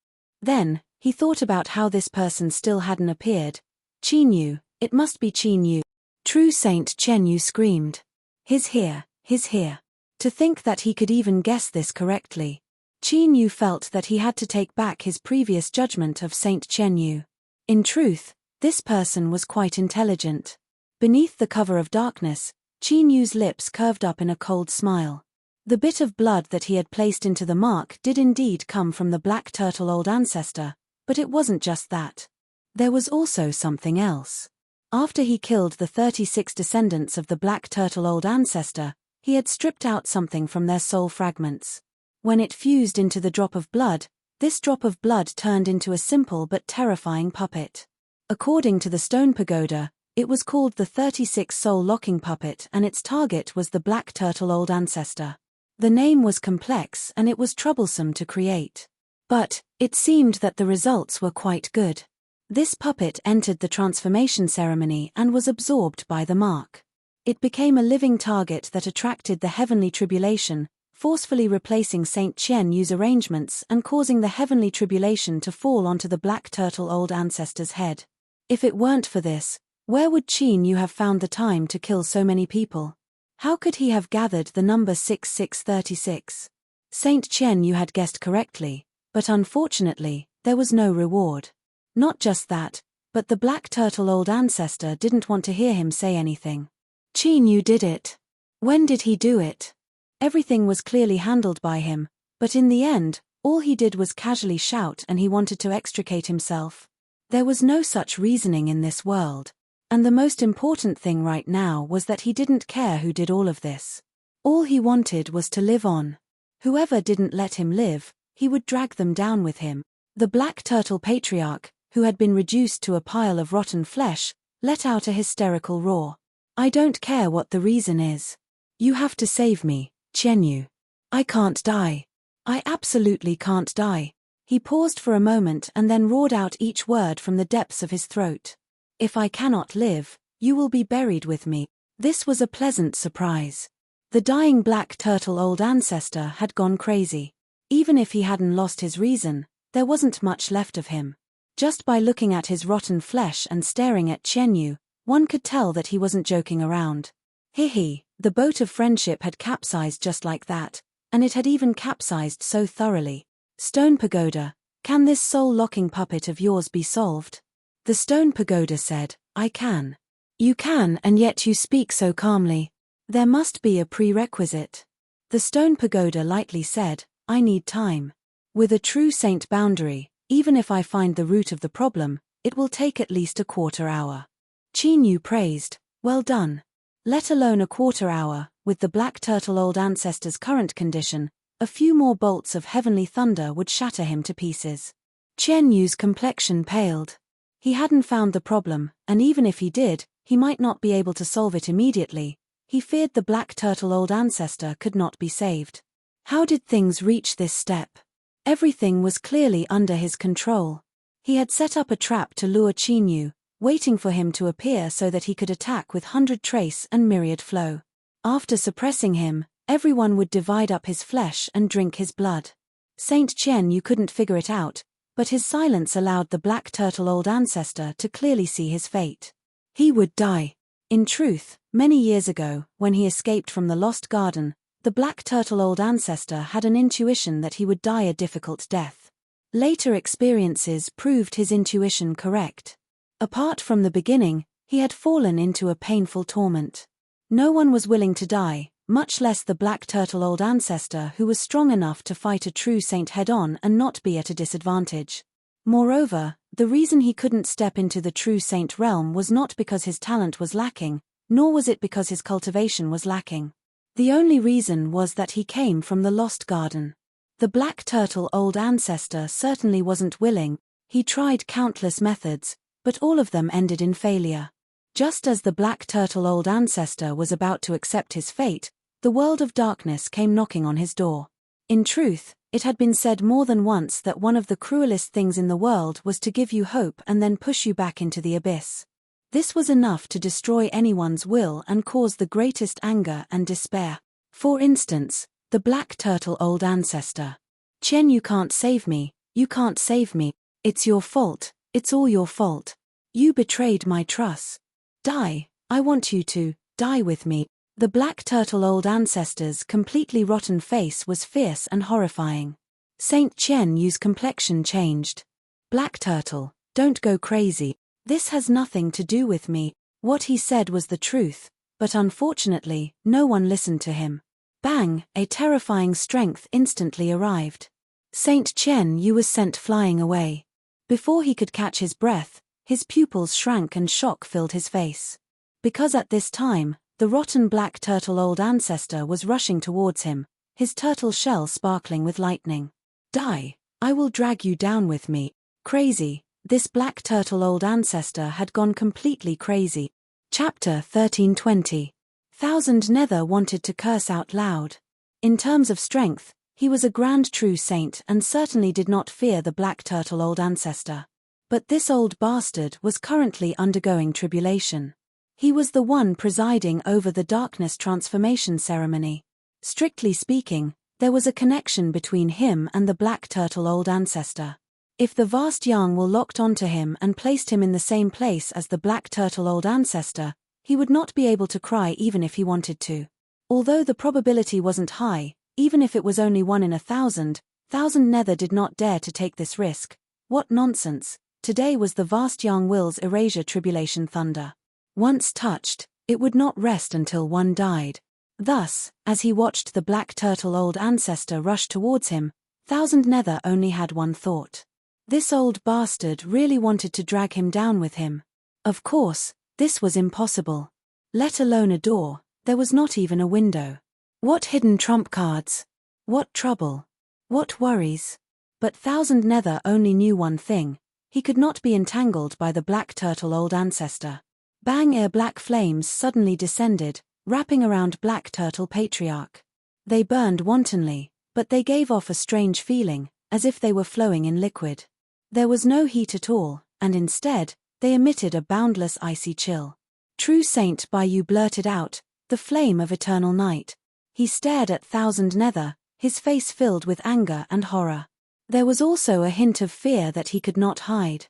Then, he thought about how this person still hadn't appeared. Qin Yu, it must be Qin Yu. True Saint Chen Yu screamed. He's here, he's here. To think that he could even guess this correctly. Qin Yu felt that he had to take back his previous judgment of Saint Chen Yu. In truth, this person was quite intelligent. Beneath the cover of darkness, Qin Yu's lips curved up in a cold smile. The bit of blood that he had placed into the mark did indeed come from the black turtle old ancestor, but it wasn't just that. There was also something else. After he killed the 36 descendants of the black turtle old ancestor, he had stripped out something from their soul fragments. When it fused into the drop of blood, this drop of blood turned into a simple but terrifying puppet. According to the stone pagoda, it was called the 36 soul locking puppet and its target was the black turtle old ancestor. The name was complex and it was troublesome to create. But it seemed that the results were quite good. This puppet entered the transformation ceremony and was absorbed by the mark. It became a living target that attracted the heavenly tribulation, forcefully replacing Saint Chen Yu's arrangements and causing the heavenly tribulation to fall onto the black turtle old ancestor's head. If it weren't for this, where would Qin Yu have found the time to kill so many people? How could he have gathered the number 6636? Saint Chen Yu had guessed correctly, but unfortunately, there was no reward. Not just that, but the black turtle old ancestor didn't want to hear him say anything. Qin Yu did it. When did he do it? Everything was clearly handled by him, but in the end, all he did was casually shout and he wanted to extricate himself. There was no such reasoning in this world. And the most important thing right now was that he didn't care who did all of this. All he wanted was to live on. Whoever didn't let him live, he would drag them down with him. The black turtle patriarch, who had been reduced to a pile of rotten flesh, let out a hysterical roar. I don't care what the reason is. You have to save me, Chen Yu. I can't die. I absolutely can't die. He paused for a moment and then roared out each word from the depths of his throat. If I cannot live, you will be buried with me. This was a pleasant surprise. The dying black turtle old ancestor had gone crazy. Even if he hadn't lost his reason, there wasn't much left of him. Just by looking at his rotten flesh and staring at Chen Yu, one could tell that he wasn't joking around. He, the boat of friendship had capsized just like that, and it had even capsized so thoroughly. Stone pagoda, can this soul-locking puppet of yours be solved? The stone pagoda said, I can. You can, and yet you speak so calmly. There must be a prerequisite. The stone pagoda lightly said, I need time. With a true saint boundary, even if I find the root of the problem, it will take at least a quarter hour. Qin Yu praised, well done. Let alone a quarter hour, with the black turtle old ancestor's current condition, a few more bolts of heavenly thunder would shatter him to pieces. Chen Yu's complexion paled. He hadn't found the problem, and even if he did, he might not be able to solve it immediately, He feared the black turtle old ancestor could not be saved. How did things reach this step? Everything was clearly under his control. He had set up a trap to lure Chinyu, waiting for him to appear so that he could attack with 100 trace and myriad flow. After suppressing him, everyone would divide up his flesh and drink his blood. Saint Chen couldn't figure it out, but his silence allowed the black turtle old ancestor to clearly see his fate. He would die. In truth, many years ago, when he escaped from the Lost Garden, the black turtle old ancestor had an intuition that he would die a difficult death. Later experiences proved his intuition correct. Apart from the beginning, he had fallen into a painful torment. No one was willing to die, much less the black turtle old ancestor who was strong enough to fight a true saint head-on and not be at a disadvantage. Moreover, the reason he couldn't step into the true saint realm was not because his talent was lacking, nor was it because his cultivation was lacking. The only reason was that he came from the Lost Garden. The black turtle old ancestor certainly wasn't willing. He tried countless methods, but all of them ended in failure. Just as the black turtle old ancestor was about to accept his fate, the world of darkness came knocking on his door. In truth, it had been said more than once that one of the cruelest things in the world was to give you hope and then push you back into the abyss. This was enough to destroy anyone's will and cause the greatest anger and despair. For instance, the black turtle old ancestor. Chen, you can't save me, you can't save me, it's your fault, it's all your fault. You betrayed my trust. Die, I want you to, die with me. The black turtle old ancestor's completely rotten face was fierce and horrifying. Saint Chen-Yu's complexion changed. Black turtle, don't go crazy. This has nothing to do with me. What he said was the truth, but unfortunately, no one listened to him. Bang, a terrifying strength instantly arrived. Saint Chen-Yu was sent flying away. Before he could catch his breath, his pupils shrank and shock filled his face. Because at this time, the rotten black turtle old ancestor was rushing towards him, his turtle shell sparkling with lightning. Die, I will drag you down with me. Crazy, this black turtle old ancestor had gone completely crazy. Chapter 1320. Thousand Nether wanted to curse out loud. In terms of strength, he was a grand true saint and certainly did not fear the black turtle old ancestor. But this old bastard was currently undergoing tribulation. He was the one presiding over the darkness transformation ceremony. Strictly speaking, there was a connection between him and the black turtle old ancestor. If the vast yang were locked onto him and placed him in the same place as the black turtle old ancestor, he would not be able to cry even if he wanted to. Although the probability wasn't high, even if it was only 1 in 1,000, Thousand Nether did not dare to take this risk. What nonsense! Today was the vast yang will's erasure tribulation thunder. Once touched, it would not rest until one died. Thus, as he watched the black turtle old ancestor rush towards him, Thousand Nether only had one thought. This old bastard really wanted to drag him down with him. Of course, this was impossible. Let alone a door, there was not even a window. What hidden trump cards? What trouble? What worries? But Thousand Nether only knew one thing. He could not be entangled by the black turtle old ancestor. Bang! Air black flames suddenly descended, wrapping around black turtle patriarch. They burned wantonly, but they gave off a strange feeling, as if they were flowing in liquid. There was no heat at all, and instead, they emitted a boundless icy chill. True Saint Bayu blurted out, the flame of eternal night. He stared at Thousand Nether, his face filled with anger and horror. There was also a hint of fear that he could not hide.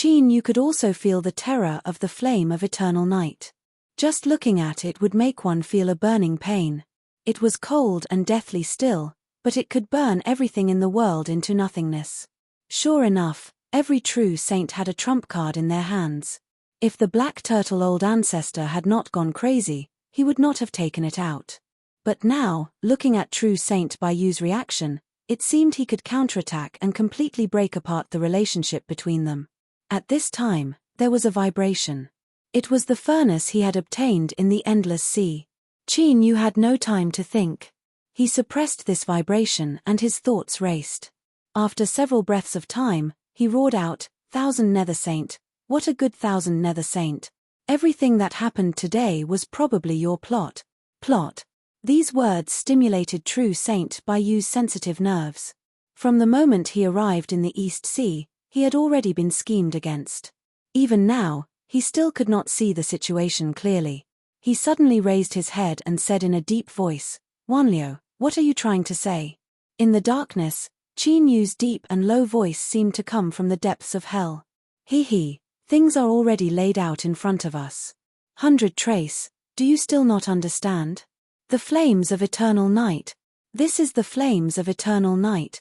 You could also feel the terror of the flame of eternal night. Just looking at it would make one feel a burning pain. It was cold and deathly still, but it could burn everything in the world into nothingness. Sure enough, every true saint had a trump card in their hands. If the black turtle old ancestor had not gone crazy, he would not have taken it out. But now, looking at true Saint Bayu's reaction, it seemed he could counterattack and completely break apart the relationship between them. At this time, there was a vibration. It was the furnace he had obtained in the endless sea. Yu had no time to think. He suppressed this vibration and his thoughts raced. After several breaths of time, he roared out, Thousand Nether Saint, what a good Thousand Nether Saint. Everything that happened today was probably your plot. Plot. These words stimulated true Saint Bayou's sensitive nerves. From the moment he arrived in the East Sea, he had already been schemed against. Even now, he still could not see the situation clearly. He suddenly raised his head and said in a deep voice, "Wanliu, what are you trying to say?" In the darkness, Qin Yu's deep and low voice seemed to come from the depths of hell. He, things are already laid out in front of us. 100 trace, do you still not understand? The flames of eternal night. This is the flames of eternal night.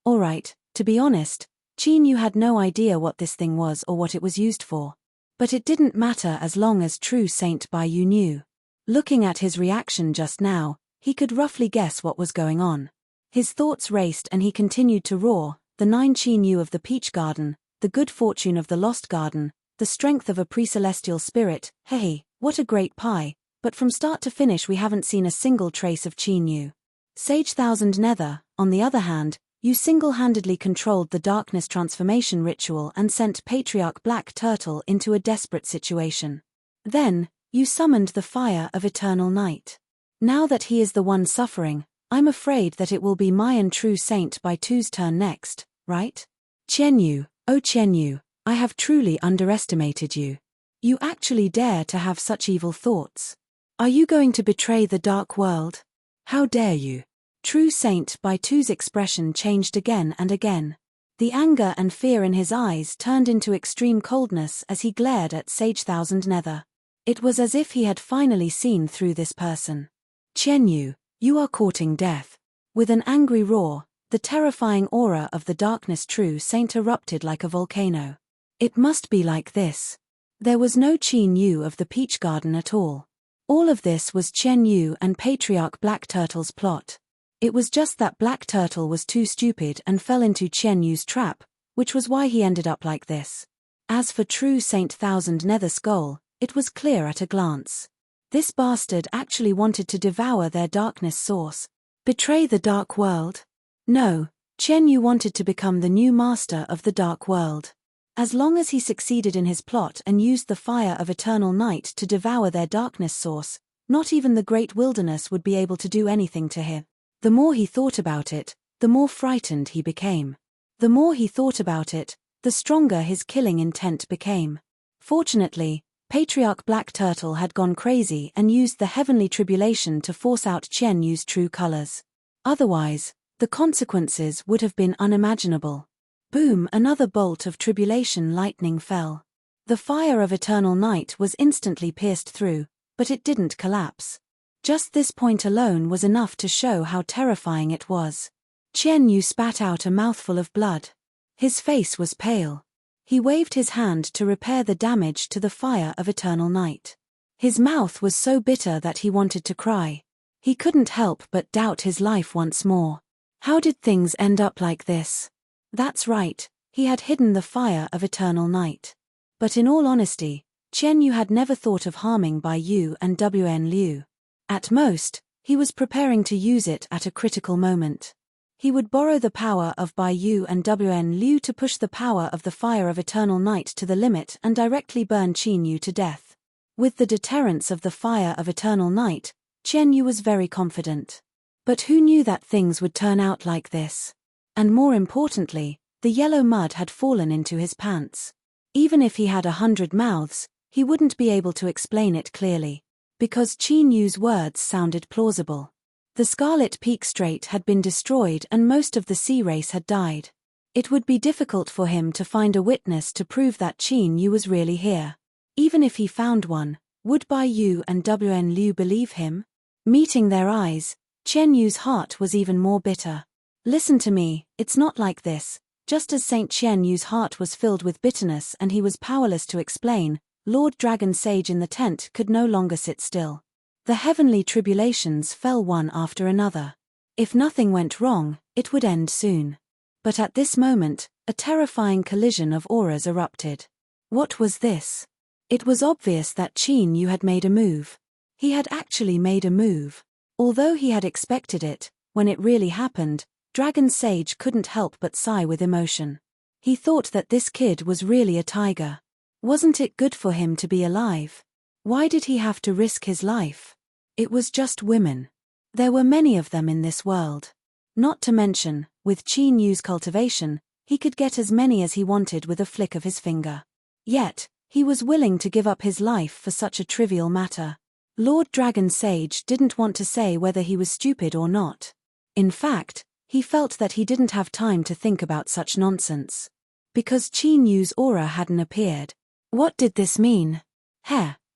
All right, to be honest, Qin Yu had no idea what this thing was or what it was used for. But it didn't matter as long as true Saint Bayu knew. Looking at his reaction just now, he could roughly guess what was going on. His thoughts raced and he continued to roar, the 9 Qin Yu of the Peach Garden, the good fortune of the Lost Garden, the strength of a pre-celestial spirit, hey, what a great pie, but from start to finish we haven't seen a single trace of Qin Yu. Sage Thousand Nether, on the other hand, you single-handedly controlled the darkness transformation ritual and sent Patriarch Black Turtle into a desperate situation. Then, you summoned the fire of eternal night. Now that he is the one suffering, I'm afraid that it will be my and true Saint Baitu's turn next, right? Qian Yu, oh Qian Yu, I have truly underestimated you. You actually dare to have such evil thoughts. Are you going to betray the dark world? How dare you? True Saint Baitu's expression changed again and again. The anger and fear in his eyes turned into extreme coldness as he glared at Sage Thousand Nether. It was as if he had finally seen through this person. Qian Yu, you are courting death. With an angry roar, the terrifying aura of the darkness true Saint erupted like a volcano. It must be like this. There was no Qin Yu of the Peach Garden at all. All of this was Qian Yu and Patriarch Black Turtle's plot. It was just that Black Turtle was too stupid and fell into Qian Yu's trap, which was why he ended up like this. As for true Saint Thousand Nether Skull, it was clear at a glance. This bastard actually wanted to devour their darkness source. Betray the dark world? No, Qian Yu wanted to become the new master of the dark world. As long as he succeeded in his plot and used the fire of eternal night to devour their darkness source, not even the great wilderness would be able to do anything to him. The more he thought about it, the more frightened he became. The more he thought about it, the stronger his killing intent became. Fortunately, Patriarch Black Turtle had gone crazy and used the heavenly tribulation to force out Qian Yu's true colors. Otherwise, the consequences would have been unimaginable. Boom! Another bolt of tribulation lightning fell. The fire of eternal night was instantly pierced through, but it didn't collapse. Just this point alone was enough to show how terrifying it was. Qian Yu spat out a mouthful of blood. His face was pale. He waved his hand to repair the damage to the fire of eternal night. His mouth was so bitter that he wanted to cry. He couldn't help but doubt his life once more. How did things end up like this? That's right, he had hidden the fire of eternal night. But in all honesty, Qian Yu had never thought of harming Bai Yu and Wn Liu. At most, he was preparing to use it at a critical moment. He would borrow the power of Bai Yu and Wn Liu to push the power of the fire of eternal night to the limit and directly burn Qin Yu to death. With the deterrence of the fire of eternal night, Qian Yu was very confident. But who knew that things would turn out like this? And more importantly, the yellow mud had fallen into his pants. Even if he had 100 mouths, he wouldn't be able to explain it clearly. Because Qin Yu's words sounded plausible. The Scarlet Peak Strait had been destroyed and most of the sea race had died. It would be difficult for him to find a witness to prove that Qin Yu was really here. Even if he found one, would Bai Yu and Wn Liu believe him? Meeting their eyes, Qian Yu's heart was even more bitter. Listen to me, it's not like this. Just as Saint Qian Yu's heart was filled with bitterness and he was powerless to explain, Lord Dragon Sage in the tent could no longer sit still. The heavenly tribulations fell one after another. If nothing went wrong, it would end soon. But at this moment, a terrifying collision of auras erupted. What was this? It was obvious that Qin Yu had made a move. He had actually made a move. Although he had expected it, when it really happened, Dragon Sage couldn't help but sigh with emotion. He thought that this kid was really a tiger. Wasn't it good for him to be alive? Why did he have to risk his life? It was just women. There were many of them in this world. Not to mention, with Qin Yu's cultivation, he could get as many as he wanted with a flick of his finger. Yet, he was willing to give up his life for such a trivial matter. Lord Dragon Sage didn't want to say whether he was stupid or not. In fact, he felt that he didn't have time to think about such nonsense. Because Qin Yu's aura hadn't appeared. What did this mean?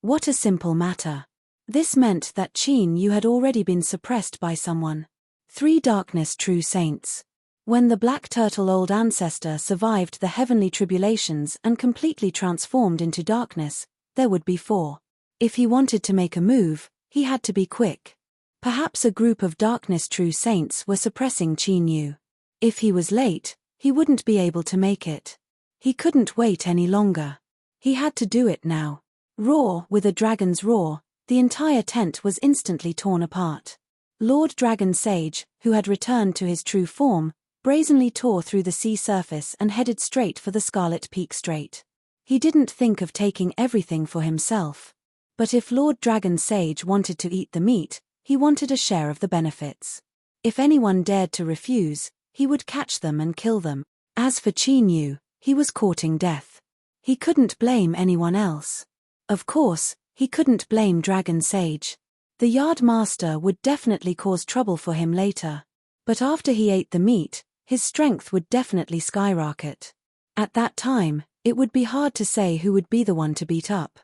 What a simple matter. This meant that Qin Yu had already been suppressed by someone. 3 darkness true saints. When the black turtle old ancestor survived the heavenly tribulations and completely transformed into darkness, there would be 4. If he wanted to make a move, he had to be quick. Perhaps a group of darkness true saints were suppressing Qin Yu. If he was late, he wouldn't be able to make it. He couldn't wait any longer. He had to do it now. Roar, with a dragon's roar, the entire tent was instantly torn apart. Lord Dragon Sage, who had returned to his true form, brazenly tore through the sea surface and headed straight for the Scarlet Peak Strait. He didn't think of taking everything for himself. But if Lord Dragon Sage wanted to eat the meat, he wanted a share of the benefits. If anyone dared to refuse, he would catch them and kill them. As for Qin Yu, he was courting death. He couldn't blame anyone else. Of course, he couldn't blame Dragon Sage. The yard master would definitely cause trouble for him later. But after he ate the meat, his strength would definitely skyrocket. At that time, it would be hard to say who would be the one to beat up.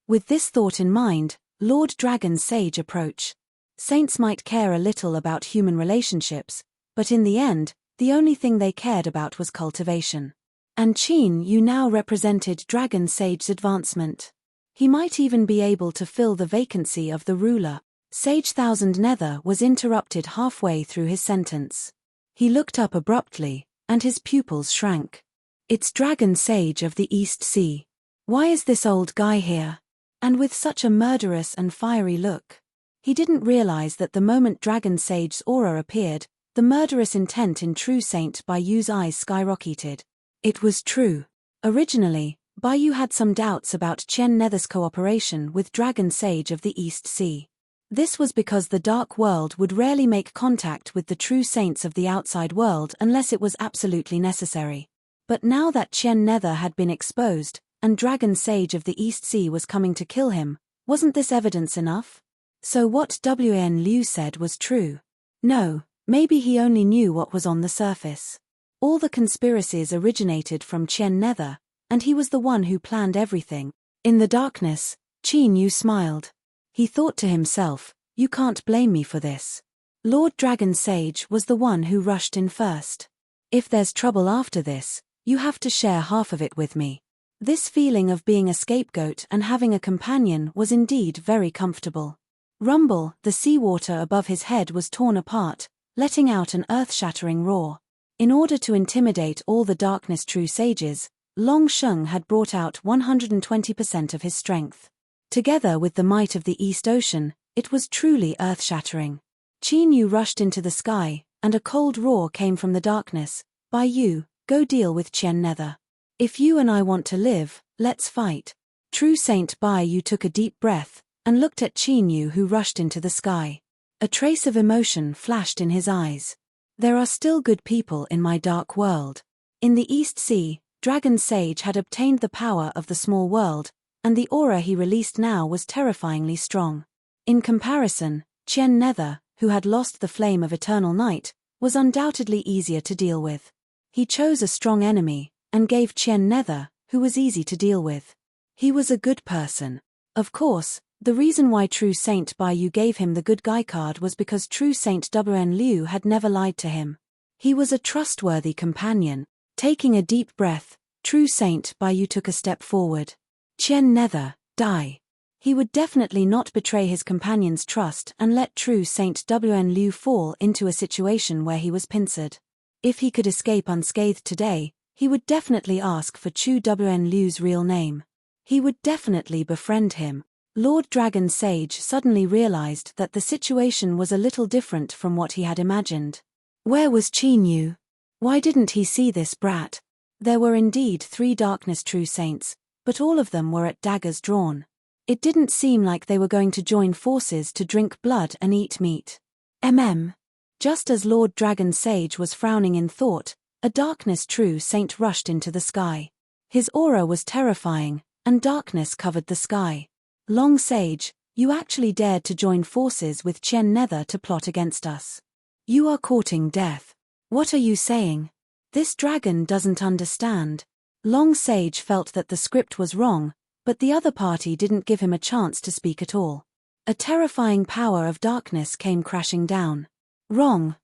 With this thought in mind, Lord Dragon Sage approached. Saints might care a little about human relationships, but in the end, the only thing they cared about was cultivation. And Qin Yu now represented Dragon Sage's advancement. He might even be able to fill the vacancy of the ruler. Sage Thousand Nether was interrupted halfway through his sentence. He looked up abruptly, and his pupils shrank. It's Dragon Sage of the East Sea. Why is this old guy here? And with such a murderous and fiery look. He didn't realize that the moment Dragon Sage's aura appeared, the murderous intent in True Saint Bayu's eyes skyrocketed. It was true. Originally, Bayu had some doubts about Chen Nether's cooperation with Dragon Sage of the East Sea. This was because the Dark World would rarely make contact with the true saints of the outside world unless it was absolutely necessary. But now that Chen Nether had been exposed, and Dragon Sage of the East Sea was coming to kill him, wasn't this evidence enough? So what Wan Liu said was true. No, maybe he only knew what was on the surface. All the conspiracies originated from Chen Nether, and he was the one who planned everything. In the darkness, Qin Yu smiled. He thought to himself, you can't blame me for this. Lord Dragon Sage was the one who rushed in first. If there's trouble after this, you have to share half of it with me. This feeling of being a scapegoat and having a companion was indeed very comfortable. Rumble, the seawater above his head was torn apart, letting out an earth-shattering roar. In order to intimidate all the Darkness True Sages, Long Sheng had brought out 120% of his strength. Together with the might of the East Ocean, it was truly earth-shattering. Qin Yu rushed into the sky, and a cold roar came from the darkness. Bayu, go deal with Chen Nether. If you and I want to live, let's fight. True Saint Bayu took a deep breath, and looked at Qin Yu who rushed into the sky. A trace of emotion flashed in his eyes. There are still good people in my dark world. In the East Sea, Dragon Sage had obtained the power of the small world, and the aura he released now was terrifyingly strong. In comparison, Chen Nether, who had lost the flame of eternal night, was undoubtedly easier to deal with. He chose a strong enemy, and gave Chen Nether, who was easy to deal with. He was a good person. Of course, the reason why True Saint Bayu gave him the good guy card was because True Saint Wan Liu had never lied to him. He was a trustworthy companion. Taking a deep breath, True Saint Bayu took a step forward. Chen Nether, die. He would definitely not betray his companion's trust and let True Saint Wan Liu fall into a situation where he was pincered. If he could escape unscathed today, he would definitely ask for Chu Wan Liu's real name. He would definitely befriend him. Lord Dragon Sage suddenly realized that the situation was a little different from what he had imagined. Where was Qin Yu? Why didn't he see this brat? There were indeed 3 Darkness True Saints, but all of them were at daggers drawn. It didn't seem like they were going to join forces to drink blood and eat meat. Just as Lord Dragon Sage was frowning in thought, a darkness true saint rushed into the sky. His aura was terrifying, and darkness covered the sky. Long Sage, you actually dared to join forces with Chen Nether to plot against us. You are courting death. What are you saying? This dragon doesn't understand. Long Sage felt that the script was wrong, but the other party didn't give him a chance to speak at all. A terrifying power of darkness came crashing down. Wrong,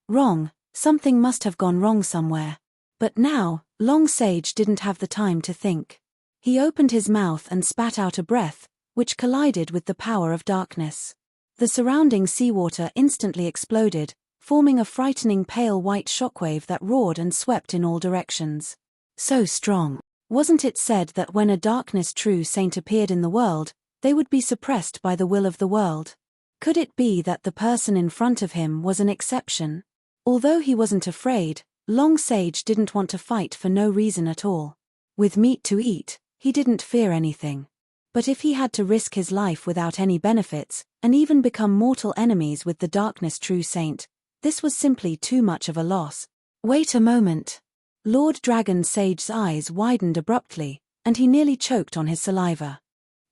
something must have gone wrong somewhere. But now, Long Sage didn't have the time to think. He opened his mouth and spat out a breath, which collided with the power of darkness. The surrounding seawater instantly exploded, forming a frightening pale white shockwave that roared and swept in all directions. So strong. Wasn't it said that when a darkness true saint appeared in the world, they would be suppressed by the will of the world? Could it be that the person in front of him was an exception? Although he wasn't afraid, Long Sage didn't want to fight for no reason at all. With meat to eat, he didn't fear anything. But if he had to risk his life without any benefits, and even become mortal enemies with the darkness true saint, this was simply too much of a loss. Wait a moment. Lord Dragon Sage's eyes widened abruptly, and he nearly choked on his saliva.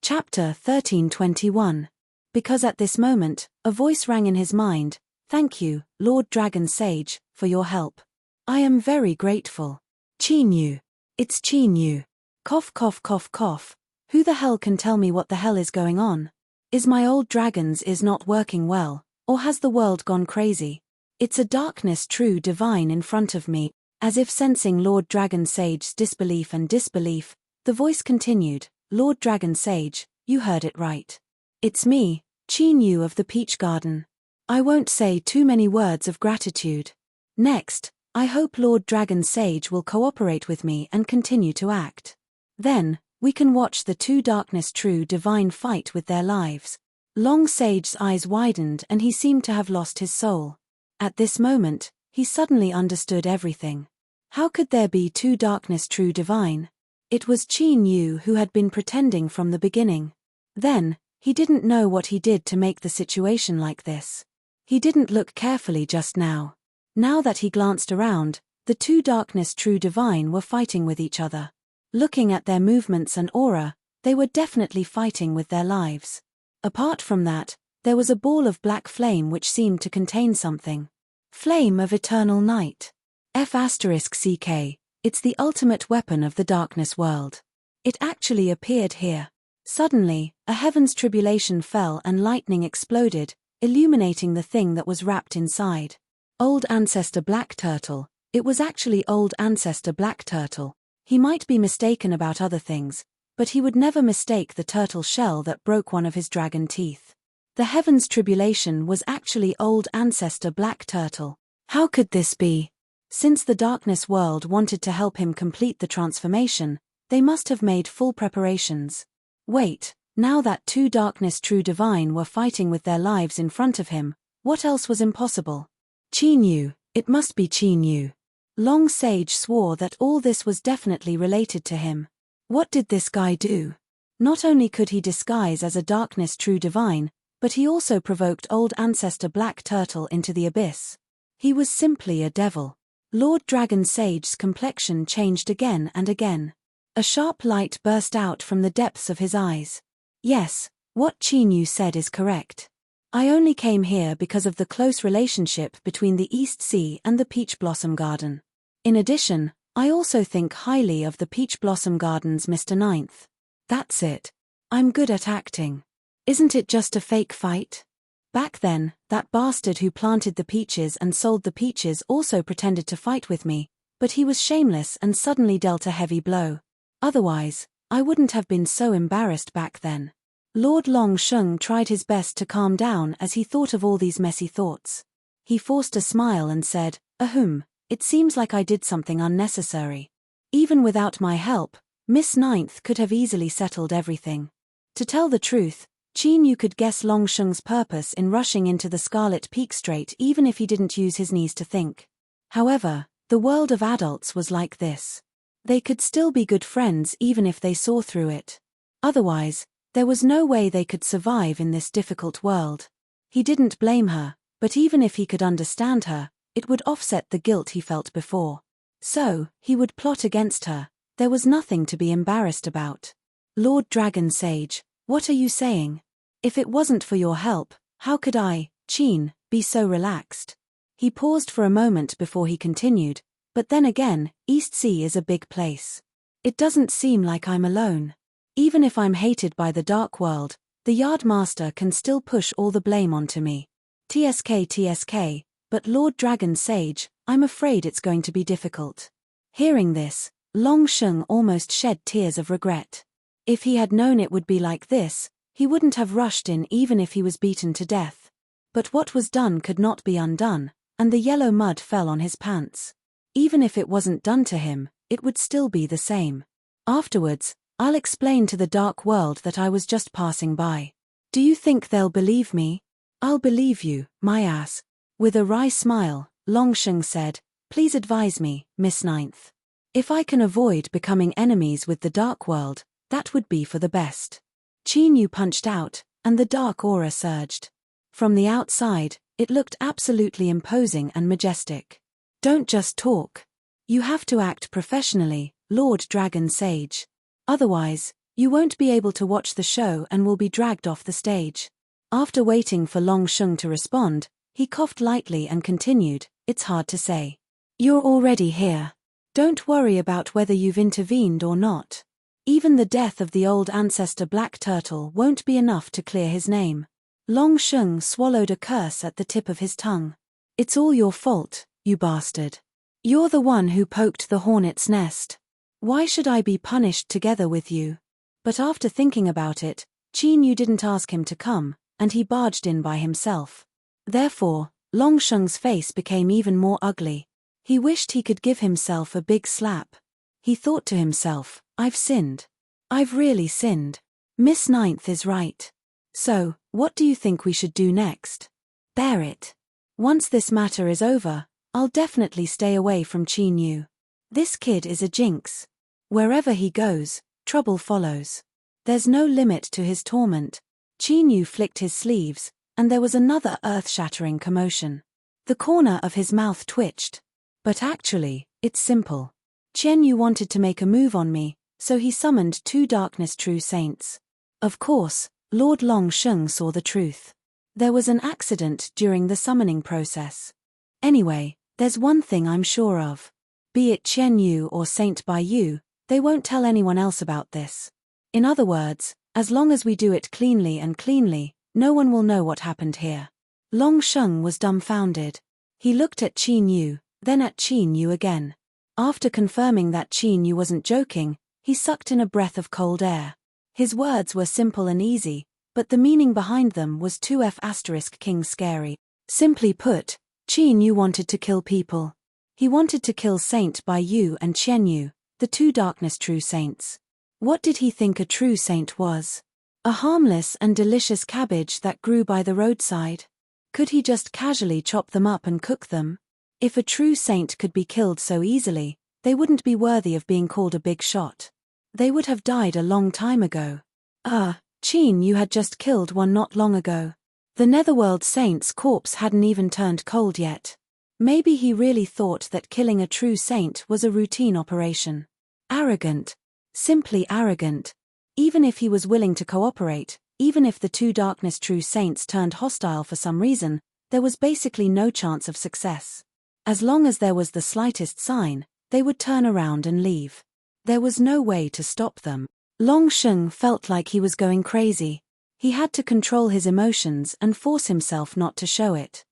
Chapter 1321. Because at this moment, a voice rang in his mind. Thank you, Lord Dragon Sage, for your help. I am very grateful. Chinyu. It's Chinyu. Cough cough cough cough. Who the hell can tell me what the hell is going on? Is my old dragon's is not working well, or has the world gone crazy? It's a darkness true divine in front of me. As if sensing Lord Dragon Sage's disbelief, the voice continued, Lord Dragon Sage, you heard it right. It's me, Chinyu of the Peach Garden. I won't say too many words of gratitude. Next, I hope Lord Dragon Sage will cooperate with me and continue to act. Then, we can watch the two darkness true divine fight with their lives. Long Sage's eyes widened and he seemed to have lost his soul. At this moment, he suddenly understood everything. How could there be two darkness true divine? It was Chinyu who had been pretending from the beginning. Then, he didn't know what he did to make the situation like this. He didn't look carefully just now. Now that he glanced around, the two darkness true divine were fighting with each other. Looking at their movements and aura, they were definitely fighting with their lives. Apart from that, there was a ball of black flame which seemed to contain something. Flame of Eternal Night. F***CK, it's the ultimate weapon of the darkness world. It actually appeared here. Suddenly, a heaven's tribulation fell and lightning exploded, illuminating the thing that was wrapped inside. Old Ancestor Black Turtle. It was actually Old Ancestor Black Turtle. He might be mistaken about other things, but he would never mistake the turtle shell that broke one of his dragon teeth. The heaven's tribulation was actually Old Ancestor Black Turtle. How could this be? Since the darkness world wanted to help him complete the transformation, they must have made full preparations. Wait, now that two darkness true divine were fighting with their lives in front of him, what else was impossible? Chinyu, it must be Chinyu. Long Sage swore that all this was definitely related to him. What did this guy do? Not only could he disguise as a darkness true divine, but he also provoked Old Ancestor Black Turtle into the abyss. He was simply a devil. Lord Dragon Sage's complexion changed again and again. A sharp light burst out from the depths of his eyes. Yes, what Chinyu said is correct. I only came here because of the close relationship between the East Sea and the Peach Blossom Garden. In addition, I also think highly of the Peach Blossom Garden's Mr. Ninth. That's it. I'm good at acting. Isn't it just a fake fight? Back then, that bastard who planted the peaches and sold the peaches also pretended to fight with me, but he was shameless and suddenly dealt a heavy blow. Otherwise, I wouldn't have been so embarrassed back then. Lord Long Sheng tried his best to calm down as he thought of all these messy thoughts. He forced a smile and said, "Ahem, it seems like I did something unnecessary. Even without my help, Miss Ninth could have easily settled everything." To tell the truth, Chinyu could guess Long Sheng's purpose in rushing into the Scarlet Peak Strait even if he didn't use his knees to think. However, the world of adults was like this. They could still be good friends even if they saw through it. Otherwise, There was no way they could survive in this difficult world. He didn't blame her, but even if he could understand her, it would offset the guilt he felt before. So, he would plot against her. There was nothing to be embarrassed about. Lord Dragon Sage, what are you saying? If it wasn't for your help, how could I, Qin, be so relaxed? He paused for a moment before he continued, but then again, East Sea is a big place. It doesn't seem like I'm alone. Even if I'm hated by the Dark World, the Yardmaster can still push all the blame onto me. TSK, but Lord Dragon Sage, I'm afraid it's going to be difficult. Hearing this, Long Sheng almost shed tears of regret. If he had known it would be like this, he wouldn't have rushed in even if he was beaten to death. But what was done could not be undone, and the yellow mud fell on his pants. Even if it wasn't done to him, it would still be the same. Afterwards, I'll explain to the Dark World that I was just passing by. Do you think they'll believe me? I'll believe you, my ass. With a wry smile, Long Sheng said, please advise me, Miss Ninth. If I can avoid becoming enemies with the Dark World, that would be for the best. Qin Yu punched out, and the dark aura surged. From the outside, it looked absolutely imposing and majestic. Don't just talk. You have to act professionally, Lord Dragon Sage. Otherwise, you won't be able to watch the show and will be dragged off the stage. After waiting for Long Sheng to respond, he coughed lightly and continued, it's hard to say. You're already here. Don't worry about whether you've intervened or not. Even the death of the old ancestor Black Turtle won't be enough to clear his name. Long Sheng swallowed a curse at the tip of his tongue. It's all your fault, you bastard. You're the one who poked the hornet's nest. Why should I be punished together with you? But after thinking about it, Qin Yu didn't ask him to come, and he barged in by himself. Therefore, Long Sheng's face became even more ugly. He wished he could give himself a big slap. He thought to himself, I've sinned. I've really sinned. Miss Ninth is right. So, what do you think we should do next? Bear it. Once this matter is over, I'll definitely stay away from Qin Yu. This kid is a jinx. Wherever he goes, trouble follows. There's no limit to his torment. Qin Yu flicked his sleeves, and there was another earth-shattering commotion. The corner of his mouth twitched. But actually, it's simple. Qian Yu wanted to make a move on me, so he summoned 2 Darkness True Saints. Of course, Lord Long Sheng saw the truth. There was an accident during the summoning process. Anyway, there's one thing I'm sure of. Be it Qian Yu or Saint Bai Yu, they won't tell anyone else about this. In other words, as long as we do it cleanly, no one will know what happened here. Long Sheng was dumbfounded. He looked at Qin Yu, then at Qin Yu again. After confirming that Qin Yu wasn't joking, he sucked in a breath of cold air. His words were simple and easy, but the meaning behind them was 2F** king scary. Simply put, Qin Yu wanted to kill people. He wanted to kill Saint Bai Yu and Qian Yu, the 2 Darkness True Saints. What did he think a true saint was? A harmless and delicious cabbage that grew by the roadside? Could he just casually chop them up and cook them? If a true saint could be killed so easily, they wouldn't be worthy of being called a big shot. They would have died a long time ago. Qin Yu had just killed one not long ago. The Netherworld saint's corpse hadn't even turned cold yet. Maybe he really thought that killing a true saint was a routine operation. Arrogant. Simply arrogant. Even if he was willing to cooperate, even if the 2 Darkness True Saints turned hostile for some reason, there was basically no chance of success. As long as there was the slightest sign, they would turn around and leave. There was no way to stop them. Long Sheng felt like he was going crazy. He had to control his emotions and force himself not to show it.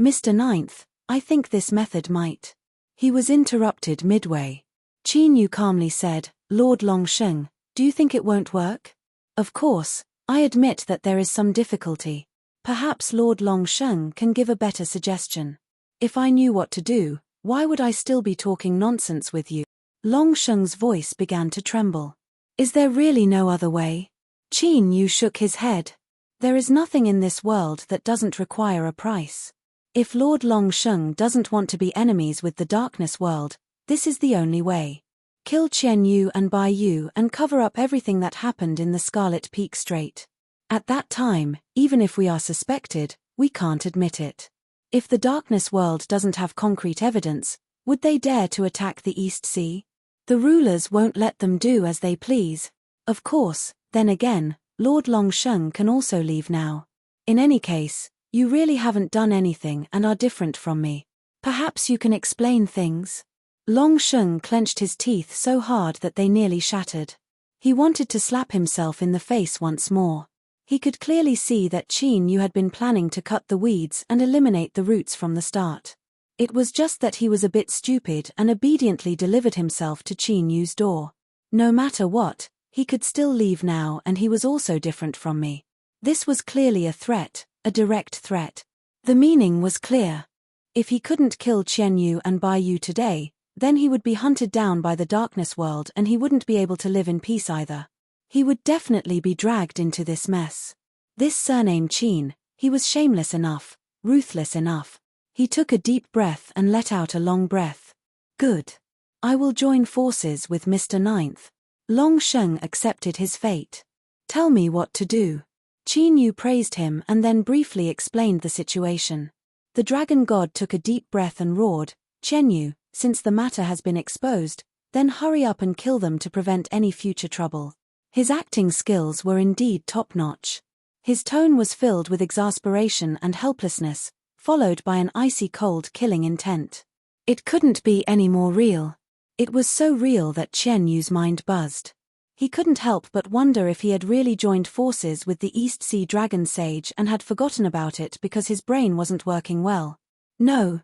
Mr. Ninth, I think this method might. He was interrupted midway. Qin Yu calmly said, Lord Long Sheng, do you think it won't work? Of course, I admit that there is some difficulty. Perhaps Lord Long Sheng can give a better suggestion. If I knew what to do, why would I still be talking nonsense with you? Long Sheng's voice began to tremble. Is there really no other way? Qin Yu shook his head. There is nothing in this world that doesn't require a price. If Lord Long Sheng doesn't want to be enemies with the Darkness World, this is the only way. Kill Qian Yu and Bai Yu and cover up everything that happened in the Scarlet Peak Strait. At that time, even if we are suspected, we can't admit it. If the darkness world doesn't have concrete evidence, would they dare to attack the East Sea? The rulers won't let them do as they please. Of course, then again, Lord Longsheng can also leave now. In any case, you really haven't done anything and are different from me. Perhaps you can explain things? Longsheng clenched his teeth so hard that they nearly shattered. He wanted to slap himself in the face once more. He could clearly see that Qin Yu had been planning to cut the weeds and eliminate the roots from the start. It was just that he was a bit stupid and obediently delivered himself to Qin Yu's door. No matter what, he could still leave now, and he was also different from me. This was clearly a threat, a direct threat. The meaning was clear. If he couldn't kill Qian Yu and Bai Yu today, then he would be hunted down by the darkness world and he wouldn't be able to live in peace either. He would definitely be dragged into this mess. This surname Qin, he was shameless enough, ruthless enough. He took a deep breath and let out a long breath. Good. I will join forces with Mr. Ninth. Longsheng accepted his fate. Tell me what to do. Qin Yu praised him and then briefly explained the situation. The dragon god took a deep breath and roared, Qian Yu, since the matter has been exposed, then hurry up and kill them to prevent any future trouble. His acting skills were indeed top-notch. His tone was filled with exasperation and helplessness, followed by an icy cold killing intent. It couldn't be any more real. It was so real that Qian Yu's mind buzzed. He couldn't help but wonder if he had really joined forces with the East Sea Dragon Sage and had forgotten about it because his brain wasn't working well. No,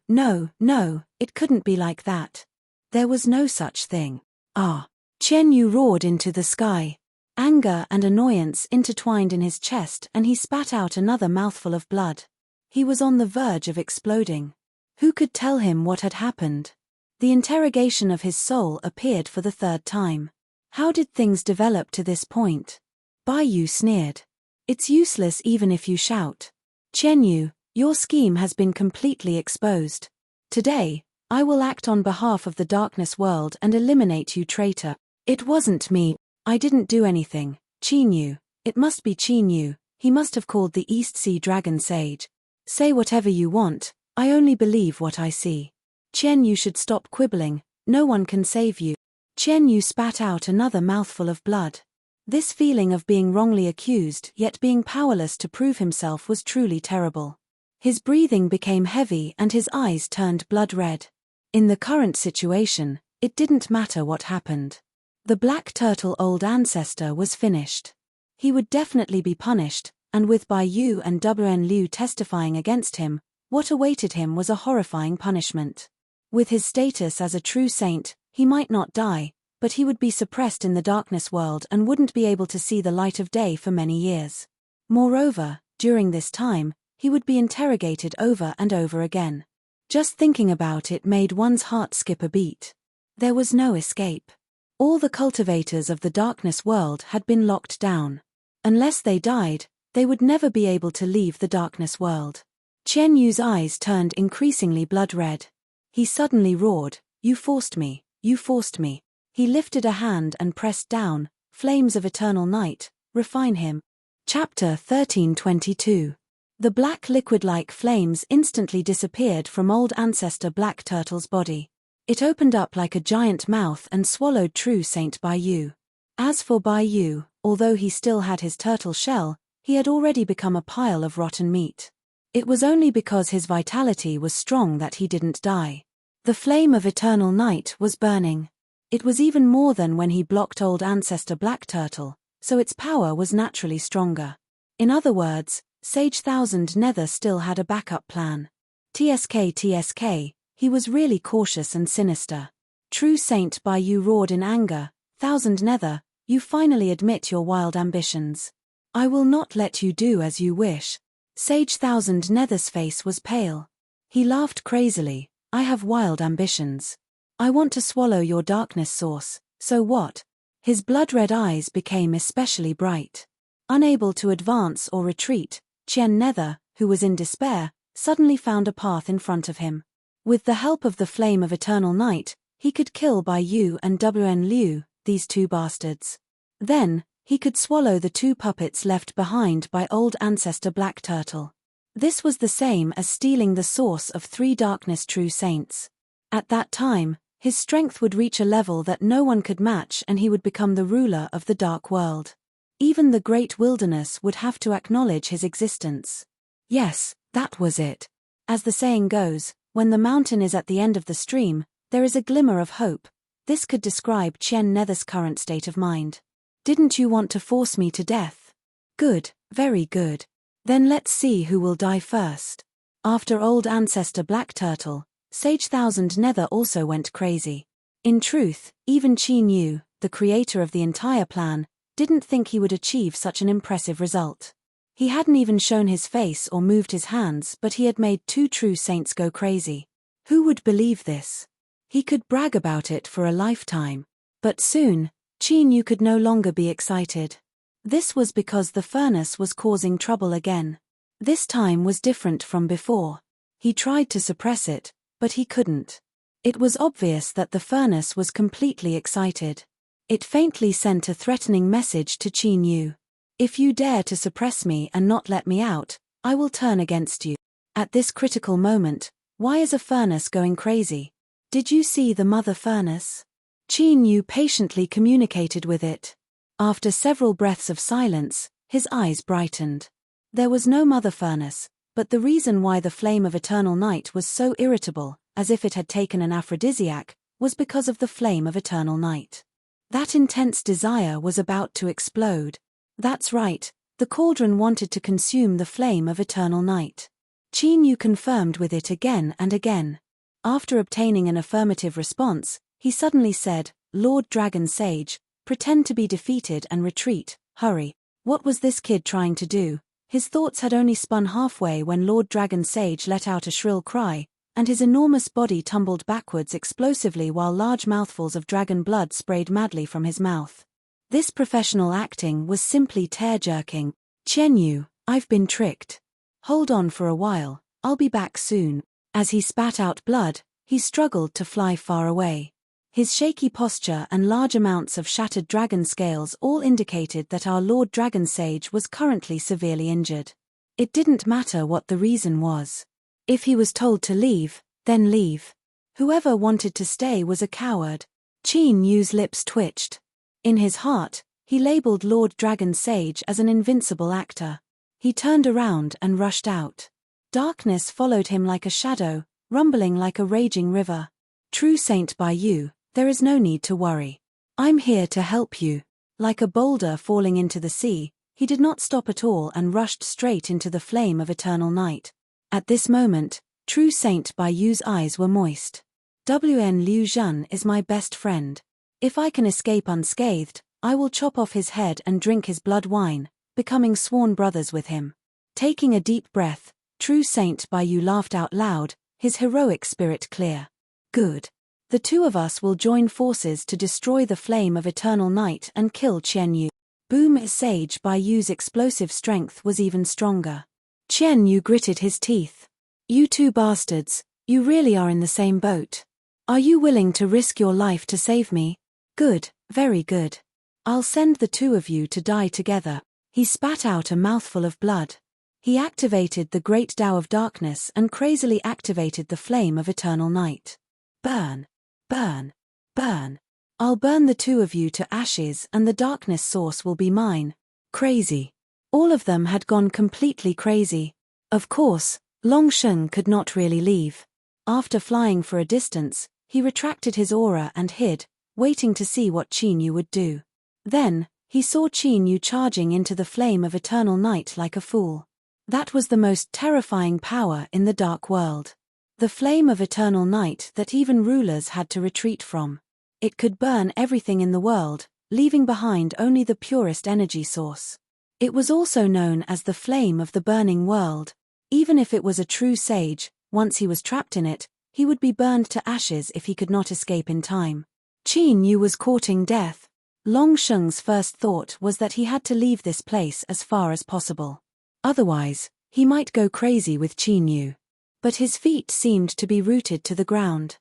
it couldn't be like that. There was no such thing. Ah! Qian Yu roared into the sky. Anger and annoyance intertwined in his chest and he spat out another mouthful of blood. He was on the verge of exploding. Who could tell him what had happened? The interrogation of his soul appeared for the third time. How did things develop to this point? Bai Yu sneered. It's useless even if you shout. Qian Yu, your scheme has been completely exposed. Today, I will act on behalf of the darkness world and eliminate you, traitor. It wasn't me. I didn't do anything. Qin Yu. It must be Qin Yu. He must have called the East Sea Dragon Sage. Say whatever you want. I only believe what I see. Qian Yu should stop quibbling. No one can save you. Qian Yu spat out another mouthful of blood. This feeling of being wrongly accused yet being powerless to prove himself was truly terrible. His breathing became heavy and his eyes turned blood red. In the current situation, it didn't matter what happened. The black turtle old ancestor was finished. He would definitely be punished, and with Bai Yu and Wen Liu testifying against him, what awaited him was a horrifying punishment. With his status as a true saint, he might not die, but he would be suppressed in the darkness world and wouldn't be able to see the light of day for many years. Moreover, during this time, he would be interrogated over and over again. Just thinking about it made one's heart skip a beat. There was no escape. All the cultivators of the darkness world had been locked down. Unless they died, they would never be able to leave the darkness world. Qian Yu's eyes turned increasingly blood red. He suddenly roared, "You forced me, you forced me." He lifted a hand and pressed down, "Flames of eternal night, refine him." Chapter 1322. The black liquid-like flames instantly disappeared from old ancestor Black Turtle's body. It opened up like a giant mouth and swallowed true Saint Bai Yu. As for Bai Yu, although he still had his turtle shell, he had already become a pile of rotten meat. It was only because his vitality was strong that he didn't die. The flame of eternal night was burning. It was even more than when he blocked old ancestor Black Turtle, so its power was naturally stronger. In other words, Sage Thousand Nether still had a backup plan. TSK, he was really cautious and sinister. True Saint Bai Yu roared in anger, "Thousand Nether, you finally admit your wild ambitions. I will not let you do as you wish." Sage Thousand Nether's face was pale. He laughed crazily, "I have wild ambitions. I want to swallow your darkness source, so what?" His blood-red eyes became especially bright. Unable to advance or retreat, Qian Nether, who was in despair, suddenly found a path in front of him. With the help of the flame of eternal night, He could kill Bai Yu and Wn Liu, these two bastards. Then, he could swallow the two puppets left behind by old ancestor Black Turtle. This was the same as stealing the source of 3 darkness true saints. At that time, his strength would reach a level that no one could match and he would become the ruler of the dark world. Even the great wilderness would have to acknowledge his existence. Yes, that was it. As the saying goes, when the mountain is at the end of the stream, there is a glimmer of hope. This could describe Chen Nether's current state of mind. Didn't you want to force me to death? Good, very good. Then let's see who will die first. After old ancestor Black Turtle, Sage Thousand Nether also went crazy. In truth, even Qin Yu, the creator of the entire plan, didn't think he would achieve such an impressive result. He hadn't even shown his face or moved his hands, but he had made 2 true saints go crazy. Who would believe this? He could brag about it for a lifetime. But soon, Qin Yu could no longer be excited. This was because the furnace was causing trouble again. This time was different from before. He tried to suppress it, but he couldn't. It was obvious that the furnace was completely excited. It faintly sent a threatening message to Qin Yu. If you dare to suppress me and not let me out, I will turn against you. At this critical moment, why is a furnace going crazy? Did you see the mother furnace? Qin Yu patiently communicated with it. After several breaths of silence, his eyes brightened. There was no mother furnace, but the reason why the flame of eternal night was so irritable, as if it had taken an aphrodisiac, was because of the flame of eternal night. That intense desire was about to explode. That's right, the cauldron wanted to consume the flame of eternal night. Qin Yu confirmed with it again and again. After obtaining an affirmative response, he suddenly said, "Lord Dragon Sage, pretend to be defeated and retreat, hurry." What was this kid trying to do? His thoughts had only spun halfway when Lord Dragon Sage let out a shrill cry, and his enormous body tumbled backwards explosively while large mouthfuls of dragon blood sprayed madly from his mouth. This professional acting was simply tear-jerking. "Chen Yu, I've been tricked. Hold on for a while, I'll be back soon." As he spat out blood, he struggled to fly far away. His shaky posture and large amounts of shattered dragon scales all indicated that our Lord Dragon Sage was currently severely injured. It didn't matter what the reason was. If he was told to leave, then leave. Whoever wanted to stay was a coward. Qin Yu's lips twitched. In his heart, he labeled Lord Dragon Sage as an invincible actor. He turned around and rushed out. Darkness followed him like a shadow, rumbling like a raging river. "True Saint Bai Yu, there is no need to worry. I'm here to help you." Like a boulder falling into the sea, he did not stop at all and rushed straight into the flame of eternal night. At this moment, True Saint Bai Yu's eyes were moist. "Wn Liu Zhen is my best friend. If I can escape unscathed, I will chop off his head and drink his blood wine, becoming sworn brothers with him." Taking a deep breath, True Saint Bai Yu laughed out loud, his heroic spirit clear. "Good. The 2 of us will join forces to destroy the flame of eternal night and kill Chen Yu." Boom! Sage Bai Yu's explosive strength was even stronger. Chen Yu gritted his teeth. "You 2 bastards, you really are in the same boat. Are you willing to risk your life to save me? Good, very good. I'll send the 2 of you to die together." He spat out a mouthful of blood. He activated the Great Tao of Darkness and crazily activated the flame of eternal night. "Burn, burn, burn. I'll burn the 2 of you to ashes and the darkness source will be mine." Crazy. All of them had gone completely crazy. Of course, Longsheng could not really leave. After flying for a distance, he retracted his aura and hid, waiting to see what Qin Yu would do. Then, he saw Qin Yu charging into the flame of eternal night like a fool. That was the most terrifying power in the dark world. The flame of eternal night that even rulers had to retreat from. It could burn everything in the world, leaving behind only the purest energy source. It was also known as the flame of the burning world. Even if it was a true sage, once he was trapped in it, he would be burned to ashes if he could not escape in time. Qin Yu was courting death. Longsheng's first thought was that he had to leave this place as far as possible. Otherwise, he might go crazy with Qin Yu. But his feet seemed to be rooted to the ground.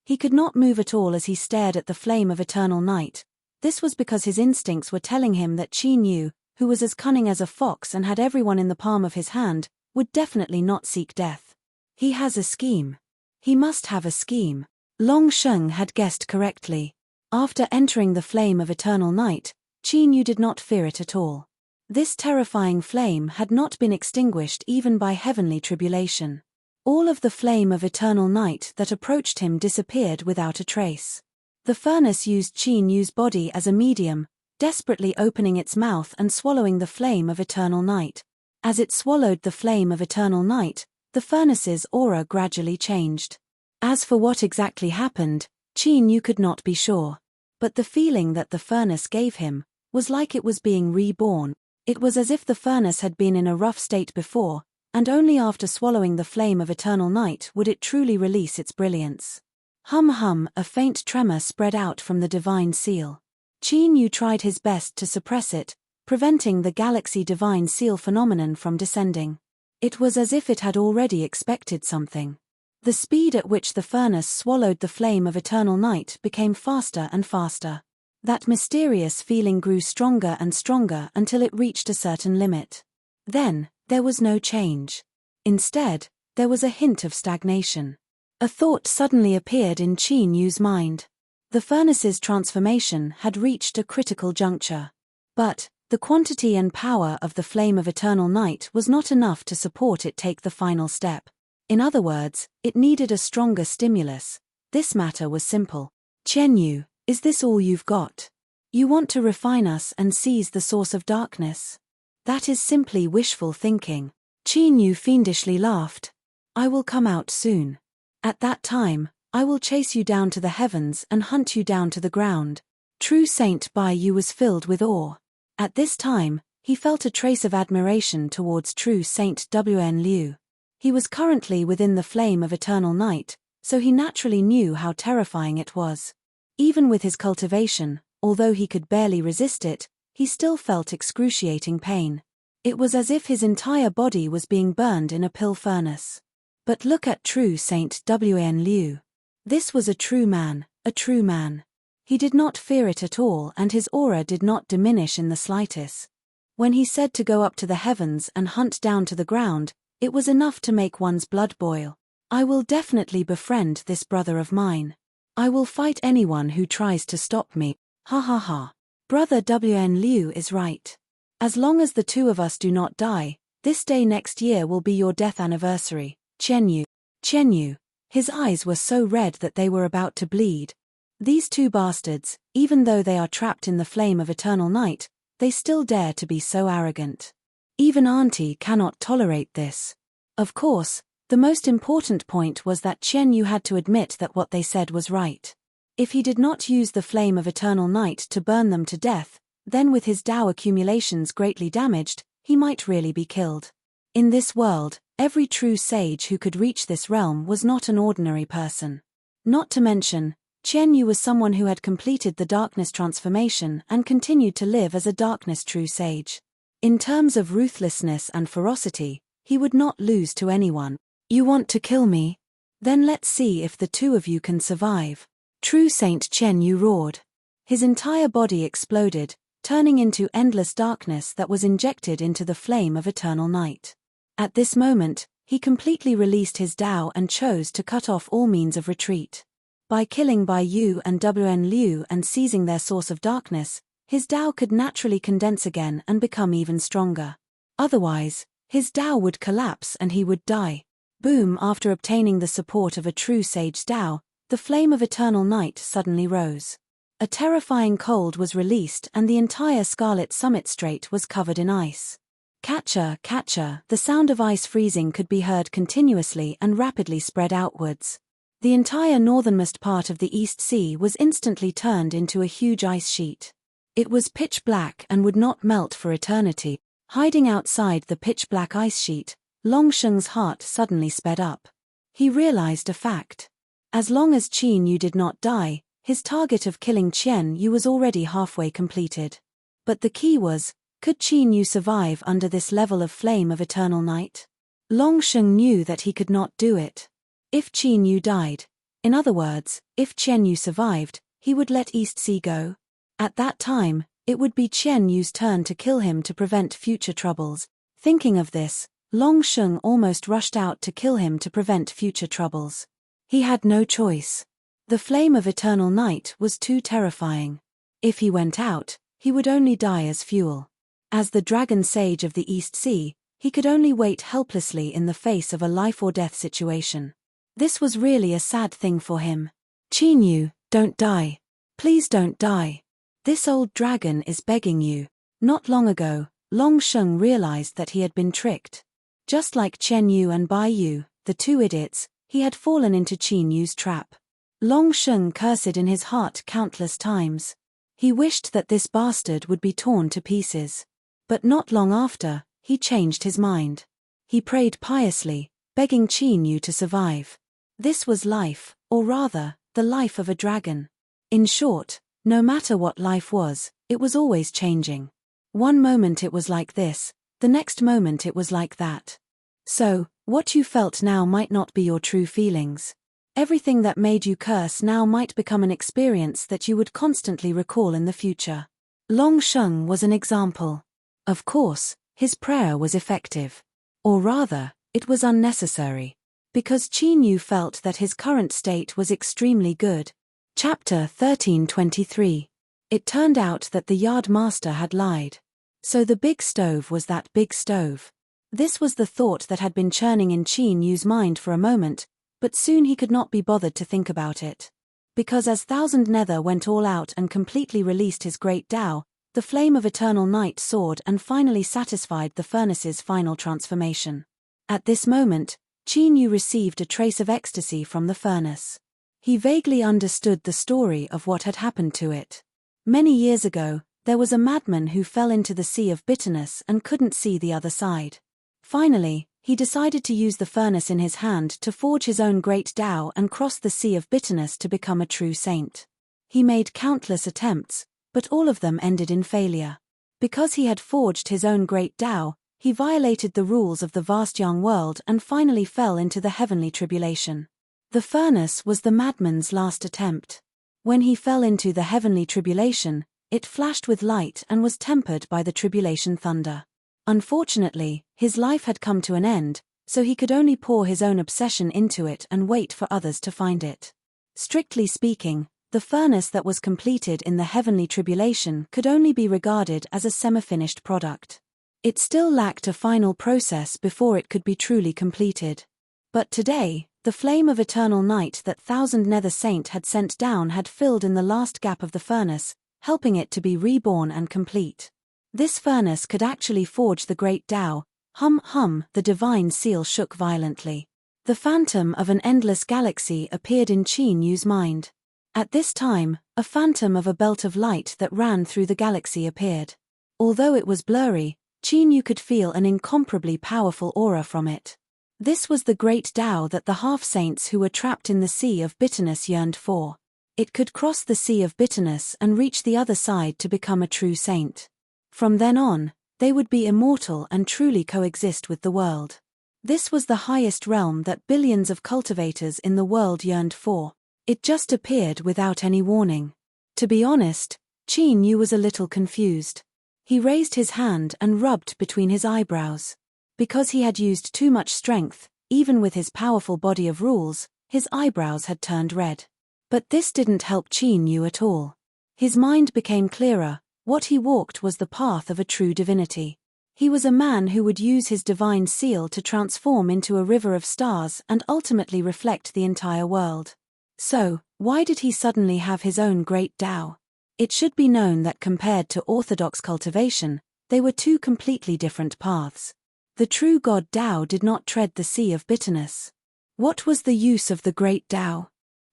He could not move at all as he stared at the flame of eternal night. This was because his instincts were telling him that Qin Yu, who was as cunning as a fox and had everyone in the palm of his hand, would definitely not seek death. He has a scheme. He must have a scheme. Long Sheng had guessed correctly. After entering the flame of eternal night, Qin Yu did not fear it at all. This terrifying flame had not been extinguished even by heavenly tribulation. All of the flame of eternal night that approached him disappeared without a trace. The furnace used Qin Yu's body as a medium, desperately opening its mouth and swallowing the flame of eternal night. As it swallowed the flame of eternal night, the furnace's aura gradually changed. As for what exactly happened, Qin Yu could not be sure. But the feeling that the furnace gave him was like it was being reborn. It was as if the furnace had been in a rough state before, and only after swallowing the flame of eternal night would it truly release its brilliance. Hum hum, a faint tremor spread out from the divine seal. Qin Yu tried his best to suppress it, preventing the galaxy divine seal phenomenon from descending. It was as if it had already expected something. The speed at which the furnace swallowed the flame of eternal night became faster and faster. That mysterious feeling grew stronger and stronger until it reached a certain limit. Then, there was no change. Instead, there was a hint of stagnation. A thought suddenly appeared in Qin Yu's mind. The furnace's transformation had reached a critical juncture. But the quantity and power of the flame of eternal night was not enough to support it take the final step. In other words, it needed a stronger stimulus. This matter was simple. Chen Yu, is this all you've got? You want to refine us and seize the source of darkness? That is simply wishful thinking. Qin Yu fiendishly laughed. I will come out soon. At that time, I will chase you down to the heavens and hunt you down to the ground. True Saint Bai Yu was filled with awe. At this time, he felt a trace of admiration towards True Saint Wen Liu. He was currently within the flame of eternal night, so he naturally knew how terrifying it was. Even with his cultivation, although he could barely resist it, he still felt excruciating pain. It was as if his entire body was being burned in a pill furnace. But look at True Saint Wen Liu. This was a true man, a true man. He did not fear it at all and his aura did not diminish in the slightest. When he said to go up to the heavens and hunt down to the ground, it was enough to make one's blood boil. I will definitely befriend this brother of mine. I will fight anyone who tries to stop me. Ha ha ha. Brother Wen Liu is right. As long as the two of us do not die, this day next year will be your death anniversary. Chen Yu. Chen Yu. His eyes were so red that they were about to bleed. These two bastards, even though they are trapped in the flame of eternal night, they still dare to be so arrogant. Even Auntie cannot tolerate this. Of course, the most important point was that Chen Yu had to admit that what they said was right. If he did not use the flame of eternal night to burn them to death, then with his Dao accumulations greatly damaged, he might really be killed. In this world, every true sage who could reach this realm was not an ordinary person. Not to mention, Chen Yu was someone who had completed the darkness transformation and continued to live as a darkness true sage. In terms of ruthlessness and ferocity, he would not lose to anyone. You want to kill me? Then let's see if the two of you can survive. True Saint Chen Yu roared. His entire body exploded, turning into endless darkness that was injected into the flame of eternal night. At this moment, he completely released his Dao and chose to cut off all means of retreat. By killing Bai Yu and Wen Liu and seizing their source of darkness, his Dao could naturally condense again and become even stronger. Otherwise, his Dao would collapse and he would die. Boom! After obtaining the support of a true sage's Dao, the flame of eternal night suddenly rose. A terrifying cold was released and the entire Scarlet Summit Strait was covered in ice. Catcher, catcher, the sound of ice freezing could be heard continuously and rapidly spread outwards. The entire northernmost part of the East Sea was instantly turned into a huge ice sheet. It was pitch black and would not melt for eternity. Hiding outside the pitch black ice sheet, Long Sheng's heart suddenly sped up. He realized a fact. As long as Qin Yu did not die, his target of killing Chen Yu was already halfway completed. But the key was, could Qin Yu survive under this level of flame of eternal night? Long Sheng knew that he could not do it. If Qin Yu died, In other words, if Qian Yu survived, he would let East Sea go. At that time, it would be Qian Yu's turn to kill him to prevent future troubles. Thinking of this, Long Sheng almost rushed out to kill him to prevent future troubles. He had no choice. The flame of eternal night was too terrifying. If he went out, he would only die as fuel. As the dragon sage of the East Sea, he could only wait helplessly in the face of a life-or-death situation. This was really a sad thing for him. Qian Yu, don't die. Please don't die. This old dragon is begging you. Not long ago, Long Sheng realized that he had been tricked. Just like Chen Yu and Bai Yu, the two idiots, he had fallen into Qian Yu's trap. Long Sheng cursed in his heart countless times. He wished that this bastard would be torn to pieces. But not long after, he changed his mind. He prayed piously, begging Qian Yu to survive. This was life, or rather, the life of a dragon. In short, no matter what life was, it was always changing. One moment it was like this, the next moment it was like that. So, what you felt now might not be your true feelings. Everything that made you curse now might become an experience that you would constantly recall in the future. Long Sheng was an example. Of course, his prayer was effective. Or rather, it was unnecessary. Because Qian Yu felt that his current state was extremely good. Chapter 1323. It turned out that the yard master had lied. So the big stove was that big stove. This was the thought that had been churning in Qian Yu's mind for a moment, but soon he could not be bothered to think about it. Because as Thousand Nether went all out and completely released his great Tao, the flame of eternal night soared and finally satisfied the furnace's final transformation. At this moment, Qian Yu received a trace of ecstasy from the furnace. He vaguely understood the story of what had happened to it. Many years ago, there was a madman who fell into the sea of bitterness and couldn't see the other side. Finally, he decided to use the furnace in his hand to forge his own great Tao and cross the sea of bitterness to become a true saint. He made countless attempts, but all of them ended in failure. Because he had forged his own great Tao, he violated the rules of the vast young world and finally fell into the heavenly tribulation. The furnace was the madman's last attempt. When he fell into the heavenly tribulation, it flashed with light and was tempered by the tribulation thunder. Unfortunately, his life had come to an end, so he could only pour his own obsession into it and wait for others to find it. Strictly speaking, the furnace that was completed in the heavenly tribulation could only be regarded as a semi-finished product. It still lacked a final process before it could be truly completed. But today, the flame of eternal night that Thousand Nether Saint had sent down had filled in the last gap of the furnace, helping it to be reborn and complete. This furnace could actually forge the great Tao. The divine seal shook violently. The phantom of an endless galaxy appeared in Qian Yu's mind. At this time, a phantom of a belt of light that ran through the galaxy appeared. Although it was blurry, Qian Yu could feel an incomparably powerful aura from it. This was the great Tao that the half-saints who were trapped in the sea of bitterness yearned for. It could cross the sea of bitterness and reach the other side to become a true saint. From then on, they would be immortal and truly coexist with the world. This was the highest realm that billions of cultivators in the world yearned for. It just appeared without any warning. To be honest, Qian Yu was a little confused. He raised his hand and rubbed between his eyebrows. Because he had used too much strength, even with his powerful body of rules, his eyebrows had turned red. But this didn't help Qian Yu at all. His mind became clearer. What he walked was the path of a true divinity. He was a man who would use his divine seal to transform into a river of stars and ultimately reflect the entire world. So, why did he suddenly have his own great Tao? It should be known that compared to orthodox cultivation, they were two completely different paths. The true God Tao did not tread the sea of bitterness. What was the use of the great Tao?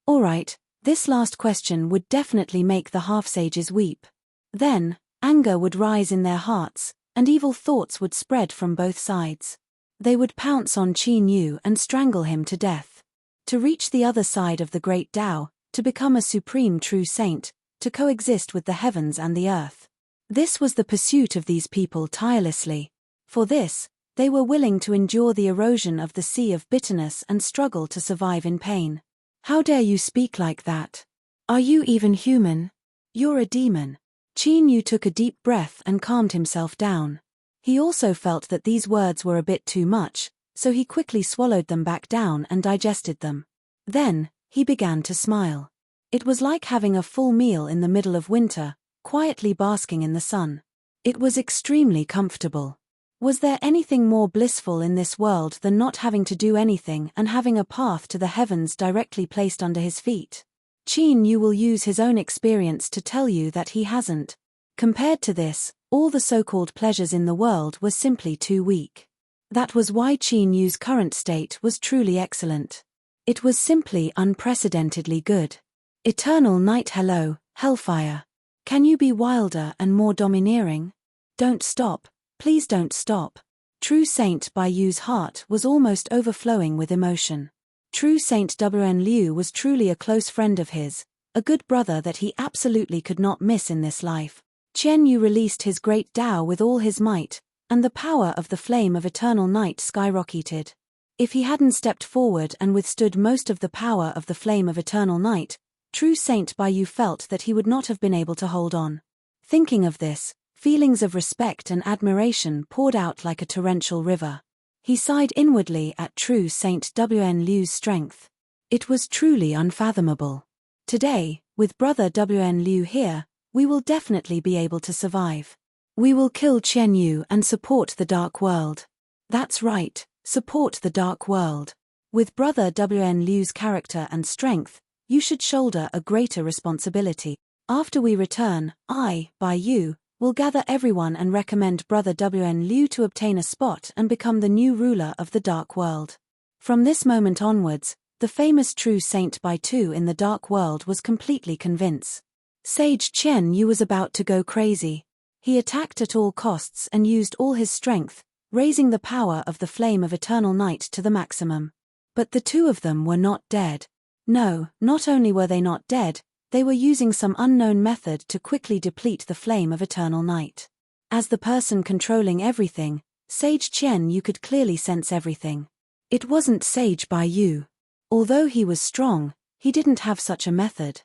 Alright, this last question would definitely make the half-sages weep. Then, anger would rise in their hearts, and evil thoughts would spread from both sides. They would pounce on Qian Yu and strangle him to death. To reach the other side of the great Tao, to become a supreme true saint, to coexist with the heavens and the earth. This was the pursuit of these people tirelessly. For this, they were willing to endure the erosion of the sea of bitterness and struggle to survive in pain. How dare you speak like that? Are you even human? You're a demon. Qin Yu took a deep breath and calmed himself down. He also felt that these words were a bit too much, so he quickly swallowed them back down and digested them. Then, he began to smile. It was like having a full meal in the middle of winter, quietly basking in the sun. It was extremely comfortable. Was there anything more blissful in this world than not having to do anything and having a path to the heavens directly placed under his feet? Qin Yu will use his own experience to tell you that he hasn't. Compared to this, all the so-called pleasures in the world were simply too weak. That was why Qin Yu's current state was truly excellent. It was simply unprecedentedly good. Eternal night. Hello, hellfire. Can you be wilder and more domineering? Don't stop. Please don't stop. True Saint Bai Yu's heart was almost overflowing with emotion. True Saint Wen Liu was truly a close friend of his, a good brother that he absolutely could not miss in this life. Qian Yu released his great Tao with all his might, and the power of the flame of eternal night skyrocketed. If he hadn't stepped forward and withstood most of the power of the flame of eternal night, True Saint Bai Yu felt that he would not have been able to hold on. Thinking of this, feelings of respect and admiration poured out like a torrential river. He sighed inwardly at True Saint Wen Liu's strength. It was truly unfathomable. Today, with Brother Wen Liu here, we will definitely be able to survive. We will kill Qian Yu and support the Dark World. That's right, support the Dark World. With Brother Wen Liu's character and strength, you should shoulder a greater responsibility. After we return, Bai Yu, will gather everyone and recommend Brother Wen Liu to obtain a spot and become the new ruler of the Dark World. From this moment onwards, the famous True Saint Bai Tu in the Dark World was completely convinced. Sage Qian Yu was about to go crazy. He attacked at all costs and used all his strength, raising the power of the flame of eternal night to the maximum. But the two of them were not dead. No, not only were they not dead, they were using some unknown method to quickly deplete the flame of eternal night. As the person controlling everything, Sage Qian Yu could clearly sense everything. It wasn't Sage Bai Yu. Although he was strong, he didn't have such a method.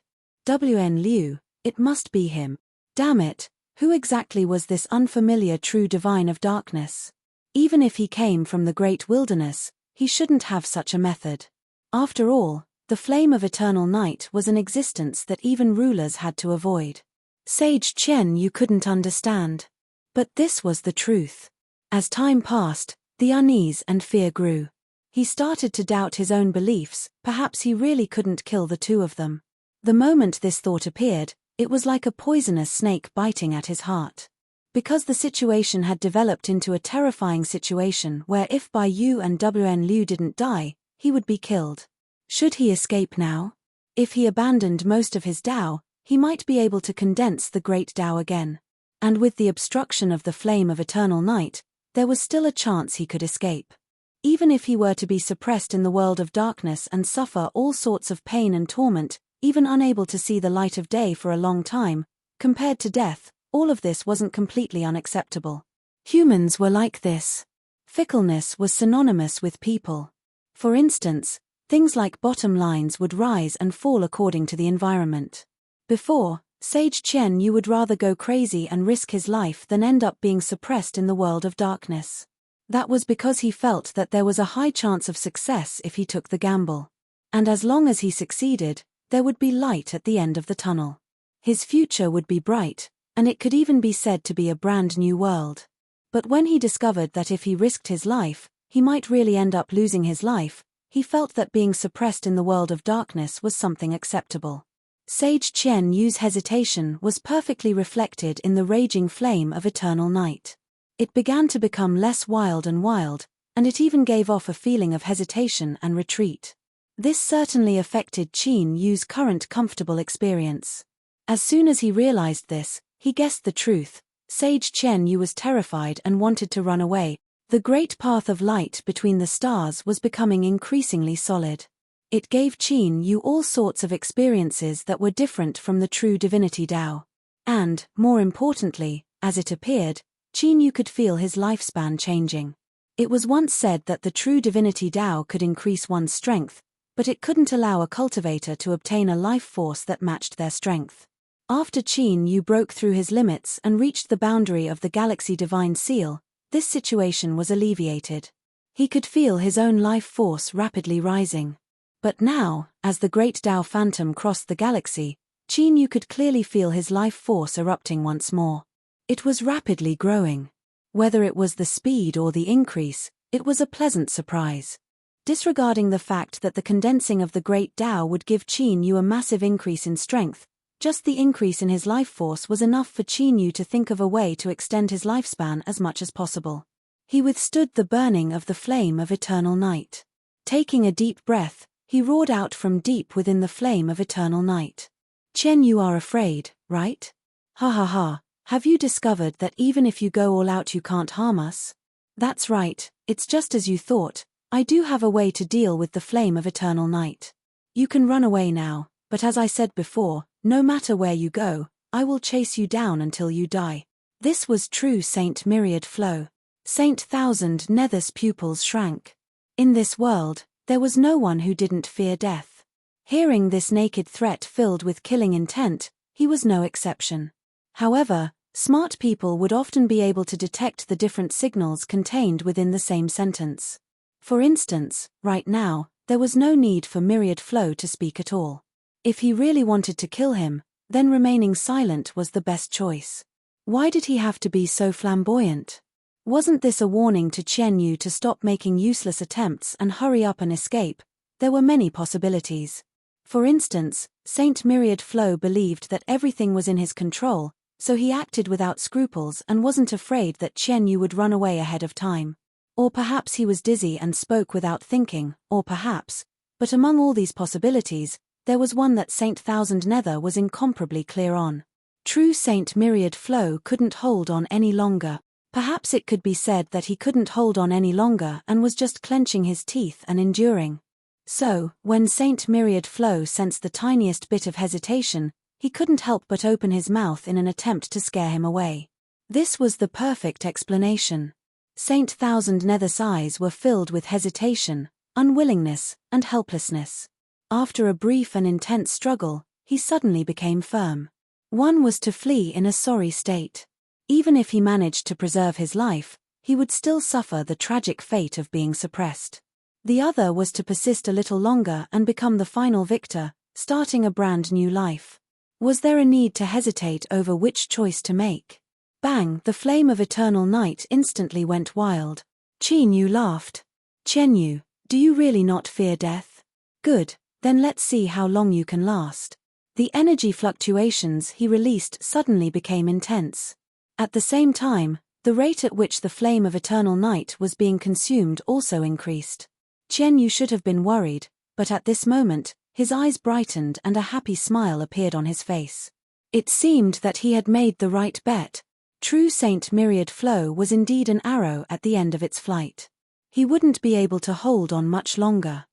Wen Liu, it must be him. Damn it, who exactly was this unfamiliar true divine of darkness? Even if he came from the great wilderness, he shouldn't have such a method. After all, the flame of eternal night was an existence that even rulers had to avoid. Sage Qian Yu couldn't understand. But this was the truth. As time passed, the unease and fear grew. He started to doubt his own beliefs. Perhaps he really couldn't kill the two of them. The moment this thought appeared, it was like a poisonous snake biting at his heart. Because the situation had developed into a terrifying situation where if Bai Yu and Wen Liu didn't die, he would be killed. Should he escape now? If he abandoned most of his Tao, he might be able to condense the great Tao again. And with the obstruction of the flame of eternal night, there was still a chance he could escape. Even if he were to be suppressed in the world of darkness and suffer all sorts of pain and torment, even unable to see the light of day for a long time, compared to death, all of this wasn't completely unacceptable. Humans were like this. Fickleness was synonymous with people. For instance, things like bottom lines would rise and fall according to the environment. Before, Sage Qian Yu would rather go crazy and risk his life than end up being suppressed in the world of darkness. That was because he felt that there was a high chance of success if he took the gamble. And as long as he succeeded, there would be light at the end of the tunnel. His future would be bright, and it could even be said to be a brand new world. But when he discovered that if he risked his life, he might really end up losing his life, he felt that being suppressed in the world of darkness was something acceptable. Sage Qian Yu's hesitation was perfectly reflected in the raging flame of eternal night. It began to become less wild, and it even gave off a feeling of hesitation and retreat. This certainly affected Qin Yu's current comfortable experience. As soon as he realized this, he guessed the truth. Sage Qian Yu was terrified and wanted to run away. The great path of light between the stars was becoming increasingly solid. It gave Qin Yu all sorts of experiences that were different from the true divinity Tao. And, more importantly, as it appeared, Qin Yu could feel his lifespan changing. It was once said that the true divinity Tao could increase one's strength, but it couldn't allow a cultivator to obtain a life force that matched their strength. After Qin Yu broke through his limits and reached the boundary of the galaxy divine seal, this situation was alleviated. He could feel his own life force rapidly rising. But now, as the great Tao phantom crossed the galaxy, Qin Yu could clearly feel his life force erupting once more. It was rapidly growing. Whether it was the speed or the increase, it was a pleasant surprise. Disregarding the fact that the condensing of the great Tao would give Qin Yu a massive increase in strength, just the increase in his life force was enough for Qin Yu to think of a way to extend his lifespan as much as possible. He withstood the burning of the flame of eternal night. Taking a deep breath, he roared out from deep within the flame of eternal night. Chen, you are afraid, right? Ha ha ha, have you discovered that even if you go all out you can't harm us? That's right, it's just as you thought, I do have a way to deal with the flame of eternal night. You can run away now, but as I said before, no matter where you go, I will chase you down until you die. This was true Saint Myriad Flow. Saint Thousand Nether's pupils shrank. In this world, there was no one who didn't fear death. Hearing this naked threat filled with killing intent, he was no exception. However, smart people would often be able to detect the different signals contained within the same sentence. For instance, right now, there was no need for Myriad Flow to speak at all. If he really wanted to kill him, then remaining silent was the best choice. Why did he have to be so flamboyant? Wasn't this a warning to Chen Yu to stop making useless attempts and hurry up and escape? There were many possibilities. For instance, Saint Myriad Flow believed that everything was in his control, so he acted without scruples and wasn't afraid that Chen Yu would run away ahead of time. Or perhaps he was dizzy and spoke without thinking, or perhaps, but among all these possibilities, there was one that Saint Thousand Nether was incomparably clear on. True Saint Myriad Flow couldn't hold on any longer. Perhaps it could be said that he couldn't hold on any longer and was just clenching his teeth and enduring. So, when Saint Myriad Flow sensed the tiniest bit of hesitation, he couldn't help but open his mouth in an attempt to scare him away. This was the perfect explanation. Saint Thousand Nether's eyes were filled with hesitation, unwillingness, and helplessness. After a brief and intense struggle, he suddenly became firm. One was to flee in a sorry state. Even if he managed to preserve his life, he would still suffer the tragic fate of being suppressed. The other was to persist a little longer and become the final victor, starting a brand new life. Was there a need to hesitate over which choice to make? Bang! The flame of eternal night instantly went wild. Qin Yu laughed. Chen Yu, do you really not fear death? Good, then let's see how long you can last. The energy fluctuations he released suddenly became intense. At the same time, the rate at which the flame of eternal night was being consumed also increased. Chen Yu should have been worried, but at this moment, his eyes brightened and a happy smile appeared on his face. It seemed that he had made the right bet. True Saint Myriad Flow was indeed an arrow at the end of its flight. He wouldn't be able to hold on much longer.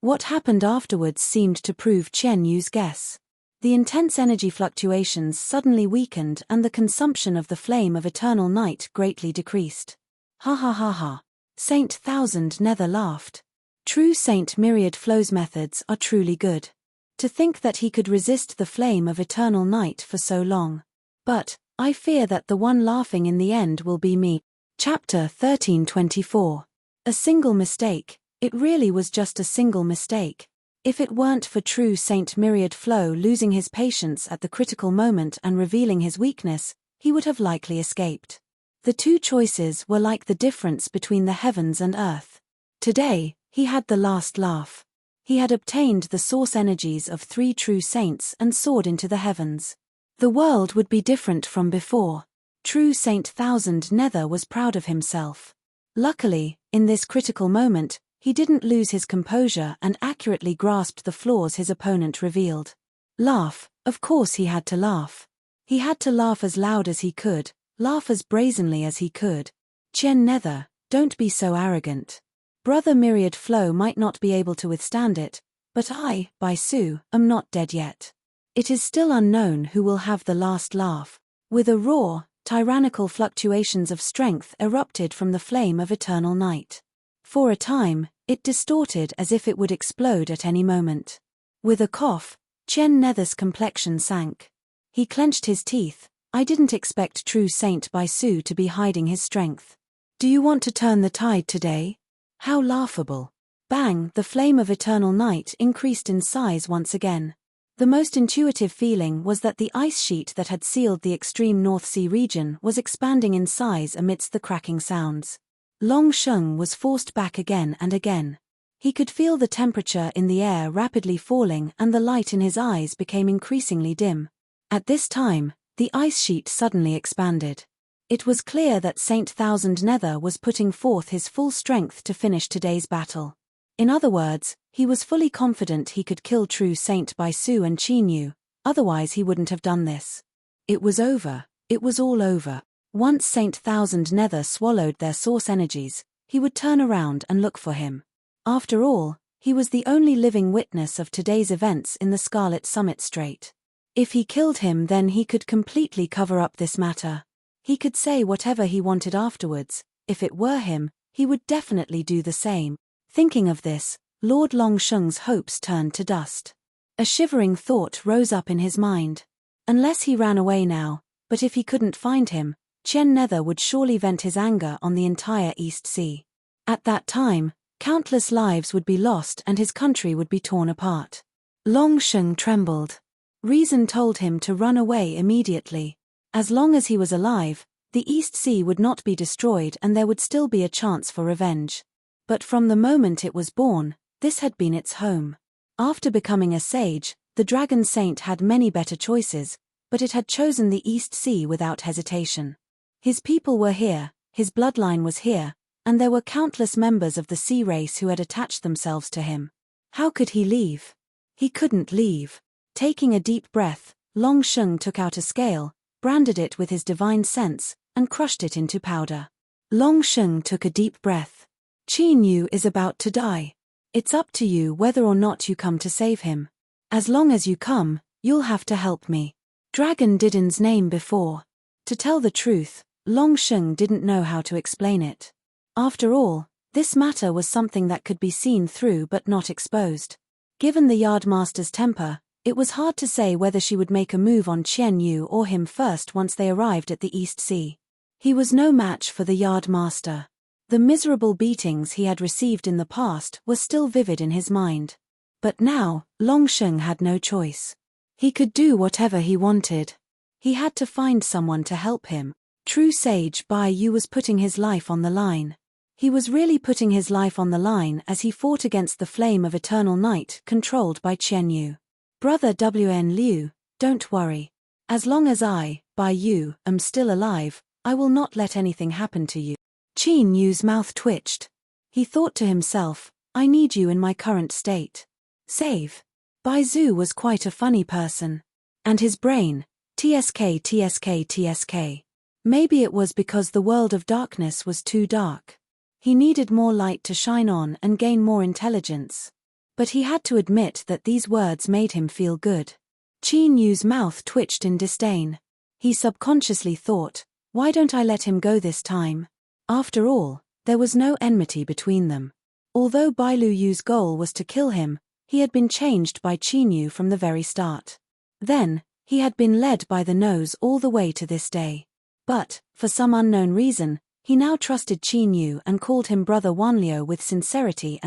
What happened afterwards seemed to prove Chen Yu's guess. The intense energy fluctuations suddenly weakened and the consumption of the flame of eternal night greatly decreased. Ha ha ha ha. Saint Thousand Nether laughed. True Saint Myriad Flow's methods are truly good. To think that he could resist the flame of eternal night for so long. But, I fear that the one laughing in the end will be me. Chapter 1324. A single mistake. It really was just a single mistake. If it weren't for true Saint Myriad Flow losing his patience at the critical moment and revealing his weakness, he would have likely escaped. The two choices were like the difference between the heavens and earth. Today, he had the last laugh. He had obtained the source energies of 3 true saints and soared into the heavens. The world would be different from before. True Saint Thousand Nether was proud of himself. Luckily, in this critical moment, he didn't lose his composure and accurately grasped the flaws his opponent revealed. Laugh, of course he had to laugh. He had to laugh as loud as he could, laugh as brazenly as he could. Chen Nether, don't be so arrogant. Brother Myriad Flow might not be able to withstand it, but I, Bai Su, am not dead yet. It is still unknown who will have the last laugh. With a roar, tyrannical fluctuations of strength erupted from the flame of eternal night. For a time, it distorted as if it would explode at any moment. With a cough, Chen Nether's complexion sank. He clenched his teeth. I didn't expect true Saint Baisu to be hiding his strength. Do you want to turn the tide today? How laughable. Bang! The flame of eternal night increased in size once again. The most intuitive feeling was that the ice sheet that had sealed the extreme North Sea region was expanding in size amidst the cracking sounds. Long Sheng was forced back again and again. He could feel the temperature in the air rapidly falling and the light in his eyes became increasingly dim. At this time, the ice sheet suddenly expanded. It was clear that Saint Thousand Nether was putting forth his full strength to finish today's battle. In other words, he was fully confident he could kill true Saint Baisu and Qin Yu, otherwise he wouldn't have done this. It was over. It was all over. Once Saint Thousand Nether swallowed their source energies, he would turn around and look for him. After all, he was the only living witness of today's events in the Scarlet Summit Strait. If he killed him, then he could completely cover up this matter. He could say whatever he wanted afterwards. If it were him, he would definitely do the same. Thinking of this, Lord Longsheng's hopes turned to dust. A shivering thought rose up in his mind. Unless he ran away now, but if he couldn't find him, Chen Nether would surely vent his anger on the entire East Sea. At that time, countless lives would be lost and his country would be torn apart. Longsheng trembled. Reason told him to run away immediately. As long as he was alive, the East Sea would not be destroyed and there would still be a chance for revenge. But from the moment it was born, this had been its home. After becoming a sage, the Dragon Saint had many better choices, but it had chosen the East Sea without hesitation. His people were here, his bloodline was here, and there were countless members of the sea race who had attached themselves to him. How could he leave? He couldn't leave. Taking a deep breath, Longsheng took out a scale, branded it with his divine sense, and crushed it into powder. Longsheng took a deep breath. Qin Yu is about to die. It's up to you whether or not you come to save him. As long as you come, you'll have to help me. Dragon Diden's name before. To tell the truth, Longsheng didn't know how to explain it. After all, this matter was something that could be seen through but not exposed. Given the Yardmaster's temper, it was hard to say whether she would make a move on Qian Yu or him first once they arrived at the East Sea. He was no match for the Yardmaster. The miserable beatings he had received in the past were still vivid in his mind. But now, Longsheng had no choice. He could do whatever he wanted. He had to find someone to help him. True Sage Bai Yu was putting his life on the line. He was really putting his life on the line as he fought against the flame of eternal night controlled by Qian Yu. Brother W.N. Liu, don't worry. As long as I, Bai Yu, am still alive, I will not let anything happen to you. Qin Yu's mouth twitched. He thought to himself, I need you in my current state. Save. Baizu was quite a funny person. And his brain, TSK. Maybe it was because the world of darkness was too dark. He needed more light to shine on and gain more intelligence. But he had to admit that these words made him feel good. Qin Yu's mouth twitched in disdain. He subconsciously thought, why don't I let him go this time? After all, there was no enmity between them. Although Bailu Yu's goal was to kill him, he had been changed by Qin Yu from the very start. Then, he had been led by the nose all the way to this day. But, for some unknown reason, he now trusted Qin Yu and called him Brother Wanliu with sincerity.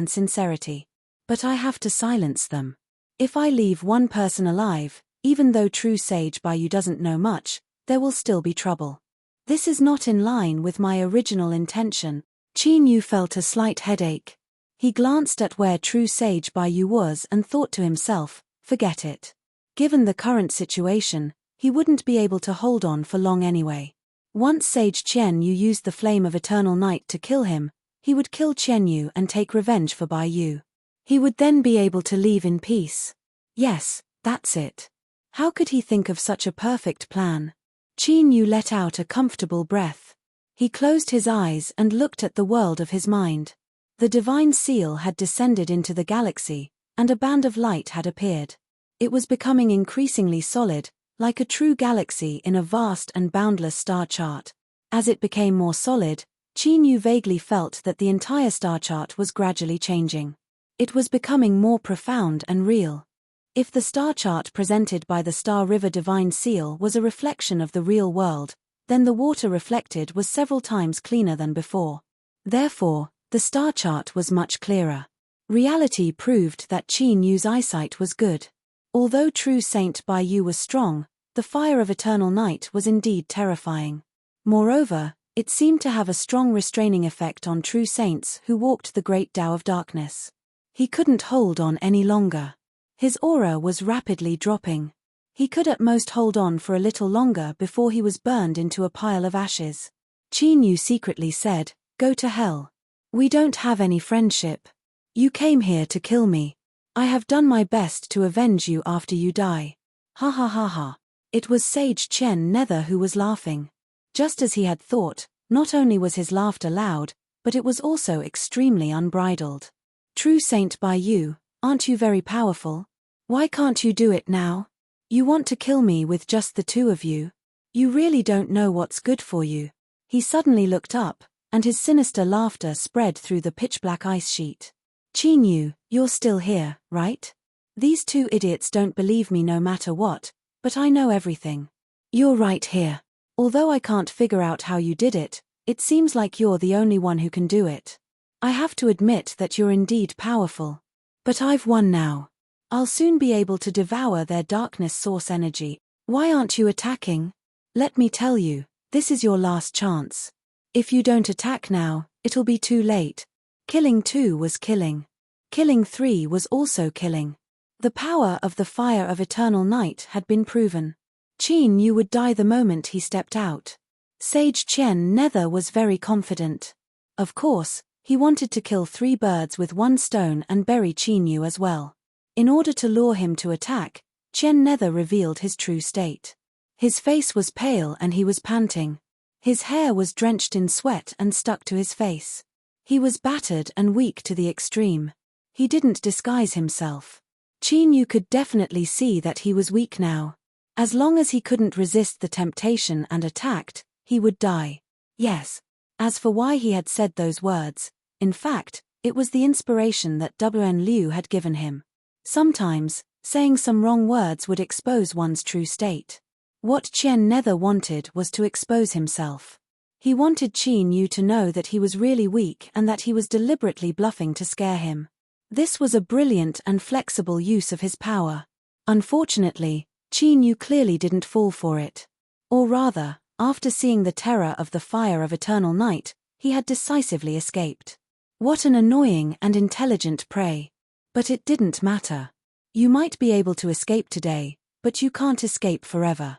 But I have to silence them. If I leave one person alive, even though true Sage Bai Yu doesn't know much, there will still be trouble. This is not in line with my original intention. Qin Yu felt a slight headache. He glanced at where true Sage Bai Yu was and thought to himself, forget it. Given the current situation, he wouldn't be able to hold on for long anyway. Once Sage Qian Yu used the flame of eternal night to kill him, he would kill Qian Yu and take revenge for Bai Yu. He would then be able to leave in peace. Yes, that's it. How could he think of such a perfect plan? Qin Yu let out a comfortable breath. He closed his eyes and looked at the world of his mind. The divine seal had descended into the galaxy, and a band of light had appeared. It was becoming increasingly solid, like a true galaxy in a vast and boundless star chart. As it became more solid, Qin Yu vaguely felt that the entire star chart was gradually changing. It was becoming more profound and real. If the star chart presented by the Star River Divine Seal was a reflection of the real world, then the water reflected was several times cleaner than before. Therefore, the star chart was much clearer. Reality proved that Qin Yu's eyesight was good. Although true Saint Bai Yu was strong, the fire of eternal night was indeed terrifying. Moreover, it seemed to have a strong restraining effect on true saints who walked the great Tao of darkness. He couldn't hold on any longer. His aura was rapidly dropping. He could at most hold on for a little longer before he was burned into a pile of ashes. Qin Yu secretly said, "Go to hell. We don't have any friendship. You came here to kill me. I have done my best to avenge you after you die." Ha ha ha ha. It was Sage Chen Nether who was laughing. Just as he had thought, not only was his laughter loud, but it was also extremely unbridled. "True Saint Bai Yu, aren't you very powerful? Why can't you do it now? You want to kill me with just the two of you? You really don't know what's good for you." He suddenly looked up, and his sinister laughter spread through the pitch-black ice sheet. "Qin Yu, you're still here, right? These two idiots don't believe me no matter what, but I know everything. You're right here. Although I can't figure out how you did it, it seems like you're the only one who can do it. I have to admit that you're indeed powerful. But I've won now. I'll soon be able to devour their darkness source energy. Why aren't you attacking? Let me tell you, this is your last chance. If you don't attack now, it'll be too late." Killing 2 was killing. Killing 3 was also killing. The power of the fire of eternal night had been proven. Qin Yu would die the moment he stepped out. Sage Chen Nether was very confident. Of course, he wanted to kill 3 birds with 1 stone and bury Qin Yu as well. In order to lure him to attack, Chen Nether revealed his true state. His face was pale and he was panting. His hair was drenched in sweat and stuck to his face. He was battered and weak to the extreme. He didn't disguise himself. Qin Yu could definitely see that he was weak now. As long as he couldn't resist the temptation and attacked, he would die. Yes. As for why he had said those words, in fact, it was the inspiration that Wen Liu had given him. Sometimes, saying some wrong words would expose one's true state. What Chen Nether wanted was to expose himself. He wanted Qin Yu to know that he was really weak and that he was deliberately bluffing to scare him. This was a brilliant and flexible use of his power. Unfortunately, Qin Yu clearly didn't fall for it. Or rather, after seeing the terror of the fire of eternal night, he had decisively escaped. What an annoying and intelligent prey. But it didn't matter. You might be able to escape today, but you can't escape forever.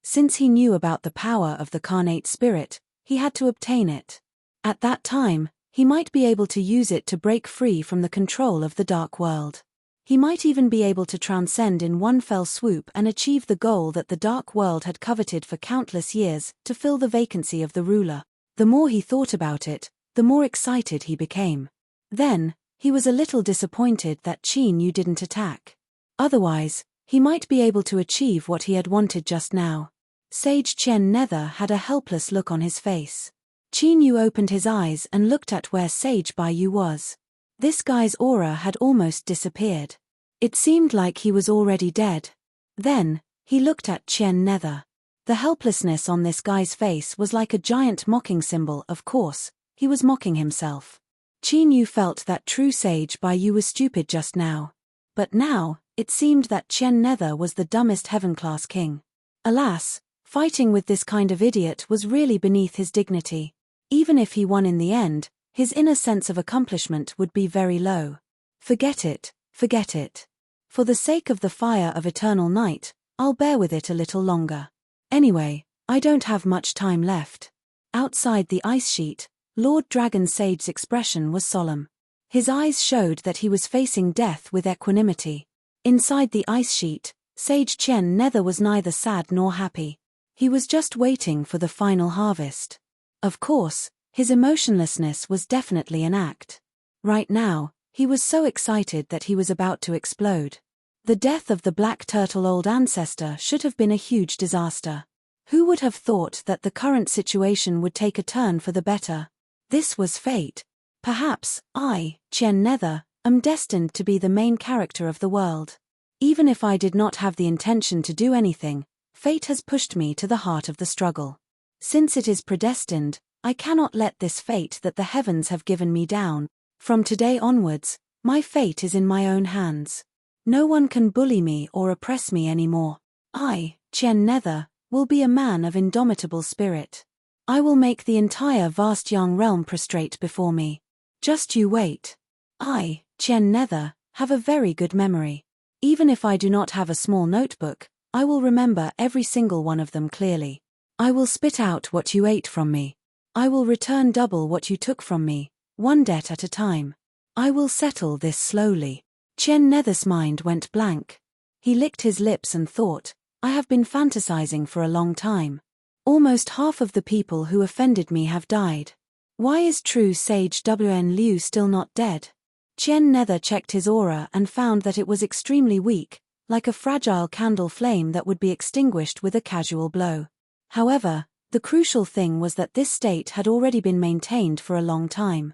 Since he knew about the power of the carnate spirit, he had to obtain it. At that time, he might be able to use it to break free from the control of the dark world. He might even be able to transcend in one fell swoop and achieve the goal that the dark world had coveted for countless years, to fill the vacancy of the ruler. The more he thought about it, the more excited he became. Then, he was a little disappointed that Qin Yu didn't attack. Otherwise, he might be able to achieve what he had wanted just now. Sage Chen Nether had a helpless look on his face. Qin Yu opened his eyes and looked at where Sage Bai Yu was. This guy's aura had almost disappeared. It seemed like he was already dead. Then, he looked at Chen Nether. The helplessness on this guy's face was like a giant mocking symbol. Of course, he was mocking himself. Qin Yu felt that true Sage Bai Yu was stupid just now. But now, it seemed that Chen Nether was the dumbest heaven-class king. Alas, fighting with this kind of idiot was really beneath his dignity. Even if he won in the end, his inner sense of accomplishment would be very low. Forget it, forget it. For the sake of the fire of eternal night, I'll bear with it a little longer. Anyway, I don't have much time left. Outside the ice sheet, Lord Dragon Sage's expression was solemn. His eyes showed that he was facing death with equanimity. Inside the ice sheet, Sage Chen Nether was neither sad nor happy. He was just waiting for the final harvest. Of course, his emotionlessness was definitely an act. Right now, he was so excited that he was about to explode. The death of the black turtle old ancestor should have been a huge disaster. Who would have thought that the current situation would take a turn for the better? This was fate. Perhaps I, Chen Nether, am destined to be the main character of the world. Even if I did not have the intention to do anything, fate has pushed me to the heart of the struggle. Since it is predestined, I cannot let this fate that the heavens have given me down. From today onwards, my fate is in my own hands. No one can bully me or oppress me anymore. I, Chen Nether, will be a man of indomitable spirit. I will make the entire vast young realm prostrate before me. Just you wait. I, Chen Nether, have a very good memory. Even if I do not have a small notebook, I will remember every single one of them clearly. I will spit out what you ate from me. I will return double what you took from me, one debt at a time. I will settle this slowly. Chen Nether's mind went blank. He licked his lips and thought, I have been fantasizing for a long time. Almost half of the people who offended me have died. Why is true sage Wn Liu still not dead? Chen Nether checked his aura and found that it was extremely weak, like a fragile candle flame that would be extinguished with a casual blow. However, the crucial thing was that this state had already been maintained for a long time.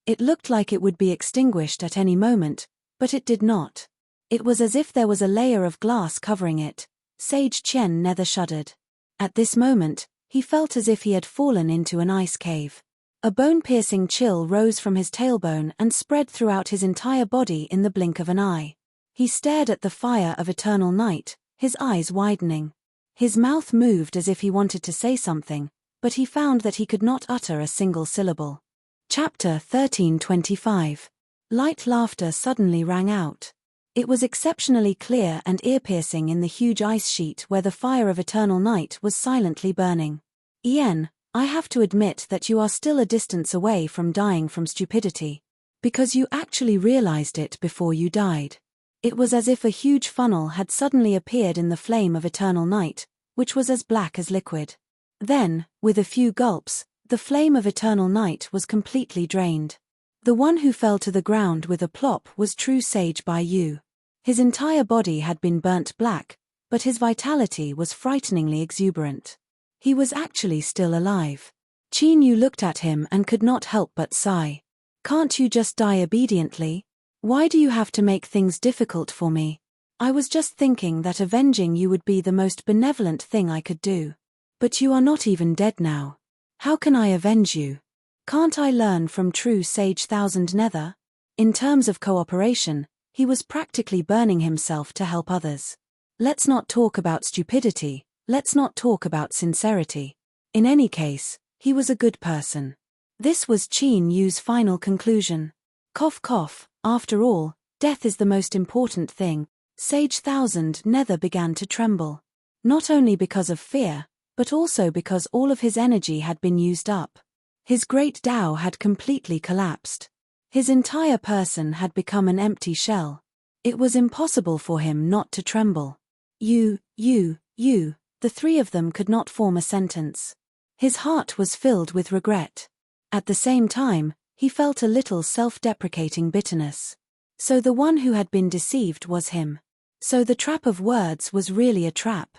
It looked like it would be extinguished at any moment, but it did not. It was as if there was a layer of glass covering it. Sage Chen Nether shuddered. At this moment, he felt as if he had fallen into an ice cave. A bone-piercing chill rose from his tailbone and spread throughout his entire body in the blink of an eye. He stared at the fire of eternal night, his eyes widening. His mouth moved as if he wanted to say something, but he found that he could not utter a single syllable. Chapter 1325. Light laughter suddenly rang out. It was exceptionally clear and ear-piercing in the huge ice sheet where the fire of eternal night was silently burning. Ian, I have to admit that you are still a distance away from dying from stupidity. Because you actually realized it before you died. It was as if a huge funnel had suddenly appeared in the flame of eternal night, which was as black as liquid. Then, with a few gulps, the flame of eternal night was completely drained. The one who fell to the ground with a plop was true sage Bai Yu. His entire body had been burnt black, but his vitality was frighteningly exuberant. He was actually still alive. Qin Yu looked at him and could not help but sigh. Can't you just die obediently? Why do you have to make things difficult for me? I was just thinking that avenging you would be the most benevolent thing I could do. But you are not even dead now. How can I avenge you? Can't I learn from true sage Thousand Nether? In terms of cooperation, he was practically burning himself to help others. Let's not talk about stupidity, let's not talk about sincerity. In any case, he was a good person. This was Qin Yu's final conclusion. Cough cough, after all, death is the most important thing. Sage Thousand Nether began to tremble. Not only because of fear, but also because all of his energy had been used up. His great Tao had completely collapsed. His entire person had become an empty shell. It was impossible for him not to tremble. You, the three of them could not form a sentence. His heart was filled with regret. At the same time, he felt a little self-deprecating bitterness. So the one who had been deceived was him. So the trap of words was really a trap.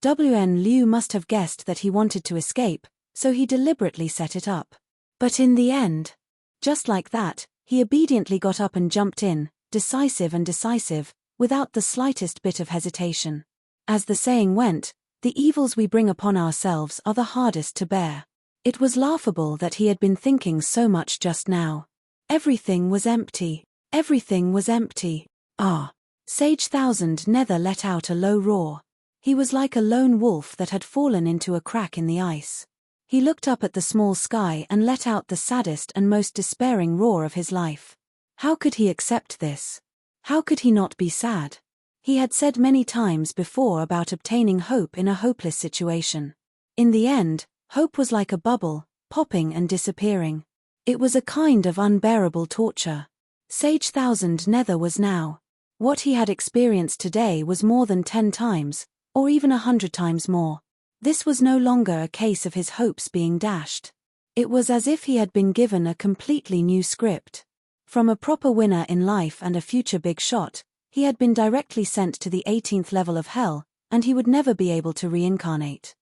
Wn Liu must have guessed that he wanted to escape, so he deliberately set it up. But in the end, just like that, he obediently got up and jumped in, decisive, without the slightest bit of hesitation. As the saying went, the evils we bring upon ourselves are the hardest to bear. It was laughable that he had been thinking so much just now. Everything was empty. Everything was empty. Ah! Sage Thousand Nether let out a low roar. He was like a lone wolf that had fallen into a crack in the ice. He looked up at the small sky and let out the saddest and most despairing roar of his life. How could he accept this? How could he not be sad? He had said many times before about obtaining hope in a hopeless situation. In the end, hope was like a bubble, popping and disappearing. It was a kind of unbearable torture. Sage Thousand Nether was now. What he had experienced today was more than 10 times, or even 100 times more. This was no longer a case of his hopes being dashed. It was as if he had been given a completely new script. From a proper winner in life and a future big shot, he had been directly sent to the 18th level of hell, and he would never be able to reincarnate.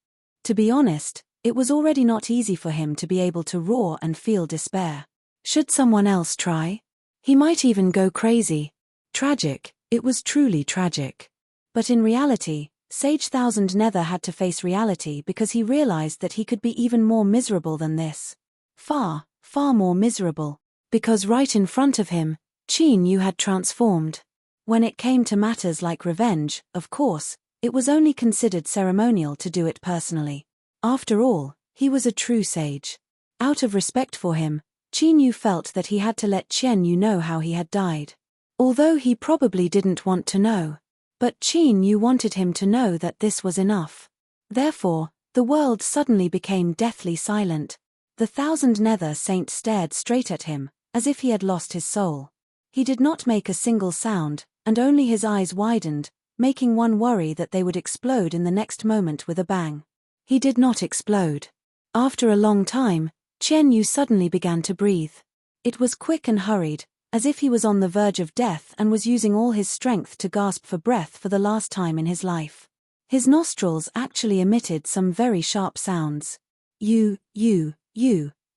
To be honest, It was already not easy for him to be able to roar and feel despair. Should someone else try? He might even go crazy. Tragic, it was truly tragic. But in reality, Sage Thousand Nether had to face reality because he realized that he could be even more miserable than this. Far, far more miserable. Because right in front of him, Qin Yu had transformed. When it came to matters like revenge, of course, it was only considered ceremonial to do it personally. After all, he was a true sage. Out of respect for him, Qin Yu felt that he had to let Qian Yu know how he had died. Although he probably didn't want to know. But Qin Yu wanted him to know that this was enough. Therefore, the world suddenly became deathly silent. The Thousand Nether Saint stared straight at him, as if he had lost his soul. He did not make a single sound, and only his eyes widened, making one worry that they would explode in the next moment with a bang. He did not explode. After a long time, Qian Yu suddenly began to breathe. It was quick and hurried, as if he was on the verge of death and was using all his strength to gasp for breath for the last time in his life. His nostrils actually emitted some very sharp sounds. You,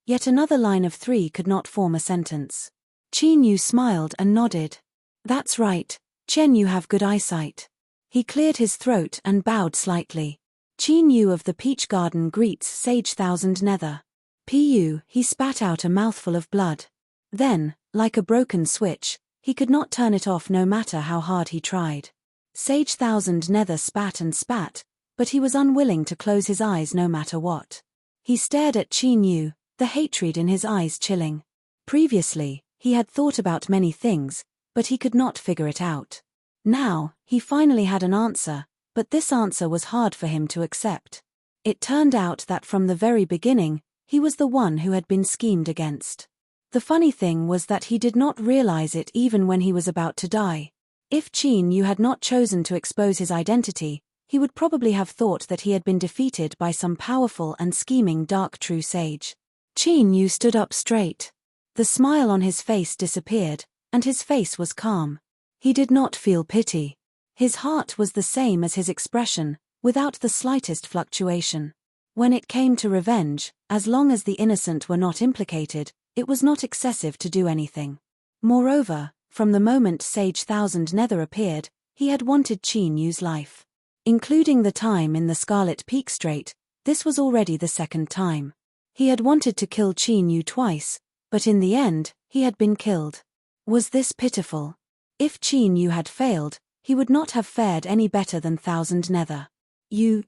yet another line of 3 could not form a sentence. Qin Yu smiled and nodded. That's right, Qian Yu have good eyesight. He cleared his throat and bowed slightly. Qin Yu of the Peach Garden greets Sage Thousand Nether. Pu, he spat out a mouthful of blood. Then, like a broken switch, he could not turn it off no matter how hard he tried. Sage Thousand Nether spat and spat, but he was unwilling to close his eyes no matter what. He stared at Qin Yu, the hatred in his eyes chilling. Previously, he had thought about many things, but he could not figure it out. Now, he finally had an answer, but this answer was hard for him to accept. It turned out that from the very beginning, he was the one who had been schemed against. The funny thing was that he did not realize it even when he was about to die. If Qin Yu had not chosen to expose his identity, he would probably have thought that he had been defeated by some powerful and scheming dark true sage. Qin Yu stood up straight. The smile on his face disappeared, and his face was calm. He did not feel pity. His heart was the same as his expression, without the slightest fluctuation. When it came to revenge, as long as the innocent were not implicated, it was not excessive to do anything. Moreover, from the moment Sage Thousand Nether appeared, he had wanted Qin Yu's life. Including the time in the Scarlet Peak Strait, this was already the second time. He had wanted to kill Qin Yu twice, but in the end, he had been killed. Was this pitiful? If Qin Yu had failed, he would not have fared any better than Thousand Nether. You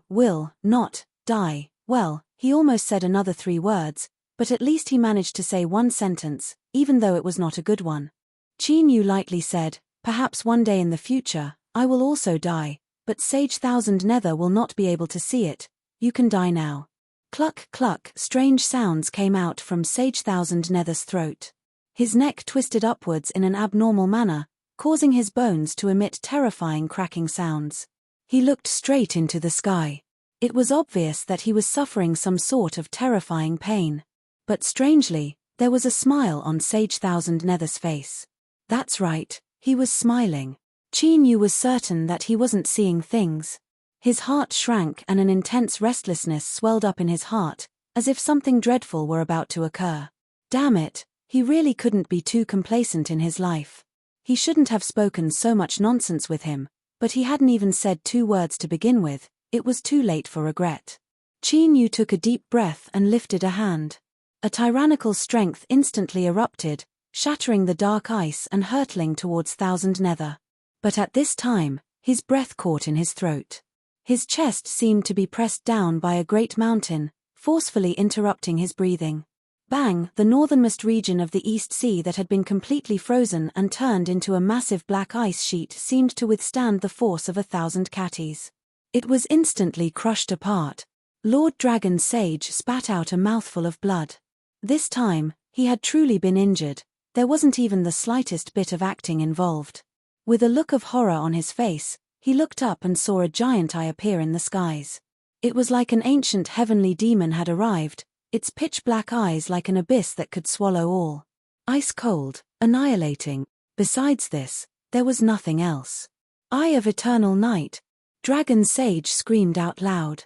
will not die. Well, he almost said another 3 words, but at least he managed to say one sentence, even though it was not a good one. Qin Yu lightly said, perhaps one day in the future, I will also die, but Sage Thousand Nether will not be able to see it. You can die now. Cluck cluck, strange sounds came out from Sage Thousand Nether's throat. His neck twisted upwards in an abnormal manner, causing his bones to emit terrifying cracking sounds. He looked straight into the sky. It was obvious that he was suffering some sort of terrifying pain. But strangely, there was a smile on Sage Thousand Nether's face. That's right, he was smiling. Qin Yu was certain that he wasn't seeing things. His heart shrank and an intense restlessness swelled up in his heart, as if something dreadful were about to occur. Damn it, he really couldn't be too complacent in his life. He shouldn't have spoken so much nonsense with him, but he hadn't even said 2 words to begin with. It was too late for regret. Qin Yu took a deep breath and lifted a hand. A tyrannical strength instantly erupted, shattering the dark ice and hurtling towards Thousand Nether. But at this time, his breath caught in his throat. His chest seemed to be pressed down by a great mountain, forcefully interrupting his breathing. Bang! The northernmost region of the East Sea that had been completely frozen and turned into a massive black ice sheet seemed to withstand the force of 1,000 catties. It was instantly crushed apart. Lord Dragon Sage spat out a mouthful of blood. This time, he had truly been injured. There wasn't even the slightest bit of acting involved. With a look of horror on his face, he looked up and saw a giant eye appear in the skies. It was like an ancient heavenly demon had arrived, its pitch-black eyes like an abyss that could swallow all. Ice-cold, annihilating. Besides this, there was nothing else. Eye of eternal night. Dragon Sage screamed out loud.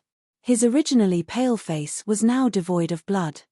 His originally pale face was now devoid of blood.